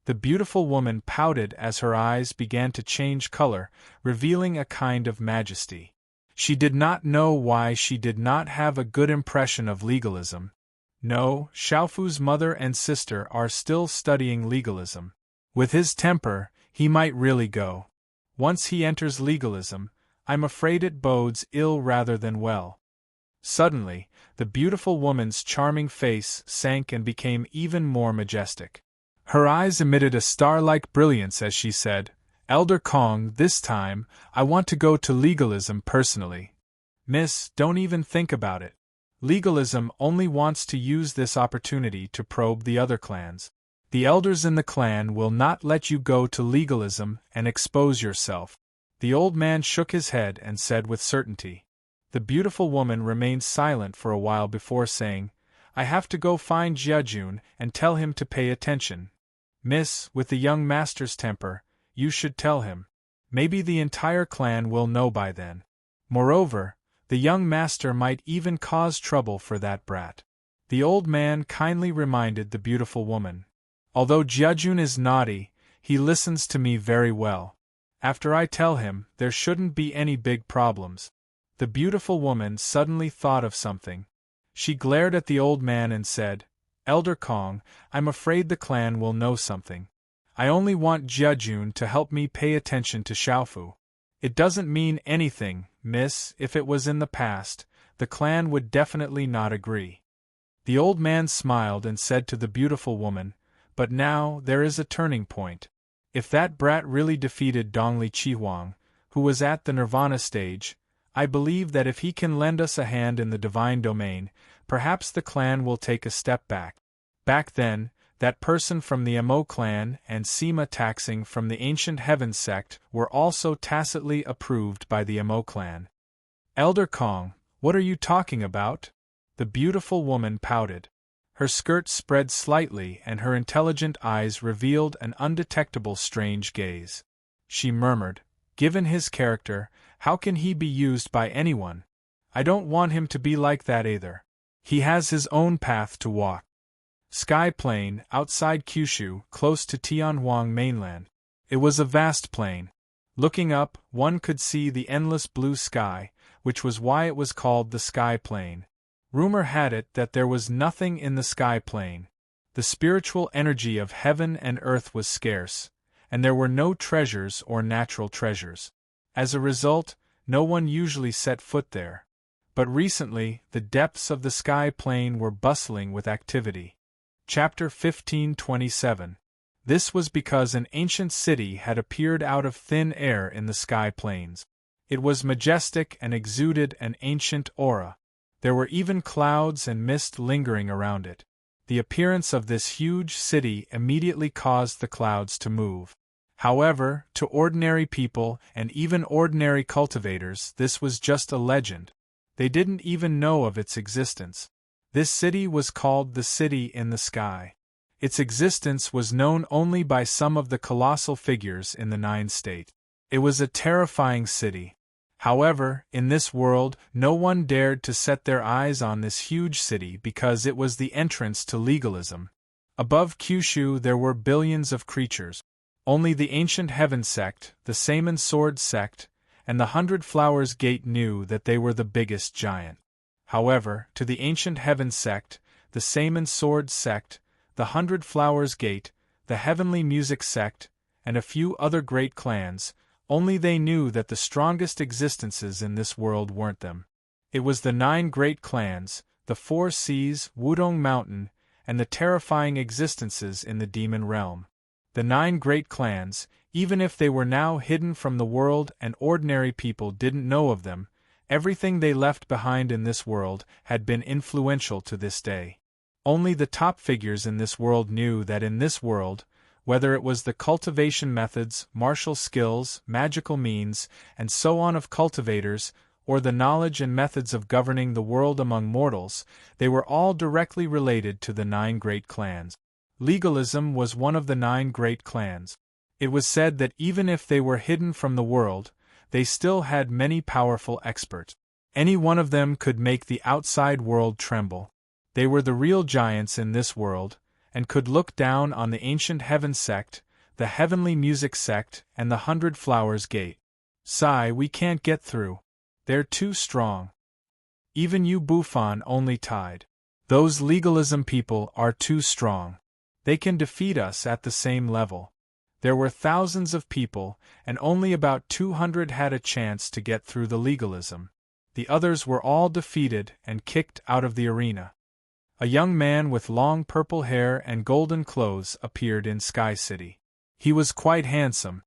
The beautiful woman pouted as her eyes began to change color, revealing a kind of majesty. She did not know why she did not have a good impression of legalism. No, Xiaofu's mother and sister are still studying legalism. With his temper, he might really go. Once he enters legalism, I'm afraid it bodes ill rather than well. Suddenly, the beautiful woman's charming face sank and became even more majestic. Her eyes emitted a star-like brilliance as she said, "Elder Kong, this time, I want to go to legalism personally." "Miss, don't even think about it. Legalism only wants to use this opportunity to probe the other clans. The elders in the clan will not let you go to legalism and expose yourself." The old man shook his head and said with certainty. The beautiful woman remained silent for a while before saying, "I have to go find Jiajun and tell him to pay attention." "Miss, with the young master's temper, you should tell him. Maybe the entire clan will know by then. Moreover, the young master might even cause trouble for that brat." The old man kindly reminded the beautiful woman. "Although Jiajun is naughty, he listens to me very well. After I tell him, there shouldn't be any big problems." The beautiful woman suddenly thought of something. She glared at the old man and said, "Elder Kong, I'm afraid the clan will know something. I only want Jiajun to help me pay attention to Xiaofu. It doesn't mean anything, miss. If it was in the past, the clan would definitely not agree." The old man smiled and said to the beautiful woman, "But now there is a turning point. If that brat really defeated Dongli Chihuang, who was at the Nirvana stage, I believe that if he can lend us a hand in the divine domain, perhaps the clan will take a step back. Back then, that person from the Mo clan and Sima Taxing from the ancient Heaven sect were also tacitly approved by the Mo clan." "Elder Kong, what are you talking about?" The beautiful woman pouted. Her skirt spread slightly and her intelligent eyes revealed an undetectable strange gaze. She murmured, "Given his character, how can he be used by anyone? I don't want him to be like that either. He has his own path to walk." Sky Plain, outside Kyushu, close to Tianhuang mainland. It was a vast plain. Looking up, one could see the endless blue sky, which was why it was called the Sky Plain. Rumor had it that there was nothing in the Sky Plain. The spiritual energy of heaven and earth was scarce, and there were no treasures or natural treasures. As a result, no one usually set foot there. But recently, the depths of the Sky Plain were bustling with activity. Chapter 1527. This was because an ancient city had appeared out of thin air in the Sky Plains. It was majestic and exuded an ancient aura. There were even clouds and mist lingering around it. The appearance of this huge city immediately caused the clouds to move. However, to ordinary people and even ordinary cultivators, this was just a legend. They didn't even know of its existence. This city was called the City in the Sky. Its existence was known only by some of the colossal figures in the Nine State. It was a terrifying city. However, in this world, no one dared to set their eyes on this huge city because it was the entrance to legalism. Above Kyushu there were billions of creatures. Only the ancient Heaven sect, the Saman Sword sect, and the 100 Flowers Gate knew that they were the biggest giant. However, to the ancient Heaven sect, the Saman Sword sect, the 100 Flowers Gate, the Heavenly Music sect, and a few other great clans, only they knew that the strongest existences in this world weren't them. It was the 9 great clans, the 4 seas, Wudong Mountain, and the terrifying existences in the demon realm. The 9 great clans, even if they were now hidden from the world and ordinary people didn't know of them, everything they left behind in this world had been influential to this day. Only the top figures in this world knew that in this world, whether it was the cultivation methods, martial skills, magical means, and so on of cultivators, or the knowledge and methods of governing the world among mortals, they were all directly related to the 9 great clans. Legalism was one of the 9 great clans. It was said that even if they were hidden from the world, they still had many powerful experts. Any one of them could make the outside world tremble. They were the real giants in this world, and could look down on the ancient heaven sect, the heavenly music sect, and the 100 Flowers Gate. Sigh, we can't get through. They're too strong. Even you Buffon only tied. Those legalism people are too strong. They can defeat us at the same level. There were thousands of people, and only about 200 had a chance to get through the legalism. The others were all defeated and kicked out of the arena. A young man with long purple hair and golden clothes appeared in Sky City. He was quite handsome.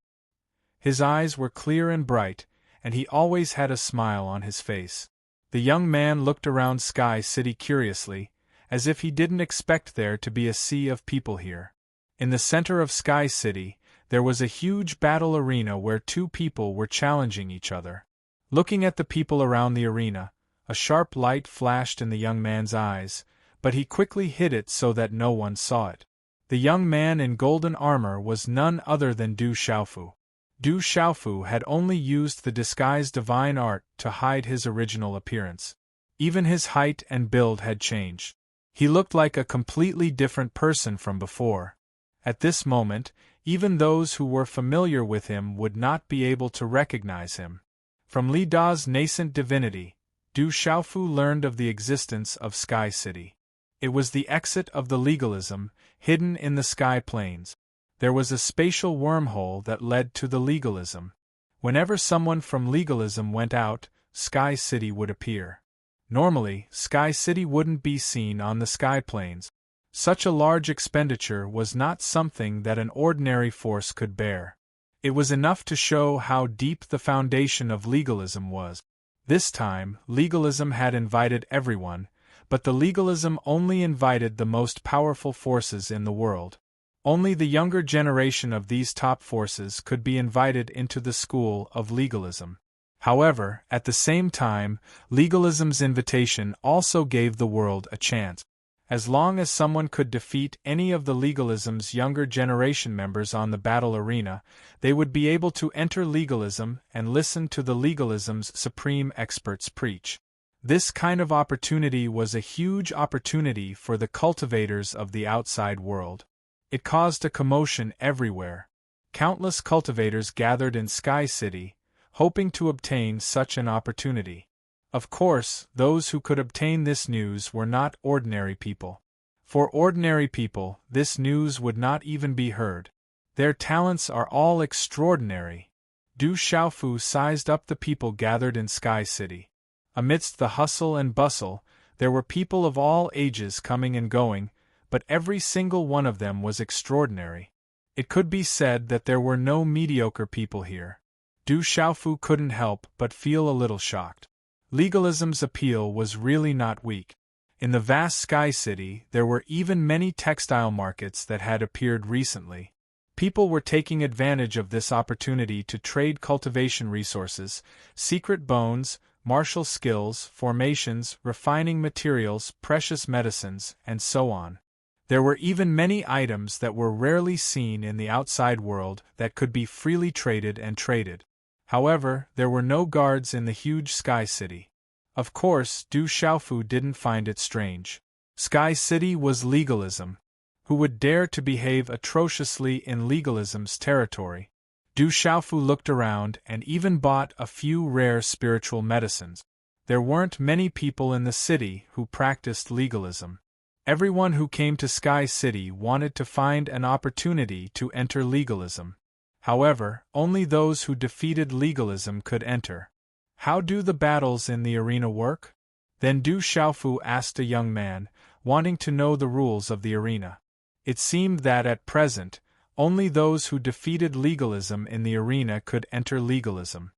His eyes were clear and bright, and he always had a smile on his face. The young man looked around Sky City curiously, as if he didn't expect there to be a sea of people here. In the center of Sky City, there was a huge battle arena where 2 people were challenging each other. Looking at the people around the arena, a sharp light flashed in the young man's eyes, but he quickly hid it so that no one saw it. The young man in golden armor was none other than Du Xiaofu. Du Xiaofu had only used the disguised divine art to hide his original appearance. Even his height and build had changed. He looked like a completely different person from before. At this moment, even those who were familiar with him would not be able to recognize him. From Li Da's nascent divinity, Du Xiaofu learned of the existence of Sky City. It was the exit of the legalism, hidden in the sky plains. There was a spatial wormhole that led to the legalism. Whenever someone from legalism went out, Sky City would appear. Normally, Sky City wouldn't be seen on the sky plains. Such a large expenditure was not something that an ordinary force could bear. It was enough to show how deep the foundation of legalism was. This time, legalism had invited everyone, but the legalism only invited the most powerful forces in the world. Only the younger generation of these top forces could be invited into the school of legalism. However, at the same time, legalism's invitation also gave the world a chance. As long as someone could defeat any of the legalism's younger generation members on the battle arena, they would be able to enter legalism and listen to the legalism's supreme experts preach. This kind of opportunity was a huge opportunity for the cultivators of the outside world. It caused a commotion everywhere. Countless cultivators gathered in Sky City, hoping to obtain such an opportunity. Of course, those who could obtain this news were not ordinary people. For ordinary people, this news would not even be heard. Their talents are all extraordinary. Du Xiaofu sized up the people gathered in Sky City. Amidst the hustle and bustle, there were people of all ages coming and going, but every single one of them was extraordinary. It could be said that there were no mediocre people here. Du Xiaofu couldn't help but feel a little shocked. Legalism's appeal was really not weak. In the vast Sky City, there were even many textile markets that had appeared recently. People were taking advantage of this opportunity to trade cultivation resources, secret bones, martial skills, formations, refining materials, precious medicines, and so on. There were even many items that were rarely seen in the outside world that could be freely traded and traded. However, there were no guards in the huge Sky City. Of course, Du Xiaofu didn't find it strange. Sky City was legalism. Who would dare to behave atrociously in legalism's territory? Du Xiaofu looked around and even bought a few rare spiritual medicines. There weren't many people in the city who practiced legalism. Everyone who came to Sky City wanted to find an opportunity to enter legalism. However, only those who defeated legalism could enter. How do the battles in the arena work? Then Du Xiaofu asked a young man, wanting to know the rules of the arena. It seemed that at present, only those who defeated legalism in the arena could enter legalism.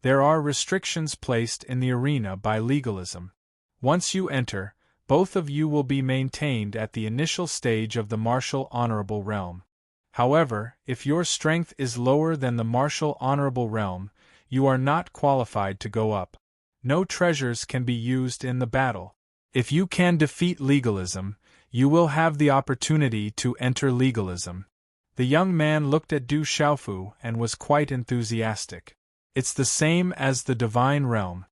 There are restrictions placed in the arena by legalism. Once you enter, both of you will be maintained at the initial stage of the martial honorable realm. However, if your strength is lower than the martial honorable realm, you are not qualified to go up. No treasures can be used in the battle. If you can defeat legalism, you will have the opportunity to enter legalism. The young man looked at Du Xiaofu and was quite enthusiastic. It's the same as the divine realm.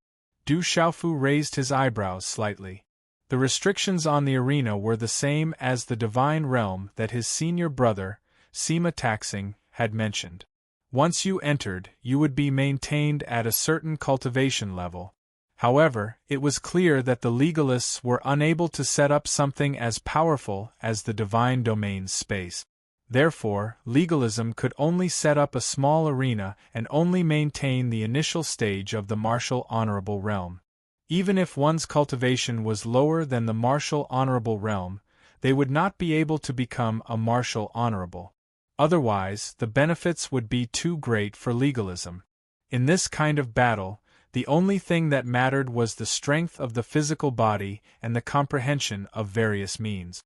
Du Xiaofu raised his eyebrows slightly. The restrictions on the arena were the same as the divine realm that his senior brother, Sima Taxing, had mentioned. Once you entered, you would be maintained at a certain cultivation level. However, it was clear that the legalists were unable to set up something as powerful as the divine domain's space. Therefore, legalism could only set up a small arena and only maintain the initial stage of the martial honorable realm. Even if one's cultivation was lower than the martial honorable realm, they would not be able to become a martial honorable. Otherwise, the benefits would be too great for legalism. In this kind of battle, the only thing that mattered was the strength of the physical body and the comprehension of various means.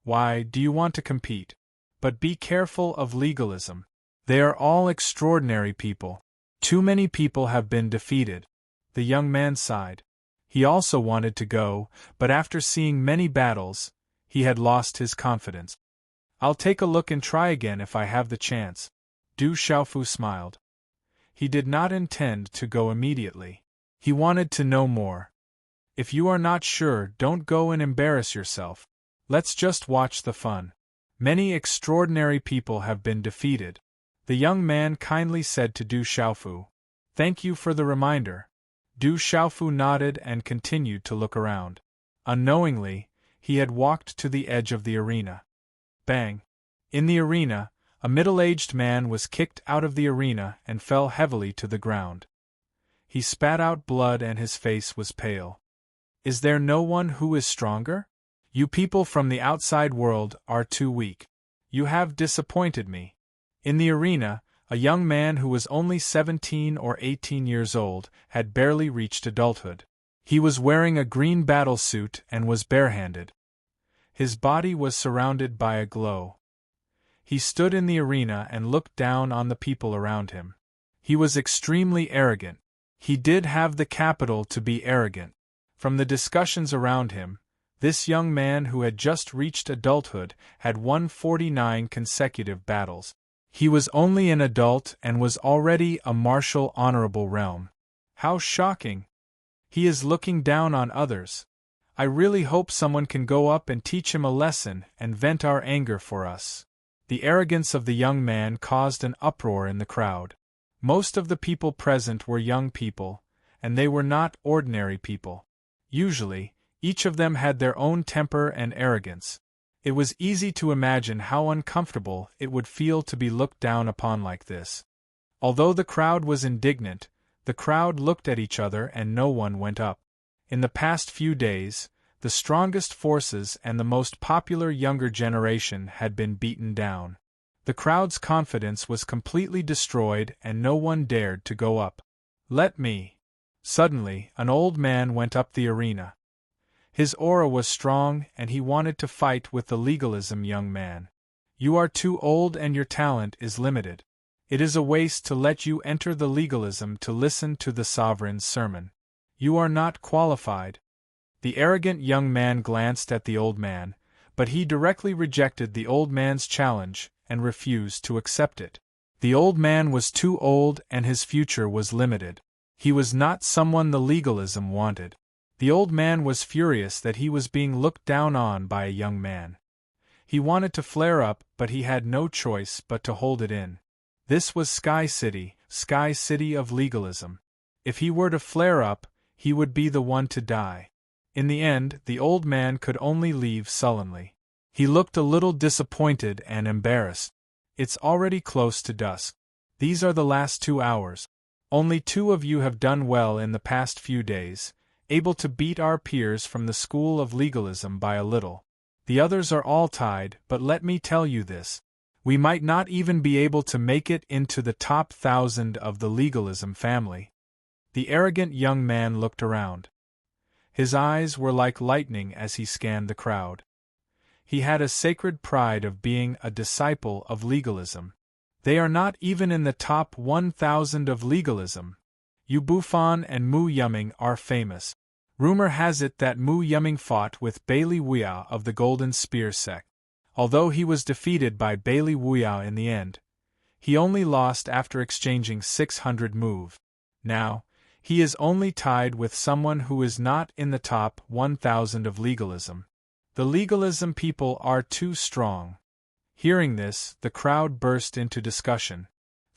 Why do you want to compete? But be careful of legalism. They are all extraordinary people. Too many people have been defeated. The young man sighed. He also wanted to go, but after seeing many battles, he had lost his confidence. I'll take a look and try again if I have the chance. Du Xiaofu smiled. He did not intend to go immediately. He wanted to know more. If you are not sure, don't go and embarrass yourself. Let's just watch the fun. Many extraordinary people have been defeated. The young man kindly said to Du Xiaofu. Thank you for the reminder. Du Xiaofu nodded and continued to look around. Unknowingly, he had walked to the edge of the arena. Bang! In the arena, a middle-aged man was kicked out of the arena and fell heavily to the ground. He spat out blood and his face was pale. Is there no one who is stronger? You people from the outside world are too weak. You have disappointed me. In the arena, a young man who was only 17 or 18 years old had barely reached adulthood. He was wearing a green battle suit and was barehanded. His body was surrounded by a glow. He stood in the arena and looked down on the people around him. He was extremely arrogant. He did have the capital to be arrogant. From the discussions around him, this young man who had just reached adulthood had won 49 consecutive battles. He was only an adult and was already a martial honorable realm. How shocking! He is looking down on others. I really hope someone can go up and teach him a lesson and vent our anger for us. The arrogance of the young man caused an uproar in the crowd. Most of the people present were young people, and they were not ordinary people. Usually, each of them had their own temper and arrogance. It was easy to imagine how uncomfortable it would feel to be looked down upon like this. Although the crowd was indignant, the crowd looked at each other and no one went up. In the past few days, the strongest forces and the most popular younger generation had been beaten down. The crowd's confidence was completely destroyed and no one dared to go up. Let me. Suddenly, an old man went up the arena. His aura was strong and he wanted to fight with the legalism young man. You are too old and your talent is limited. It is a waste to let you enter the legalism to listen to the sovereign's sermon. You are not qualified. The arrogant young man glanced at the old man, but he directly rejected the old man's challenge and refused to accept it. The old man was too old and his future was limited. He was not someone the legalism wanted. The old man was furious that he was being looked down on by a young man. He wanted to flare up, but he had no choice but to hold it in. This was Sky City of legalism. If he were to flare up, he would be the one to die. In the end, the old man could only leave sullenly. He looked a little disappointed and embarrassed. It's already close to dusk. These are the last 2 hours. Only 2 of you have done well in the past few days, able to beat our peers from the school of legalism by a little. The others are all tied, but let me tell you this. We might not even be able to make it into the top 1,000 of the legalism family. The arrogant young man looked around. His eyes were like lightning as he scanned the crowd. He had a sacred pride of being a disciple of legalism. They are not even in the top 1,000 of legalism. Yu Bufan and Mu Yuming are famous. Rumor has it that Mu Yuming fought with Bailey Wuya of the Golden Spear sect. Although he was defeated by Bailey Wuya in the end, he only lost after exchanging 600 moves. Now, he is only tied with someone who is not in the top 1,000 of legalism. The legalism people are too strong. Hearing this, the crowd burst into discussion.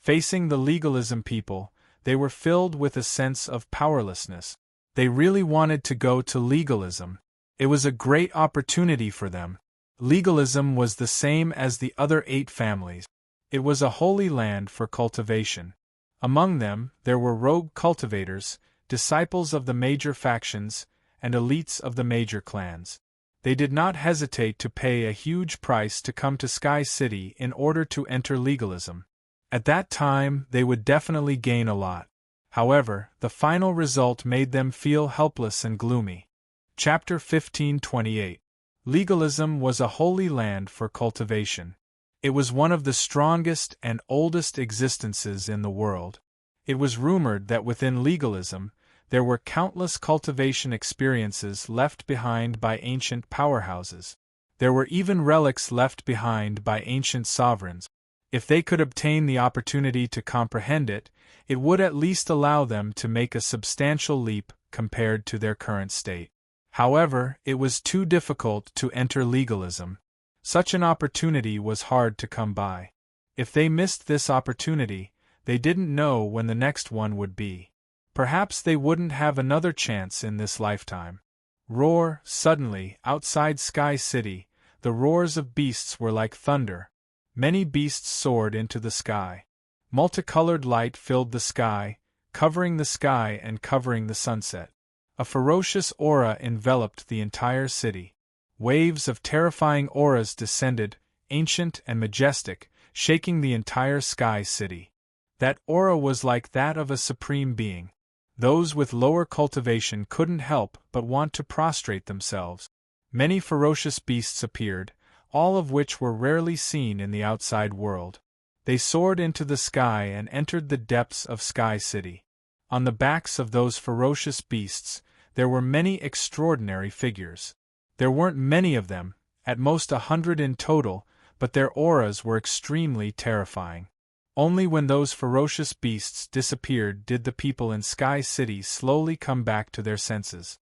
Facing the legalism people, they were filled with a sense of powerlessness. They really wanted to go to legalism. It was a great opportunity for them. Legalism was the same as the other 8 families. It was a holy land for cultivation. Among them, there were rogue cultivators, disciples of the major factions, and elites of the major clans. They did not hesitate to pay a huge price to come to Sky City in order to enter legalism. At that time, they would definitely gain a lot. However, the final result made them feel helpless and gloomy. Chapter 1528. Legalism was a holy land for cultivation. It was one of the strongest and oldest existences in the world. It was rumored that within legalism, there were countless cultivation experiences left behind by ancient powerhouses. There were even relics left behind by ancient sovereigns. If they could obtain the opportunity to comprehend it, it would at least allow them to make a substantial leap compared to their current state. However, it was too difficult to enter legalism. Such an opportunity was hard to come by. If they missed this opportunity, they didn't know when the next one would be. Perhaps they wouldn't have another chance in this lifetime. Roar! Suddenly, outside Sky City, the roars of beasts were like thunder. Many beasts soared into the sky. Multicolored light filled the sky, covering the sky and covering the sunset. A ferocious aura enveloped the entire city. Waves of terrifying auras descended, ancient and majestic, shaking the entire Sky City. That aura was like that of a supreme being. Those with lower cultivation couldn't help but want to prostrate themselves. Many ferocious beasts appeared, all of which were rarely seen in the outside world. They soared into the sky and entered the depths of Sky City. On the backs of those ferocious beasts, there were many extraordinary figures. There weren't many of them, at most 100 in total, but their auras were extremely terrifying. Only when those ferocious beasts disappeared did the people in Sky City slowly come back to their senses.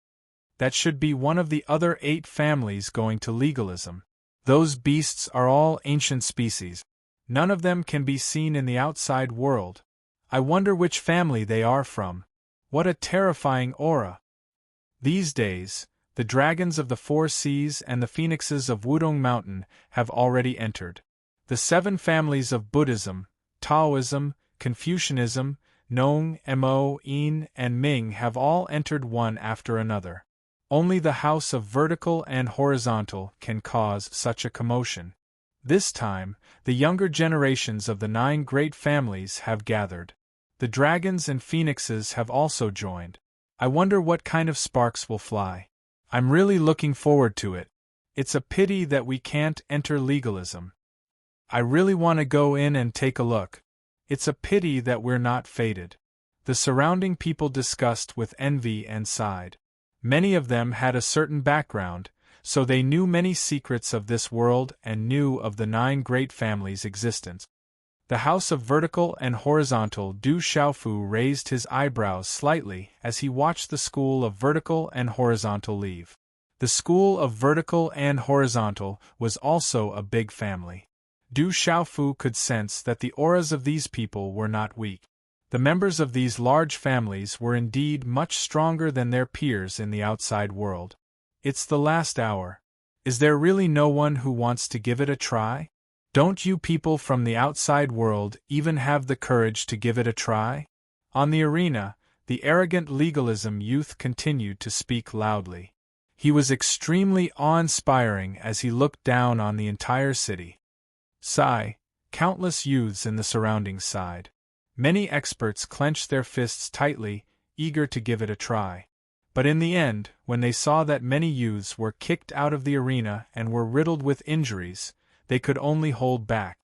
That should be one of the other 8 families going to legalism. Those beasts are all ancient species. None of them can be seen in the outside world. I wonder which family they are from. What a terrifying aura! These days, the dragons of the 4 seas and the phoenixes of Wudong Mountain have already entered. The 7 families of Buddhism, Taoism, Confucianism, Nong, Mo, Yin, and Ming have all entered one after another. Only the house of vertical and horizontal can cause such a commotion. This time, the younger generations of the 9 great families have gathered. The dragons and phoenixes have also joined. I wonder what kind of sparks will fly. I'm really looking forward to it. It's a pity that we can't enter legalism. I really want to go in and take a look. It's a pity that we're not fated. The surrounding people discussed with envy and sighed. Many of them had a certain background, so they knew many secrets of this world and knew of the 9 great families' existence. The house of vertical and horizontal Du Xiaofu raised his eyebrows slightly as he watched the school of vertical and horizontal leave. The school of vertical and horizontal was also a big family. Du Xiaofu could sense that the auras of these people were not weak. The members of these large families were indeed much stronger than their peers in the outside world. It's the last hour. Is there really no one who wants to give it a try? Don't you people from the outside world even have the courage to give it a try? On the arena, the arrogant legalism youth continued to speak loudly. He was extremely awe-inspiring as he looked down on the entire city. Sigh, countless youths in the surroundings sighed. Many experts clenched their fists tightly, eager to give it a try. But in the end, when they saw that many youths were kicked out of the arena and were riddled with injuries, they could only hold back.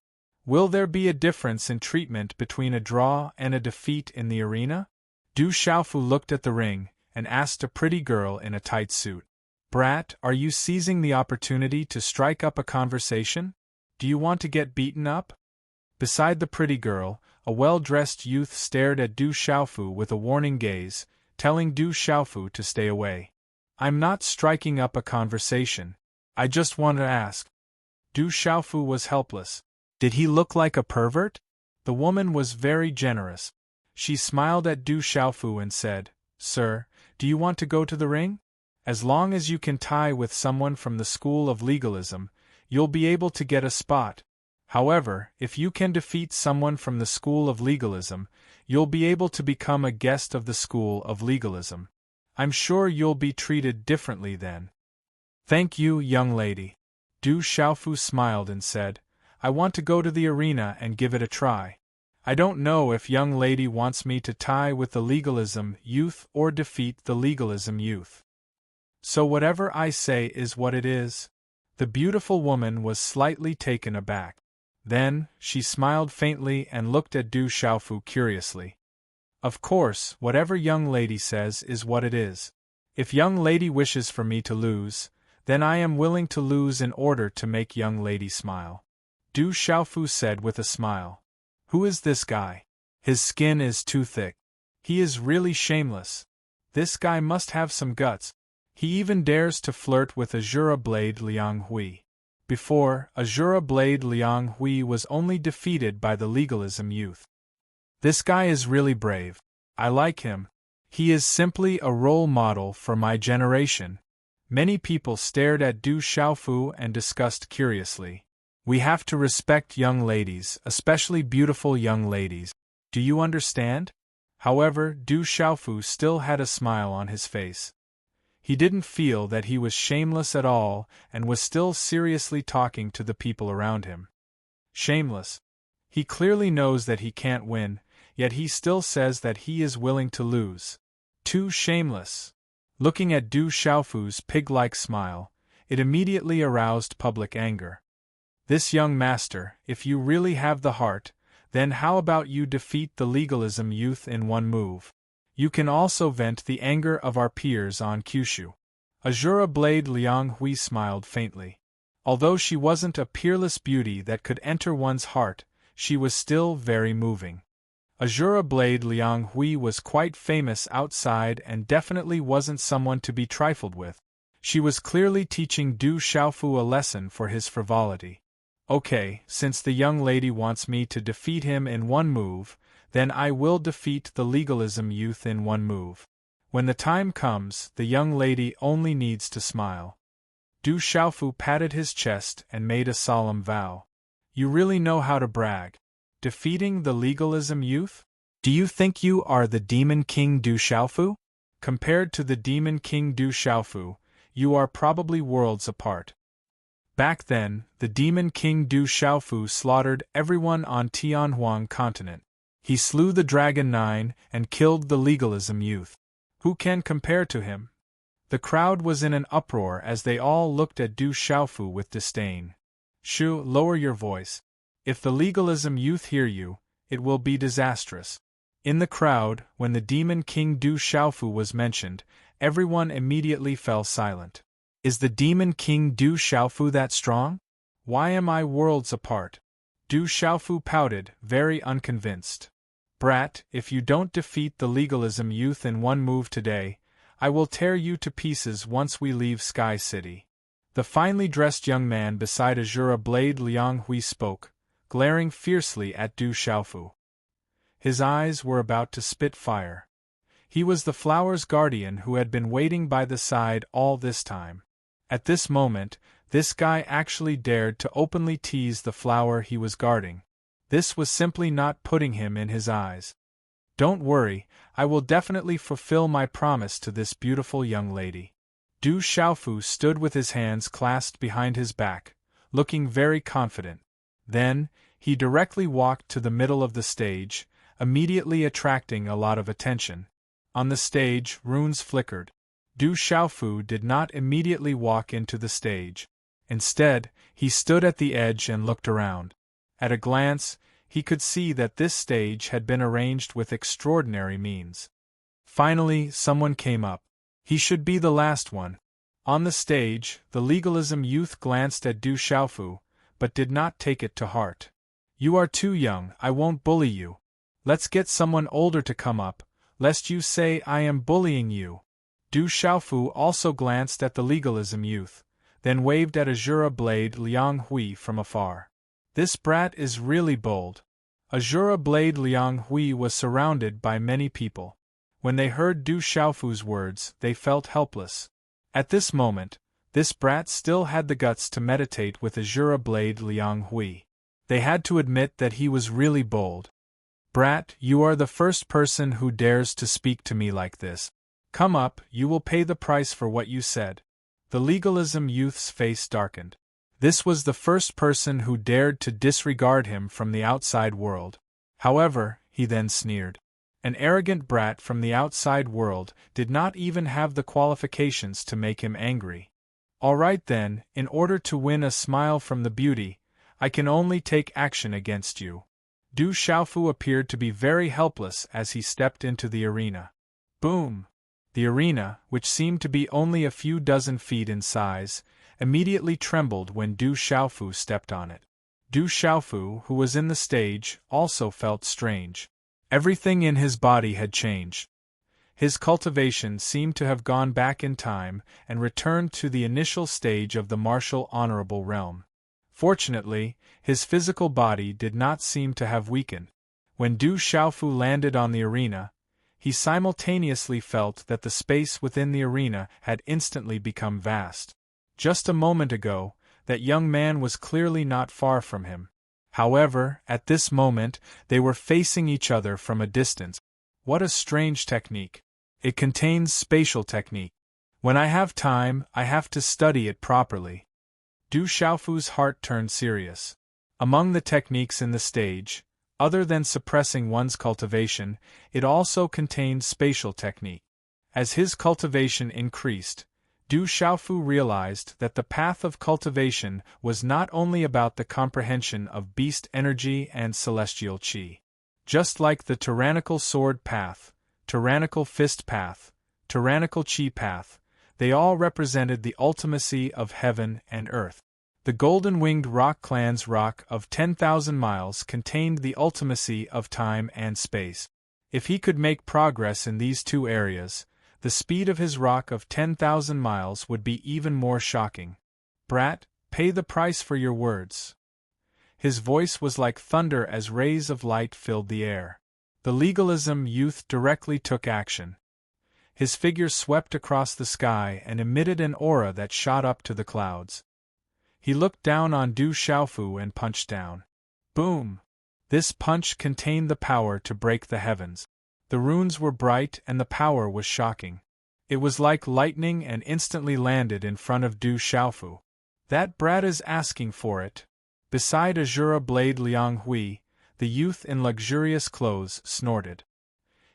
Will there be a difference in treatment between a draw and a defeat in the arena? Du Xiaofu looked at the ring and asked a pretty girl in a tight suit. Brat, are you seizing the opportunity to strike up a conversation? Do you want to get beaten up? Beside the pretty girl, a well-dressed youth stared at Du Xiaofu with a warning gaze, telling Du Xiaofu to stay away. I'm not striking up a conversation. I just want to ask. Du Xiaofu was helpless. Did he look like a pervert? The woman was very generous. She smiled at Du Xiaofu and said, Sir, do you want to go to the ring? As long as you can tie with someone from the school of legalism, you'll be able to get a spot. However, if you can defeat someone from the school of legalism, you'll be able to become a guest of the school of legalism. I'm sure you'll be treated differently then. Thank you, young lady. Du Xiaofu smiled and said, I want to go to the arena and give it a try. I don't know if young lady wants me to tie with the legalism youth or defeat the legalism youth. So whatever I say is what it is. The beautiful woman was slightly taken aback. Then, she smiled faintly and looked at Du Xiaofu curiously. Of course, whatever young lady says is what it is. If young lady wishes for me to lose, then I am willing to lose in order to make young lady smile. Du Xiaofu said with a smile. Who is this guy? His skin is too thick. He is really shameless. This guy must have some guts. He even dares to flirt with Azura Blade Liang Hui. Before, Azura Blade Liang Hui was only defeated by the legalism youth. This guy is really brave. I like him. He is simply a role model for my generation. Many people stared at Du Xiaofu and discussed curiously. We have to respect young ladies, especially beautiful young ladies. Do you understand? However, Du Xiaofu still had a smile on his face. He didn't feel that he was shameless at all and was still seriously talking to the people around him. Shameless. He clearly knows that he can't win, yet he still says that he is willing to lose. Too shameless. Looking at Du Xiaofu's pig-like smile, it immediately aroused public anger. This young master, if you really have the heart, then how about you defeat the legalism youth in one move? You can also vent the anger of our peers on Kyushu. Azura Blade Liang Hui smiled faintly. Although she wasn't a peerless beauty that could enter one's heart, she was still very moving. Azura Blade Liang Hui was quite famous outside and definitely wasn't someone to be trifled with. She was clearly teaching Du Xiaofu a lesson for his frivolity. Okay, since the young lady wants me to defeat him in one move, then I will defeat the legalism youth in one move. When the time comes, the young lady only needs to smile. Du Xiaofu patted his chest and made a solemn vow. You really know how to brag. Defeating the legalism youth? Do you think you are the Demon King Du Xiaofu? Compared to the Demon King Du Xiaofu, you are probably worlds apart. Back then, the Demon King Du Xiaofu slaughtered everyone on Tianhuang continent. He slew the Dragon 9 and killed the legalism youth. Who can compare to him? The crowd was in an uproar as they all looked at Du Xiaofu with disdain. Shu, lower your voice. If the legalism youth hear you, it will be disastrous. In the crowd, when the Demon King Du Xiaofu was mentioned, everyone immediately fell silent. Is the Demon King Du Xiaofu that strong? Why am I worlds apart? Du Xiaofu pouted, very unconvinced. Brat, if you don't defeat the legalism youth in one move today, I will tear you to pieces once we leave Sky City. The finely dressed young man beside Azura Blade Liang Hui spoke, glaring fiercely at Du Xiaofu. His eyes were about to spit fire. He was the flower's guardian who had been waiting by the side all this time. At this moment, this guy actually dared to openly tease the flower he was guarding. This was simply not putting him in his eyes. Don't worry, I will definitely fulfill my promise to this beautiful young lady. Du Xiaofu stood with his hands clasped behind his back, looking very confident. Then, he directly walked to the middle of the stage, immediately attracting a lot of attention. On the stage, runes flickered. Du Xiaofu did not immediately walk into the stage. Instead, he stood at the edge and looked around. At a glance, he could see that this stage had been arranged with extraordinary means. Finally, someone came up. He should be the last one. On the stage, the legalism youth glanced at Du Xiaofu, but did not take it to heart. "You are too young, I won't bully you. Let's get someone older to come up, lest you say I am bullying you." Du Xiaofu also glanced at the legalism youth, then waved at Azura Blade Liang Hui from afar. "This brat is really bold." Azura Blade Liang Hui was surrounded by many people. When they heard Du Xiaofu's words, they felt helpless. At this moment, this brat still had the guts to meditate with Azura Blade Liang Hui. They had to admit that he was really bold. "Brat, you are the first person who dares to speak to me like this. Come up, you will pay the price for what you said." The legalism youth's face darkened. This was the first person who dared to disregard him from the outside world. However, he then sneered. An arrogant brat from the outside world did not even have the qualifications to make him angry. "All right then, in order to win a smile from the beauty, I can only take action against you." Du Xiaofu appeared to be very helpless as he stepped into the arena. Boom! The arena, which seemed to be only a few dozen feet in size, immediately trembled when Du Xiaofu stepped on it. Du Xiaofu, who was in the stage, also felt strange. Everything in his body had changed. His cultivation seemed to have gone back in time and returned to the initial stage of the martial honorable realm. Fortunately, his physical body did not seem to have weakened. When Du Xiaofu landed on the arena, he simultaneously felt that the space within the arena had instantly become vast. Just a moment ago, that young man was clearly not far from him. However, at this moment, they were facing each other from a distance. What a strange technique! It contains spatial technique. When I have time, I have to study it properly. Du Xiaofu's heart turned serious. Among the techniques in the stage, other than suppressing one's cultivation, it also contained spatial technique. As his cultivation increased, Du Xiaofu realized that the path of cultivation was not only about the comprehension of beast energy and celestial qi. Just like the tyrannical sword path, tyrannical fist path, tyrannical qi path, they all represented the ultimacy of heaven and earth. The golden-winged rock clan's rock of 10,000 miles contained the ultimacy of time and space. If he could make progress in these two areas, the speed of his rock of 10,000 miles would be even more shocking. "Brat, pay the price for your words." His voice was like thunder as rays of light filled the air. The legalism youth directly took action. His figure swept across the sky and emitted an aura that shot up to the clouds. He looked down on Du Xiaofu and punched down. Boom! This punch contained the power to break the heavens. The runes were bright and the power was shocking. It was like lightning and instantly landed in front of Du Xiaofu. "That brat is asking for it." Beside Azura Blade Liang Hui, the youth in luxurious clothes snorted.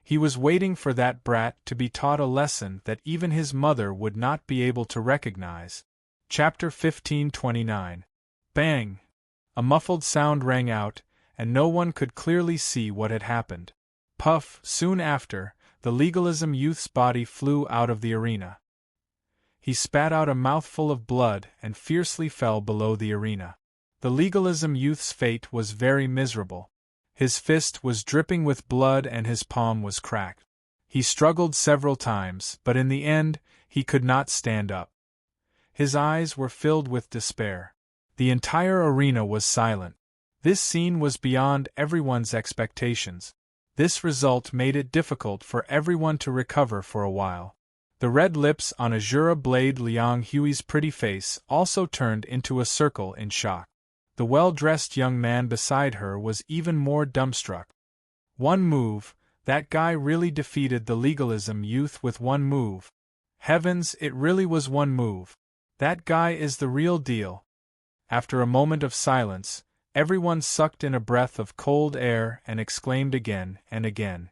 He was waiting for that brat to be taught a lesson that even his mother would not be able to recognize. Chapter 1529. Bang! A muffled sound rang out, and no one could clearly see what had happened. Puff! Soon after, the legalism youth's body flew out of the arena. He spat out a mouthful of blood and fiercely fell below the arena. The legalism youth's fate was very miserable. His fist was dripping with blood and his palm was cracked. He struggled several times, but in the end, he could not stand up. His eyes were filled with despair. The entire arena was silent. This scene was beyond everyone's expectations. This result made it difficult for everyone to recover for a while. The red lips on Azura Blade Liang Hui's pretty face also turned into a circle in shock. The well-dressed young man beside her was even more dumbstruck. One move, that guy really defeated the legalism youth with one move. Heavens, it really was one move. That guy is the real deal. After a moment of silence, everyone sucked in a breath of cold air and exclaimed again and again.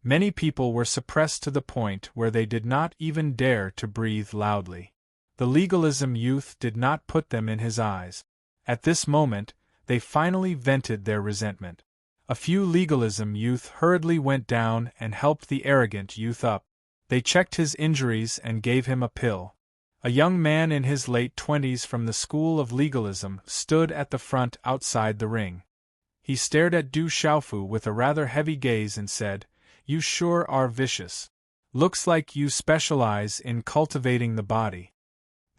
Many people were suppressed to the point where they did not even dare to breathe loudly. The legalism youth did not put them in his eyes. At this moment, they finally vented their resentment. A few legalism youth hurriedly went down and helped the arrogant youth up. They checked his injuries and gave him a pill. A young man in his late 20s from the school of legalism stood at the front outside the ring. He stared at Du Xiaofu with a rather heavy gaze and said, "You sure are vicious. Looks like you specialize in cultivating the body."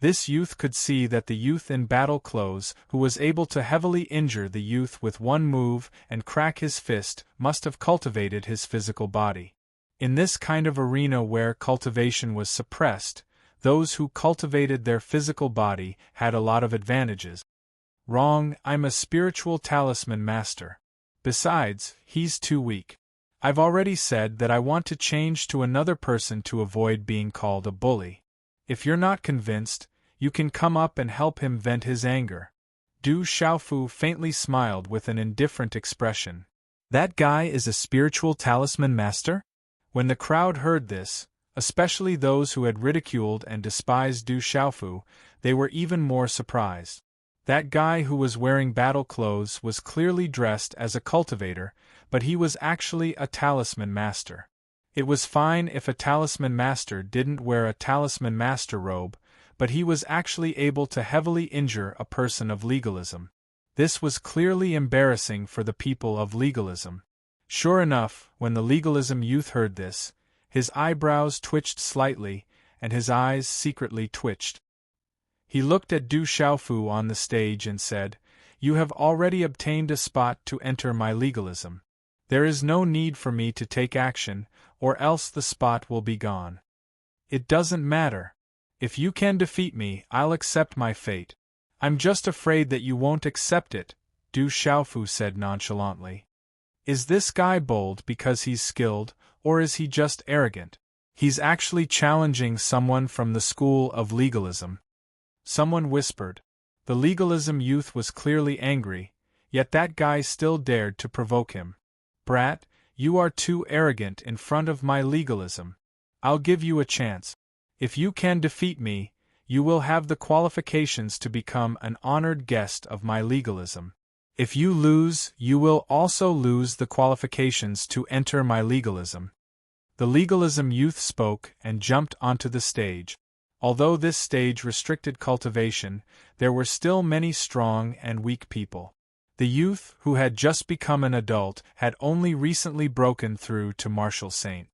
This youth could see that the youth in battle clothes, who was able to heavily injure the youth with one move and crack his fist, must have cultivated his physical body. In this kind of arena where cultivation was suppressed, those who cultivated their physical body had a lot of advantages. Wrong, I'm a spiritual talisman master. Besides, he's too weak. I've already said that I want to change to another person to avoid being called a bully. If you're not convinced, you can come up and help him vent his anger. Du Xiaofu faintly smiled with an indifferent expression. That guy is a spiritual talisman master? When the crowd heard this, especially those who had ridiculed and despised Du Xiaofu, they were even more surprised. That guy who was wearing battle clothes was clearly dressed as a cultivator, but he was actually a talisman master. It was fine if a talisman master didn't wear a talisman master robe, but he was actually able to heavily injure a person of legalism. This was clearly embarrassing for the people of legalism. Sure enough, when the legalism youth heard this, his eyebrows twitched slightly, and his eyes secretly twitched. He looked at Du Xiaofu on the stage and said, "You have already obtained a spot to enter my legalism. There is no need for me to take action, or else the spot will be gone. It doesn't matter. If you can defeat me, I'll accept my fate." "I'm just afraid that you won't accept it," Du Xiaofu said nonchalantly. "Is this guy bold because he's skilled, or is he just arrogant? He's actually challenging someone from the school of legalism." Someone whispered. The legalism youth was clearly angry, yet that guy still dared to provoke him. "Brat, you are too arrogant in front of my legalism. I'll give you a chance. If you can defeat me, you will have the qualifications to become an honored guest of my legalism. If you lose, you will also lose the qualifications to enter my legalism." The legalism youth spoke and jumped onto the stage. Although this stage restricted cultivation, there were still many strong and weak people. The youth, who had just become an adult, had only recently broken through to martial saint.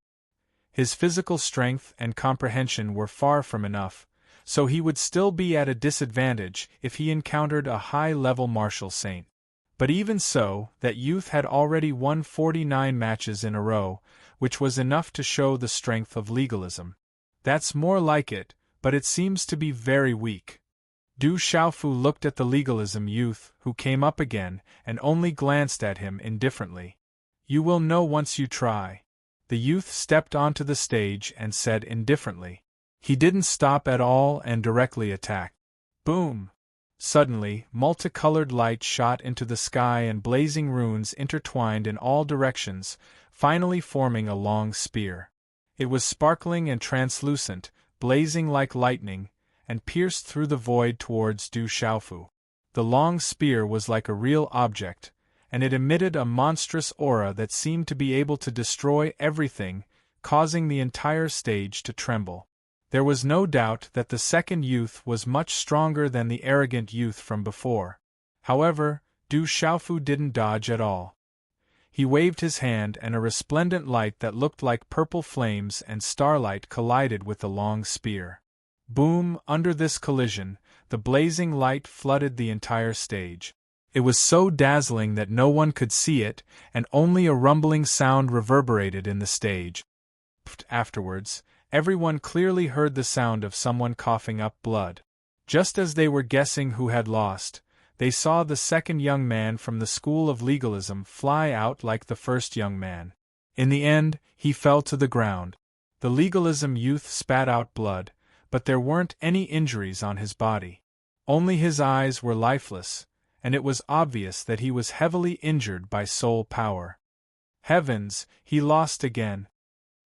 His physical strength and comprehension were far from enough, so he would still be at a disadvantage if he encountered a high-level martial saint. But even so, that youth had already won 49 matches in a row, which was enough to show the strength of legalism. That's more like it, but it seems to be very weak. Du Xiaofu looked at the legalism youth, who came up again, and only glanced at him indifferently. "You will know once you try." The youth stepped onto the stage and said indifferently. He didn't stop at all and directly attacked. Boom! Suddenly, multicolored light shot into the sky and blazing runes intertwined in all directions, finally forming a long spear. It was sparkling and translucent, blazing like lightning, and pierced through the void towards Du Xiaofu. The long spear was like a real object, and it emitted a monstrous aura that seemed to be able to destroy everything, causing the entire stage to tremble. There was no doubt that the second youth was much stronger than the arrogant youth from before. However, Du Xiaofu didn't dodge at all. He waved his hand and a resplendent light that looked like purple flames and starlight collided with the long spear. Boom! Under this collision, the blazing light flooded the entire stage. It was so dazzling that no one could see it, and only a rumbling sound reverberated in the stage. Afterwards, everyone clearly heard the sound of someone coughing up blood. Just as they were guessing who had lost, they saw the second young man from the school of legalism fly out like the first young man. In the end, he fell to the ground. The legalism youth spat out blood, but there weren't any injuries on his body. Only his eyes were lifeless, and it was obvious that he was heavily injured by soul power. Heavens, he lost again.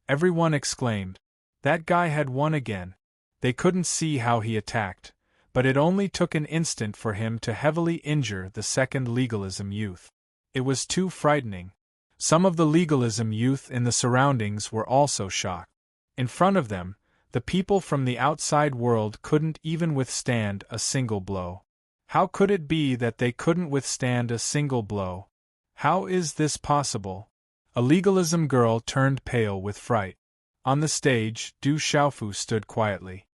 Everyone exclaimed. That guy had won again. They couldn't see how he attacked, but it only took an instant for him to heavily injure the second legalism youth. It was too frightening. Some of the legalism youth in the surroundings were also shocked. In front of them, the people from the outside world couldn't even withstand a single blow. How could it be that they couldn't withstand a single blow? How is this possible? A legalism girl turned pale with fright. On the stage, Du Xiaofu stood quietly.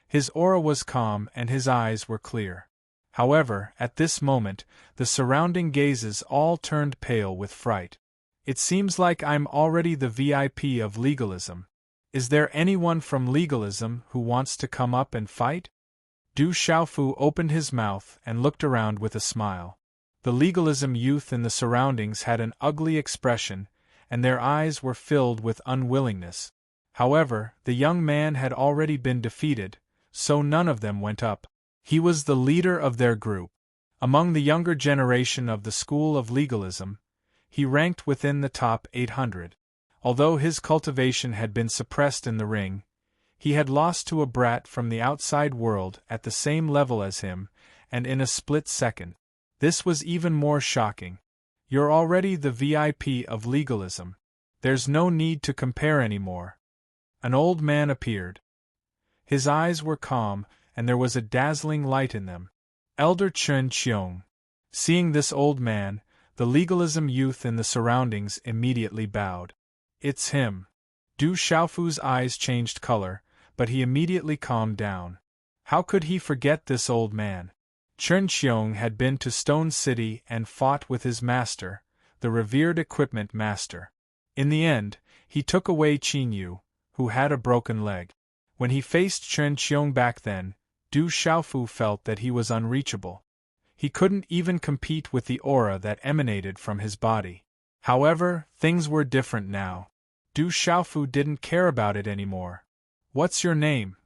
His aura was calm and his eyes were clear. However, at this moment, the surrounding gazes all turned pale with fright. It seems like I'm already the VIP of legalism. Is there anyone from legalism who wants to come up and fight? Du Xiaofu opened his mouth and looked around with a smile. The legalism youth in the surroundings had an ugly expression, and their eyes were filled with unwillingness. However, the young man had already been defeated, so none of them went up. He was the leader of their group. Among the younger generation of the school of legalism, he ranked within the top 800. Although his cultivation had been suppressed in the ring, he had lost to a brat from the outside world at the same level as him, and in a split second. This was even more shocking. You're already the VIP of legalism. There's no need to compare anymore. An old man appeared. His eyes were calm, and there was a dazzling light in them. Elder Chen Qiong. Seeing this old man, the legalism youth in the surroundings immediately bowed. It's him. Du Xiaofu's eyes changed color, but he immediately calmed down. How could he forget this old man? Chen Qiong had been to Stone City and fought with his master, the revered equipment master. In the end, he took away Qin Yu, who had a broken leg. When he faced Chen Qiong back then, Du Xiaofu felt that he was unreachable. He couldn't even compete with the aura that emanated from his body. However, things were different now. Du Xiaofu didn't care about it anymore. What's your name?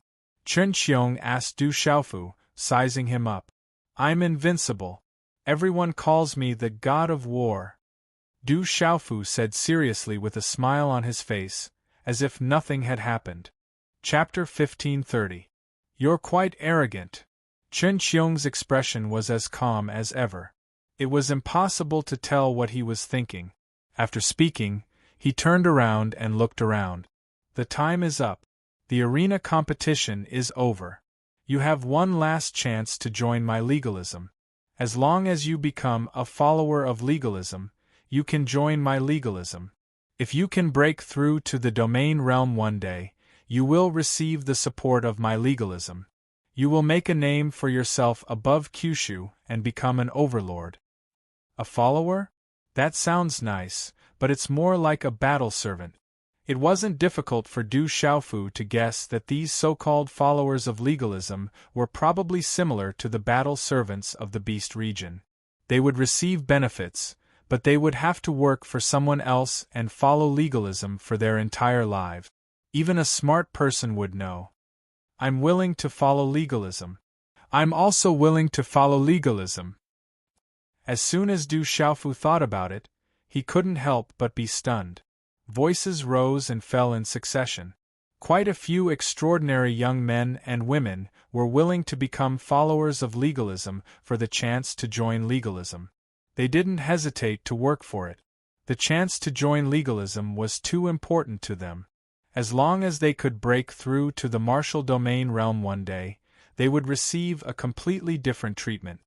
Chen Qiong asked Du Xiaofu, sizing him up. I'm invincible. Everyone calls me the god of war. Du Xiaofu said seriously with a smile on his face, as if nothing had happened. Chapter 1530. You're quite arrogant. Chen Qiong's expression was as calm as ever. It was impossible to tell what he was thinking. After speaking, he turned around and looked around. The time is up. The arena competition is over. You have one last chance to join my legalism. As long as you become a follower of legalism, you can join my legalism. If you can break through to the domain realm one day, you will receive the support of my legalism. You will make a name for yourself above Kyushu and become an overlord. A follower? That sounds nice, but it's more like a battle servant. It wasn't difficult for Du Xiaofu to guess that these so-called followers of legalism were probably similar to the battle servants of the Beast region. They would receive benefits, but they would have to work for someone else and follow legalism for their entire lives. Even a smart person would know. I'm willing to follow legalism. I'm also willing to follow legalism. As soon as Du Xiaofu thought about it, he couldn't help but be stunned. Voices rose and fell in succession. Quite a few extraordinary young men and women were willing to become followers of legalism for the chance to join legalism. They didn't hesitate to work for it. The chance to join legalism was too important to them. As long as they could break through to the martial domain realm one day, they would receive a completely different treatment.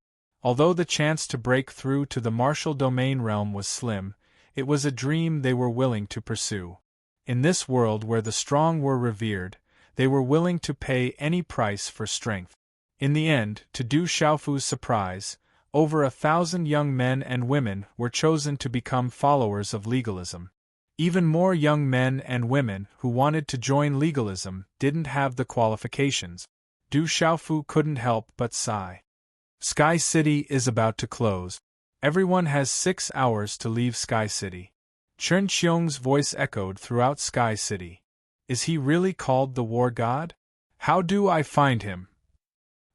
Although the chance to break through to the martial domain realm was slim, it was a dream they were willing to pursue. In this world where the strong were revered, they were willing to pay any price for strength. In the end, to Du Xiaofu's surprise, over 1,000 young men and women were chosen to become followers of legalism. Even more young men and women who wanted to join legalism didn't have the qualifications. Du Xiaofu couldn't help but sigh. Sky City is about to close. Everyone has 6 hours to leave Sky City. Chen Qiong's voice echoed throughout Sky City. Is he really called the War God? How do I find him?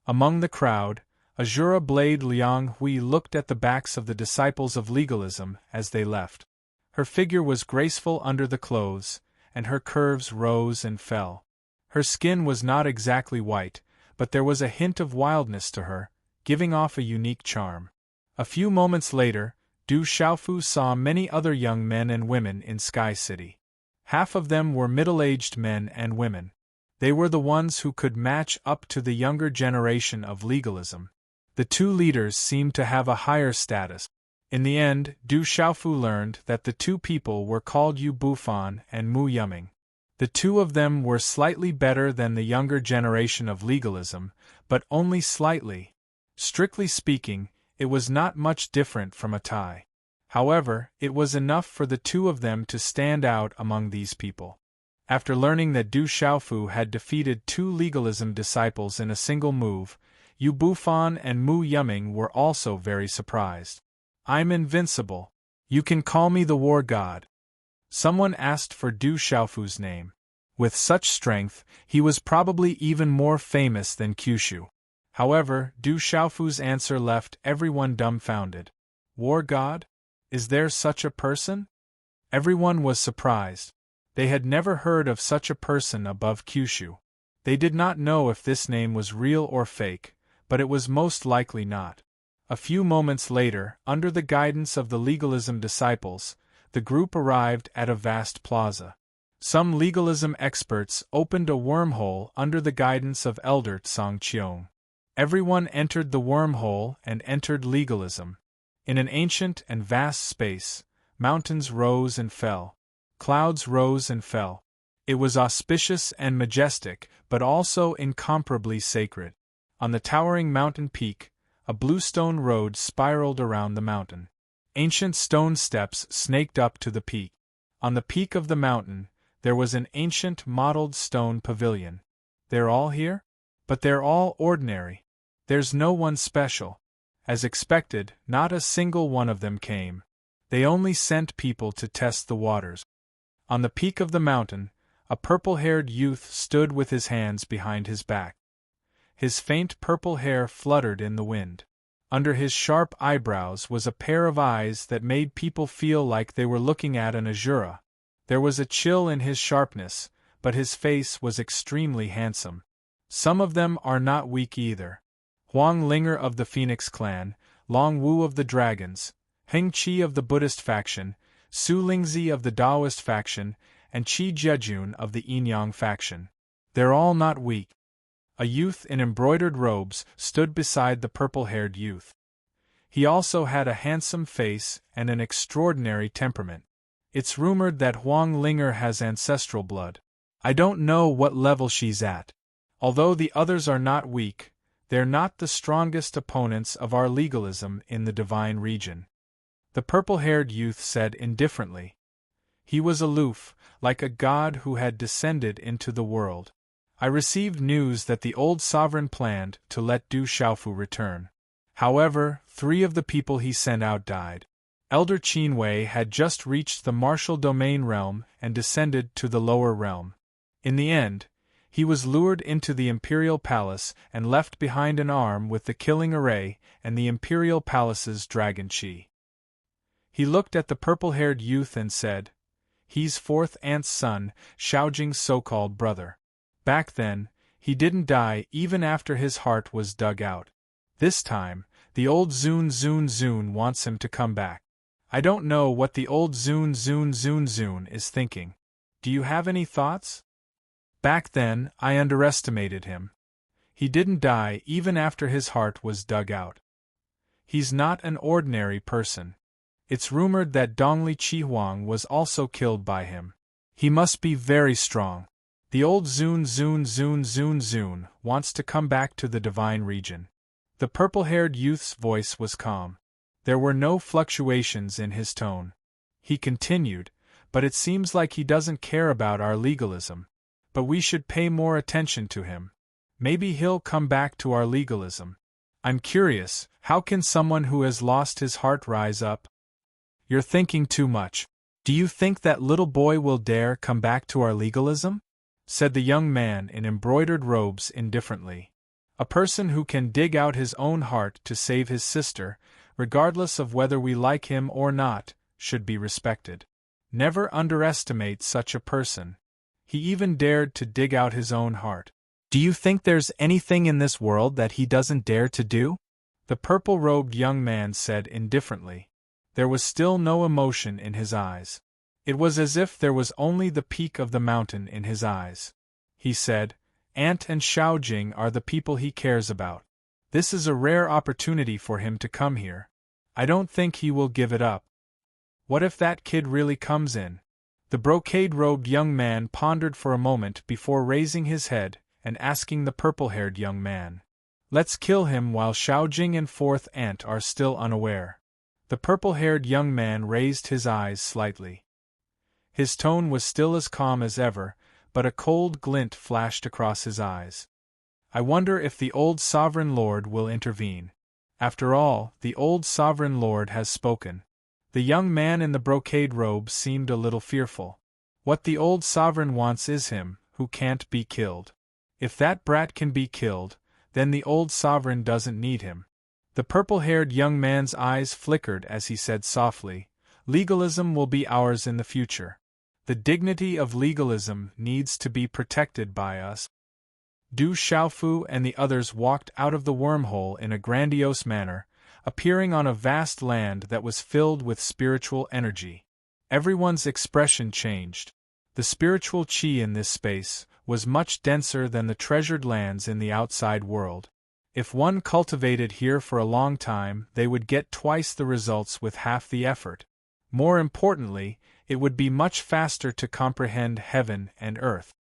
Among the crowd, Azura Blade Liang Hui looked at the backs of the disciples of legalism as they left. Her figure was graceful under the clothes, and her curves rose and fell. Her skin was not exactly white, but there was a hint of wildness to her, giving off a unique charm. A few moments later, Du Xiaofu saw many other young men and women in Sky City. Half of them were middle-aged men and women. They were the ones who could match up to the younger generation of legalism. The two leaders seemed to have a higher status. In the end, Du Xiaofu learned that the two people were called Yu Bufan and Mu Yuming. The two of them were slightly better than the younger generation of legalism, but only slightly. Strictly speaking, it was not much different from a tie. However, it was enough for the two of them to stand out among these people. After learning that Du Xiaofu had defeated two legalism disciples in a single move, Yu Bufan and Mu Yuming were also very surprised. "I'm invincible. You can call me the war god." Someone asked for Du Xiaofu's name. With such strength, he was probably even more famous than Kyushu. However, Du Xiaofu's answer left everyone dumbfounded. War god? Is there such a person? Everyone was surprised. They had never heard of such a person above Kyushu. They did not know if this name was real or fake, but it was most likely not. A few moments later, under the guidance of the legalism disciples, the group arrived at a vast plaza. Some legalism experts opened a wormhole under the guidance of Elder Tsang Qiong. Everyone entered the wormhole and entered legalism. In an ancient and vast space, mountains rose and fell. Clouds rose and fell. It was auspicious and majestic, but also incomparably sacred. On the towering mountain peak, a bluestone road spiraled around the mountain. Ancient stone steps snaked up to the peak. On the peak of the mountain, there was an ancient mottled stone pavilion. They're all here? But they're all ordinary. There's no one special. As expected, not a single one of them came. They only sent people to test the waters. On the peak of the mountain, a purple-haired youth stood with his hands behind his back. His faint purple hair fluttered in the wind. Under his sharp eyebrows was a pair of eyes that made people feel like they were looking at an Azura. There was a chill in his sharpness, but his face was extremely handsome. Some of them are not weak either. Huang Linger of the Phoenix clan, Long Wu of the Dragons, Heng Qi of the Buddhist faction, Su Lingzi of the Taoist faction, and Qi Jejun of the Yinyang faction. They're all not weak. A youth in embroidered robes stood beside the purple-haired youth. He also had a handsome face and an extraordinary temperament. It's rumored that Huang Linger has ancestral blood. I don't know what level she's at. Although the others are not weak, they're not the strongest opponents of our legalism in the divine region. The purple-haired youth said indifferently. He was aloof, like a god who had descended into the world. I received news that the old sovereign planned to let Du Xiaofu return. However, 3 of the people he sent out died. Elder Qinwei had just reached the martial domain realm and descended to the lower realm. In the end, he was lured into the imperial palace and left behind an arm with the killing array and the imperial palace's dragon chi. He looked at the purple-haired youth and said, "He's 4th aunt's son, Xiaojing's so-called brother. Back then, he didn't die even after his heart was dug out. This time, the old Zun wants him to come back. I don't know what the old Zun is thinking. Do you have any thoughts? Back then, I underestimated him. He didn't die even after his heart was dug out. He's not an ordinary person. It's rumored that Dongli Chihuang was also killed by him. He must be very strong. The old Zun wants to come back to the divine region." The purple-haired youth's voice was calm. There were no fluctuations in his tone. He continued, "But it seems like he doesn't care about our legalism. But we should pay more attention to him. Maybe he'll come back to our legalism. I'm curious, how can someone who has lost his heart rise up?" "You're thinking too much. Do you think that little boy will dare come back to our legalism?" said the young man in embroidered robes indifferently. "A person who can dig out his own heart to save his sister, regardless of whether we like him or not, should be respected. Never underestimate such a person." He even dared to dig out his own heart. Do you think there's anything in this world that he doesn't dare to do? The purple-robed young man said indifferently. There was still no emotion in his eyes. It was as if there was only the peak of the mountain in his eyes. He said, Aunt and Xiaojing are the people he cares about. This is a rare opportunity for him to come here. I don't think he will give it up. What if that kid really comes in? The brocade-robed young man pondered for a moment before raising his head and asking the purple-haired young man. Let's kill him while Xiaojing and fourth aunt are still unaware. The purple-haired young man raised his eyes slightly. His tone was still as calm as ever, but a cold glint flashed across his eyes. I wonder if the old sovereign lord will intervene. After all, the old sovereign lord has spoken. The young man in the brocade robe seemed a little fearful. What the old sovereign wants is him, who can't be killed. If that brat can be killed, then the old sovereign doesn't need him. The purple-haired young man's eyes flickered as he said softly, Legalism will be ours in the future. The dignity of legalism needs to be protected by us. Du Xiaofu and the others walked out of the wormhole in a grandiose manner, appearing on a vast land that was filled with spiritual energy. Everyone's expression changed. The spiritual qi in this space was much denser than the treasured lands in the outside world. If one cultivated here for a long time, they would get twice the results with half the effort. More importantly, it would be much faster to comprehend heaven and earth.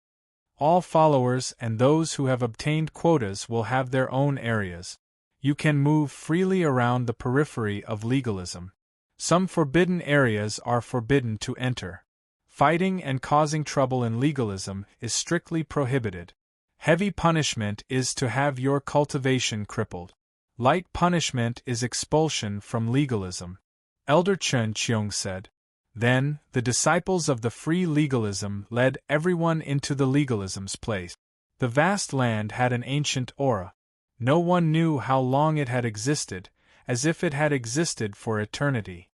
All followers and those who have obtained quotas will have their own areas. You can move freely around the periphery of legalism. Some forbidden areas are forbidden to enter. Fighting and causing trouble in legalism is strictly prohibited. Heavy punishment is to have your cultivation crippled. Light punishment is expulsion from legalism. Elder Chen Qiong said. Then, the disciples of the free legalism led everyone into the legalism's place. The vast land had an ancient aura. No one knew how long it had existed, as if it had existed for eternity.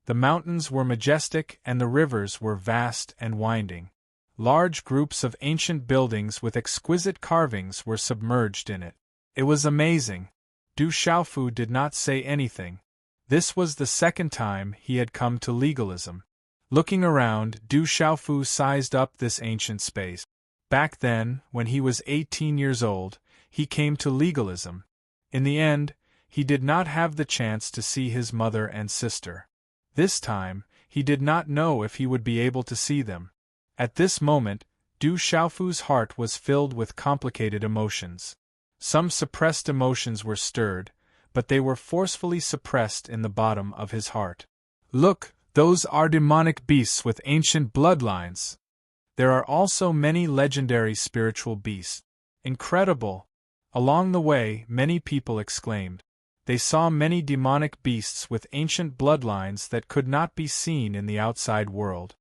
The mountains were majestic and the rivers were vast and winding. Large groups of ancient buildings with exquisite carvings were submerged in it. It was amazing. Du Xiaofu did not say anything. This was the second time he had come to legalism. Looking around, Du Xiaofu sized up this ancient space. Back then, when he was 18 years old, he came to legalism. In the end, he did not have the chance to see his mother and sister. This time, he did not know if he would be able to see them. At this moment, Du Xiaofu's heart was filled with complicated emotions. Some suppressed emotions were stirred, but they were forcefully suppressed in the bottom of his heart. Look, those are demonic beasts with ancient bloodlines. There are also many legendary spiritual beasts. Incredible! Along the way, many people exclaimed. They saw many demonic beasts with ancient bloodlines that could not be seen in the outside world.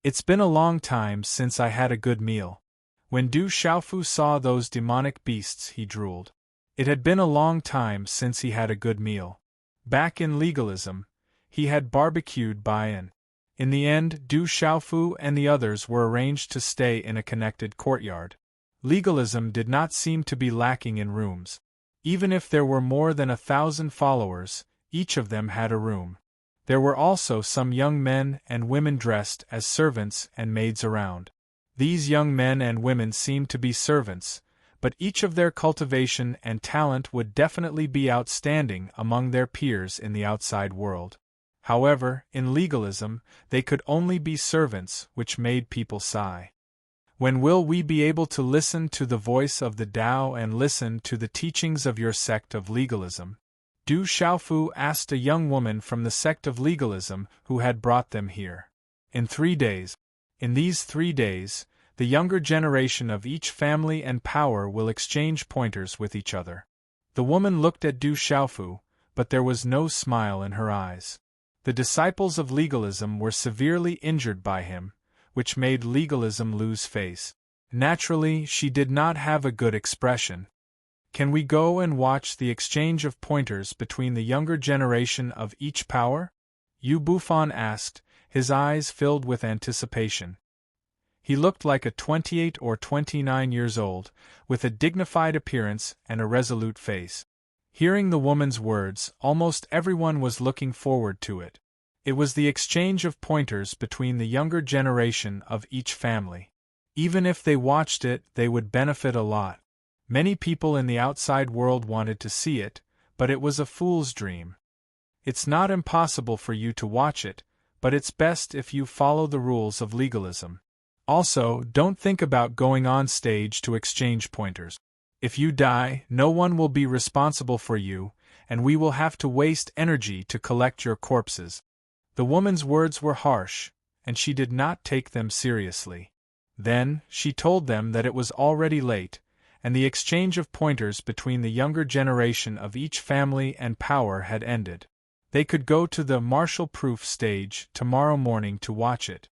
It's been a long time since I had a good meal. When Du Xiaofu saw those demonic beasts, he drooled. It had been a long time since he had a good meal. Back in legalism, he had barbecued Bayan. In the end, Du Xiaofu and the others were arranged to stay in a connected courtyard. Legalism did not seem to be lacking in rooms. Even if there were more than 1,000 followers, each of them had a room. There were also some young men and women dressed as servants and maids around. These young men and women seemed to be servants, but each of their cultivation and talent would definitely be outstanding among their peers in the outside world. However, in legalism, they could only be servants, which made people sigh. When will we be able to listen to the voice of the Tao and listen to the teachings of your sect of legalism? Du Xiaofu asked a young woman from the sect of legalism who had brought them here. In 3 days. In these 3 days, the younger generation of each family and power will exchange pointers with each other. The woman looked at Du Xiaofu, but there was no smile in her eyes. The disciples of legalism were severely injured by him, which made legalism lose face. Naturally, she did not have a good expression. Can we go and watch the exchange of pointers between the younger generation of each power? Yu Bufan asked, his eyes filled with anticipation. He looked like a 28 or 29 years old, with a dignified appearance and a resolute face. Hearing the woman's words, almost everyone was looking forward to it. It was the exchange of pointers between the younger generation of each family. Even if they watched it, they would benefit a lot. Many people in the outside world wanted to see it, but it was a fool's dream. It's not impossible for you to watch it, but it's best if you follow the rules of legalism. Also, don't think about going on stage to exchange pointers. If you die, no one will be responsible for you, and we will have to waste energy to collect your corpses. The woman's words were harsh, and she did not take them seriously. Then, she told them that it was already late, and the exchange of pointers between the younger generation of each family and power had ended. They could go to the martial-proof stage tomorrow morning to watch it.